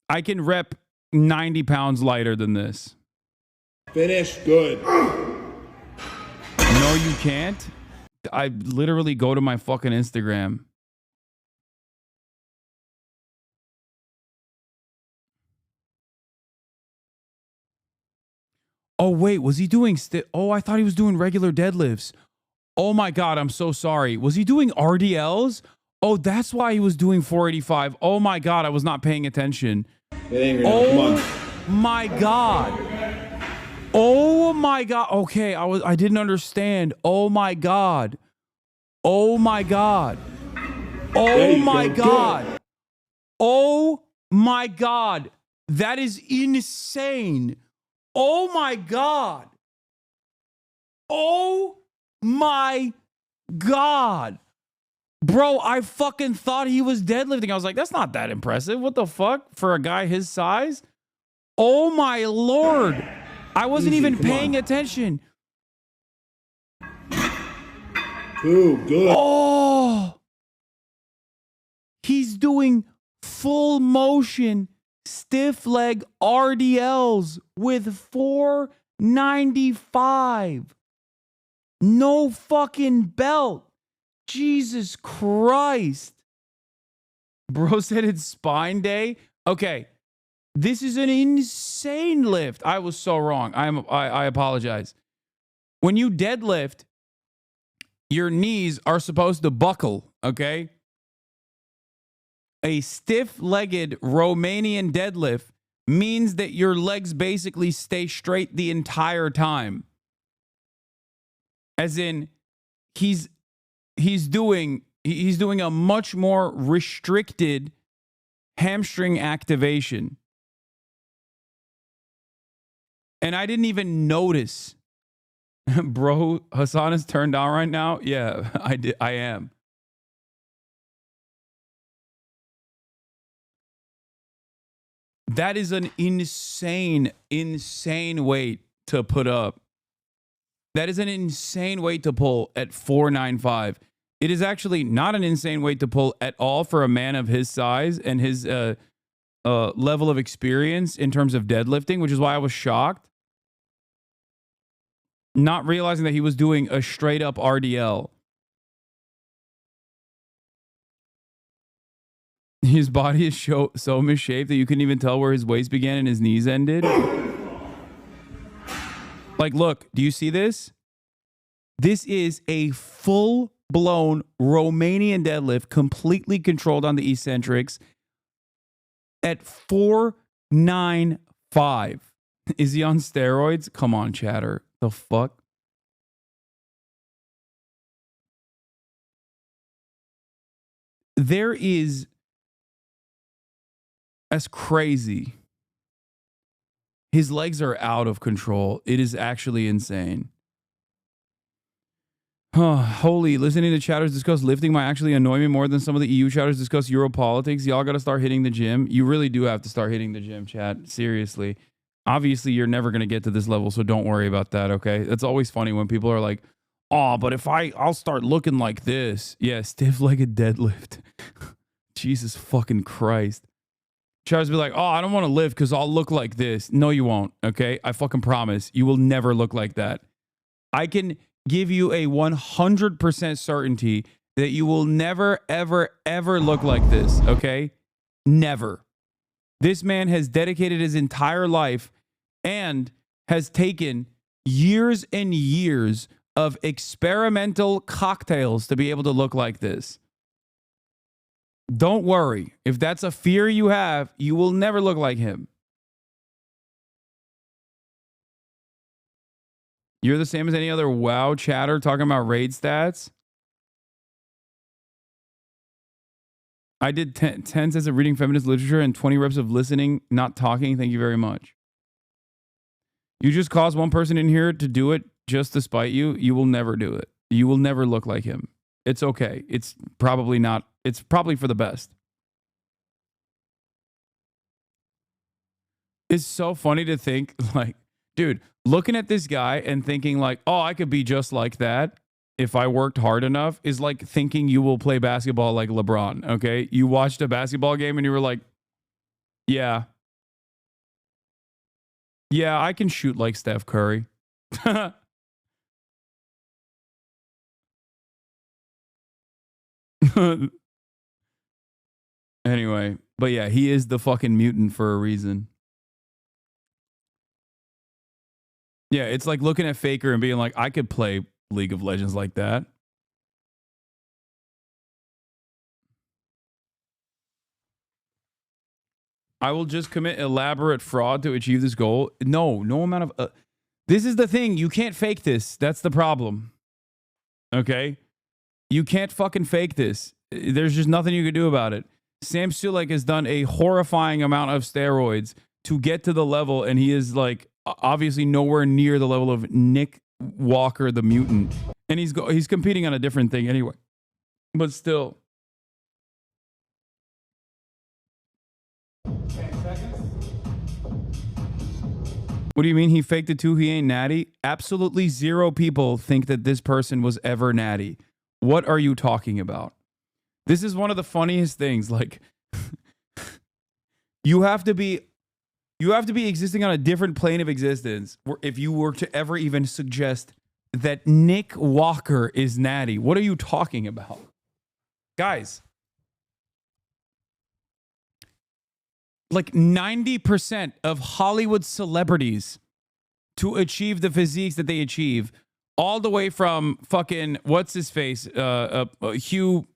I can rep 90 pounds lighter than this. Finish. Good. No, you can't. I literally go to my fucking Instagram. Oh, wait, was he doing oh, I thought he was doing regular deadlifts. Oh my God, I'm so sorry. Was he doing RDLs? Oh, that's why he was doing 485. Oh my God, I was not paying attention. Oh my God. Oh my God. Okay, I didn't understand. Oh my God. Oh my God. Oh my God. Oh my God. That is insane. Oh my God. Oh my God. Bro, I fucking thought he was deadlifting. I was like, that's not that impressive. What the fuck? For a guy his size? Oh my Lord. I wasn't even paying attention. Too good. Oh. He's doing full motion stiff leg RDLs with 495. No fucking belt. Jesus Christ. Bro said it's spine day. Okay. This is an insane lift. I was so wrong. I apologize. When you deadlift, your knees are supposed to buckle, okay? A stiff-legged Romanian deadlift means that your legs basically stay straight the entire time. As in, he's doing a much more restricted hamstring activation. And I didn't even notice. Bro, Hasan is turned on right now? Yeah, I am. That is an insane weight to put up. That is an insane weight to pull at 495. It is actually not an insane weight to pull at all for a man of his size and his level of experience in terms of deadlifting, which is why I was shocked. Not realizing that he was doing a straight up RDL. His body is so misshaped that you couldn't even tell where his waist began and his knees ended. Like, look, do you see this? This is a full-blown Romanian deadlift, completely controlled on the eccentrics at 495. Is he on steroids? Come on, chatter. The fuck? There is... That's crazy. His legs are out of control. It is actually insane. Holy, listening to chatters discuss lifting might actually annoy me more than some of the EU chatters discuss Europolitics. Y'all got to start hitting the gym. You really do have to start hitting the gym, chat. Seriously. Obviously, you're never going to get to this level, so don't worry about that, okay? It's always funny when people are like, oh, but if I'll start looking like this. Yeah, stiff-legged deadlift. Jesus fucking Christ. Tries to be like, oh, I don't want to live because I'll look like this. No, you won't, okay? I fucking promise. You will never look like that. I can give you a 100% certainty that you will never, ever, ever look like this, okay? Never. This man has dedicated his entire life and has taken years and years of experimental cocktails to be able to look like this. Don't worry. If that's a fear you have, you will never look like him. You're the same as any other WoW chatter talking about raid stats. I did 10 sets of reading feminist literature and 20 reps of listening, not talking. Thank you very much. You just caused one person in here to do it just to spite you. You will never do it. You will never look like him. It's okay. It's probably not. It's probably for the best. It's so funny to think, like, dude, looking at this guy and thinking like, oh, I could be just like that if I worked hard enough is like thinking you will play basketball like LeBron, okay? You watched a basketball game and you were like, yeah. Yeah, I can shoot like Steph Curry. Anyway, but yeah, he is the fucking mutant for a reason. Yeah, it's like looking at Faker and being like, I could play League of Legends like that. I will just commit elaborate fraud to achieve this goal. No amount of... this is the thing. You can't fake this. That's the problem. Okay? You can't fucking fake this. There's just nothing you can do about it. Sam Sulek has done a horrifying amount of steroids to get to the level, and he is like obviously nowhere near the level of Nick Walker, the mutant. And he's competing on a different thing anyway. But still. What do you mean he faked it too? He ain't natty? Absolutely zero people think that this person was ever natty. What are you talking about? This is one of the funniest things. Like, You have to be existing on a different plane of existence if you were to ever even suggest that Nick Walker is natty. What are you talking about? Guys, like 90% of Hollywood celebrities to achieve the physiques that they achieve, all the way from fucking, what's his face, Hugh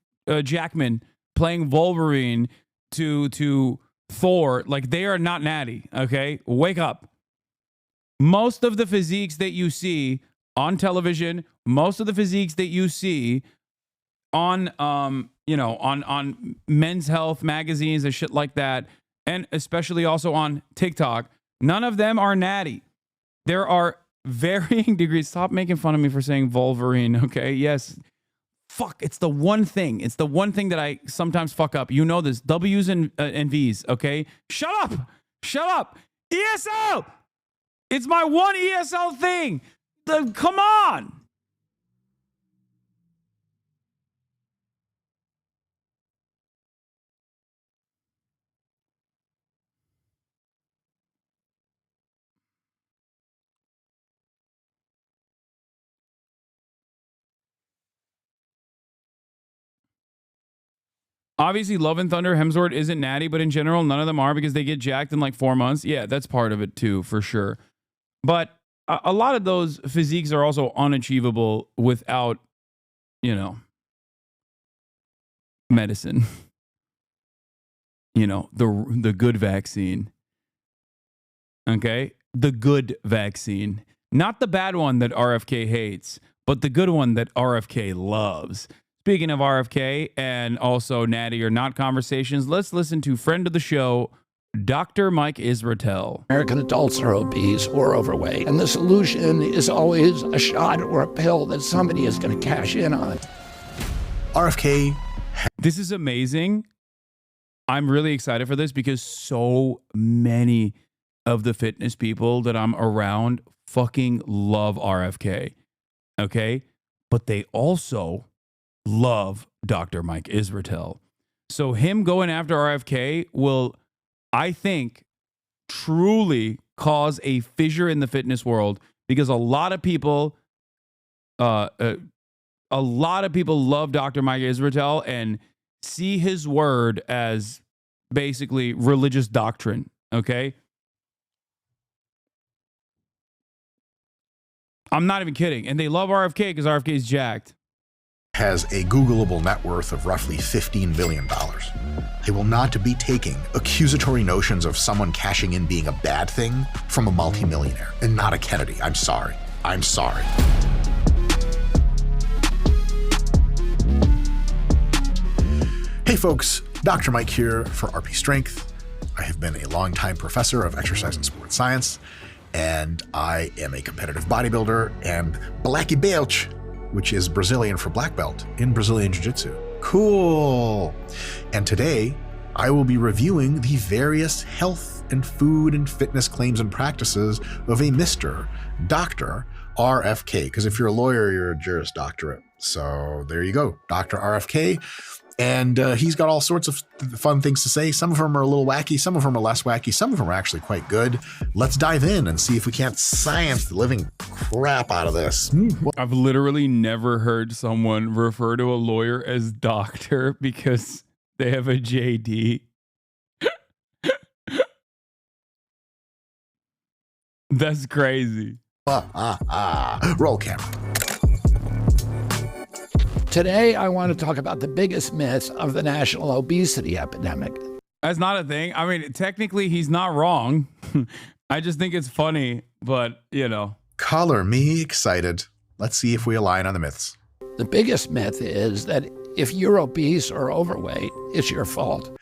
Jackman playing Wolverine to Thor, like they are not natty, okay? Wake up. Most of the physiques that you see on television, most of the physiques that you see on on Men's Health magazines and shit like that, and especially also on TikTok, none of them are natty. There are varying degrees. Stop making fun of me for saying Wolverine, okay? Yes. Fuck, it's the one thing. It's the one thing that I sometimes fuck up. You know this. W's and V's, okay? Shut up. Shut up. ESL. It's my one ESL thing. Come on. Obviously, Love and Thunder, Hemsworth isn't natty, but in general, none of them are because they get jacked in like 4 months. Yeah, that's part of it too, for sure. But a lot of those physiques are also unachievable without, medicine. The good vaccine. Okay? The good vaccine. Not the bad one that RFK hates, but the good one that RFK loves. Speaking of RFK and also natty or not conversations, let's listen to friend of the show, Dr. Mike Israetel. American adults are obese or overweight, and the solution is always a shot or a pill that somebody is going to cash in on. RFK. This is amazing. I'm really excited for this because so many of the fitness people that I'm around fucking love RFK. Okay? But they also love Dr. Mike Israetel. So him going after RFK will, I think, truly cause a fissure in the fitness world because a lot of people love Dr. Mike Israetel and see his word as basically religious doctrine, okay? I'm not even kidding. And they love RFK because RFK is jacked. Has a Googleable net worth of roughly $15 billion. They will not be taking accusatory notions of someone cashing in being a bad thing from a multimillionaire and not a Kennedy. I'm sorry. I'm sorry. Hey folks, Dr. Mike here for RP Strength. I have been a longtime professor of exercise and sports science, and I am a competitive bodybuilder and Blackie Belch, which is Brazilian for black belt in Brazilian Jiu-Jitsu. Cool. And today, I will be reviewing the various health and food and fitness claims and practices of a Mr. Dr. RFK. Because if you're a lawyer, you're a Juris Doctorate. So there you go, Dr. RFK. And he's got all sorts of fun things to say. Some of them are a little wacky. Some of them are less wacky. Some of them are actually quite good. Let's dive in and see if we can't science the living crap out of this. I've literally never heard someone refer to a lawyer as doctor because they have a JD. That's crazy. Roll camera. Today, I want to talk about the biggest myth of the national obesity epidemic. That's not a thing. I mean, technically, he's not wrong. I just think it's funny, but, Color me excited. Let's see if we align on the myths. The biggest myth is that if you're obese or overweight, it's your fault.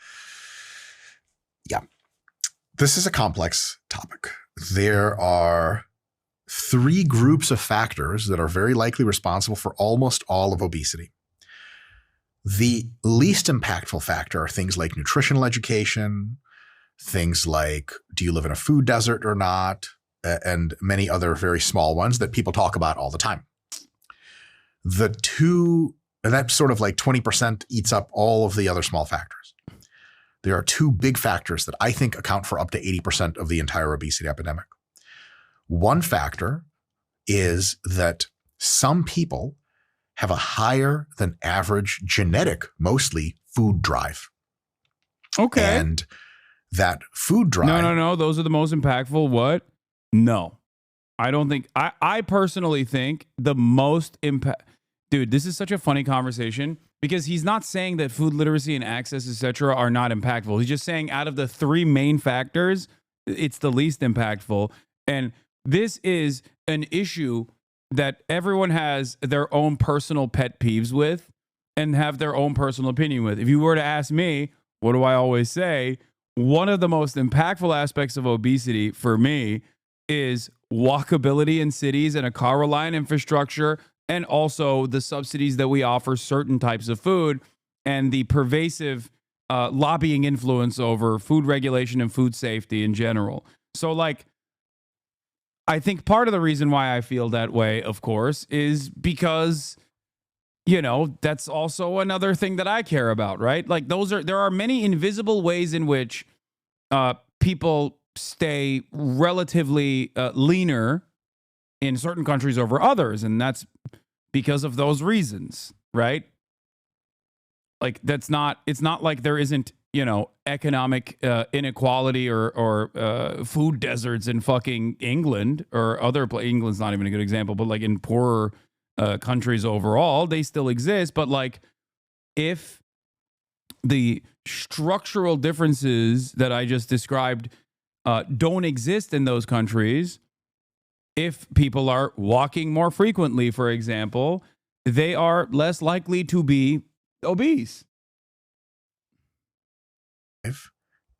Yeah. This is a complex topic. There are 3 groups of factors that are very likely responsible for almost all of obesity. The least impactful factor are things like nutritional education, things like do you live in a food desert or not, and many other very small ones that people talk about all the time. And that sort of like 20% eats up all of the other small factors. there are two big factors that I think account for up to 80% of the entire obesity epidemic. One factor is that some people have a higher than average genetic, mostly food drive. Okay. And that food drive. No. Those are the most impactful. What? No. I don't think. I personally think the most impact. Dude, this is such a funny conversation because he's not saying that food literacy and access, etc., are not impactful. He's just saying out of the three main factors, it's the least impactful. And this is an issue that everyone has their own personal pet peeves with and have their own personal opinion with. If you were to ask me, what do I always say? One of the most impactful aspects of obesity for me is walkability in cities and a car reliant infrastructure, and also the subsidies that we offer certain types of food and the pervasive lobbying influence over food regulation and food safety in general. So, like, I think part of the reason why I feel that way, of course, is because, you know, that's also another thing that I care about, right? Like, there are many invisible ways in which people stay relatively leaner in certain countries over others, and that's because of those reasons, right? Like, it's not like there isn't, you know, economic inequality or food deserts in fucking England or other places. England's not even a good example, but like in poorer countries overall, they still exist. But like, if the structural differences that I just described don't exist in those countries, if people are walking more frequently, for example, they are less likely to be obese.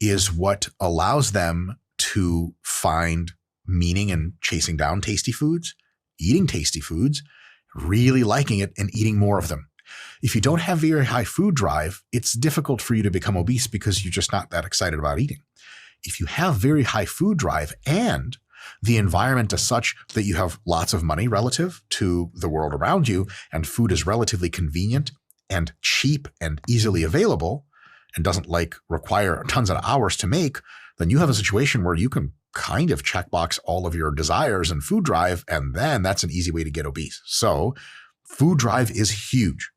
Is what allows them to find meaning in chasing down tasty foods, eating tasty foods, really liking it, and eating more of them. If you don't have very high food drive, it's difficult for you to become obese because you're just not that excited about eating. If you have very high food drive and the environment is such that you have lots of money relative to the world around you, and food is relatively convenient and cheap and easily available, and doesn't like require tons of hours to make, then you have a situation where you can kind of checkbox all of your desires and food drive, and then that's an easy way to get obese. So food drive is huge.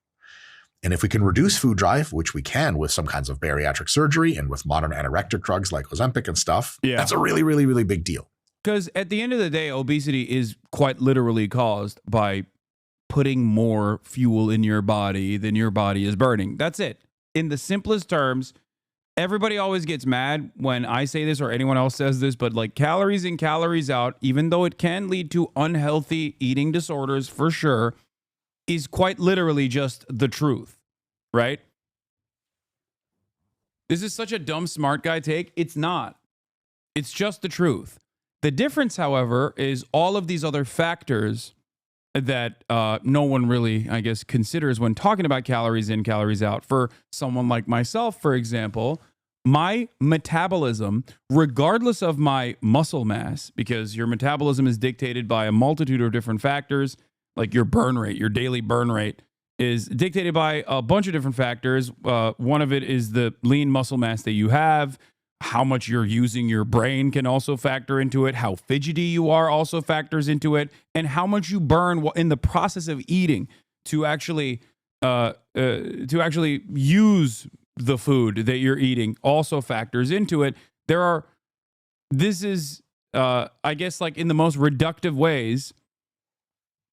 And if we can reduce food drive, which we can with some kinds of bariatric surgery and with modern anorectic drugs like Ozempic and stuff, that's a really, really, really big deal. Because at the end of the day, obesity is quite literally caused by putting more fuel in your body than your body is burning. That's it. In the simplest terms, everybody always gets mad when I say this or anyone else says this, but like calories in, calories out, even though it can lead to unhealthy eating disorders for sure, is quite literally just the truth, right? This is such a dumb smart guy take. It's not. It's just the truth. The difference, however, is all of these other factors that no one really, I guess, considers when talking about calories in, calories out. For someone like myself, for example, my metabolism, regardless of my muscle mass, because your metabolism is dictated by a multitude of different factors, like your burn rate, your daily burn rate is dictated by a bunch of different factors. One of it is the lean muscle mass that you have. How much you're using your brain can also factor into it. How fidgety you are also factors into it, and how much you burn in the process of eating to actually use the food that you're eating also factors into it. This is, I guess, like in the most reductive ways,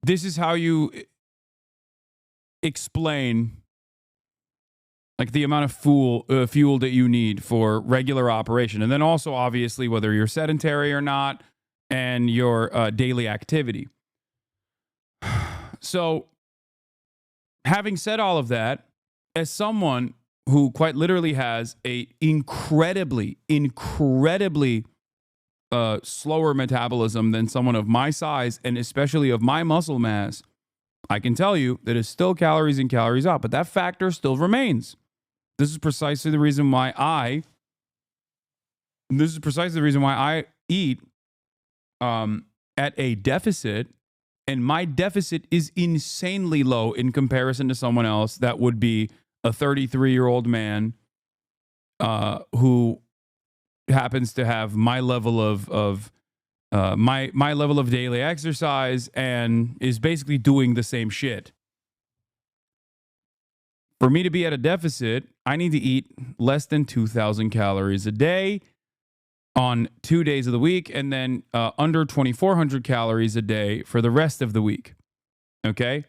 this is how you explain like the amount of fuel that you need for regular operation. And then also, obviously, whether you're sedentary or not and your daily activity. So having said all of that, as someone who quite literally has a incredibly slower metabolism than someone of my size and especially of my muscle mass, I can tell you that it's still calories in, calories out, but that factor still remains. This is precisely the reason why I eat at a deficit, and my deficit is insanely low in comparison to someone else that would be a 33-year-old man who happens to have my level of my level of daily exercise and is basically doing the same shit. For me to be at a deficit, I need to eat less than 2,000 calories a day on 2 days of the week, and then under 2,400 calories a day for the rest of the week. Okay?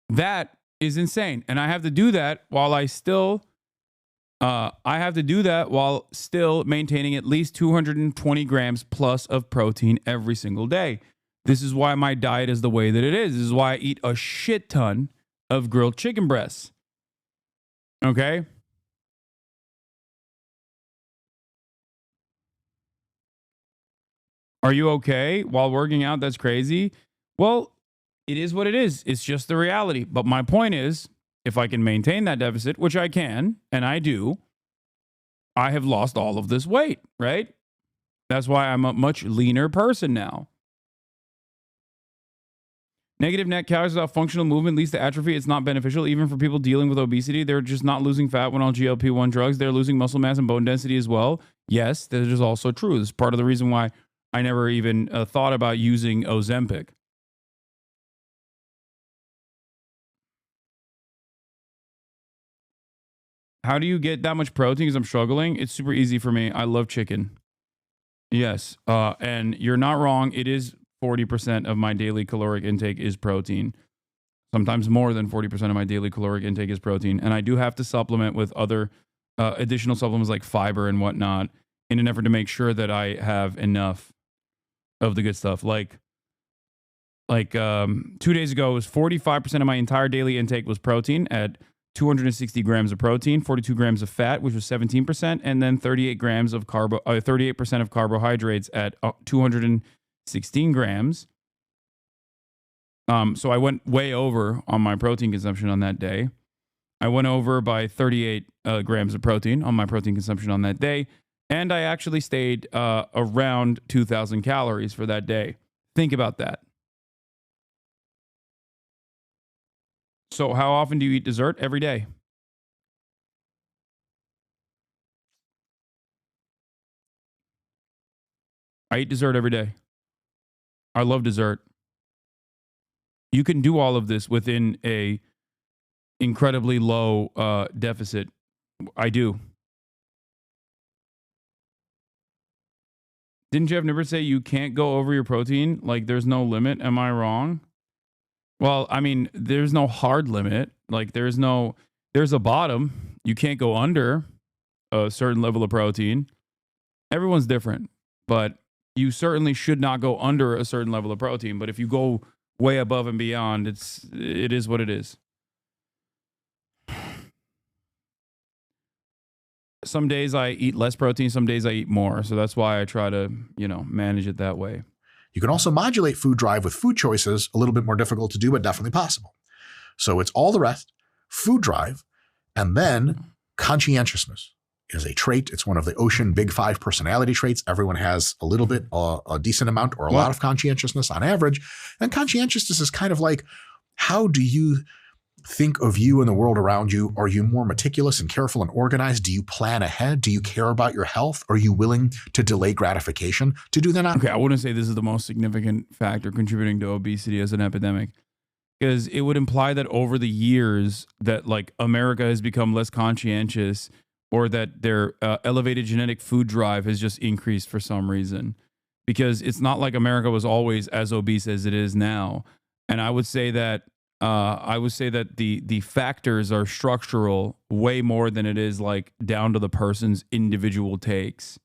That is insane. And I have to do that while maintaining at least 220 grams plus of protein every single day. This is why my diet is the way that it is. This is why I eat a shit ton of grilled chicken breasts. Okay? Are you okay while working out? That's crazy. Well, it is what it is. It's just the reality. But my point is, if I can maintain that deficit, which I can, and I do, I have lost all of this weight, right? That's why I'm a much leaner person now. Negative net calories without functional movement leads to atrophy. It's not beneficial. Even for people dealing with obesity, they're just not losing fat when on GLP-1 drugs. They're losing muscle mass and bone density as well. Yes, that is also true. This is part of the reason why I never even thought about using Ozempic. How do you get that much protein? Because I'm struggling. It's super easy for me. I love chicken. Yes. And you're not wrong. It is 40% of my daily caloric intake is protein. Sometimes more than 40% of my daily caloric intake is protein. And I do have to supplement with other additional supplements like fiber and whatnot in an effort to make sure that I have enough of the good stuff. Like 2 days ago, it was 45% of my entire daily intake was protein at 260 grams of protein, 42 grams of fat, which was 17%, and then 38 grams of 38% of carbohydrates at 216 grams. So I went way over on my protein consumption on that day. I went over by 38 grams of protein on my protein consumption on that day. And I actually stayed around 2,000 calories for that day. Think about that. So how often do you eat dessert? Every day. I eat dessert every day. I love dessert. You can do all of this within a incredibly low deficit. I do. Didn't Jeff Nippert say you can't go over your protein? Like there's no limit. Am I wrong? Well, I mean, there's no hard limit. Like there's a bottom. You can't go under a certain level of protein. Everyone's different, but you certainly should not go under a certain level of protein. But if you go way above and beyond, it is what it is. Some days I eat less protein, some days I eat more. So that's why I try to, manage it that way. You can also modulate food drive with food choices, a little bit more difficult to do, but definitely possible. So it's all the rest, food drive, and then conscientiousness is a trait. It's one of the Ocean Big Five personality traits. Everyone has a little bit, a decent amount, or a lot of conscientiousness on average. And conscientiousness is kind of like, how do you think of you and the world around you? Are you more meticulous and careful and organized? Do you plan ahead? Do you care about your health? Are you willing to delay gratification to do that? Okay, I wouldn't say this is the most significant factor contributing to obesity as an epidemic, because it would imply that over the years that like America has become less conscientious, or that their elevated genetic food drive has just increased for some reason, because it's not like America was always as obese as it is now. And I would say that the factors are structural way more than it is like down to the person's individual takes.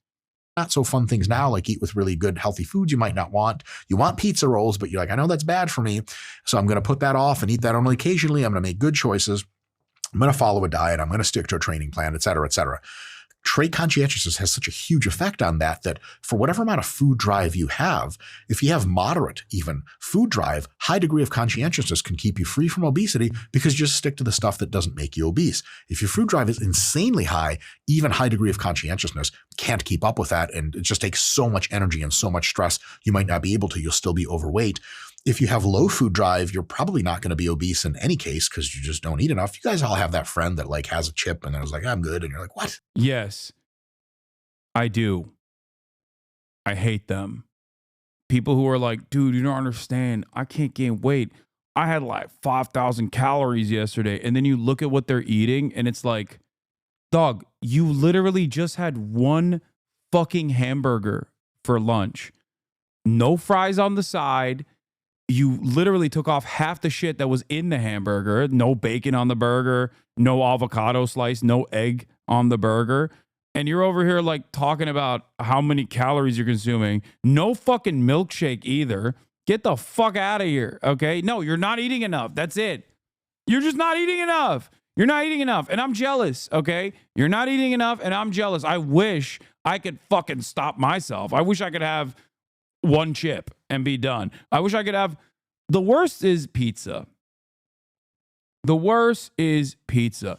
Not so fun things now, like eat with really good healthy foods you might not want. You want pizza rolls, but you're like, I know that's bad for me, so I'm going to put that off and eat that only occasionally. I'm going to make good choices. I'm going to follow a diet. I'm going to stick to a training plan, et cetera, et cetera. Trait conscientiousness has such a huge effect on that for whatever amount of food drive you have, if you have moderate even food drive, high degree of conscientiousness can keep you free from obesity, because you just stick to the stuff that doesn't make you obese. If your food drive is insanely high, even high degree of conscientiousness can't keep up with that, and it just takes so much energy and so much stress, you might not be able to. You'll still be overweight. if you have low food drive, you're probably not going to be obese in any case because you just don't eat enough. You guys all have that friend that like has a chip and then was like, I'm good. And you're like, what? Yes, I do. I hate them. People who are like, dude, you don't understand. I can't gain weight. I had like 5,000 calories yesterday. And then you look at what they're eating and it's like, dog, you literally just had one fucking hamburger for lunch. No fries on the side. You literally took off half the shit that was in the hamburger. No bacon on the burger. No avocado slice. No egg on the burger. And you're over here like talking about how many calories you're consuming. No fucking milkshake either. Get the fuck out of here, okay? No, you're not eating enough. That's it. You're just not eating enough. You're not eating enough. And I'm jealous, okay? You're not eating enough and I'm jealous. I wish I could fucking stop myself. I wish I could have one chip and be done. I wish I could have... The worst is pizza. The worst is pizza.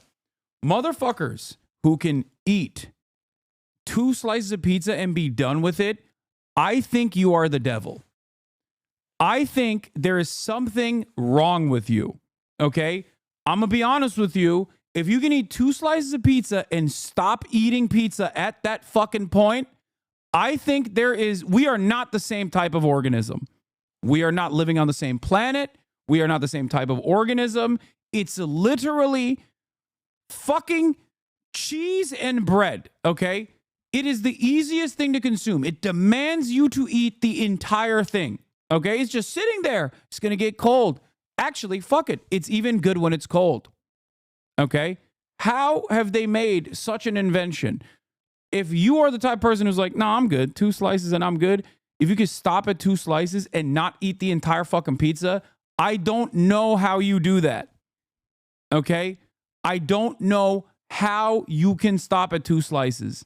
Motherfuckers who can eat 2 slices of pizza and be done with it, I think you are the devil. I think there is something wrong with you, okay? I'm going to be honest with you. If you can eat 2 slices of pizza and stop eating pizza at that fucking point, I think we are not the same type of organism. We are not living on the same planet. We are not the same type of organism. It's literally fucking cheese and bread, okay? It is the easiest thing to consume. It demands you to eat the entire thing, okay? It's just sitting there. It's going to get cold. Actually, fuck it. It's even good when it's cold, okay? How have they made such an invention? If you are the type of person who's like, no, I'm good. 2 slices and I'm good. If you could stop at 2 slices and not eat the entire fucking pizza, I don't know how you do that, okay? I don't know how you can stop at 2 slices.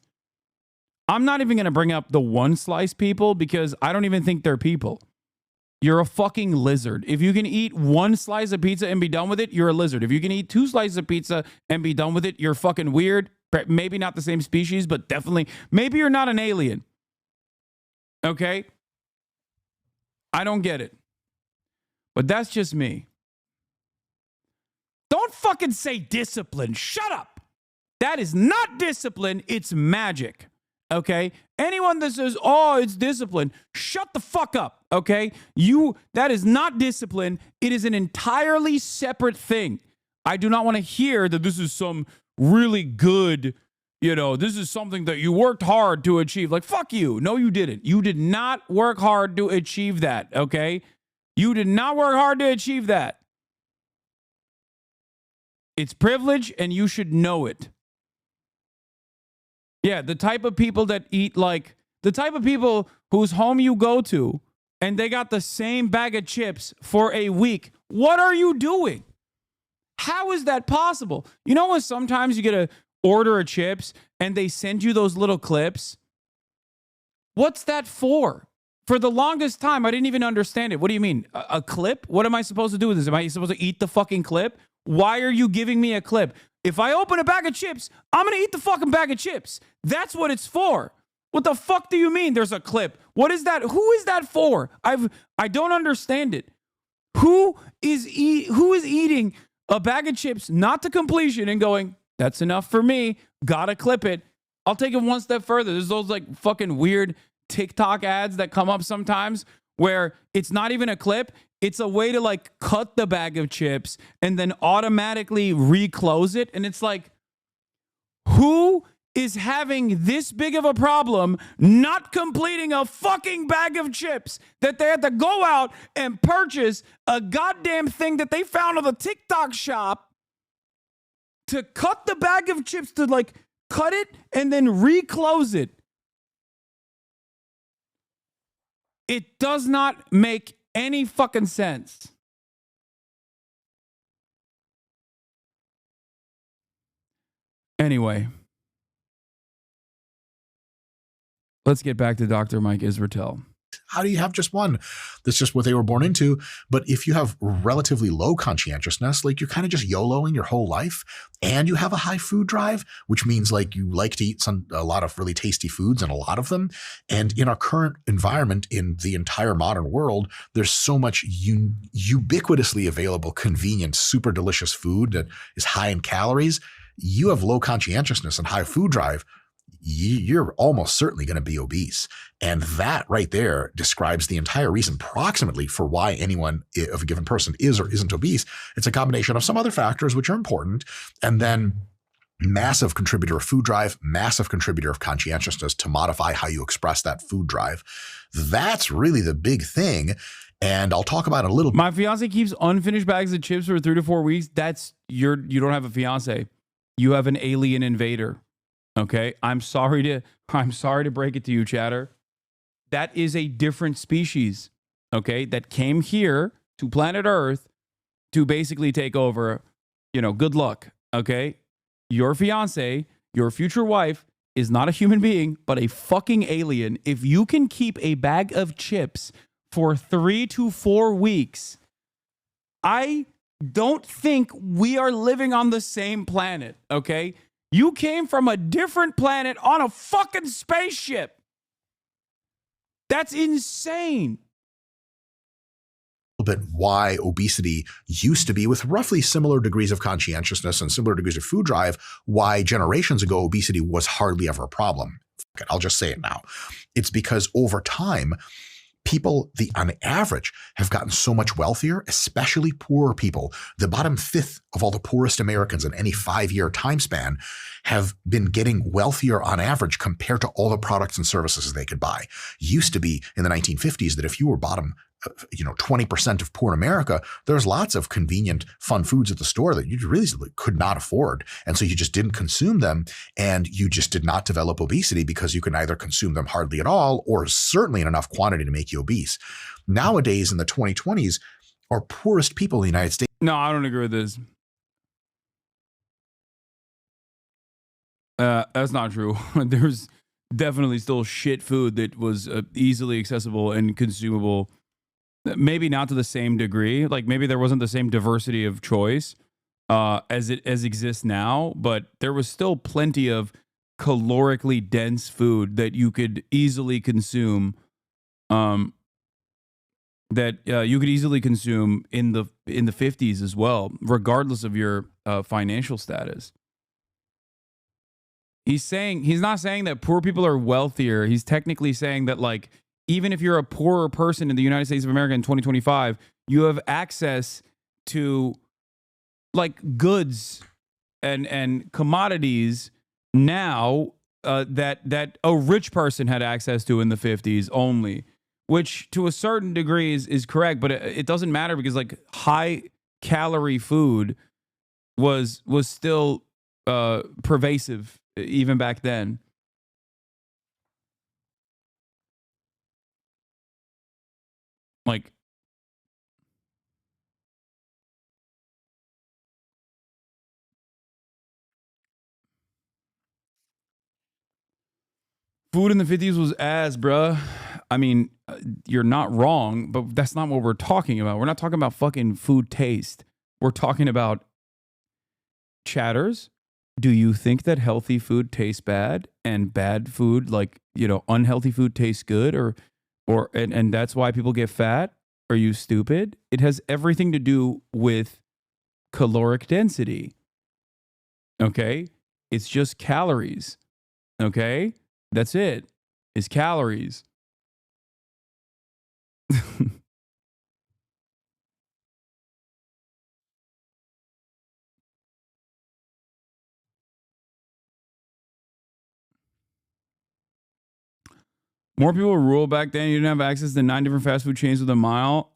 I'm not even going to bring up the 1 slice people because I don't even think they're people. You're a fucking lizard. If you can eat 1 slice of pizza and be done with it, you're a lizard. If you can eat 2 slices of pizza and be done with it, you're fucking weird. Maybe not the same species, but definitely, maybe you're not an alien. Okay? I don't get it. But that's just me. Don't fucking say discipline. Shut up. That is not discipline. It's magic. Okay? Anyone that says, oh, it's discipline, shut the fuck up. Okay? That is not discipline. It is an entirely separate thing. I do not want to hear that this is some really good, this is something that you worked hard to achieve. Like, fuck you. No, you didn't. You did not work hard to achieve that. Okay? You did not work hard to achieve that. It's privilege and you should know it. Yeah, the type of people that eat the type of people whose home you go to and they got the same bag of chips for a week. What are you doing? How is that possible? You know when sometimes you get a order of chips and they send you those little clips? What's that for? For the longest time, I didn't even understand it. What do you mean? A clip? What am I supposed to do with this? Am I supposed to eat the fucking clip? Why are you giving me a clip? If I open a bag of chips, I'm going to eat the fucking bag of chips. That's what it's for. What the fuck do you mean there's a clip? What is that? Who is that for? I don't understand it. Who is eating a bag of chips not to completion and going, that's enough for me. Gotta clip it. I'll take it one step further. There's those like fucking weird TikTok ads that come up sometimes where it's not even a clip. It's a way to like cut the bag of chips and then automatically reclose it. And it's like, who is having this big of a problem not completing a fucking bag of chips that they had to go out and purchase a goddamn thing that they found on the TikTok shop to cut the bag of chips, to like cut it and then reclose it? It does not make any fucking sense. Anyway, let's get back to Dr. Mike Israetel. How do you have just one? That's just what they were born into. But if you have relatively low conscientiousness, like you're kind of just YOLOing your whole life, and you have a high food drive, which means like you like to eat a lot of really tasty foods and a lot of them. And in our current environment in the entire modern world, there's so much ubiquitously available, convenient, super delicious food that is high in calories. You have low conscientiousness and high food drive, you're almost certainly going to be obese. And that right there describes the entire reason approximately for why anyone of a given person is or isn't obese. It's a combination of some other factors which are important, and then massive contributor of food drive, massive contributor of conscientiousness to modify how you express that food drive. That's really the big thing. And I'll talk about it a little bit. My fiance keeps unfinished bags of chips for 3 to 4 weeks. You don't have a fiance. You have an alien invader. Okay, I'm sorry to break it to you, chatter. That is a different species, okay, that came here to planet Earth to basically take over. Good luck, okay? Your fiance, your future wife, is not a human being, but a fucking alien. If you can keep a bag of chips for 3 to 4 weeks, I don't think we are living on the same planet, okay? You came from a different planet on a fucking spaceship. That's insane. Bit why obesity used to be, with roughly similar degrees of conscientiousness and similar degrees of food drive, why generations ago obesity was hardly ever a problem. I'll just say it now. It's because over time, people, on average, have gotten so much wealthier, especially poorer people. The bottom fifth of all the poorest Americans in any 5-year time span have been getting wealthier on average compared to all the products and services they could buy. Used to be in the 1950s that if you were bottom 20% of poor America, there's lots of convenient, fun foods at the store that you really could not afford. And so you just didn't consume them, and you just did not develop obesity because you can either consume them hardly at all or certainly in enough quantity to make you obese. Nowadays, in the 2020s, our poorest people in the United States. No, I don't agree with this. That's not true. There's definitely still shit food that was easily accessible and consumable. Maybe not to the same degree. Like maybe there wasn't the same diversity of choice as exists now, but there was still plenty of calorically dense food that you could easily consume. You could easily consume in the 50s as well, regardless of your financial status. He's not saying that poor people are wealthier. He's technically saying that, like, even if you're a poorer person in the United States of America in 2025, you have access to like goods and commodities now that a rich person had access to in the 50s only, which to a certain degree is correct, but it doesn't matter because like high calorie food was still pervasive even back then. Like, food in the 50s was ass, bruh. I mean, you're not wrong, but that's not what we're talking about. We're not talking about fucking food taste. We're talking about chatters. Do you think that healthy food tastes bad and bad food, like, unhealthy food tastes good, and that's why people get fat? Are you stupid? It has everything to do with caloric density. Okay? It's just calories. Okay? That's it. It's calories. More people were rural back then. You didn't have access to 9 different fast food chains within a mile.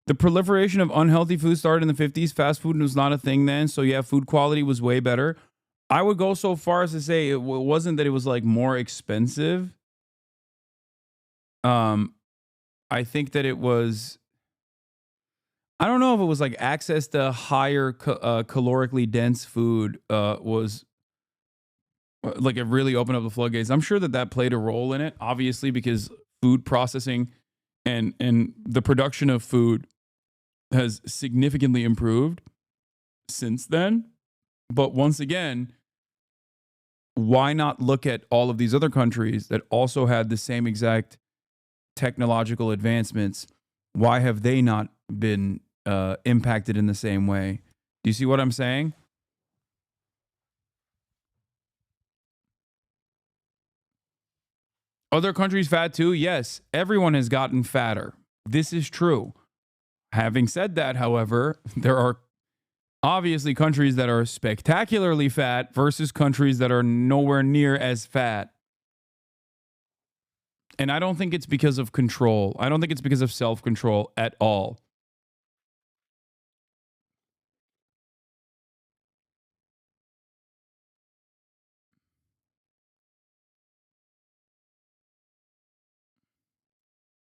The proliferation of unhealthy food started in the 50s. Fast food was not a thing then. So yeah, food quality was way better. I would go so far as to say it wasn't that it was like more expensive. I think that it was, I don't know if it was like access to higher calorically dense food was like it really opened up the floodgates. I'm sure that played a role in it, obviously, because food processing and the production of food has significantly improved since then. But once again, why not look at all of these other countries that also had the same exact technological advancements? Why have they not been impacted in the same way? Do you see what I'm saying? Other countries fat too? Yes, everyone has gotten fatter. This is true. Having said that, however, there are obviously countries that are spectacularly fat versus countries that are nowhere near as fat. And I don't think it's because of control. I don't think it's because of self-control at all.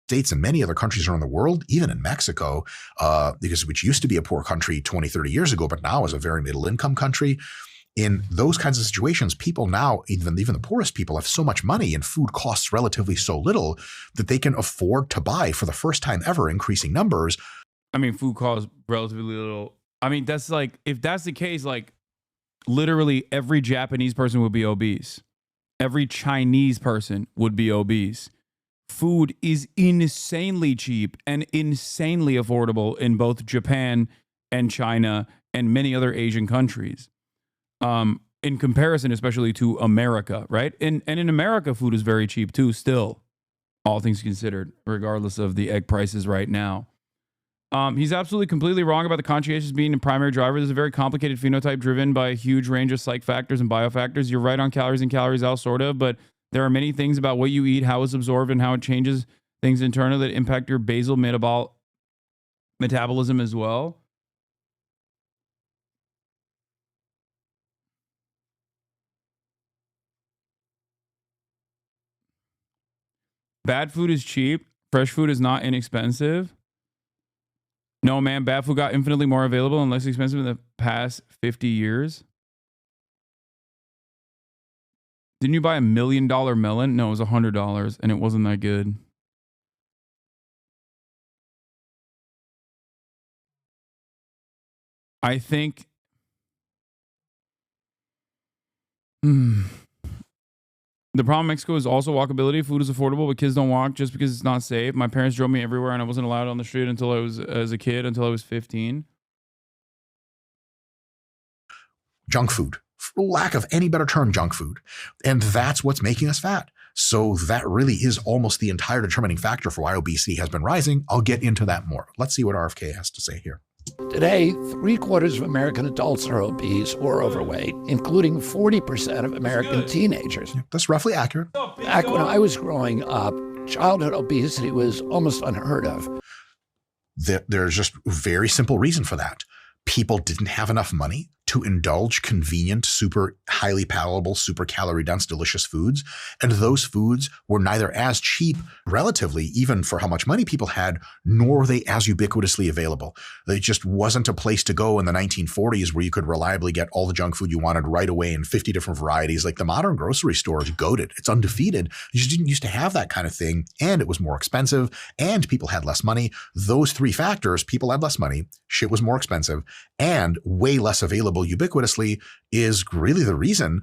States and many other countries around the world, even in Mexico, which used to be a poor country 20, 30 years ago, but now is a very middle income country. In those kinds of situations, people now, even the poorest people, have so much money and food costs relatively so little that they can afford to buy, for the first time ever, increasing numbers. I mean, food costs relatively little. I mean, that's like, if that's the case, like literally every Japanese person would be obese. Every Chinese person would be obese. Food is insanely cheap and insanely affordable in both Japan and China and many other Asian countries. In comparison, especially to America, right? And in America, food is very cheap too, still, all things considered, regardless of the egg prices right now. He's absolutely completely wrong about the conscientious being a primary driver. There's a very complicated phenotype driven by a huge range of psych factors and biofactors. You're right on calories in, calories out, sort of, but there are many things about what you eat, how it's absorbed, and how it changes things internally that impact your basal metabolism as well. Bad food is cheap. Fresh food is not inexpensive. No, man, bad food got infinitely more available and less expensive in the past 50 years. Didn't you buy $1 million melon? No, it was $100, and it wasn't that good. I think... The problem in Mexico is also walkability. Food is affordable, but kids don't walk just because it's not safe. My parents drove me everywhere, and I wasn't allowed on the street until I was 15. Junk food, for lack of any better term, junk food. And that's what's making us fat. So that really is almost the entire determining factor for why obesity has been rising. I'll get into that more. Let's see what RFK has to say here. Today, 3/4 of American adults are obese or overweight, including 40% of American teenagers. That's roughly accurate. Back when I was growing up, childhood obesity was almost unheard of. There's just a very simple reason for that. People didn't have enough money to indulge convenient, super highly palatable, super calorie dense, delicious foods. And those foods were neither as cheap relatively, even for how much money people had, nor were they as ubiquitously available. There just wasn't a place to go in the 1940s where you could reliably get all the junk food you wanted right away in 50 different varieties. Like the modern grocery store is goated. It's undefeated. You just didn't used to have that kind of thing. And it was more expensive and people had less money. Those three factors, people had less money, shit was more expensive, and way less available ubiquitously, is really the reason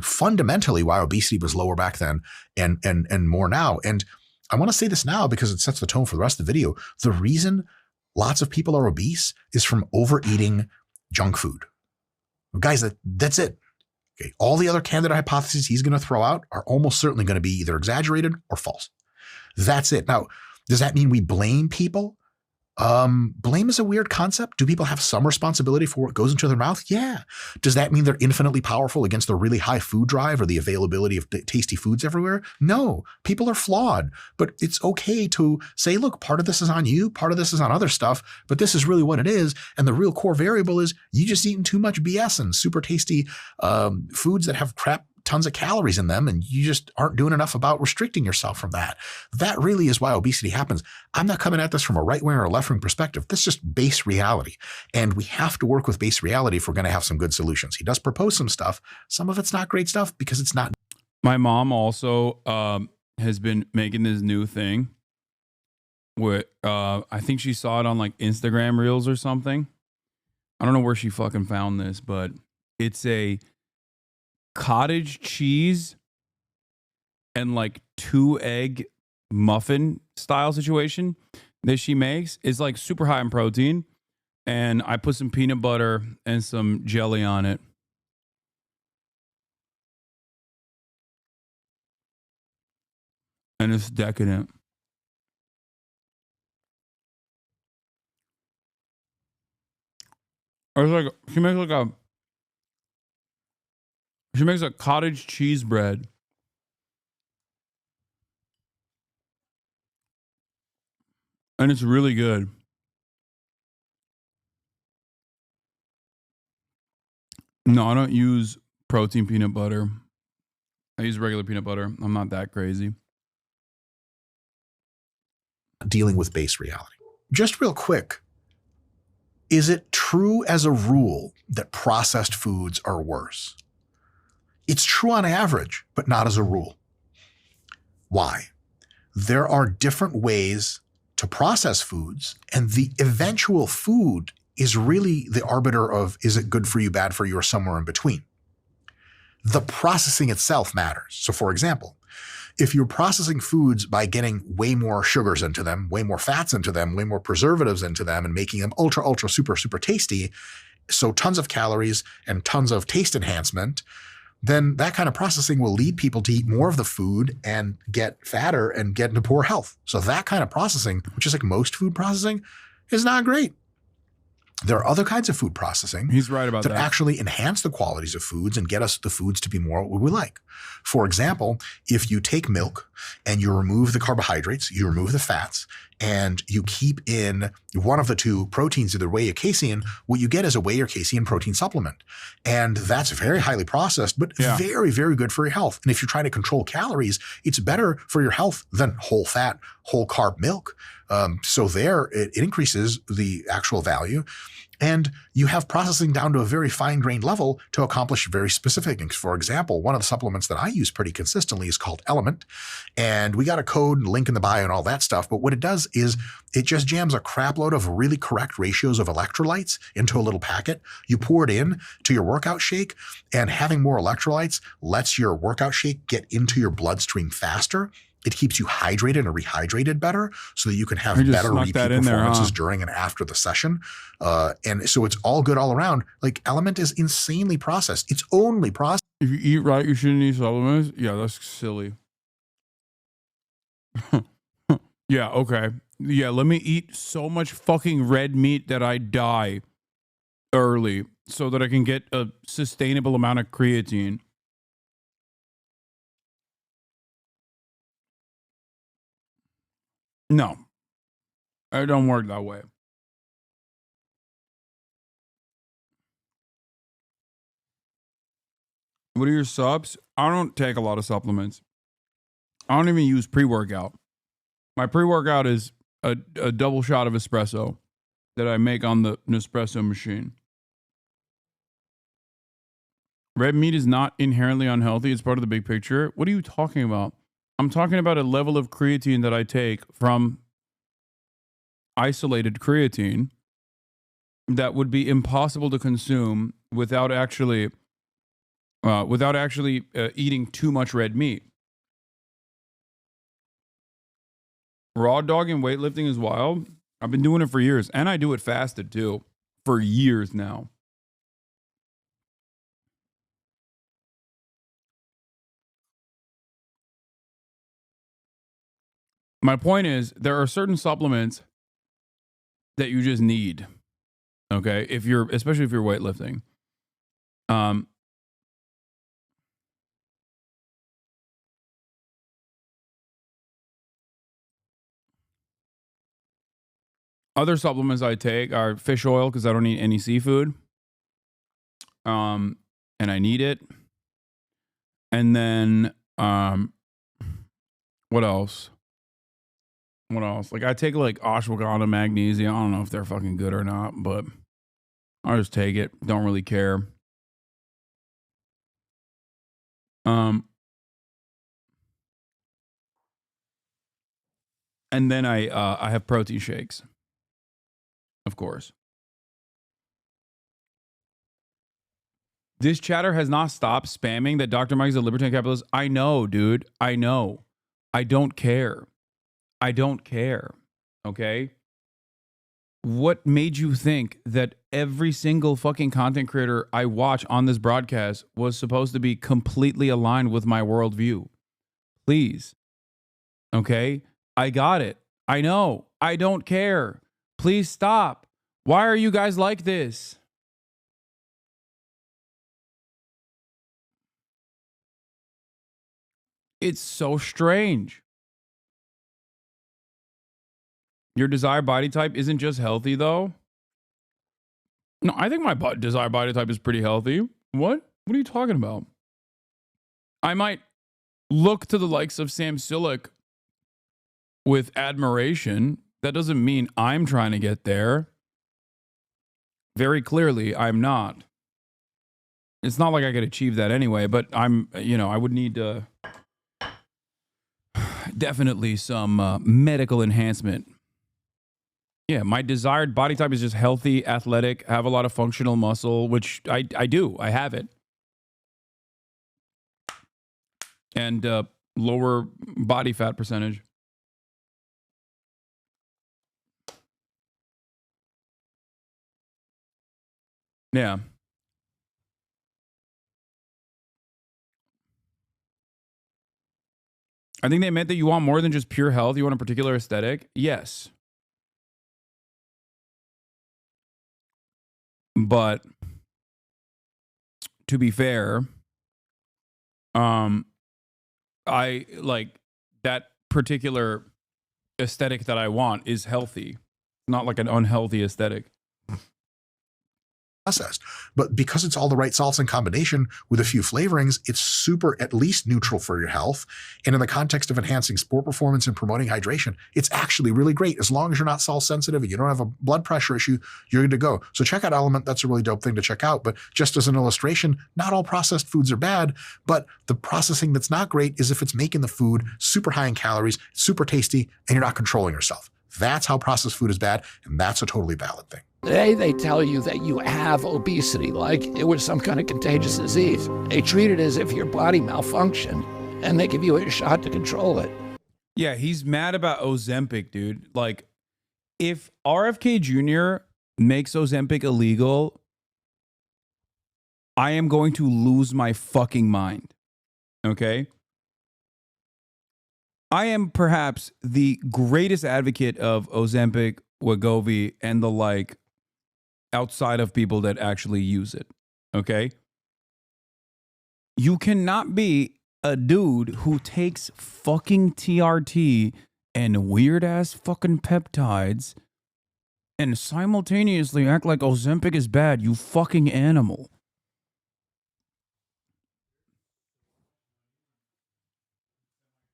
fundamentally why obesity was lower back then and more now. And I want to say this now because it sets the tone for the rest of the video. The reason lots of people are obese is from overeating junk food. Guys, that's it. Okay. All the other candidate hypotheses he's going to throw out are almost certainly going to be either exaggerated or false. That's it. Now, does that mean we blame people? Blame is a weird concept. Do people have some responsibility for what goes into their mouth? Yeah. Does that mean they're infinitely powerful against the really high food drive or the availability of tasty foods everywhere? No. People are flawed, but it's okay to say, look, part of this is on you, part of this is on other stuff, but this is really what it is. And the real core variable is you just eating too much BS and super tasty foods that have tons of calories in them, and you just aren't doing enough about restricting yourself from that. That really is why obesity happens. I'm not coming at this from a right-wing or a left-wing perspective. This is just base reality. And we have to work with base reality if we're going to have some good solutions. He does propose some stuff. Some of it's not great stuff because it's not. My mom also has been making this new thing where I think she saw it on like Instagram Reels or something. I don't know where she fucking found this, but it's a cottage cheese and like 2-egg muffin style situation that she makes. It's like super high in protein. And I put some peanut butter and some jelly on it. And it's decadent. Or it's like she makes a cottage cheese bread. And it's really good. No, I don't use protein peanut butter. I use regular peanut butter. I'm not that crazy. Dealing with base reality. Just real quick, is it true as a rule that processed foods are worse? It's true on average, but not as a rule. Why? There are different ways to process foods, and the eventual food is really the arbiter of, is it good for you, bad for you, or somewhere in between. The processing itself matters. So for example, if you're processing foods by getting way more sugars into them, way more fats into them, way more preservatives into them, and making them ultra, ultra, super, super tasty, so tons of calories and tons of taste enhancement, then that kind of processing will lead people to eat more of the food and get fatter and get into poor health. So that kind of processing, which is like most food processing, is not great. There are other kinds of food processing. He's right about that. Actually enhance the qualities of foods and get us the foods to be more what we like. For example, if you take milk and you remove the carbohydrates, you remove the fats, and you keep in one of the two proteins, either whey or casein, what you get is a whey or casein protein supplement. And that's very highly processed, but very, very good for your health. And if you're trying to control calories, it's better for your health than whole fat, whole carb milk. So there, it increases the actual value. And you have processing down to a very fine-grained level to accomplish very specific things. For example, one of the supplements that I use pretty consistently is called Element. And we got a code and link in the bio and all that stuff. But what it does is it just jams a crap load of really correct ratios of electrolytes into a little packet. You pour it in to your workout shake, and having more electrolytes lets your workout shake get into your bloodstream faster. It keeps you hydrated and rehydrated better so that you can have better repeat performances during and after the session. And so it's all good all around. Like Element is insanely processed. It's only processed. If you eat right, you shouldn't eat supplements. Yeah, that's silly. Yeah, okay. Yeah, let me eat so much fucking red meat that I die early so that I can get a sustainable amount of creatine. No, it don't work that way. What are your subs? I don't take a lot of supplements. I don't even use pre-workout. My pre-workout is a double shot of espresso that I make on the Nespresso machine. Red meat is not inherently unhealthy. It's part of the big picture. What are you talking about? I'm talking about a level of creatine that I take from isolated creatine that would be impossible to consume without actually eating too much red meat. Raw dog and weightlifting is wild. I've been doing it for years, and I do it fasted too for years now. My point is, there are certain supplements that you just need. Okay, especially if you're weightlifting. Other supplements I take are fish oil because I don't eat any seafood. And I need it. And then what else? What else? Like I take like ashwagandha, magnesium. I don't know if they're fucking good or not, but I just take it. Don't really care. And then I have protein shakes, of course. This chatter has not stopped spamming that Dr. Mike is a libertarian capitalist. I know, dude. I know. I don't care. I don't care. Okay? What made you think that every single fucking content creator I watch on this broadcast was supposed to be completely aligned with my worldview? Please. Okay? I got it. I know. I don't care. Please stop. Why are you guys like this? It's so strange. Your desired body type isn't just healthy, though. No, I think my desired body type is pretty healthy. What? What are you talking about? I might look to the likes of Sam Silek with admiration. That doesn't mean I'm trying to get there. Very clearly, I'm not. It's not like I could achieve that anyway, but I'm, I would need definitely some medical enhancement. Yeah, my desired body type is just healthy, athletic, have a lot of functional muscle, which I do. I have it. And lower body fat percentage. Yeah. I think they meant that you want more than just pure health. You want a particular aesthetic. Yes. But to be fair, I like that particular aesthetic that I want is healthy, not like an unhealthy aesthetic. Processed. But because it's all the right salts in combination with a few flavorings, it's super at least neutral for your health. And in the context of enhancing sport performance and promoting hydration, it's actually really great. As long as you're not salt sensitive and you don't have a blood pressure issue, you're good to go. So check out Element. That's a really dope thing to check out. But just as an illustration, not all processed foods are bad, but the processing that's not great is if it's making the food super high in calories, super tasty, and you're not controlling yourself. That's how processed food is bad, and that's a totally valid thing. Today, they tell you that you have obesity, like it was some kind of contagious disease. They treat it as if your body malfunctioned, and they give you a shot to control it. Yeah, he's mad about Ozempic, dude. Like, if RFK Jr. makes Ozempic illegal, I am going to lose my fucking mind. Okay? I am perhaps the greatest advocate of Ozempic, Wegovy, and the like outside of people that actually use it. Okay? You cannot be a dude who takes fucking TRT and weird ass fucking peptides and simultaneously act like Ozempic is bad, you fucking animal.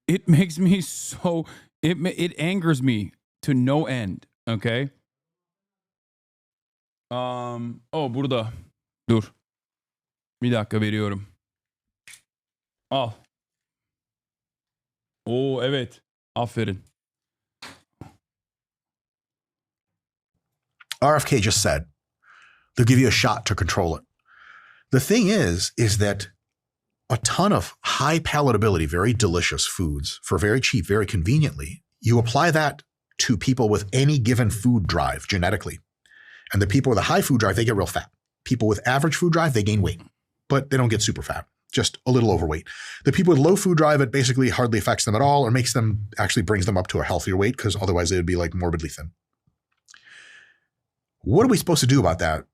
It makes me so, it angers me to no end, okay? Burada. Dur. Bir dakika veriyorum. Al. Evet. Aferin. RFK just said, they'll give you a shot to control it. The thing is that a ton of high palatability, very delicious foods for very cheap, very conveniently, you apply that to people with any given food drive genetically. And the people with a high food drive, they get real fat. People with average food drive, they gain weight, but they don't get super fat, just a little overweight. The people with low food drive, it basically hardly affects them at all or makes them, actually brings them up to a healthier weight because otherwise they would be like morbidly thin. What are we supposed to do about that?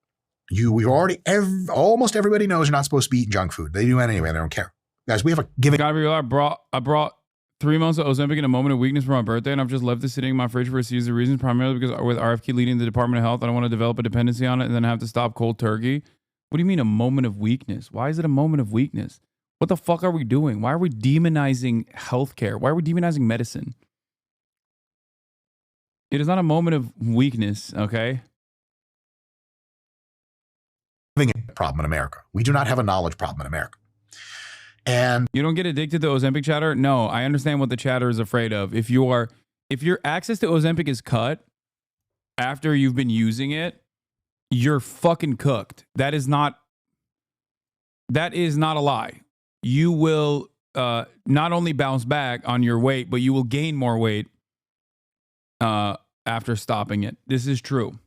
Almost everybody knows you're not supposed to be eating junk food. They do it anyway. They don't care. Guys, we have a giving. Gabriel, I brought 3 months of Ozempic in a moment of weakness for my birthday, and I've just left it sitting in my fridge for a series of reasons, primarily because with RFK leading the Department of Health, I don't want to develop a dependency on it and then have to stop cold turkey. What do you mean a moment of weakness? Why is it a moment of weakness? What the fuck are we doing? Why are we demonizing healthcare? Why are we demonizing medicine? It is not a moment of weakness, okay? A problem in America. We do not have a knowledge problem in America. And you don't get addicted to Ozempic chatter? No, I understand what the chatter is afraid of. If if your access to Ozempic is cut after you've been using it, you're fucking cooked. That is not a lie. You will not only bounce back on your weight, but you will gain more weight after stopping it. This is true.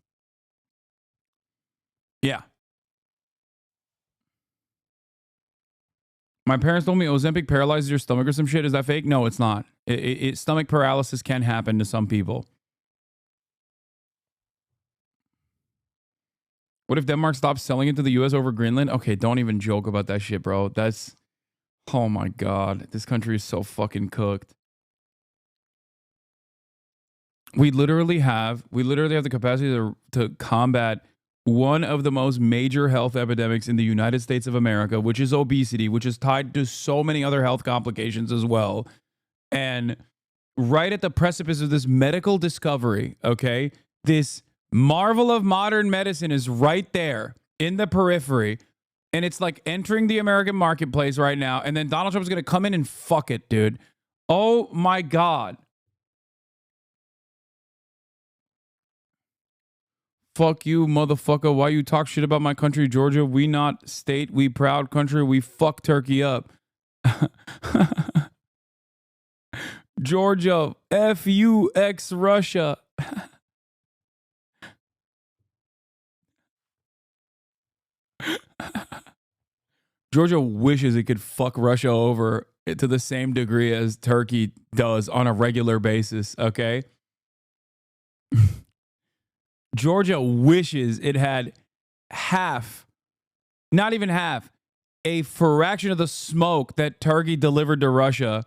Yeah. My parents told me Ozempic paralyzes your stomach or some shit. Is that fake? No, it's not. Stomach paralysis can happen to some people. What if Denmark stops selling it to the US over Greenland? Okay, don't even joke about that shit, bro. That's, oh my God. This country is so fucking cooked. We literally have the capacity to combat one of the most major health epidemics in the United States of America, which is obesity, which is tied to so many other health complications as well. And right at the precipice of this medical discovery, okay, this marvel of modern medicine is right there in the periphery. And it's like entering the American marketplace right now. And then Donald Trump's going to come in and fuck it, dude. Oh my God. Fuck you, motherfucker. Why you talk shit about my country, Georgia? We not state, we proud country. We fuck Turkey up. Georgia, F-U-X Russia. Georgia wishes it could fuck Russia over to the same degree as Turkey does on a regular basis, okay? Georgia wishes it had half, not even half, a fraction of the smoke that Turkey delivered to Russia.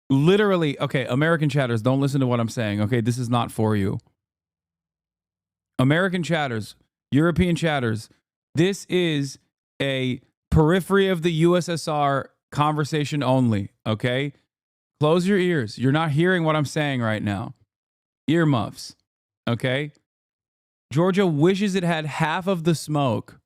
Literally, okay, American chatters, don't listen to what I'm saying, okay? This is not for you. American chatters, European chatters, this is a periphery of the USSR conversation only, okay? Close your ears. You're not hearing what I'm saying right now. Earmuffs. Okay? Georgia wishes it had half of the smoke.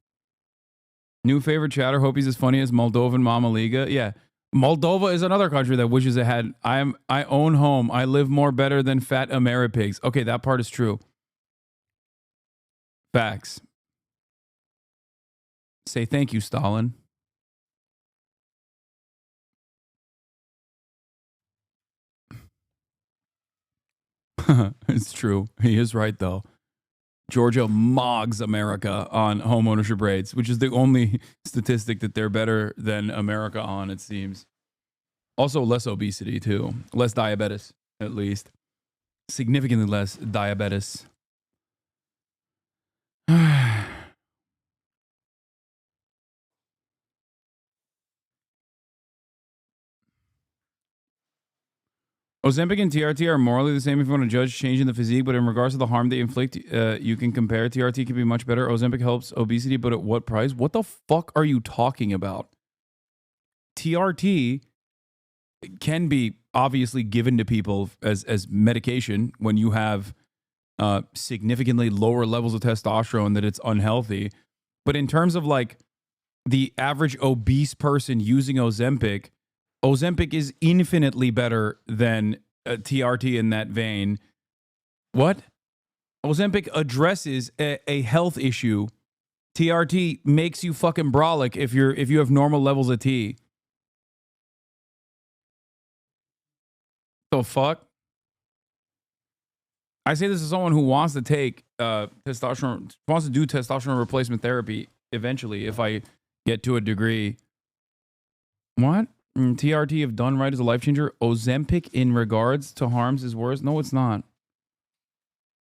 New favorite chatter. Hope he's as funny as Moldovan Mama Liga. Yeah. Moldova is another country that wishes it had. I own home. I live more better than fat Ameripigs. Okay, that part is true. Facts. Say thank you, Stalin. It's true. He is right, though. Georgia mogs America on home ownership rates, which is the only statistic that they're better than America on, it seems. Also, less obesity, too. Less diabetes, at least. Significantly less diabetes. Ozempic and TRT are morally the same if you want to judge changing the physique, but in regards to the harm they inflict, you can compare. TRT can be much better. Ozempic helps obesity, but at what price? What the fuck are you talking about? TRT can be obviously given to people as medication when you have significantly lower levels of testosterone, that it's unhealthy. But in terms of like the average obese person using Ozempic, Ozempic is infinitely better than TRT in that vein. What? Ozempic addresses a health issue. TRT makes you fucking brolic if you have normal levels of T. The fuck? I say this as someone who wants to take testosterone, wants to do testosterone replacement therapy eventually if I get to a degree. What? TRT, if done right, is a life changer. Ozempic in regards to harms is worse. No, it's not.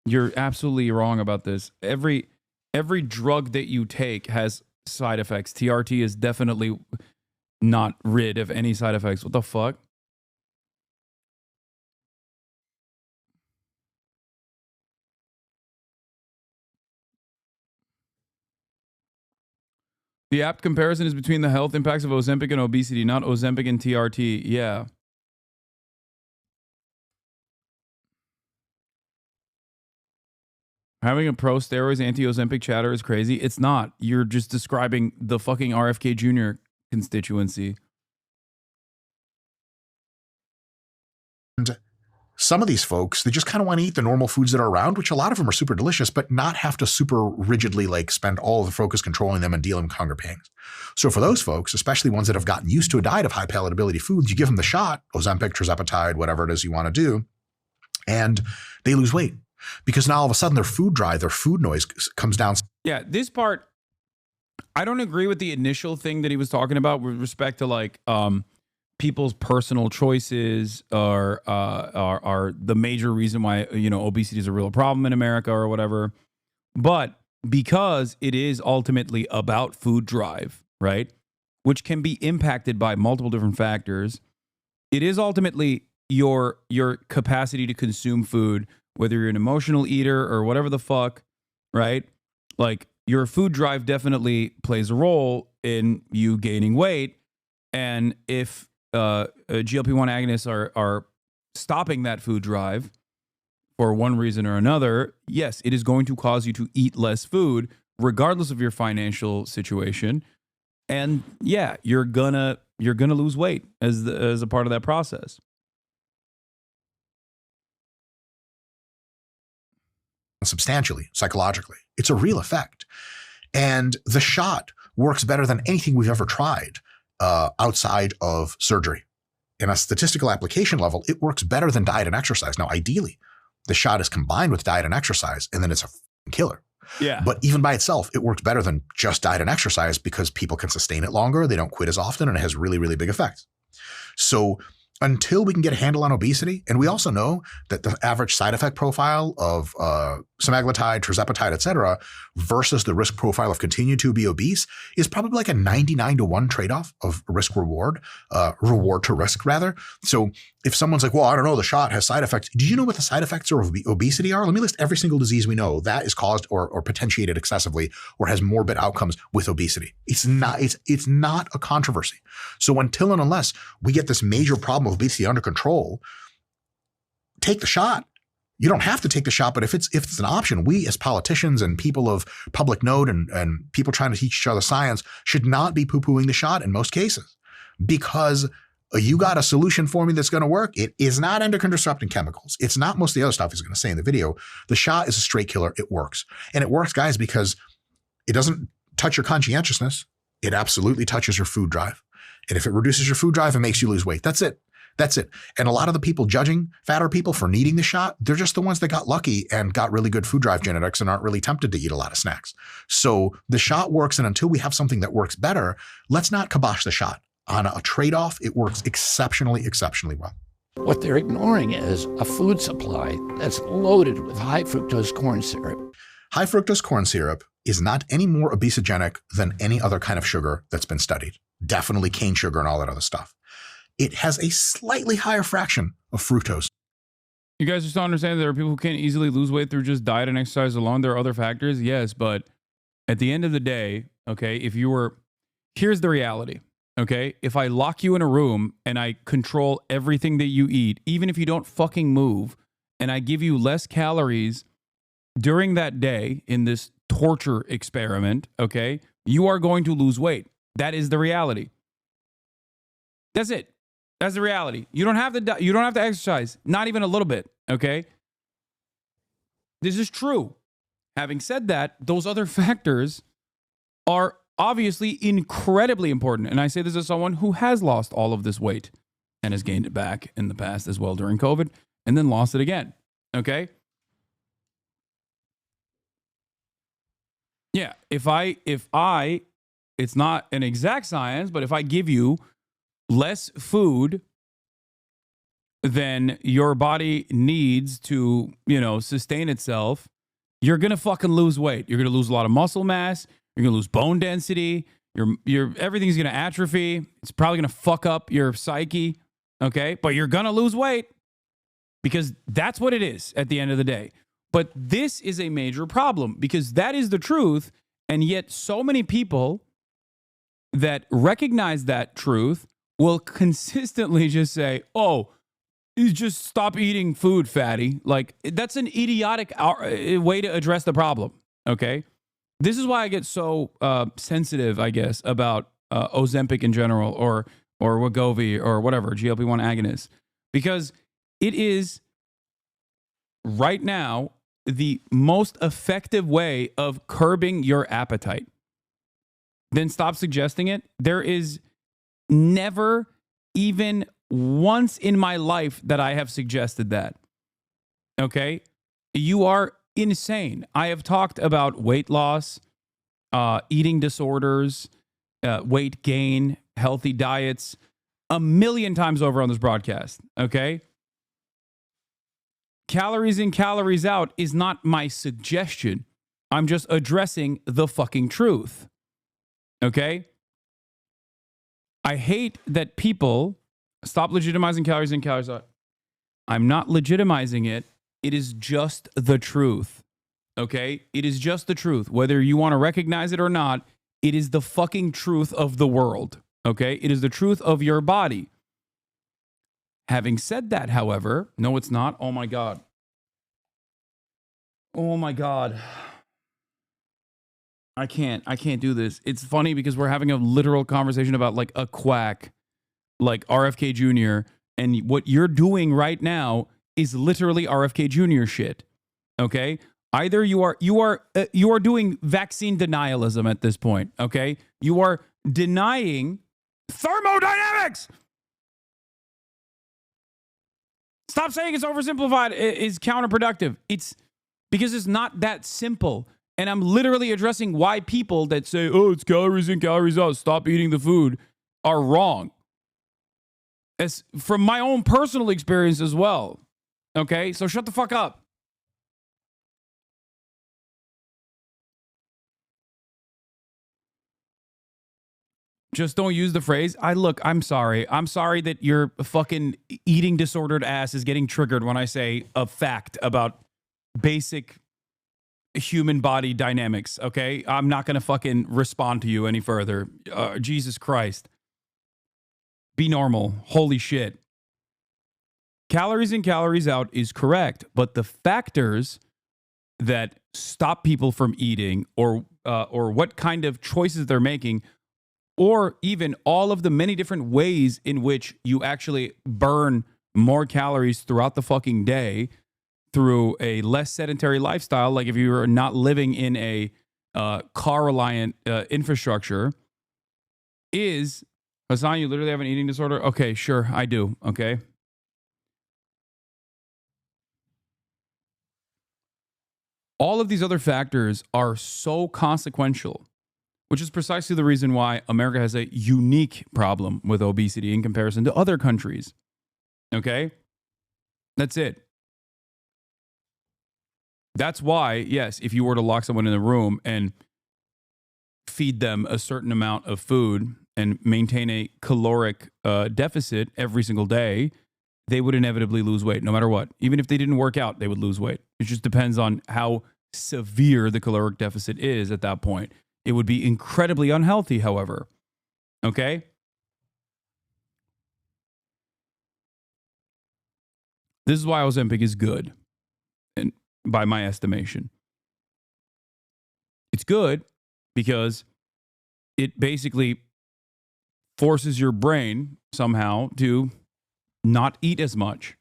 You're absolutely wrong about this. Every drug that you take has side effects. TRT is definitely not rid of any side effects. What the fuck? The apt comparison is between the health impacts of Ozempic and obesity, not Ozempic and TRT. Yeah. Having a pro steroids anti-Ozempic chatter is crazy. It's not. You're just describing the fucking RFK Jr. constituency. some of these folks, they just kind of want to eat the normal foods that are around, which a lot of them are super delicious, but not have to super rigidly like spend all of the focus controlling them and dealing with hunger pangs. So for those folks, especially ones that have gotten used to a diet of high palatability foods, you give them the shot, Ozempic, tirzepatide, whatever it is you want to do, and they lose weight because now all of a sudden their food drive, their food noise comes down. Yeah, this part, I don't agree with the initial thing that he was talking about with respect to like people's personal choices are the major reason why, you know, obesity is a real problem in America or whatever. But because it is ultimately about food drive, right, which can be impacted by multiple different factors, it is ultimately your capacity to consume food, whether you're an emotional eater or whatever the fuck, right? Like your food drive definitely plays a role in you gaining weight. And if GLP-1 agonists are stopping that food drive for one reason or another, yes, it is going to cause you to eat less food, regardless of your financial situation. And yeah, you're gonna lose weight as a part of that process. Substantially, psychologically. It's a real effect. And the shot works better than anything we've ever tried outside of surgery. In a statistical application level, it works better than diet and exercise. Now, ideally, the shot is combined with diet and exercise, and then it's a killer. Yeah. But even by itself, it works better than just diet and exercise because people can sustain it longer, they don't quit as often, and it has really, really big effects. So until we can get a handle on obesity, and we also know that the average side effect profile of semaglutide, tirzepatide, et cetera, versus the risk profile of continuing to be obese is probably like a 99-to-1 trade-off of risk-reward, reward to risk, rather. So if someone's like, well, I don't know, the shot has side effects. Do you know what the side effects of obesity are? Let me list every single disease we know that is caused or potentiated excessively or has morbid outcomes with obesity. It's not a controversy. So until and unless we get this major problem of obesity under control, take the shot. You don't have to take the shot, but if it's an option, we as politicians and people of public note and people trying to teach each other science should not be poo-pooing the shot in most cases, because you got a solution for me that's going to work. It is not endocrine disrupting chemicals. It's not most of the other stuff he's going to say in the video. The shot is a straight killer. It works. And it works, guys, because it doesn't touch your conscientiousness. It absolutely touches your food drive. And if it reduces your food drive, it makes you lose weight. That's it. That's it. And a lot of the people judging fatter people for needing the shot, they're just the ones that got lucky and got really good food drive genetics and aren't really tempted to eat a lot of snacks. So the shot works. And until we have something that works better, let's not kibosh the shot. On a trade-off, it works exceptionally, exceptionally well. What they're ignoring is a food supply that's loaded with high fructose corn syrup. High fructose corn syrup is not any more obesogenic than any other kind of sugar that's been studied. Definitely cane sugar and all that other stuff. It has a slightly higher fraction of fructose. You guys just don't understand there are people who can't easily lose weight through just diet and exercise alone. There are other factors, yes, but at the end of the day, okay, here's the reality, okay? If I lock you in a room and I control everything that you eat, even if you don't fucking move, and I give you less calories during that day in this torture experiment, okay, you are going to lose weight. That is the reality. That's it. That's the reality. You don't have to exercise, not even a little bit, okay? This is true. Having said that, those other factors are obviously incredibly important. And I say this as someone who has lost all of this weight and has gained it back in the past as well during COVID and then lost it again, okay? Yeah, if I, it's not an exact science, but if I give you less food than your body needs to, sustain itself, you're going to fucking lose weight. You're going to lose a lot of muscle mass. You're going to lose bone density. Your everything's going to atrophy. It's probably going to fuck up your psyche, okay? But you're going to lose weight because that's what it is at the end of the day. But this is a major problem because that is the truth, and yet so many people that recognize that truth will consistently just say, oh, you just stop eating food, fatty. Like, that's an idiotic way to address the problem, okay? This is why I get so sensitive, I guess, about Ozempic in general or Wegovy or whatever, GLP-1 agonists, because it is right now the most effective way of curbing your appetite, then stop suggesting it. There is never even once in my life that I have suggested that. Okay? You are insane. I have talked about weight loss, eating disorders, weight gain, healthy diets a million times over on this broadcast. Okay? Calories in, calories out is not my suggestion. I'm just addressing the fucking truth. Okay? I hate that people stop legitimizing calories in, calories out. I'm not legitimizing it. It is just the truth. Okay? It is just the truth. Whether you want to recognize it or not, it is the fucking truth of the world. Okay? It is the truth of your body. Having said that, however, no, it's not. Oh my God. Oh my God. I can't do this. It's funny because we're having a literal conversation about like a quack, like RFK Jr. And what you're doing right now is literally RFK Jr. shit. Okay? Either you are doing vaccine denialism at this point. Okay? You are denying thermodynamics. Stop saying it's oversimplified. It's counterproductive. It's because it's not that simple. And I'm literally addressing why people that say, oh, it's calories in, calories out, stop eating the food, are wrong. As from my own personal experience as well. Okay? So shut the fuck up. Just don't use the phrase. I'm sorry. I'm sorry that your fucking eating disordered ass is getting triggered when I say a fact about basic human body dynamics, okay? I'm not going to fucking respond to you any further. Jesus Christ. Be normal. Holy shit. Calories in, calories out is correct, but the factors that stop people from eating or what kind of choices they're making, or even all of the many different ways in which you actually burn more calories throughout the fucking day through a less sedentary lifestyle, like if you are not living in a car-reliant infrastructure, is, Hasan, you literally have an eating disorder? Okay, sure, I do, okay? All of these other factors are so consequential, which is precisely the reason why America has a unique problem with obesity in comparison to other countries. Okay? That's it. That's why, yes, if you were to lock someone in a room and feed them a certain amount of food and maintain a caloric deficit every single day, they would inevitably lose weight no matter what. Even if they didn't work out, they would lose weight. It just depends on how severe the caloric deficit is at that point. It would be incredibly unhealthy, however. Okay? This is why Ozempic is good, and by my estimation. It's good because it basically forces your brain somehow to not eat as much.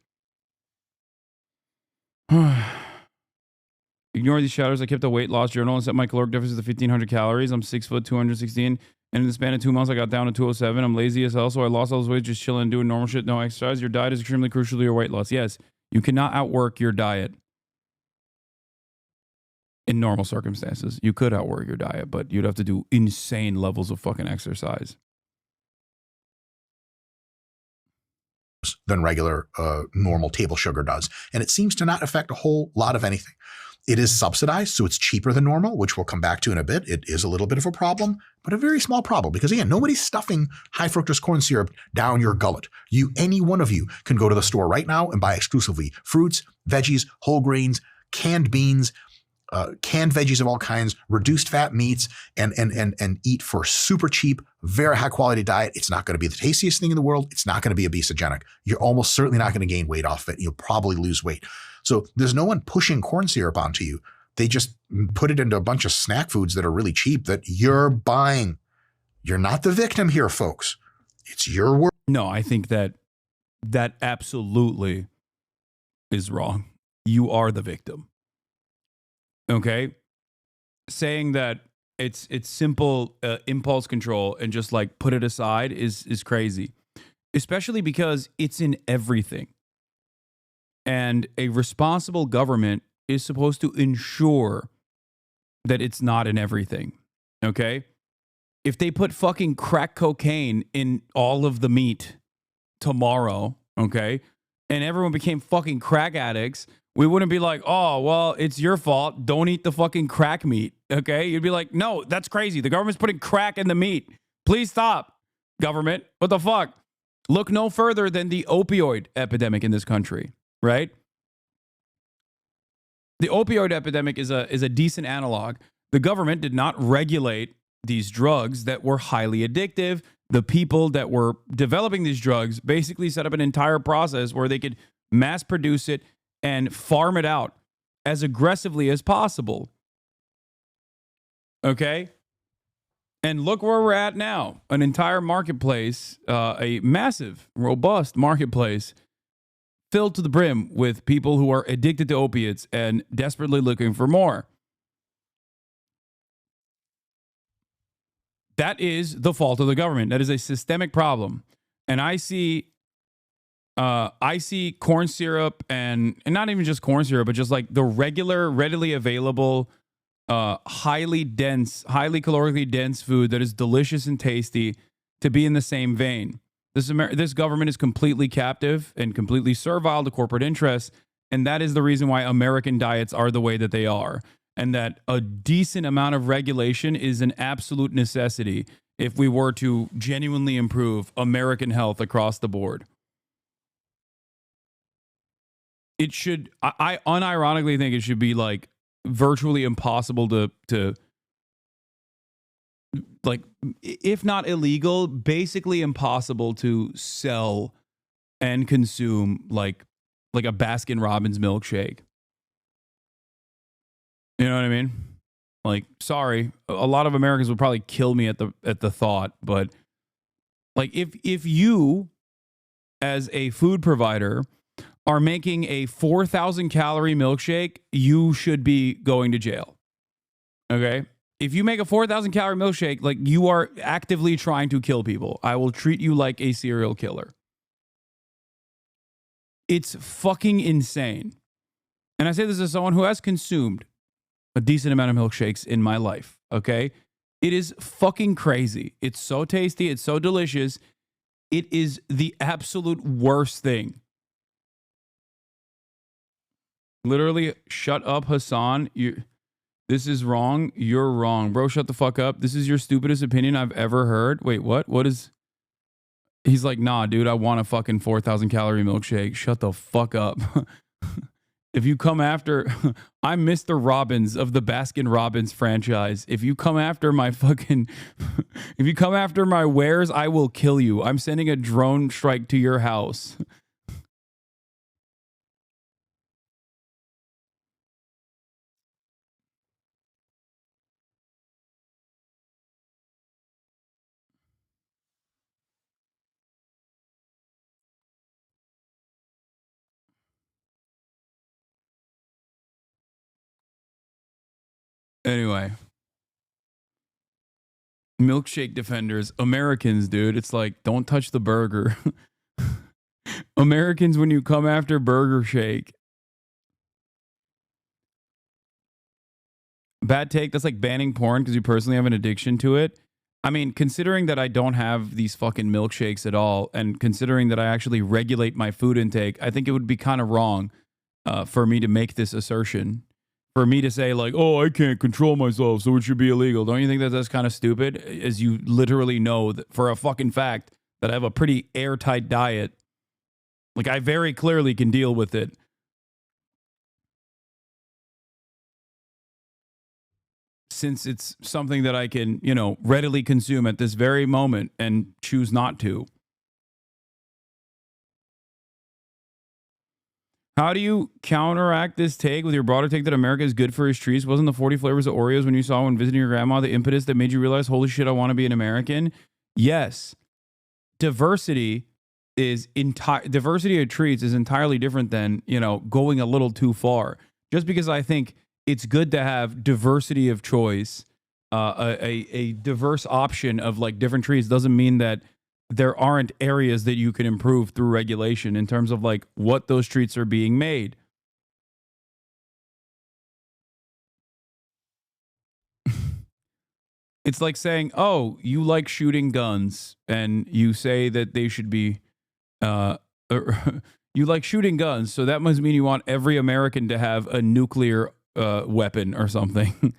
Ignore these shadows. I kept a weight loss journal and set my caloric deficit to 1,500 calories. I'm 6 foot, 216. And in the span of 2 months, I got down to 207. I'm lazy as hell, so I lost all this weight just chilling and doing normal shit, no exercise. Your diet is extremely crucial to your weight loss. Yes, you cannot outwork your diet in normal circumstances. You could outwork your diet, but you'd have to do insane levels of fucking exercise. Than regular normal table sugar does. And it seems to not affect a whole lot of anything. It is subsidized, so it's cheaper than normal, which we'll come back to in a bit. It is a little bit of a problem, but a very small problem because, again, nobody's stuffing high fructose corn syrup down your gullet. Any one of you can go to the store right now and buy exclusively fruits, veggies, whole grains, canned beans, canned veggies of all kinds, reduced fat meats, and eat for super cheap, very high quality diet. It's not going to be the tastiest thing in the world. It's not going to be obesogenic. You're almost certainly not going to gain weight off it. You'll probably lose weight. So there's no one pushing corn syrup onto you. They just put it into a bunch of snack foods that are really cheap that you're buying. You're not the victim here, folks. It's your word. No, I think that absolutely is wrong. you are the victim. Okay? Saying that it's simple impulse control and just like put it aside is crazy. Especially because it's in everything. And a responsible government is supposed to ensure that it's not in everything. Okay? If they put fucking crack cocaine in all of the meat tomorrow, okay, and everyone became fucking crack addicts, we wouldn't be like, oh, well, it's your fault. Don't eat the fucking crack meat, okay? You'd be like, no, that's crazy. The government's putting crack in the meat. Please stop, government. What the fuck? Look no further than the opioid epidemic in this country, right? The opioid epidemic is a decent analog. The government did not regulate these drugs that were highly addictive. The people that were developing these drugs basically set up an entire process where they could mass produce it and farm it out as aggressively as possible. Okay? And look where we're at now. An entire marketplace, a massive, robust marketplace filled to the brim with people who are addicted to opiates and desperately looking for more. That is the fault of the government. That is a systemic problem. And I see corn syrup and not even just corn syrup, but just like the regular, readily available, highly calorically dense food that is delicious and tasty to be in the same vein. This government is completely captive and completely servile to corporate interests. And that is the reason why American diets are the way that they are. And that a decent amount of regulation is an absolute necessity if we were to genuinely improve American health across the board. It should, I unironically think it should be like virtually impossible to like, if not illegal, basically impossible to sell and consume like a Baskin Robbins milkshake. You know what I mean? Like, sorry, a lot of Americans would probably kill me at the thought, but like if you as a food provider are making a 4,000 calorie milkshake, you should be going to jail. Okay? If you make a 4,000 calorie milkshake, like you are actively trying to kill people. I will treat you like a serial killer. It's fucking insane. And I say this as someone who has consumed a decent amount of milkshakes in my life, okay? It is fucking crazy. It's so tasty. It's so delicious. It is the absolute worst thing. Literally, shut up, Hasan. This is wrong. You're wrong. Bro, shut the fuck up. This is your stupidest opinion I've ever heard. Wait, what? What is... He's like, nah, dude, I want a fucking 4,000 calorie milkshake. Shut the fuck up. If you come after, I'm Mr. Robbins of the Baskin Robbins franchise. If you come after my if you come after my wares, I will kill you. I'm sending a drone strike to your house. Anyway, milkshake defenders, Americans, dude. It's like, don't touch the burger. Americans, when you come after Burger Shake. Bad take. That's like banning porn because you personally have an addiction to it. I mean, considering that I don't have these fucking milkshakes at all, and considering that I actually regulate my food intake, I think it would be kind of wrong for me to make this assertion. For me to say like, oh, I can't control myself, so it should be illegal. Don't you think that that's kind of stupid? As you literally know that for a fucking fact that I have a pretty airtight diet. Like, I very clearly can deal with it. Since it's something that I can, readily consume at this very moment and choose not to. How do you counteract this take with your broader take that America is good for his trees? Wasn't the 40 flavors of Oreos when you saw when visiting your grandma the impetus that made you realize, holy shit, I want to be an American? Yes. Diversity diversity of treats is entirely different than, you know, going a little too far. Just because I think it's good to have diversity of choice, a diverse option of like different treats doesn't mean that there aren't areas that you can improve through regulation in terms of like what those treats are being made. It's like saying, oh, you like shooting guns and you say that they should be, you like shooting guns. So that must mean you want every American to have a nuclear weapon or something.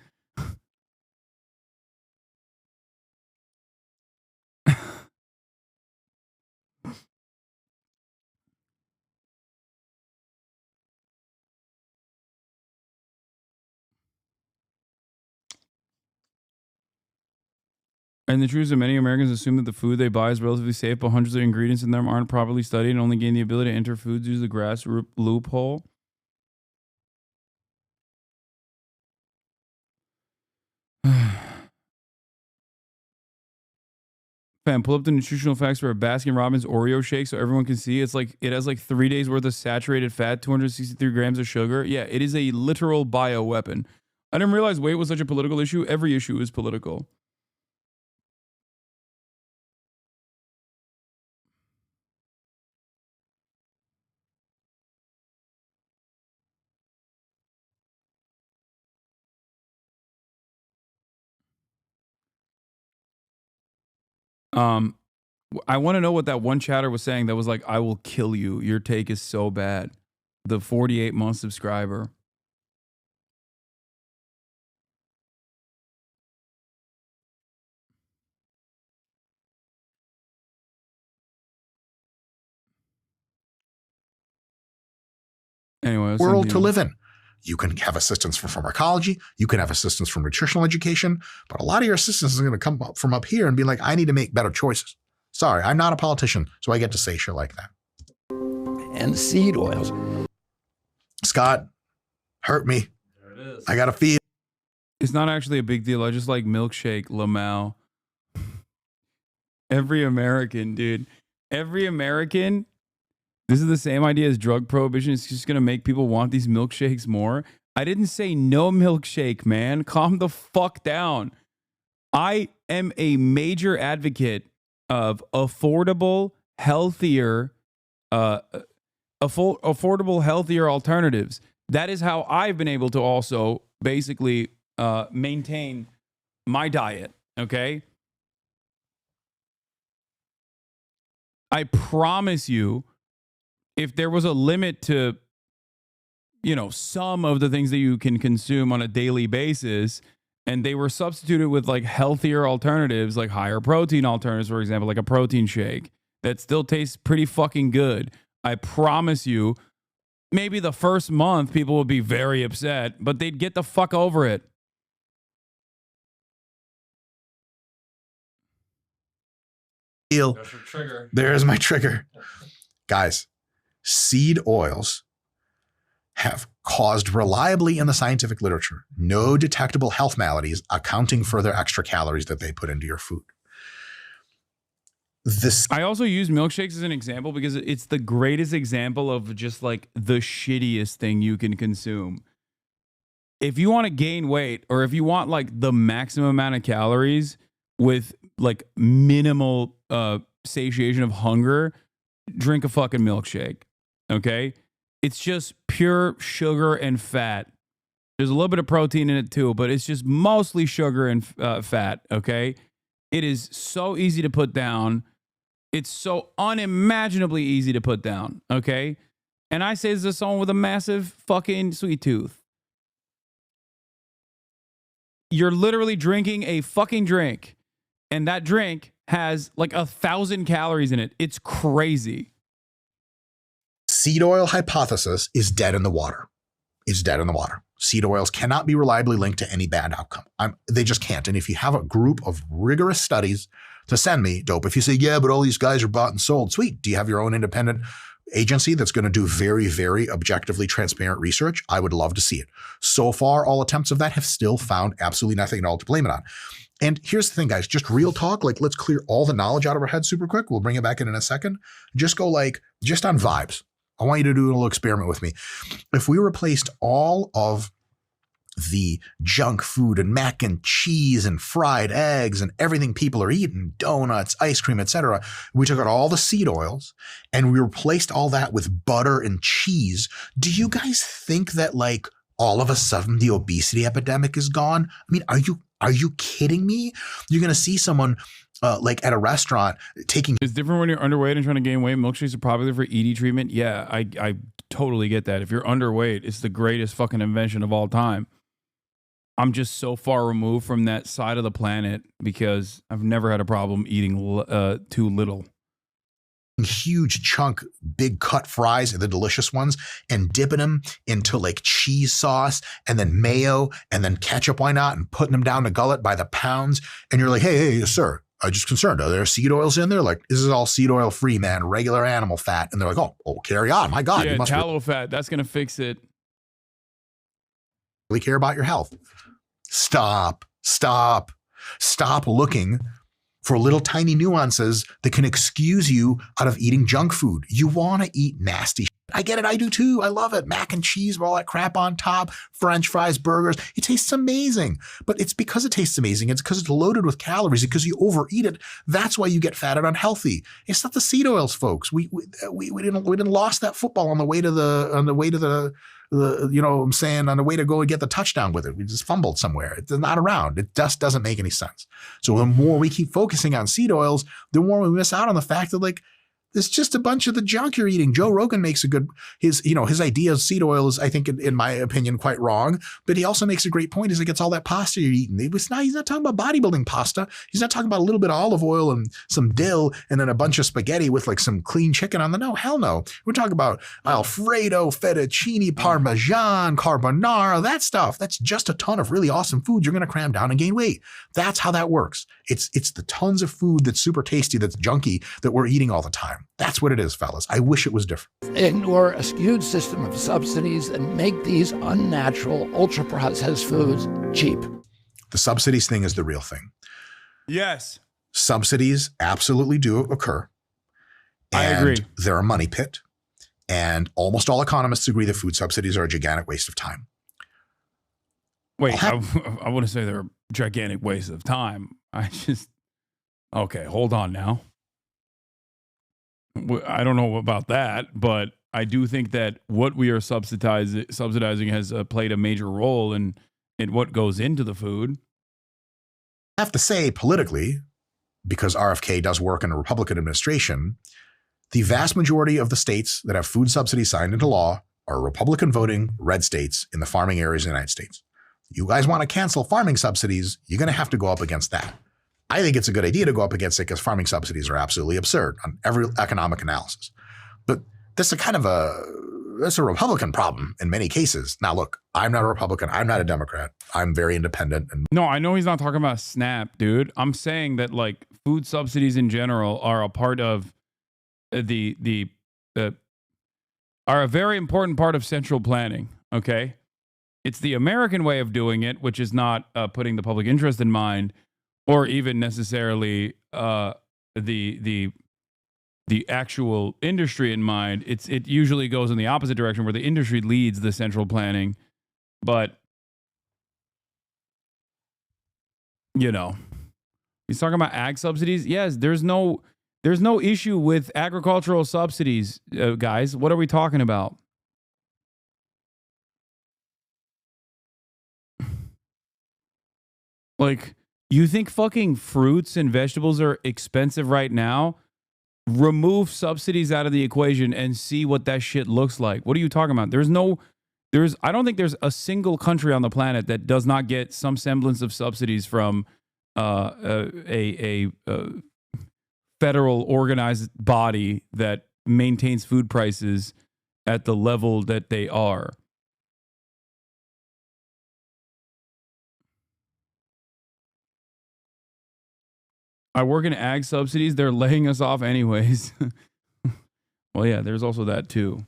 And the truth is that many Americans assume that the food they buy is relatively safe, but hundreds of ingredients in them aren't properly studied and only gain the ability to enter foods through the grass loophole. Fam, pull up the nutritional facts for a Baskin Robbins Oreo shake so everyone can see. It's like it has like 3 days worth of saturated fat, 263 grams of sugar. Yeah, it is a literal bioweapon. I didn't realize weight was such a political issue. Every issue is political. I want to know what that one chatter was saying that was like, I will kill you. Your take is so bad. The 48-month subscriber. Anyway, world to live in. You can have assistance from pharmacology. You can have assistance from nutritional education. But a lot of your assistance is going to come up from up here and be like, I need to make better choices. Sorry, I'm not a politician, so I get to say shit like that. And seed oils. Scott, hurt me. There it is. I got to feel. It's not actually a big deal. I just like milkshake, Lamau. Every American, dude. Every American. This is the same idea as drug prohibition. It's just going to make people want these milkshakes more. I didn't say no milkshake, man. Calm the fuck down. I am a major advocate of affordable, healthier, affordable, healthier alternatives. That is how I've been able to also basically maintain my diet. Okay. I promise you, if there was a limit to, you know, some of the things that you can consume on a daily basis, and they were substituted with like healthier alternatives, like higher protein alternatives, for example, like a protein shake that still tastes pretty fucking good. I promise you, maybe the first month people would be very upset, but they'd get the fuck over it. There's your trigger. There's my trigger. Guys, seed oils have caused reliably in the scientific literature no detectable health maladies, accounting for their extra calories that they put into your food. I also use milkshakes as an example because it's the greatest example of just like the shittiest thing you can consume. If you want to gain weight, or if you want like the maximum amount of calories with like minimal satiation of hunger, drink a fucking milkshake. Okay? It's just pure sugar and fat. There's a little bit of protein in it too, but it's just mostly sugar and fat. Okay? It is so easy to put down. It's so unimaginably easy to put down. Okay? And I say this is someone with a massive fucking sweet tooth. You're literally drinking a fucking drink, and that drink has like 1,000 calories in it. It's crazy. Seed oil hypothesis is dead in the water. It's dead in the water. Seed oils cannot be reliably linked to any bad outcome. They just can't. And if you have a group of rigorous studies to send me, dope. If you say, yeah, but all these guys are bought and sold, sweet. Do you have your own independent agency that's going to do very, very objectively transparent research, I would love to see it. So far, all attempts of that have still found absolutely nothing at all to blame it on. And here's the thing, guys, just real talk, like let's clear all the knowledge out of our heads super quick. We'll bring it back in a second. Just go like, just on vibes. I want you to do a little experiment with me. If we replaced all of the junk food and mac and cheese and fried eggs and everything people are eating, donuts, ice cream, etc. We took out all the seed oils and we replaced all that with butter and cheese. Do you guys think that like all of a sudden the obesity epidemic is gone? I mean, are you kidding me? You're going to see someone like at a restaurant taking. It's different when you're underweight and trying to gain weight. Milkshakes are popular for ED treatment. Yeah, I totally get that. If you're underweight, it's the greatest fucking invention of all time. I'm just so far removed from that side of the planet because I've never had a problem eating too little. Huge chunk, big cut fries, the delicious ones, and dipping them into like cheese sauce and then mayo and then ketchup, why not? And putting them down the gullet by the pounds. And you're like, hey, sir, I'm just concerned. Are there seed oils in there? Like, this is all seed oil free, man, regular animal fat. And they're like, oh, carry on. My God. Yeah, you must tallow fat. That's going to fix it. Really care about your health. Stop looking for little tiny nuances that can excuse you out of eating junk food. You want to eat nasty shit. I get it. I do too. I love it. Mac and cheese with all that crap on top, French fries, burgers. It tastes amazing. But it's because it tastes amazing. It's because it's loaded with calories, because you overeat it. That's why you get fat and unhealthy. It's not the seed oils, folks. We didn't lost that football on the way to the you know what I'm saying, on the way to go and get the touchdown with it. We just fumbled somewhere. It's not around. It just doesn't make any sense. So the more we keep focusing on seed oils, the more we miss out on the fact that like, it's just a bunch of the junk you're eating. Joe Rogan makes his idea of seed oil is, I think, in my opinion, quite wrong. But he also makes a great point. He's like, it's all that pasta you're eating. He's not talking about bodybuilding pasta. He's not talking about a little bit of olive oil and some dill and then a bunch of spaghetti with like some clean chicken on the. No, hell no. We're talking about Alfredo, fettuccine, Parmesan, carbonara, that stuff. That's just a ton of really awesome food you're going to cram down and gain weight. That's how that works. It's the tons of food that's super tasty, that's junky, that we're eating all the time. That's what it is, fellas. I wish it was different. Ignore a skewed system of subsidies and make these unnatural, ultra-processed foods cheap. The subsidies thing is the real thing. Yes. Subsidies absolutely do occur. I agree. They're a money pit. And almost all economists agree that food subsidies are a gigantic waste of time. Wait, I wouldn't say they're a gigantic waste of time. Okay, hold on now. I don't know about that, but I do think that what we are subsidizing has played a major role in what goes into the food. I have to say, politically, because RFK does work in a Republican administration, the vast majority of the states that have food subsidies signed into law are Republican voting red states in the farming areas of the United States. You guys want to cancel farming subsidies, you're going to have to go up against that. I think it's a good idea to go up against it because farming subsidies are absolutely absurd on every economic analysis. But that's a Republican problem in many cases. Now, look, I'm not a Republican. I'm not a Democrat. I'm very independent. No, I know he's not talking about SNAP, dude. I'm saying that like food subsidies in general are a part of are a very important part of central planning. Okay, it's the American way of doing it, which is not putting the public interest in mind. Or even necessarily the actual industry in mind. It usually goes in the opposite direction where the industry leads the central planning. But you know, he's talking about ag subsidies. Yes, there's no issue with agricultural subsidies, guys. What are we talking about? Like, you think fucking fruits and vegetables are expensive right now? Remove subsidies out of the equation and see what that shit looks like. What are you talking about? I don't think there's a single country on the planet that does not get some semblance of subsidies from a federal organized body that maintains food prices at the level that they are. I work in ag subsidies. They're laying us off anyways. Well, yeah, there's also that too.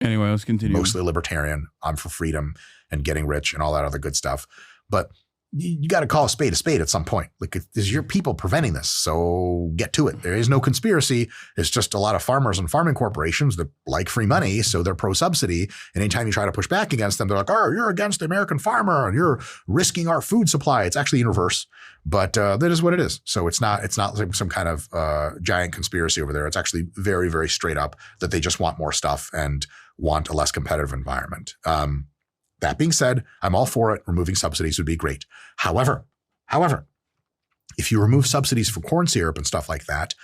Anyway, let's continue. Mostly libertarian. I'm for freedom and getting rich and all that other good stuff. But you got to call a spade at some point. Like, there's your people preventing this. So get to it. There is no conspiracy. It's just a lot of farmers and farming corporations that like free money. So they're pro-subsidy. And anytime you try to push back against them, they're like, oh, you're against the American farmer and you're risking our food supply. It's actually in reverse. But that is what it is. So it's not like some kind of giant conspiracy over there. It's actually very, very straight up that they just want more stuff and want a less competitive environment. That being said, I'm all for it. Removing subsidies would be great. However, if you remove subsidies for corn syrup and stuff like that,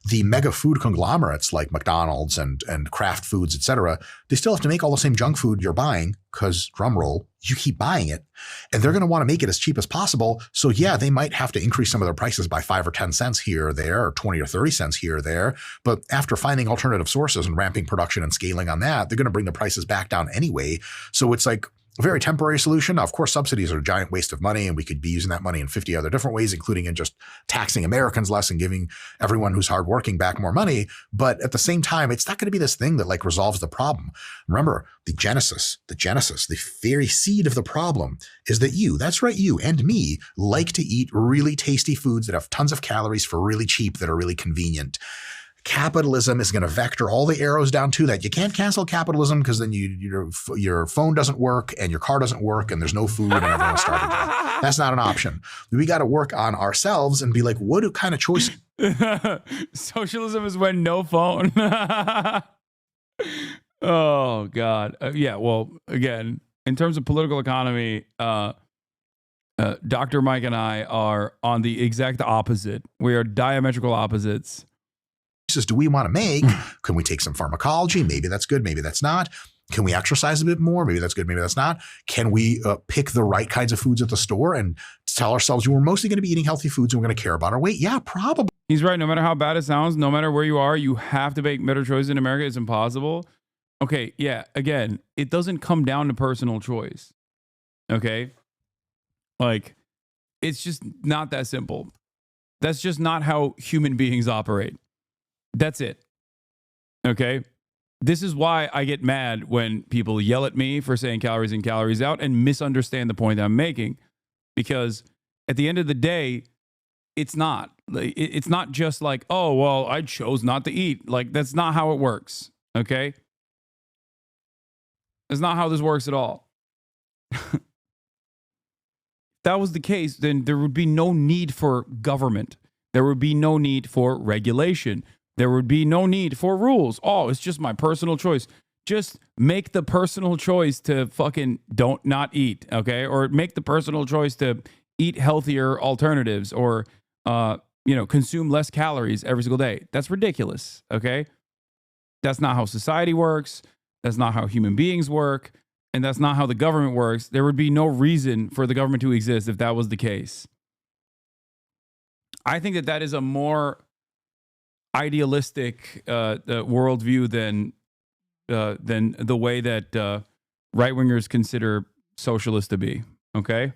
the mega food conglomerates like McDonald's and Kraft Foods, et cetera, they still have to make all the same junk food you're buying because, drumroll, you keep buying it. And they're going to want to make it as cheap as possible. So yeah, they might have to increase some of their prices by 5 or 10 cents here or there, or 20 or 30 cents here or there. But after finding alternative sources and ramping production and scaling on that, they're going to bring the prices back down anyway. So it's like a very temporary solution. Now, of course, subsidies are a giant waste of money, and we could be using that money in 50 other different ways, including in just taxing Americans less and giving everyone who's hardworking back more money. But at the same time, it's not going to be this thing that like resolves the problem. Remember, the genesis, the very seed of the problem is that that's right, you and me like to eat really tasty foods that have tons of calories for really cheap, that are really convenient. Capitalism is going to vector all the arrows down to that. You can't cancel capitalism because then your phone doesn't work and your car doesn't work and there's no food and everyone's starving. That's not an option. We got to work on ourselves and be like, what kind of choice? Socialism is when no phone. Oh, God. Yeah, well, again, in terms of political economy, Dr. Mike and I are on the exact opposite. We are diametrical opposites. Do we want to make? Can we take some pharmacology? Maybe that's good. Maybe that's not. Can we exercise a bit more? Maybe that's good. Maybe that's not. Can we pick the right kinds of foods at the store and tell ourselves we're mostly going to be eating healthy foods and we're going to care about our weight? Yeah, probably. He's right. No matter how bad it sounds, no matter where you are, you have to make better choices in America. It's impossible. Okay, yeah, again, it doesn't come down to personal choice. Okay? Like, it's just not that simple. That's just not how human beings operate. That's it. Okay? This is why I get mad when people yell at me for saying calories in, calories out and misunderstand the point that I'm making. Because at the end of the day, it's not just like, oh, well, I chose not to eat. Like, that's not how it works. Okay? That's not how this works at all. If that was the case, then there would be no need for government. There would be no need for regulation. There would be no need for rules. Oh, it's just my personal choice. Just make the personal choice to fucking not eat, okay? Or make the personal choice to eat healthier alternatives or, consume less calories every single day. That's ridiculous, okay? That's not how society works. That's not how human beings work. And that's not how the government works. There would be no reason for the government to exist if that was the case. I think that is a more idealistic worldview than the way that right-wingers consider socialists to be, okay?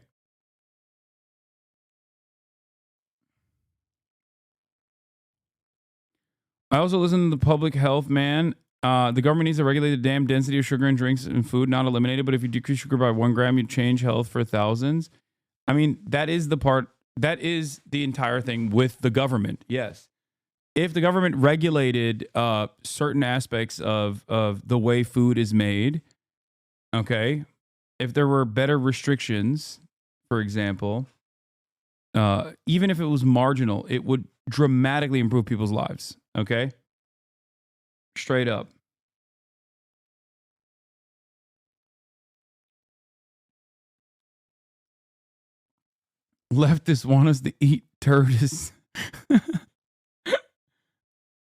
I also listen to the public health man. The government needs to regulate the damn density of sugar in drinks and food, not eliminate it. But if you decrease sugar by 1 gram, you change health for thousands. I mean, that is the entire thing with the government. Yes. If the government regulated certain aspects of the way food is made, okay, if there were better restrictions, for example, even if it was marginal, it would dramatically improve people's lives, okay? Straight up. Leftists want us to eat turds.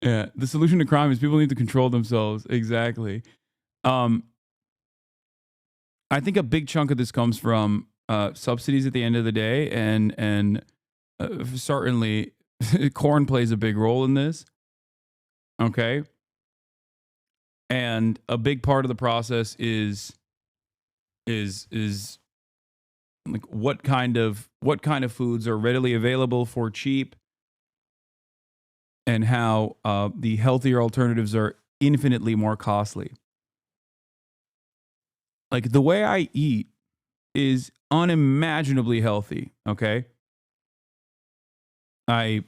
Yeah, the solution to crime is people need to control themselves. Exactly. I think a big chunk of this comes from subsidies at the end of the day, and certainly corn plays a big role in this. Okay. And a big part of the process is like what kind of foods are readily available for cheap, and how the healthier alternatives are infinitely more costly. Like the way I eat is unimaginably healthy, okay? I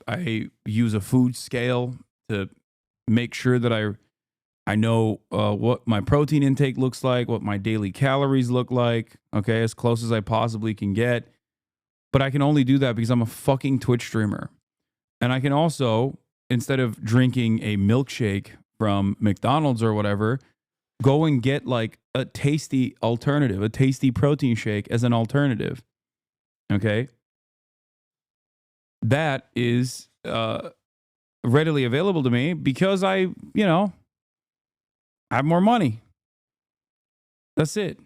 use a food scale to make sure that I know what my protein intake looks like, what my daily calories look like, okay, as close as I possibly can get. But I can only do that because I'm a fucking Twitch streamer. And I can also, instead of drinking a milkshake from McDonald's or whatever, go and get like a tasty alternative, a tasty protein shake as an alternative. Okay? That is readily available to me because I have more money. That's it.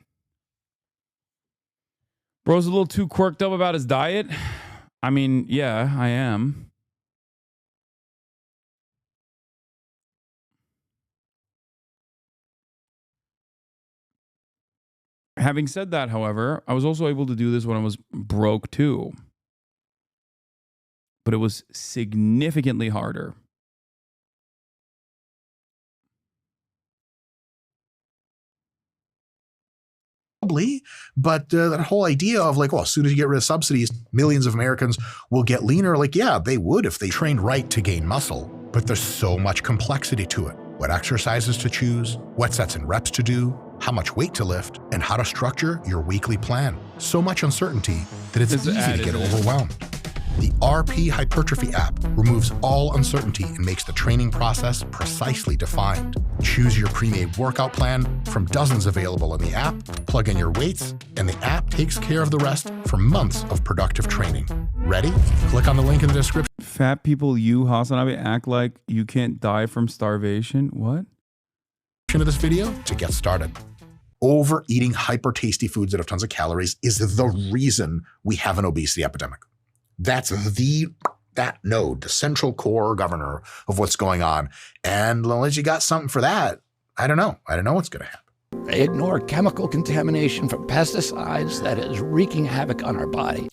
Bro's a little too quirked up about his diet. I mean, yeah, I am. Having said that, however, I was also able to do this when I was broke too. But it was significantly harder. Probably, but that whole idea of like, well, as soon as you get rid of subsidies, millions of Americans will get leaner. Like, yeah, they would if they trained right to gain muscle. But there's so much complexity to it. What exercises to choose, what sets and reps to do, how much weight to lift, and how to structure your weekly plan. So much uncertainty that it's easy to get overwhelmed. The RP Hypertrophy app removes all uncertainty and makes the training process precisely defined. Choose your pre-made workout plan from dozens available in the app, plug in your weights, and the app takes care of the rest for months of productive training. Ready? Click on the link in the description. Fat people, HasanAbi, act like you can't die from starvation. What? Of this video to get started. Overeating hyper tasty foods that have tons of calories is the reason we have an obesity epidemic. That's that node, the central core governor of what's going on. And unless you got something for that, I don't know what's going to happen. They ignore chemical contamination from pesticides that is wreaking havoc on our body.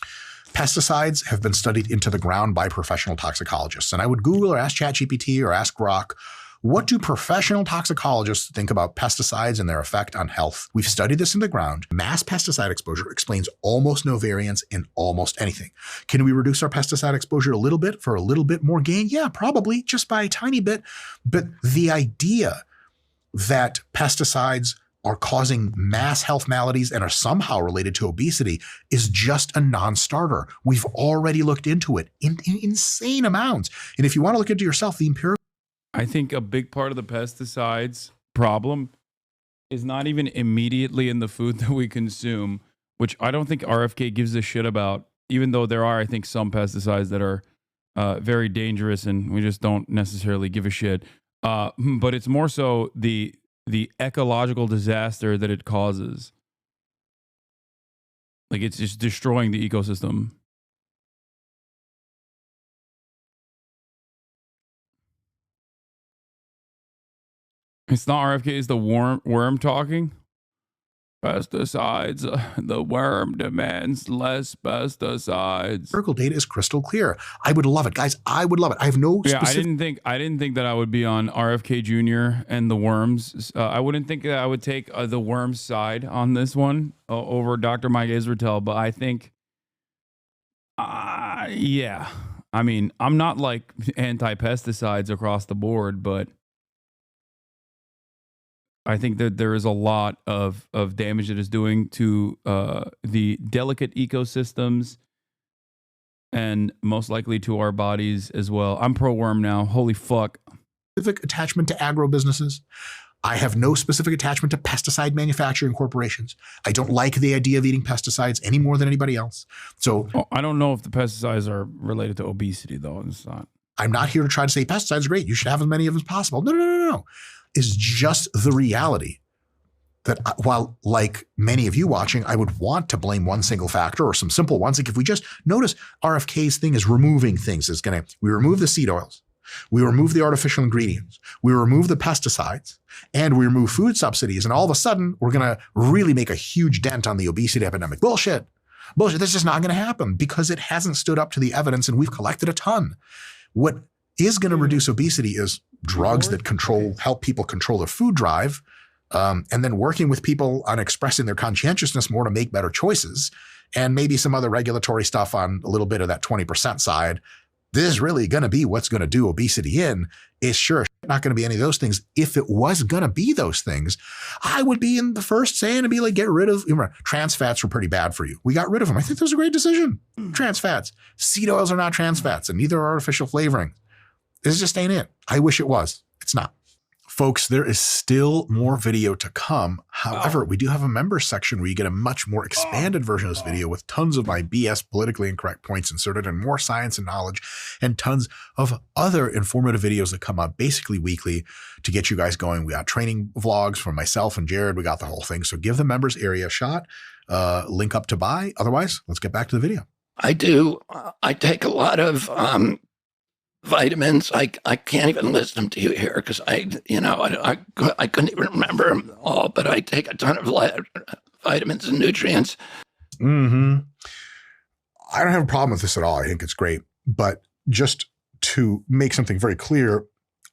Pesticides have been studied into the ground by professional toxicologists. And I would Google or ask ChatGPT or ask Grok, what do professional toxicologists think about pesticides and their effect on health? We've studied this in the ground. Mass pesticide exposure explains almost no variance in almost anything. Can we reduce our pesticide exposure a little bit for a little bit more gain? Yeah, probably, just by a tiny bit. But the idea that pesticides are causing mass health maladies and are somehow related to obesity is just a non-starter. We've already looked into it in insane amounts. And if you want to look into yourself, the empirical I think a big part of the pesticides problem is not even immediately in the food that we consume, which I don't think RFK gives a shit about, even though there are, I think, some pesticides that are very dangerous and we just don't necessarily give a shit. But it's more so the ecological disaster that it causes. Like it's just destroying the ecosystem. It's not RFK, it's the worm talking. Pesticides. The worm demands less pesticides. Empirical data is crystal clear. I would love it, guys. I would love it. I have no specific... I didn't think that I would be on RFK Jr. and the worms. I wouldn't think that I would take the worms side on this one over Dr. Mike Israetel, but I think, yeah. I mean, I'm not like anti-pesticides across the board, but I think that there is a lot of damage that is doing to the delicate ecosystems and most likely to our bodies as well. I'm pro-worm now. Holy fuck. Specific attachment to agro businesses. I have no specific attachment to pesticide manufacturing corporations. I don't like the idea of eating pesticides any more than anybody else. So I don't know if the pesticides are related to obesity, though. It's not. I'm not here to try to say pesticides are great. You should have as many of them as possible. No. Is just the reality that while, like many of you watching, I would want to blame one single factor or some simple ones. Like if we just notice RFK's thing is removing things, we remove the seed oils, We remove the artificial ingredients. We remove the pesticides, and we remove food subsidies. And all of a sudden, we're going to really make a huge dent on the obesity epidemic. Bullshit. Bullshit. That's just not going to happen because it hasn't stood up to the evidence, and we've collected a ton. What is going to reduce obesity is drugs that help people control their food drive, and then working with people on expressing their conscientiousness more to make better choices, and maybe some other regulatory stuff on a little bit of that 20% side. This is really going to be what's going to do obesity in. Is sure not going to be any of those things. If it was going to be those things, I would be in the first saying to be like, get rid of, trans fats were pretty bad for you. We got rid of them. I think that was a great decision. Trans fats. Seed oils are not trans fats, and neither are artificial flavoring. This just ain't it. I wish it was. It's not. Folks, there is still more video to come. However, we do have a members section where you get a much more expanded version of this video with tons of my BS politically incorrect points inserted and more science and knowledge and tons of other informative videos that come up basically weekly to get you guys going. We got training vlogs from myself and Jared. We got the whole thing. So give the members area a shot. Link up to buy. Otherwise, let's get back to the video. I do. I take a lot of vitamins. I can't even list them to you here because I couldn't even remember them all, but I take a ton of vitamins and nutrients. Mm-hmm. I don't have a problem with this at all. I think it's great. But just to make something very clear,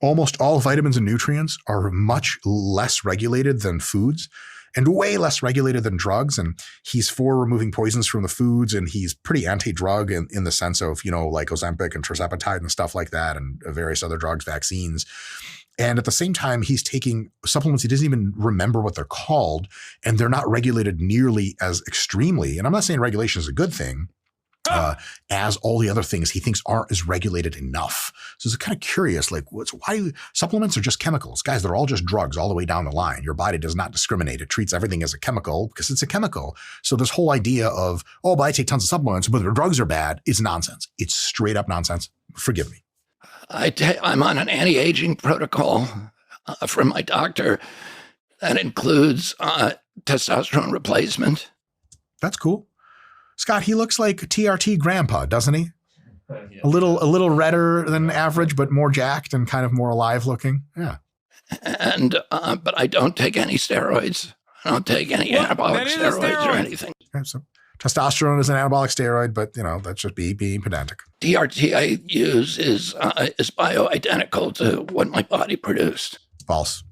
almost all vitamins and nutrients are much less regulated than foods and way less regulated than drugs. And he's for removing poisons from the foods, and he's pretty anti-drug in the sense of, like Ozempic and tirzepatide and stuff like that, and various other drugs, vaccines. And at the same time, he's taking supplements he doesn't even remember what they're called, and they're not regulated nearly as extremely. And I'm not saying regulation is a good thing, as all the other things he thinks aren't as regulated enough. So it's kind of curious, like, why supplements are just chemicals. Guys, they're all just drugs all the way down the line. Your body does not discriminate. It treats everything as a chemical because it's a chemical. So this whole idea of, but I take tons of supplements, but their drugs are bad, is nonsense. It's straight up nonsense. Forgive me. I'm on an anti-aging protocol from my doctor that includes testosterone replacement. That's cool. Scott, he looks like TRT grandpa, doesn't he? Yeah. A little redder than average, but more jacked and kind of more alive looking. Yeah. And but I don't take any steroids. I don't take any anabolic steroids or anything. Okay, so testosterone is an anabolic steroid, but that's just being pedantic. TRT I use is bioidentical to what my body produced. False.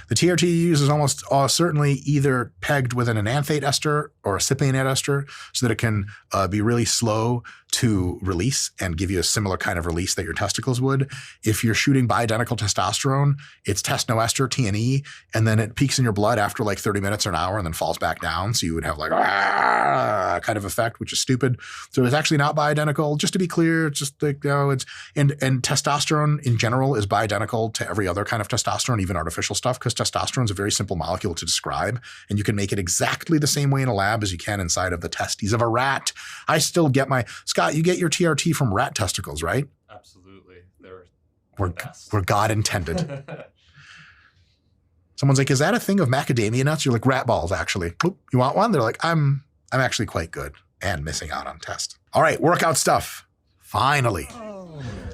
The TRT you use is almost certainly either pegged with an enanthate ester or a cypionate ester so that it can be really slow to release and give you a similar kind of release that your testicles would. If you're shooting bioidentical testosterone, it's testoester, TNE, and then it peaks in your blood after like 30 minutes or an hour and then falls back down. So you would have like kind of effect, which is stupid. So it's actually not bioidentical. Just to be clear, it's just like, it's and testosterone in general is bioidentical to every other kind of testosterone, even artificial stuff, because testosterone is a very simple molecule to describe, and you can make it exactly the same way in a lab as you can inside of the testes of a rat. I still get Scott, you get your TRT from rat testicles, right? Absolutely. They're where God intended. Someone's like, is that a thing of macadamia nuts? You're like, rat balls, actually. Oop, you want one? They're like, I'm actually quite good and missing out on test. All right, workout stuff. Finally.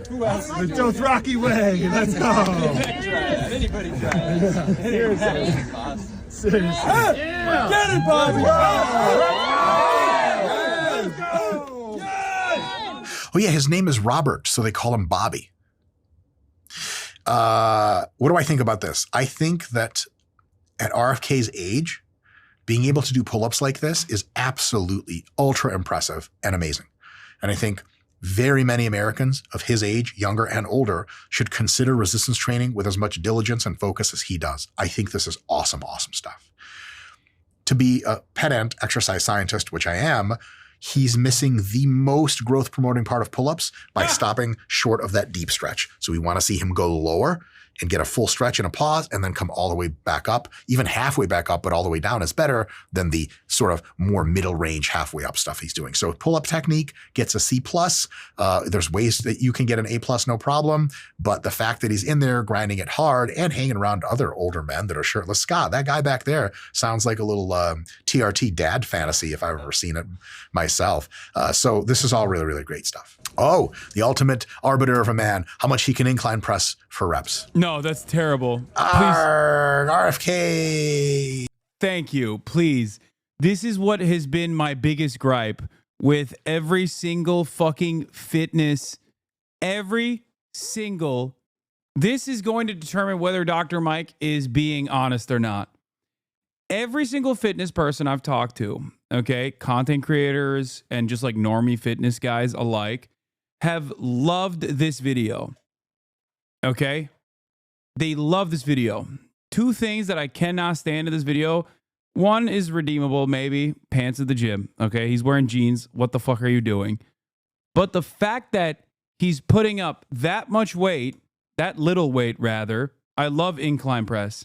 Who else? The Joe's Rocky Way. Let's go. Anybody try. Seriously. Seriously. Yeah. Get it, Bobby. Let's go. Oh, yeah, his name is Robert, so they call him Bobby. What do I think about this? I think that at RFK's age, being able to do pull-ups like this is absolutely ultra impressive and amazing. And I think very many Americans of his age, younger and older, should consider resistance training with as much diligence and focus as he does. I think this is awesome, awesome stuff. To be a pedant exercise scientist, which I am, he's missing the most growth promoting part of pull-ups by stopping short of that deep stretch. So we want to see him go lower and get a full stretch and a pause and then come all the way back up. Even halfway back up, but all the way down is better than the sort of more middle range halfway up stuff he's doing. So pull-up technique gets a C+. There's ways that you can get an A+, no problem. But the fact that he's in there grinding it hard and hanging around other older men that are shirtless. Scott, that guy back there sounds like a little TRT dad fantasy if I've ever seen it myself. So this is all really, really great stuff. Oh, the ultimate arbiter of a man, how much he can incline press for reps. No, that's terrible. RFK. Thank you. Please. This is what has been my biggest gripe with every single fucking fitness. Every single. This is going to determine whether Dr. Mike is being honest or not. Every single fitness person I've talked to, okay, content creators and just like normie fitness guys alike, have loved this video. Okay? They love this video. Two things that I cannot stand in this video. One is redeemable, maybe. Pants at the gym. Okay? He's wearing jeans. What the fuck are you doing? But the fact that he's putting up that much weight, that little weight rather, I love incline press.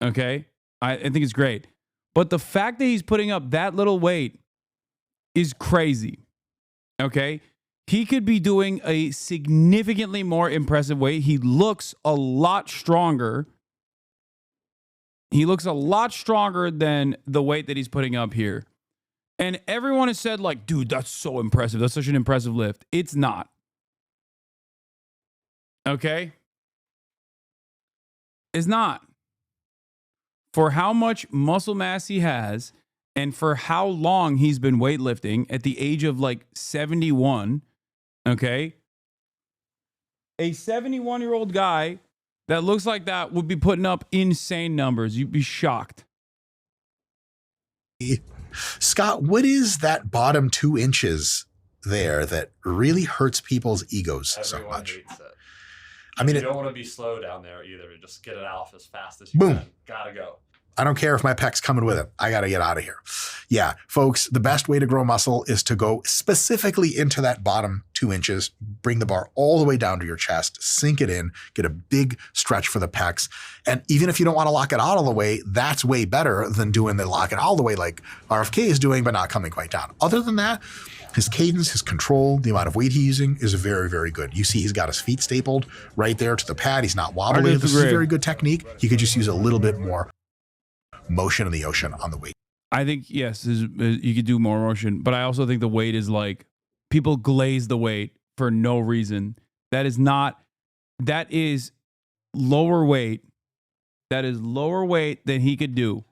Okay? I think it's great. But the fact that he's putting up that little weight is crazy. Okay? He could be doing a significantly more impressive weight. He looks a lot stronger. He looks a lot stronger than the weight that he's putting up here. And everyone has said, like, dude, that's so impressive. That's such an impressive lift. It's not. Okay? It's not. For how much muscle mass he has and for how long he's been weightlifting at the age of like 71, okay? A 71-year-old guy that looks like that would be putting up insane numbers. You'd be shocked. Scott, what is that bottom 2 inches there that really hurts people's egos so much? Hates it. I mean, you don't want to be slow down there either. Just get it off as fast as you boom. can. Gotta go. I don't care if my pec's coming with it. I got to get out of here. Yeah, folks, the best way to grow muscle is to go specifically into that bottom 2 inches, bring the bar all the way down to your chest, sink it in, get a big stretch for the pecs. And even if you don't want to lock it out all the way, that's way better than doing the lock it all the way like RFK is doing, but not coming quite down. Other than that, his cadence, his control, the amount of weight he's using is very, very good. You see he's got his feet stapled right there to the pad. He's not wobbly. This is a very good technique. He could just use a little bit more motion in the ocean on the weight. I think, yes, you could do more motion, but I also think the weight is like, people glaze the weight for no reason. That is lower weight. That is lower weight than he could do.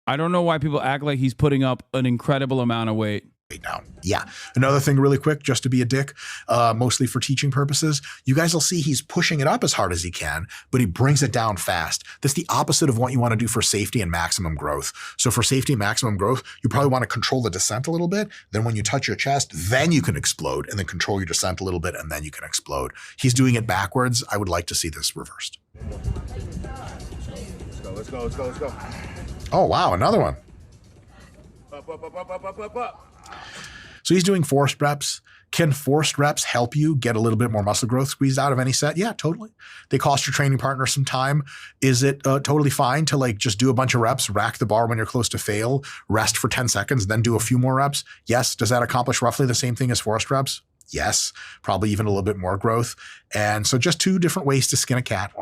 I don't know why people act like he's putting up an incredible amount of weight. Down. Yeah. Another thing really quick, just to be a dick, mostly for teaching purposes, you guys will see he's pushing it up as hard as he can, but he brings it down fast. That's the opposite of what you want to do for safety and maximum growth. So for safety and maximum growth, you probably want to control the descent a little bit. Then when you touch your chest, then you can explode, and then control your descent a little bit, and then you can explode. He's doing it backwards. I would like to see this reversed. Let's go. Oh, wow. Another one. Up. So he's doing forced reps. Can forced reps help you get a little bit more muscle growth squeezed out of any set? Yeah, totally. They cost your training partner some time. Is it totally fine to like just do a bunch of reps, rack the bar when you're close to fail, rest for 10 seconds, then do a few more reps? Yes. Does that accomplish roughly the same thing as forced reps? Yes. Probably even a little bit more growth. And so just 2 different ways to skin a cat.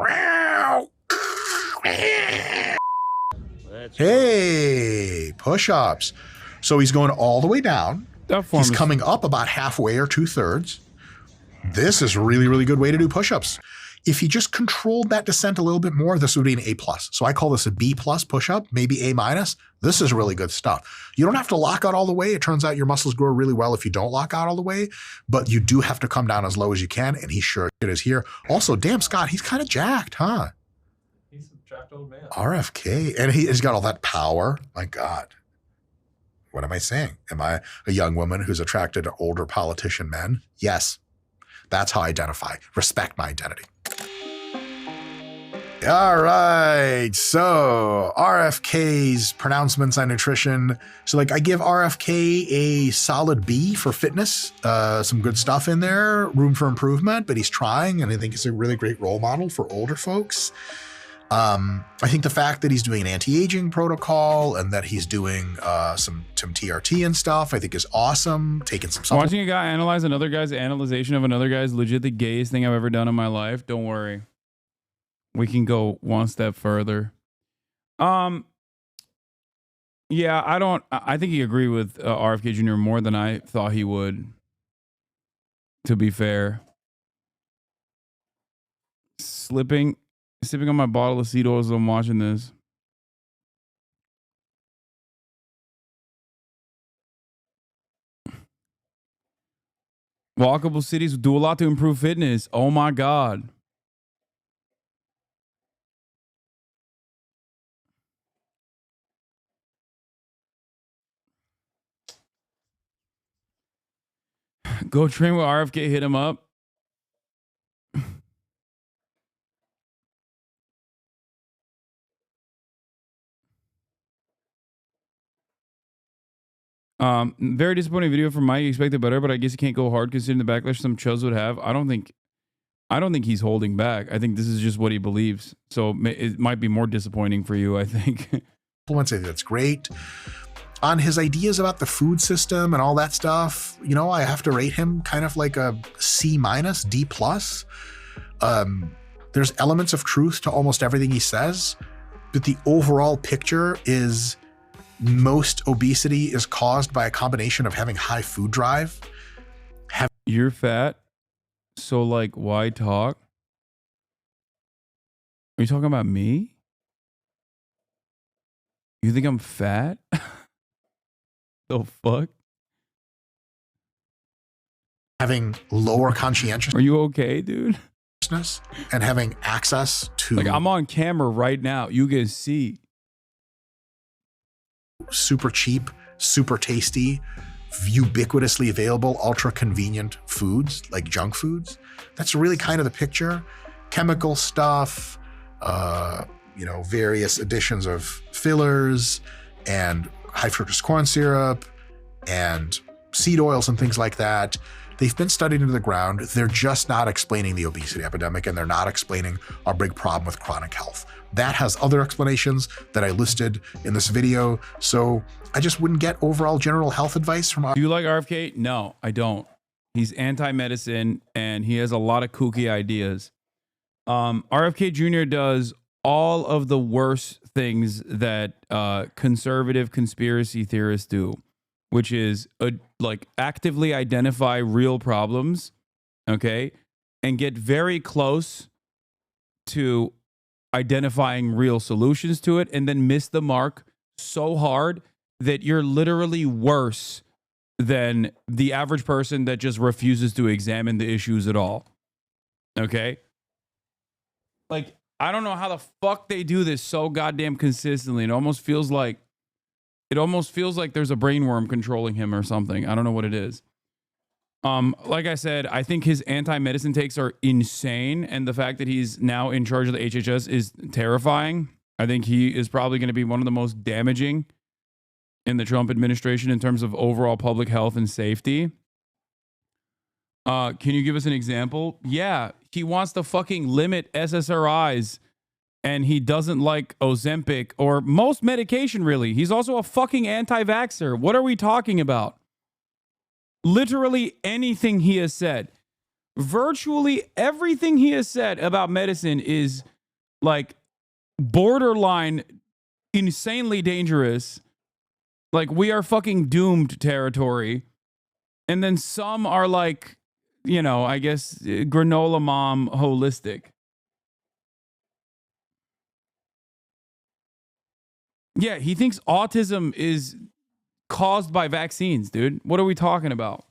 Hey, push-ups. So he's going all the way down. He's coming up about halfway or 2/3. This is a really, really good way to do push-ups. If he just controlled that descent a little bit more, this would be an A+. So I call this a B+ push-up, maybe A-. This is really good stuff. You don't have to lock out all the way. It turns out your muscles grow really well if you don't lock out all the way, but you do have to come down as low as you can, and he sure is here. Also, damn, Scott, he's kind of jacked, huh? He's a jacked old man. RFK. And he's got all that power. My God. What am I saying? Am I a young woman who's attracted to older politician men? Yes. That's how I identify. Respect my identity. All right. So RFK's pronouncements on nutrition. So like I give RFK a solid B for fitness. Some good stuff in there, room for improvement, but he's trying. And I think he's a really great role model for older folks. I think the fact that he's doing an anti-aging protocol and that he's doing some TRT and stuff, I think is awesome. Taking some supplements. Watching a guy analyze another guy's analyzation of another guy's legit the gayest thing I've ever done in my life. Don't worry. We can go one step further. Yeah, I think he agreed with RFK Jr. more than I thought he would. to be fair. Sipping on my bottle of seed oil as I'm watching this. Walkable cities do a lot to improve fitness. Oh my God. Go train with RFK, hit him up. Very disappointing video from Mike. Expected better, but I guess he can't go hard considering the backlash some chuzz would have. I don't think he's holding back. I think this is just what he believes. So it might be more disappointing for you, I think. Influence, I think that's great. On his ideas about the food system and all that stuff, you know, I have to rate him kind of like a C-, D+. There's elements of truth to almost everything he says, but the overall picture is most obesity is caused by a combination of having high food drive. You're fat, so like, why talk? Are you talking about me? You think I'm fat? The fuck? Having lower conscientiousness. Are you okay, dude? And having access to, like, I'm on camera right now. You can see. Super cheap, super tasty, ubiquitously available, ultra convenient foods like junk foods. That's really kind of the picture. Chemical stuff, you know, various additions of fillers and high fructose corn syrup and seed oils and things like that. They've been studied into the ground. They're just not explaining the obesity epidemic, and they're not explaining our big problem with chronic health. That has other explanations that I listed in this video. So I just wouldn't get overall general health advice from. Do you like RFK? No, I don't. He's anti-medicine and he has a lot of kooky ideas. RFK Jr. does all of the worst things that conservative conspiracy theorists do, which is like actively identify real problems, okay, and get very close to identifying real solutions to it, and then miss the mark so hard that you're literally worse than the average person that just refuses to examine the issues at all. Okay? Like, I don't know how the fuck they do this so goddamn consistently. It almost feels like there's a brainworm controlling him or something. I don't know what it is. Like I said, I think his anti-medicine takes are insane, and the fact that he's now in charge of the HHS is terrifying. I think he is probably going to be one of the most damaging in the Trump administration in terms of overall public health and safety. Can you give us an example? Yeah, he wants to fucking limit SSRIs, and he doesn't like Ozempic or most medication, really. He's also a fucking anti-vaxxer. What are we talking about? Literally anything he has said, virtually everything he has said about medicine is like borderline insanely dangerous. Like, we are fucking doomed territory. And then some are like, you know, I guess granola mom holistic. Yeah, he thinks autism is caused by vaccines, dude. What are we talking about?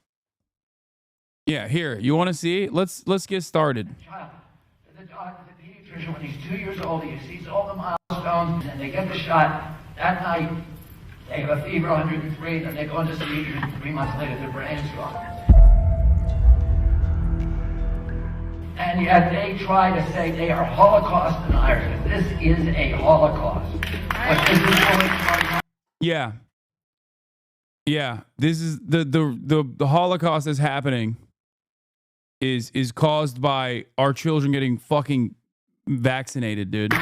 Yeah, here, you want to see? Let's get started. The pediatrician, when he's 2 years old, he sees all the milestones, and they get the shot. That night, they have a fever 103, then they go into seizures, and 3 months later, their brain's gone. And yet they try to say they are Holocaust deniers. This is a Holocaust. What this is going on. Yeah. Yeah, this is the Holocaust is happening is caused by our children getting fucking vaccinated, dude.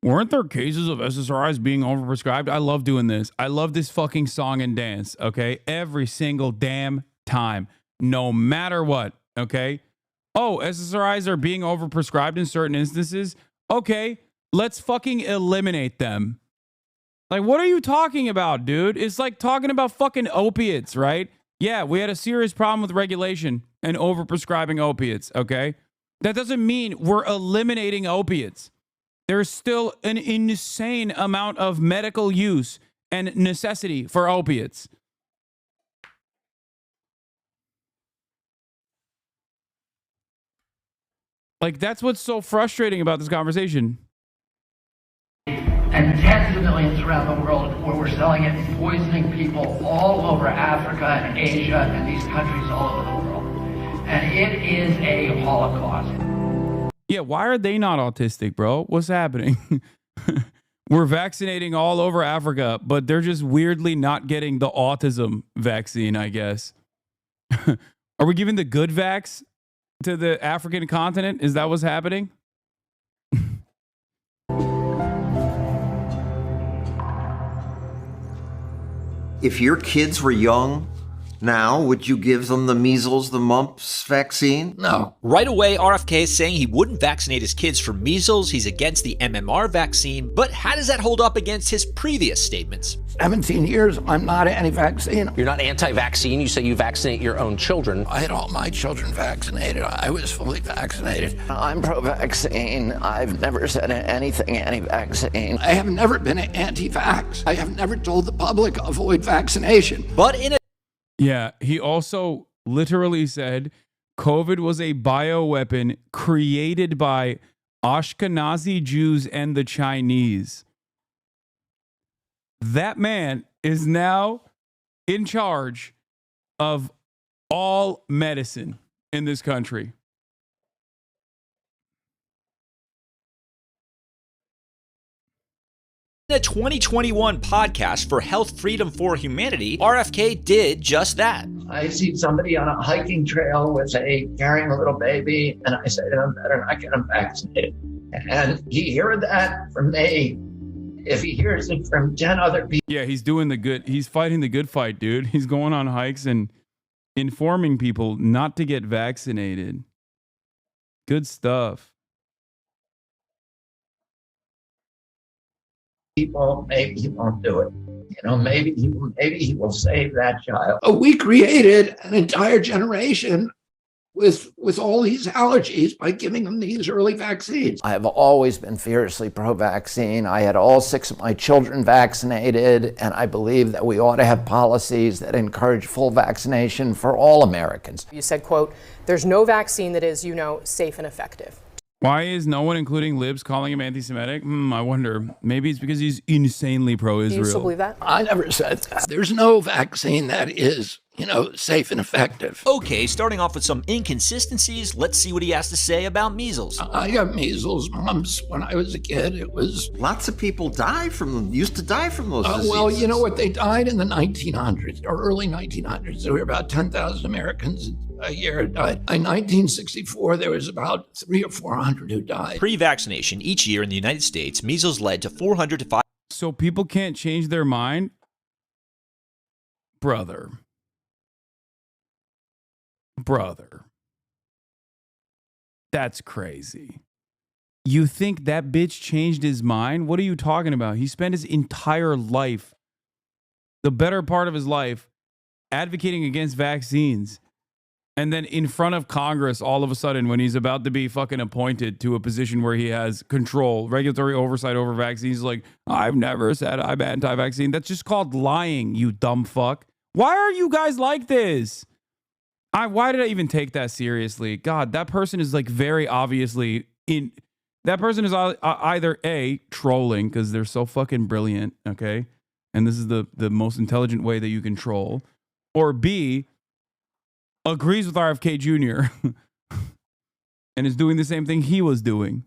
Weren't there cases of SSRIs being overprescribed? I love doing this. I love this fucking song and dance, okay? Every single damn time, no matter what, okay? Oh, SSRIs are being overprescribed in certain instances. Okay, let's fucking eliminate them. Like, what are you talking about, dude? It's like talking about fucking opiates, right? Yeah, we had a serious problem with regulation and overprescribing opiates, okay? That doesn't mean we're eliminating opiates. There's still an insane amount of medical use and necessity for opiates. Like, that's what's so frustrating about this conversation. And tens of millions around the world where we're selling it and poisoning people all over Africa and Asia and these countries all over the world. And it is a holocaust. Yeah, why are they not autistic, bro? What's happening? We're vaccinating all over Africa, but they're just weirdly not getting the autism vaccine, I guess. Are we giving the good vax to the African continent? Is that what's happening? If your kids were young now, would you give them the measles, the mumps vaccine? No. Right away, RFK is saying he wouldn't vaccinate his kids for measles. He's against the MMR vaccine. But how does that hold up against his previous statements? 17 years, I'm not anti-vaccine. You're not anti-vaccine. You say you vaccinate your own children. I had all my children vaccinated. I was fully vaccinated. I'm pro-vaccine. I've never said anything anti-vaccine. I have never been anti-vax. I have never told the public avoid vaccination. But in a Yeah, he also literally said COVID was a bioweapon created by Ashkenazi Jews and the Chinese. That man is now in charge of all medicine in this country. In a 2021 podcast for Health Freedom for Humanity, RFK did just that. I see somebody on a hiking trail with carrying a little baby, and I say to them, better not get them vaccinated. And he heard that from me. If he hears it from 10 other people. Yeah, he's fighting the good fight, dude. He's going on hikes and informing people not to get vaccinated. Good stuff. People, maybe he won't do it. Maybe he will save that child. We created an entire generation with all these allergies by giving them these early vaccines. I have always been fiercely pro-vaccine. I had all 6 of my children vaccinated, and I believe that we ought to have policies that encourage full vaccination for all Americans. You said, quote, there's no vaccine that is, safe and effective. Why is no one, including libs, calling him anti-Semitic? I wonder. Maybe it's because he's insanely pro-Israel. Do you still believe that? I never said that. There's no vaccine that is, safe and effective. Okay, starting off with some inconsistencies, let's see what he has to say about measles. I got measles, mumps when I was a kid. It was... Lots of people used to die from those diseases. Well, you know what? They died in the 1900s, or early 1900s. There were about 10,000 Americans a year who died. In 1964, there was about 300 or 400 who died. Pre-vaccination, each year in the United States, measles led to 400 to 5... So people can't change their mind? Brother. That's crazy. You think that bitch changed his mind? What are you talking about? He spent his entire life, the better part of his life, advocating against vaccines. And then in front of Congress, all of a sudden, when he's about to be fucking appointed to a position where he has control, regulatory oversight over vaccines, like, I've never said I'm anti-vaccine. That's just called lying, you dumb fuck. Why are you guys like this? Why did I even take that seriously? God, that person is like very obviously in... That person is either A, trolling because they're so fucking brilliant, okay? And this is the most intelligent way that you can troll. Or B, agrees with RFK Jr. and is doing the same thing he was doing.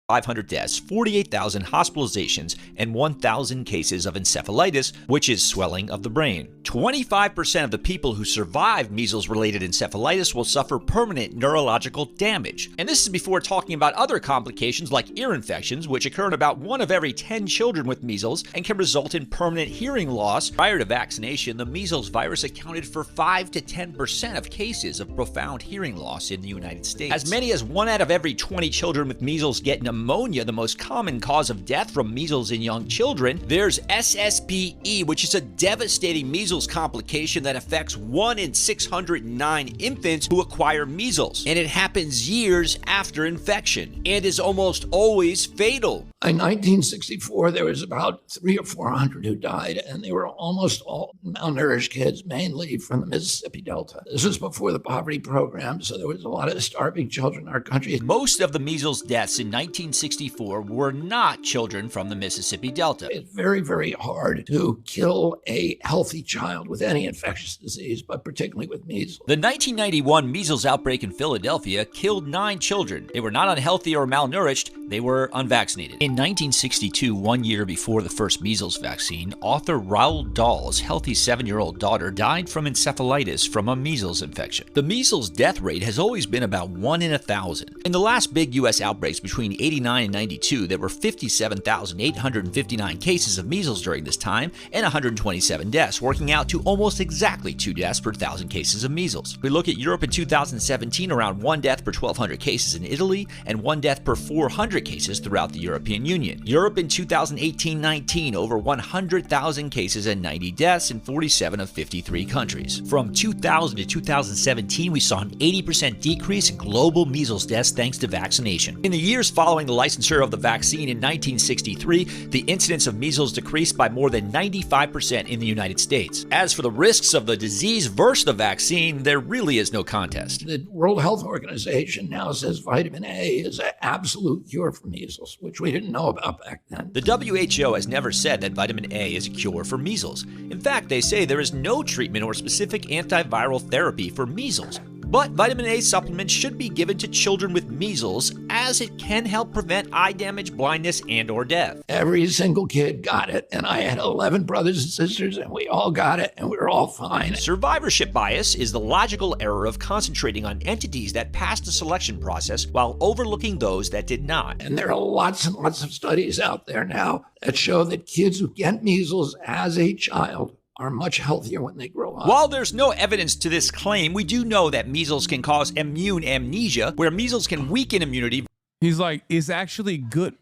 500 deaths, 48,000 hospitalizations, and 1,000 cases of encephalitis, which is swelling of the brain. 25% of the people who survive measles-related encephalitis will suffer permanent neurological damage. And this is before talking about other complications like ear infections, which occur in about 1 of every 10 children with measles and can result in permanent hearing loss. Prior to vaccination, the measles virus accounted for 5 to 10% of cases of profound hearing loss in the United States. As many as 1 out of every 20 children with measles get pneumonia pneumonia, the most common cause of death from measles in young children, there's SSPE, which is a devastating measles complication that affects 1 in 609 infants who acquire measles. And it happens years after infection and is almost always fatal. In 1964, there was about 300 or 400 who died, and they were almost all malnourished kids, mainly from the Mississippi Delta. This was before the poverty program, so there was a lot of starving children in our country. Most of the measles deaths in 1964 were not children from the Mississippi Delta. It's very, very hard to kill a healthy child with any infectious disease, but particularly with measles. The 1991 measles outbreak in Philadelphia killed 9 children. They were not unhealthy or malnourished, they were unvaccinated. In 1962, 1 year before the first measles vaccine, author Roald Dahl's healthy 7-year-old daughter died from encephalitis from a measles infection. The measles death rate has always been about 1 in 1,000. In the last big U.S. outbreaks between 89 and 92, there were 57,859 cases of measles during this time and 127 deaths, working out to almost exactly 2 deaths per 1,000 cases of measles. If we look at Europe in 2017, around 1 death per 1,200 cases in Italy and 1 death per 400 cases throughout the European Union. Europe in 2018-19, over 100,000 cases and 90 deaths in 47 of 53 countries. From 2000 to 2017, we saw an 80% decrease in global measles deaths thanks to vaccination. In the years following the licensure of the vaccine in 1963, the incidence of measles decreased by more than 95% in the United States. As for the risks of the disease versus the vaccine, there really is no contest. The World Health Organization now says vitamin A is an absolute cure for measles, which we didn't know about back then. The WHO has never said that vitamin A is a cure for measles. In fact, they say there is no treatment or specific antiviral therapy for measles. But vitamin A supplements should be given to children with measles as it can help prevent eye damage, blindness, and/or death. Every single kid got it, and I had 11 brothers and sisters, and we all got it, and we were all fine. Survivorship bias is the logical error of concentrating on entities that passed the selection process while overlooking those that did not. And there are lots and lots of studies out there now that show that kids who get measles as a child are much healthier when they grow up. While there's no evidence to this claim, we do know that measles can cause immune amnesia, where measles can weaken immunity. He's like, it's actually good.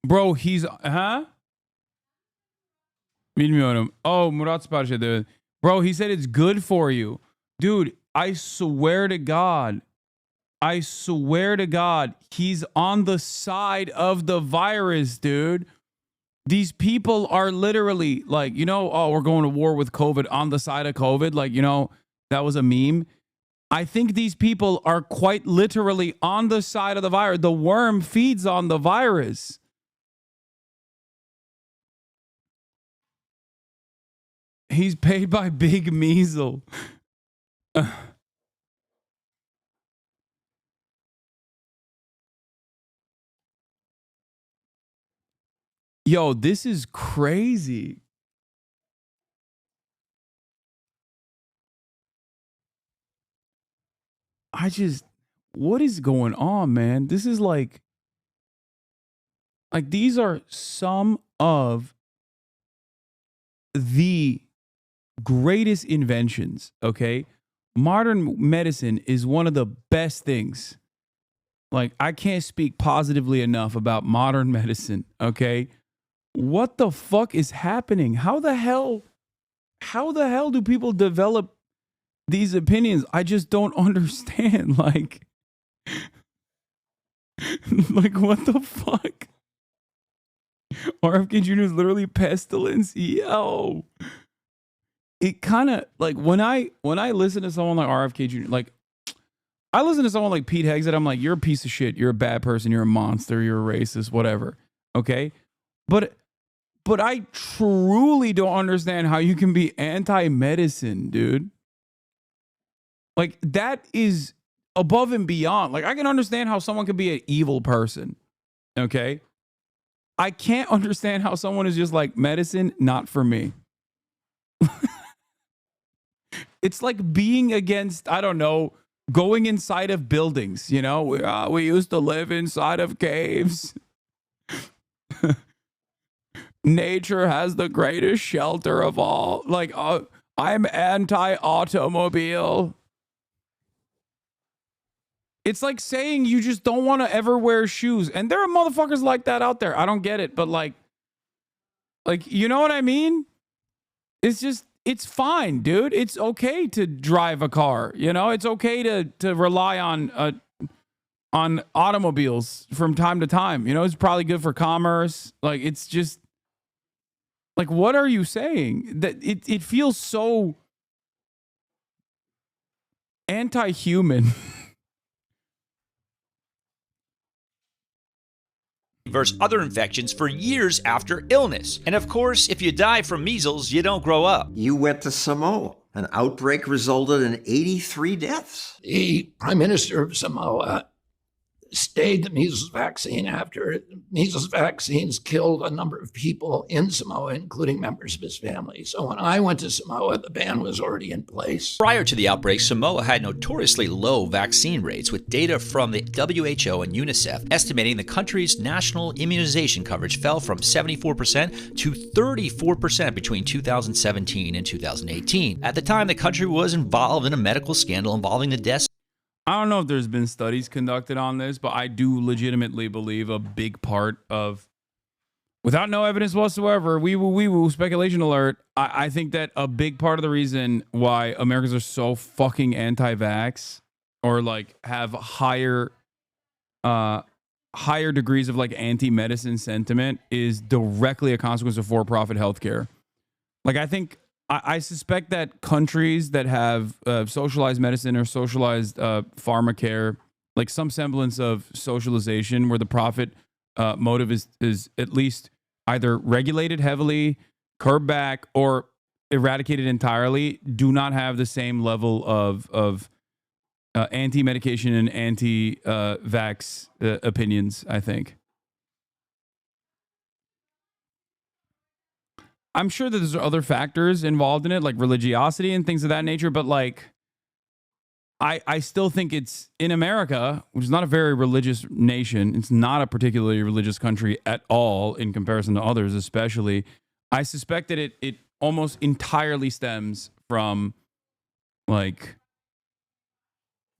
Bro, he's, Bilmiyorum. Oh, Murat sipariş ediyor. Bro, he said it's good for you. Dude, I swear to God, he's on the side of the virus, dude. These people are literally like, oh, we're going to war with COVID, on the side of COVID. Like, that was a meme. I think these people are quite literally on the side of the virus. The worm feeds on the virus. He's paid by Big Measle. Yo, this is crazy. What is going on, man? This is like these are some of the greatest inventions, okay? Modern medicine is one of the best things. Like, I can't speak positively enough about modern medicine, okay? What the fuck is happening? How the hell do people develop these opinions? I just don't understand. Like what the fuck? RFK Jr. is literally pestilence. Yo. It kind of like when I listen to someone like RFK Jr., like I listen to someone like Pete Hegseth, I'm like, you're a piece of shit, you're a bad person, you're a monster, you're a racist, whatever. Okay? But I truly don't understand how you can be anti-medicine, dude. Like, that is above and beyond. Like, I can understand how someone could be an evil person. Okay? I can't understand how someone is just like, medicine, not for me. It's like being against, I don't know, going inside of buildings, we used to live inside of caves. Nature has the greatest shelter of all. Like, I'm anti-automobile. It's like saying you just don't want to ever wear shoes. And there are motherfuckers like that out there. I don't get it. But like, you know what I mean? It's just, it's fine, dude. It's okay to drive a car. You know, it's okay to rely on automobiles from time to time. You know, it's probably good for commerce. Like, it's just, like, what are you saying? That it feels so anti-human. Versus other infections for years after illness. And of course, if you die from measles, you don't grow up. You went to Samoa. An outbreak resulted in 83 deaths. The Prime Minister of Samoa stayed the measles vaccine after measles vaccines killed a number of people in Samoa, including members of his family. So when I went to Samoa, the ban was already in place. Prior to the outbreak, Samoa had notoriously low vaccine rates, with data from the WHO and UNICEF estimating the country's national immunization coverage fell from 74% to 34% between 2017 and 2018. At the time, the country was involved in a medical scandal involving the deaths. I don't know if there's been studies conducted on this, but I do legitimately believe a big part of, without no evidence whatsoever, we speculation alert, I think that a big part of the reason why Americans are so fucking anti-vax or like have higher degrees of like anti-medicine sentiment is directly a consequence of for-profit healthcare. Like, I suspect that countries that have socialized medicine or socialized pharma care, like some semblance of socialization where the profit motive is at least either regulated heavily, curbed back, or eradicated entirely, do not have the same level of anti-medication and anti-vax opinions, I think. I'm sure that there's other factors involved in it, like religiosity and things of that nature. But like, I still think it's in America, which is not a very religious nation. It's not a particularly religious country at all in comparison to others, especially. I suspect that it almost entirely stems from like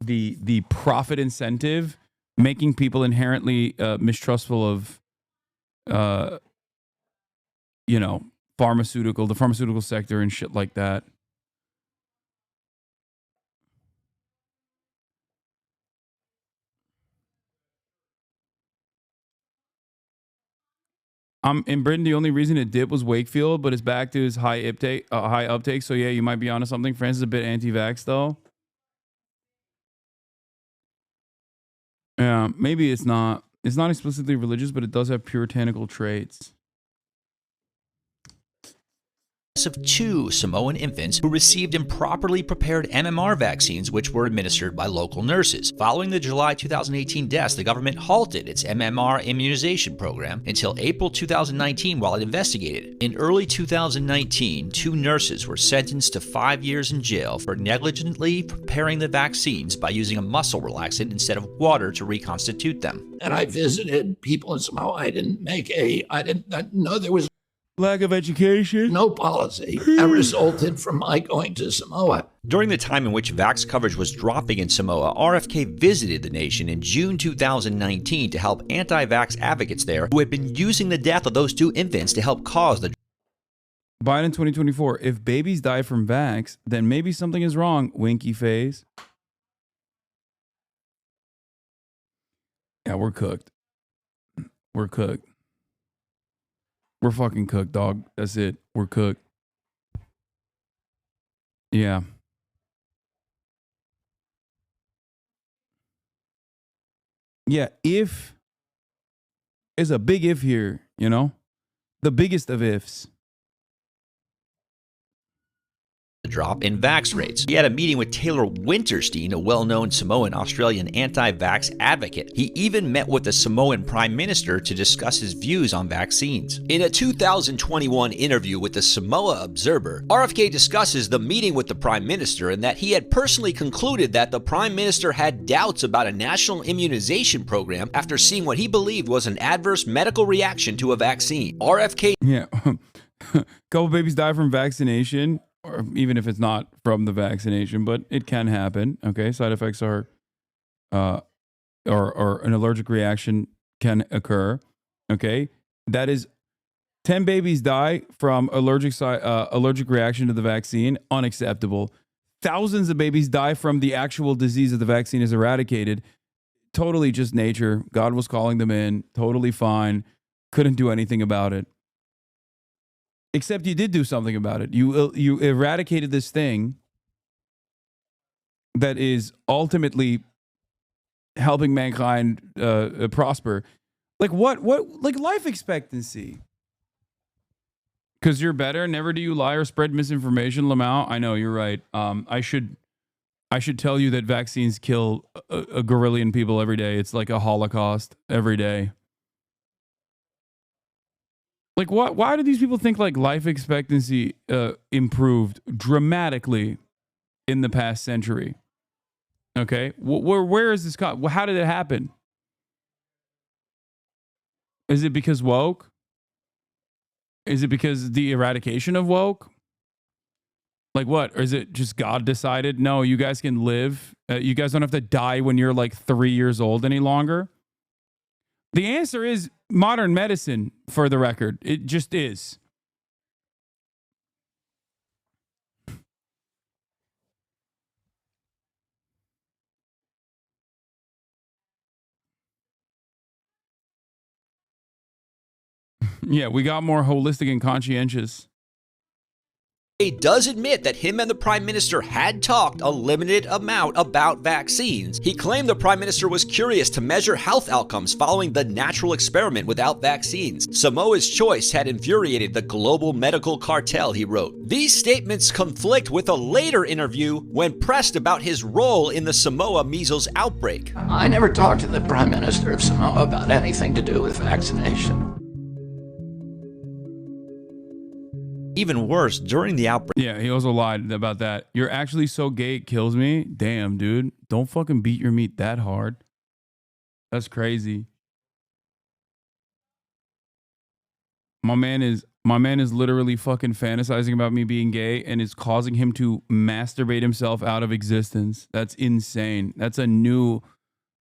the profit incentive, making people inherently mistrustful of, you know, the pharmaceutical sector and shit like that. In Britain, the only reason it dipped was Wakefield, but it's back to his high uptake. So yeah, you might be onto something. France is a bit anti-vax though. Yeah, maybe it's not explicitly religious, but it does have puritanical traits. Of 2 Samoan infants who received improperly prepared MMR vaccines, which were administered by local nurses. Following the July 2018 deaths, the government halted its MMR immunization program until April 2019 while it investigated. In early 2019, 2 nurses were sentenced to 5 years in jail for negligently preparing the vaccines by using a muscle relaxant instead of water to reconstitute them. And I visited people in Samoa. I didn't know there was lack of education, no policy that resulted from my going to Samoa. During the time in which vax coverage was dropping in Samoa, RFK visited the nation in June 2019 to help anti-vax advocates there who had been using the death of those 2 infants to help cause the Biden 2024. If babies die from vax, then maybe something is wrong. Winky face. Yeah, we're cooked. We're cooked. We're fucking cooked, dog. That's it. We're cooked. Yeah. Yeah, if is a big if here, you know? The biggest of ifs. drop in vax rates. He had a meeting with Taylor Winterstein, a well-known Samoan Australian anti-vax advocate. He even met with the Samoan Prime Minister to discuss his views on vaccines. In a 2021 interview with the Samoa Observer, RFK discusses the meeting with the Prime Minister and that he had personally concluded that the Prime Minister had doubts about a national immunization program after seeing what he believed was an adverse medical reaction to a vaccine. RFK... Yeah. Couple babies die from vaccination, or even if it's not from the vaccination, but it can happen. Okay, side effects are or an allergic reaction can occur. Okay, that is 10 babies die from allergic reaction to the vaccine. Unacceptable. Thousands of babies die from the actual disease that the vaccine is eradicated. Totally just nature. God was calling them in. Totally fine. Couldn't do anything about it. Except you did do something about it. You eradicated this thing that is ultimately helping mankind prosper. Like what like life expectancy. Because you're better. Never do you lie or spread misinformation, Lamau. I know, you're right. I should tell you that vaccines kill a gorillion people every day. It's like a Holocaust every day. Like, what? Why do these people think like life expectancy improved dramatically in the past century? Okay, where is this? How did it happen? Is it because woke? Is it because the eradication of woke? Like what? Or is it just God decided, no, you guys can live. You guys don't have to die when you're like 3 years old any longer? The answer is modern medicine, for the record. It just is. Yeah, we got more holistic and conscientious. He does admit that him and the Prime Minister had talked a limited amount about vaccines. He claimed the Prime Minister was curious to measure health outcomes following the natural experiment without vaccines. Samoa's choice had infuriated the global medical cartel, he wrote. These statements conflict with a later interview when pressed about his role in the Samoa measles outbreak. I never talked to the Prime Minister of Samoa about anything to do with vaccination. Even worse, during the outbreak. Yeah, he also lied about that. You're actually so gay it kills me. Damn, dude. Don't fucking beat your meat that hard. That's crazy. My man is literally fucking fantasizing about me being gay and is causing him to masturbate himself out of existence. That's insane. That's a new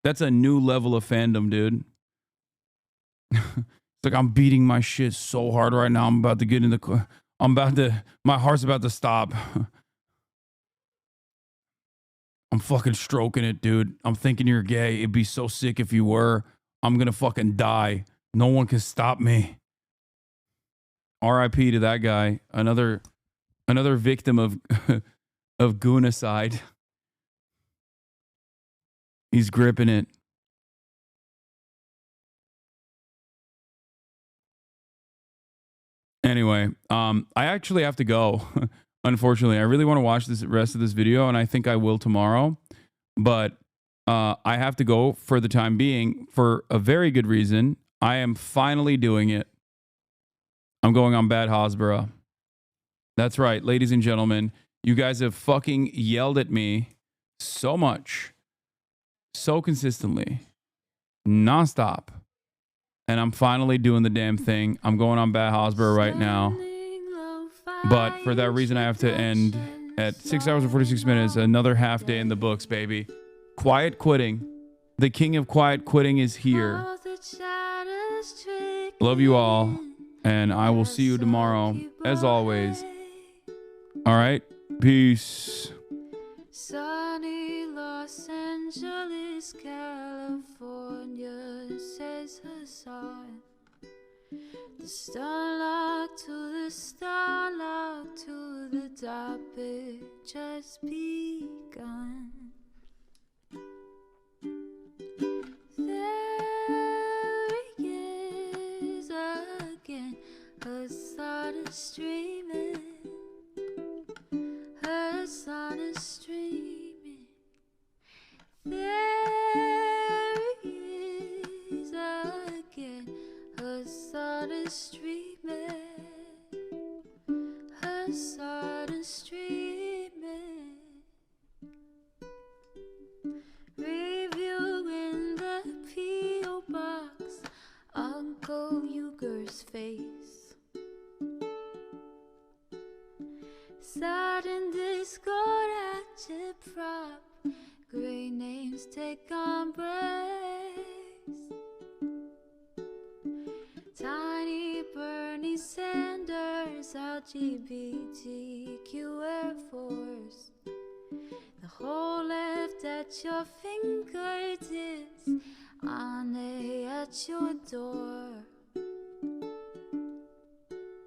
level of fandom, dude. It's like I'm beating my shit so hard right now. I'm about to get in the my heart's about to stop. I'm fucking stroking it, dude. I'm thinking you're gay. It'd be so sick if you were. I'm gonna fucking die. No one can stop me. R.I.P. to that guy. Another victim of goonicide. He's gripping it. Anyway, I actually have to go. Unfortunately, I really want to watch this rest of this video, and I think I will tomorrow. But I have to go for the time being for a very good reason. I am finally doing it. I'm going on Bad Hasbara. That's right, ladies and gentlemen. You guys have fucking yelled at me so much, so consistently, nonstop. And I'm finally doing the damn thing. I'm going on Bad Hasbara right now. But for that reason, I have to end at 6 hours and 46 minutes. Another half day in the books, baby. Quiet quitting. The king of quiet quitting is here. Love you all. And I will see you tomorrow, as always. All right. Peace. Sunny Los Angeles, California, says Hasan. The starlight to the starlight to the topic just begun. There he is again, Hasan is streaming. Hasan is streaming. There he is again. Hasan is streaming. Hasan is streaming. Reviewing the P.O. box, Uncle Uger's face. Sudden discord at your prop. Great names take on breath. Yes, LGBTQ Air Force. The whole left at your fingertips, on at your door.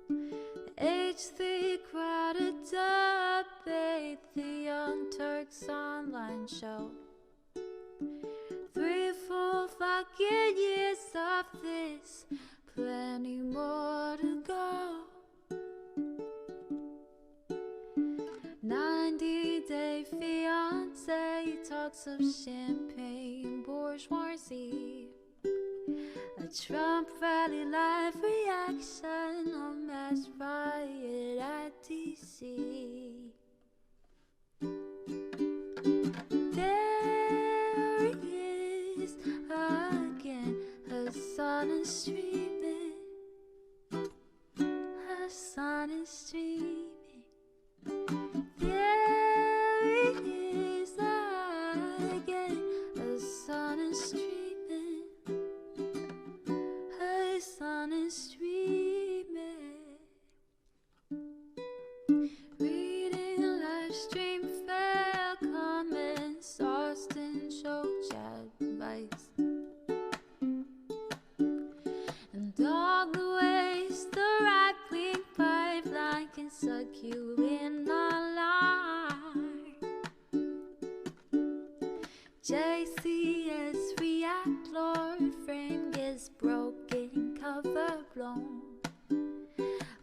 The H3 crowded debate, the Young Turks online show. 3 full fucking years of this, plenty more to go. 90-day fiance talks of champagne bourgeoisie. A Trump rally live reaction, a mass riot at DC. There he is again, Hasan is streaming. Hasan is streaming. There he is again, Hasan is streaming. Hasan is streaming. Reading a live stream, fair comments, Austin show chat advice. And all the ways the right-wing pipeline can suck you in online. JCS react, Lord frame gets broken, cover blown.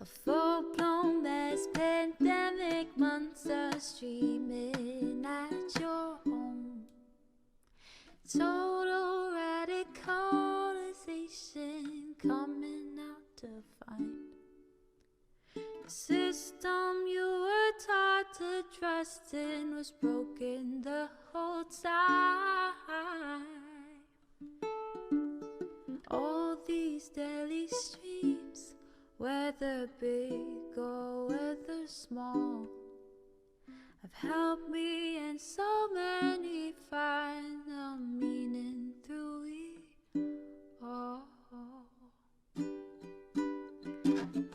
A full-blown mass pandemic, monster streaming at your home. Total radicalization coming out to find. The system you were taught to trust in was broken the whole time. All these daily streams, whether big or whether small, have helped me and so many find the meaning through it all.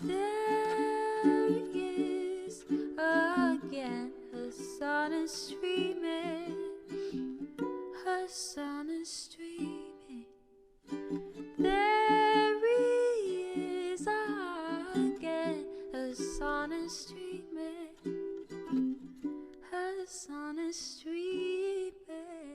There he is again, Hasan is streaming. Hasan is streaming. There he is again, Hasan is streaming. Hasan is streaming.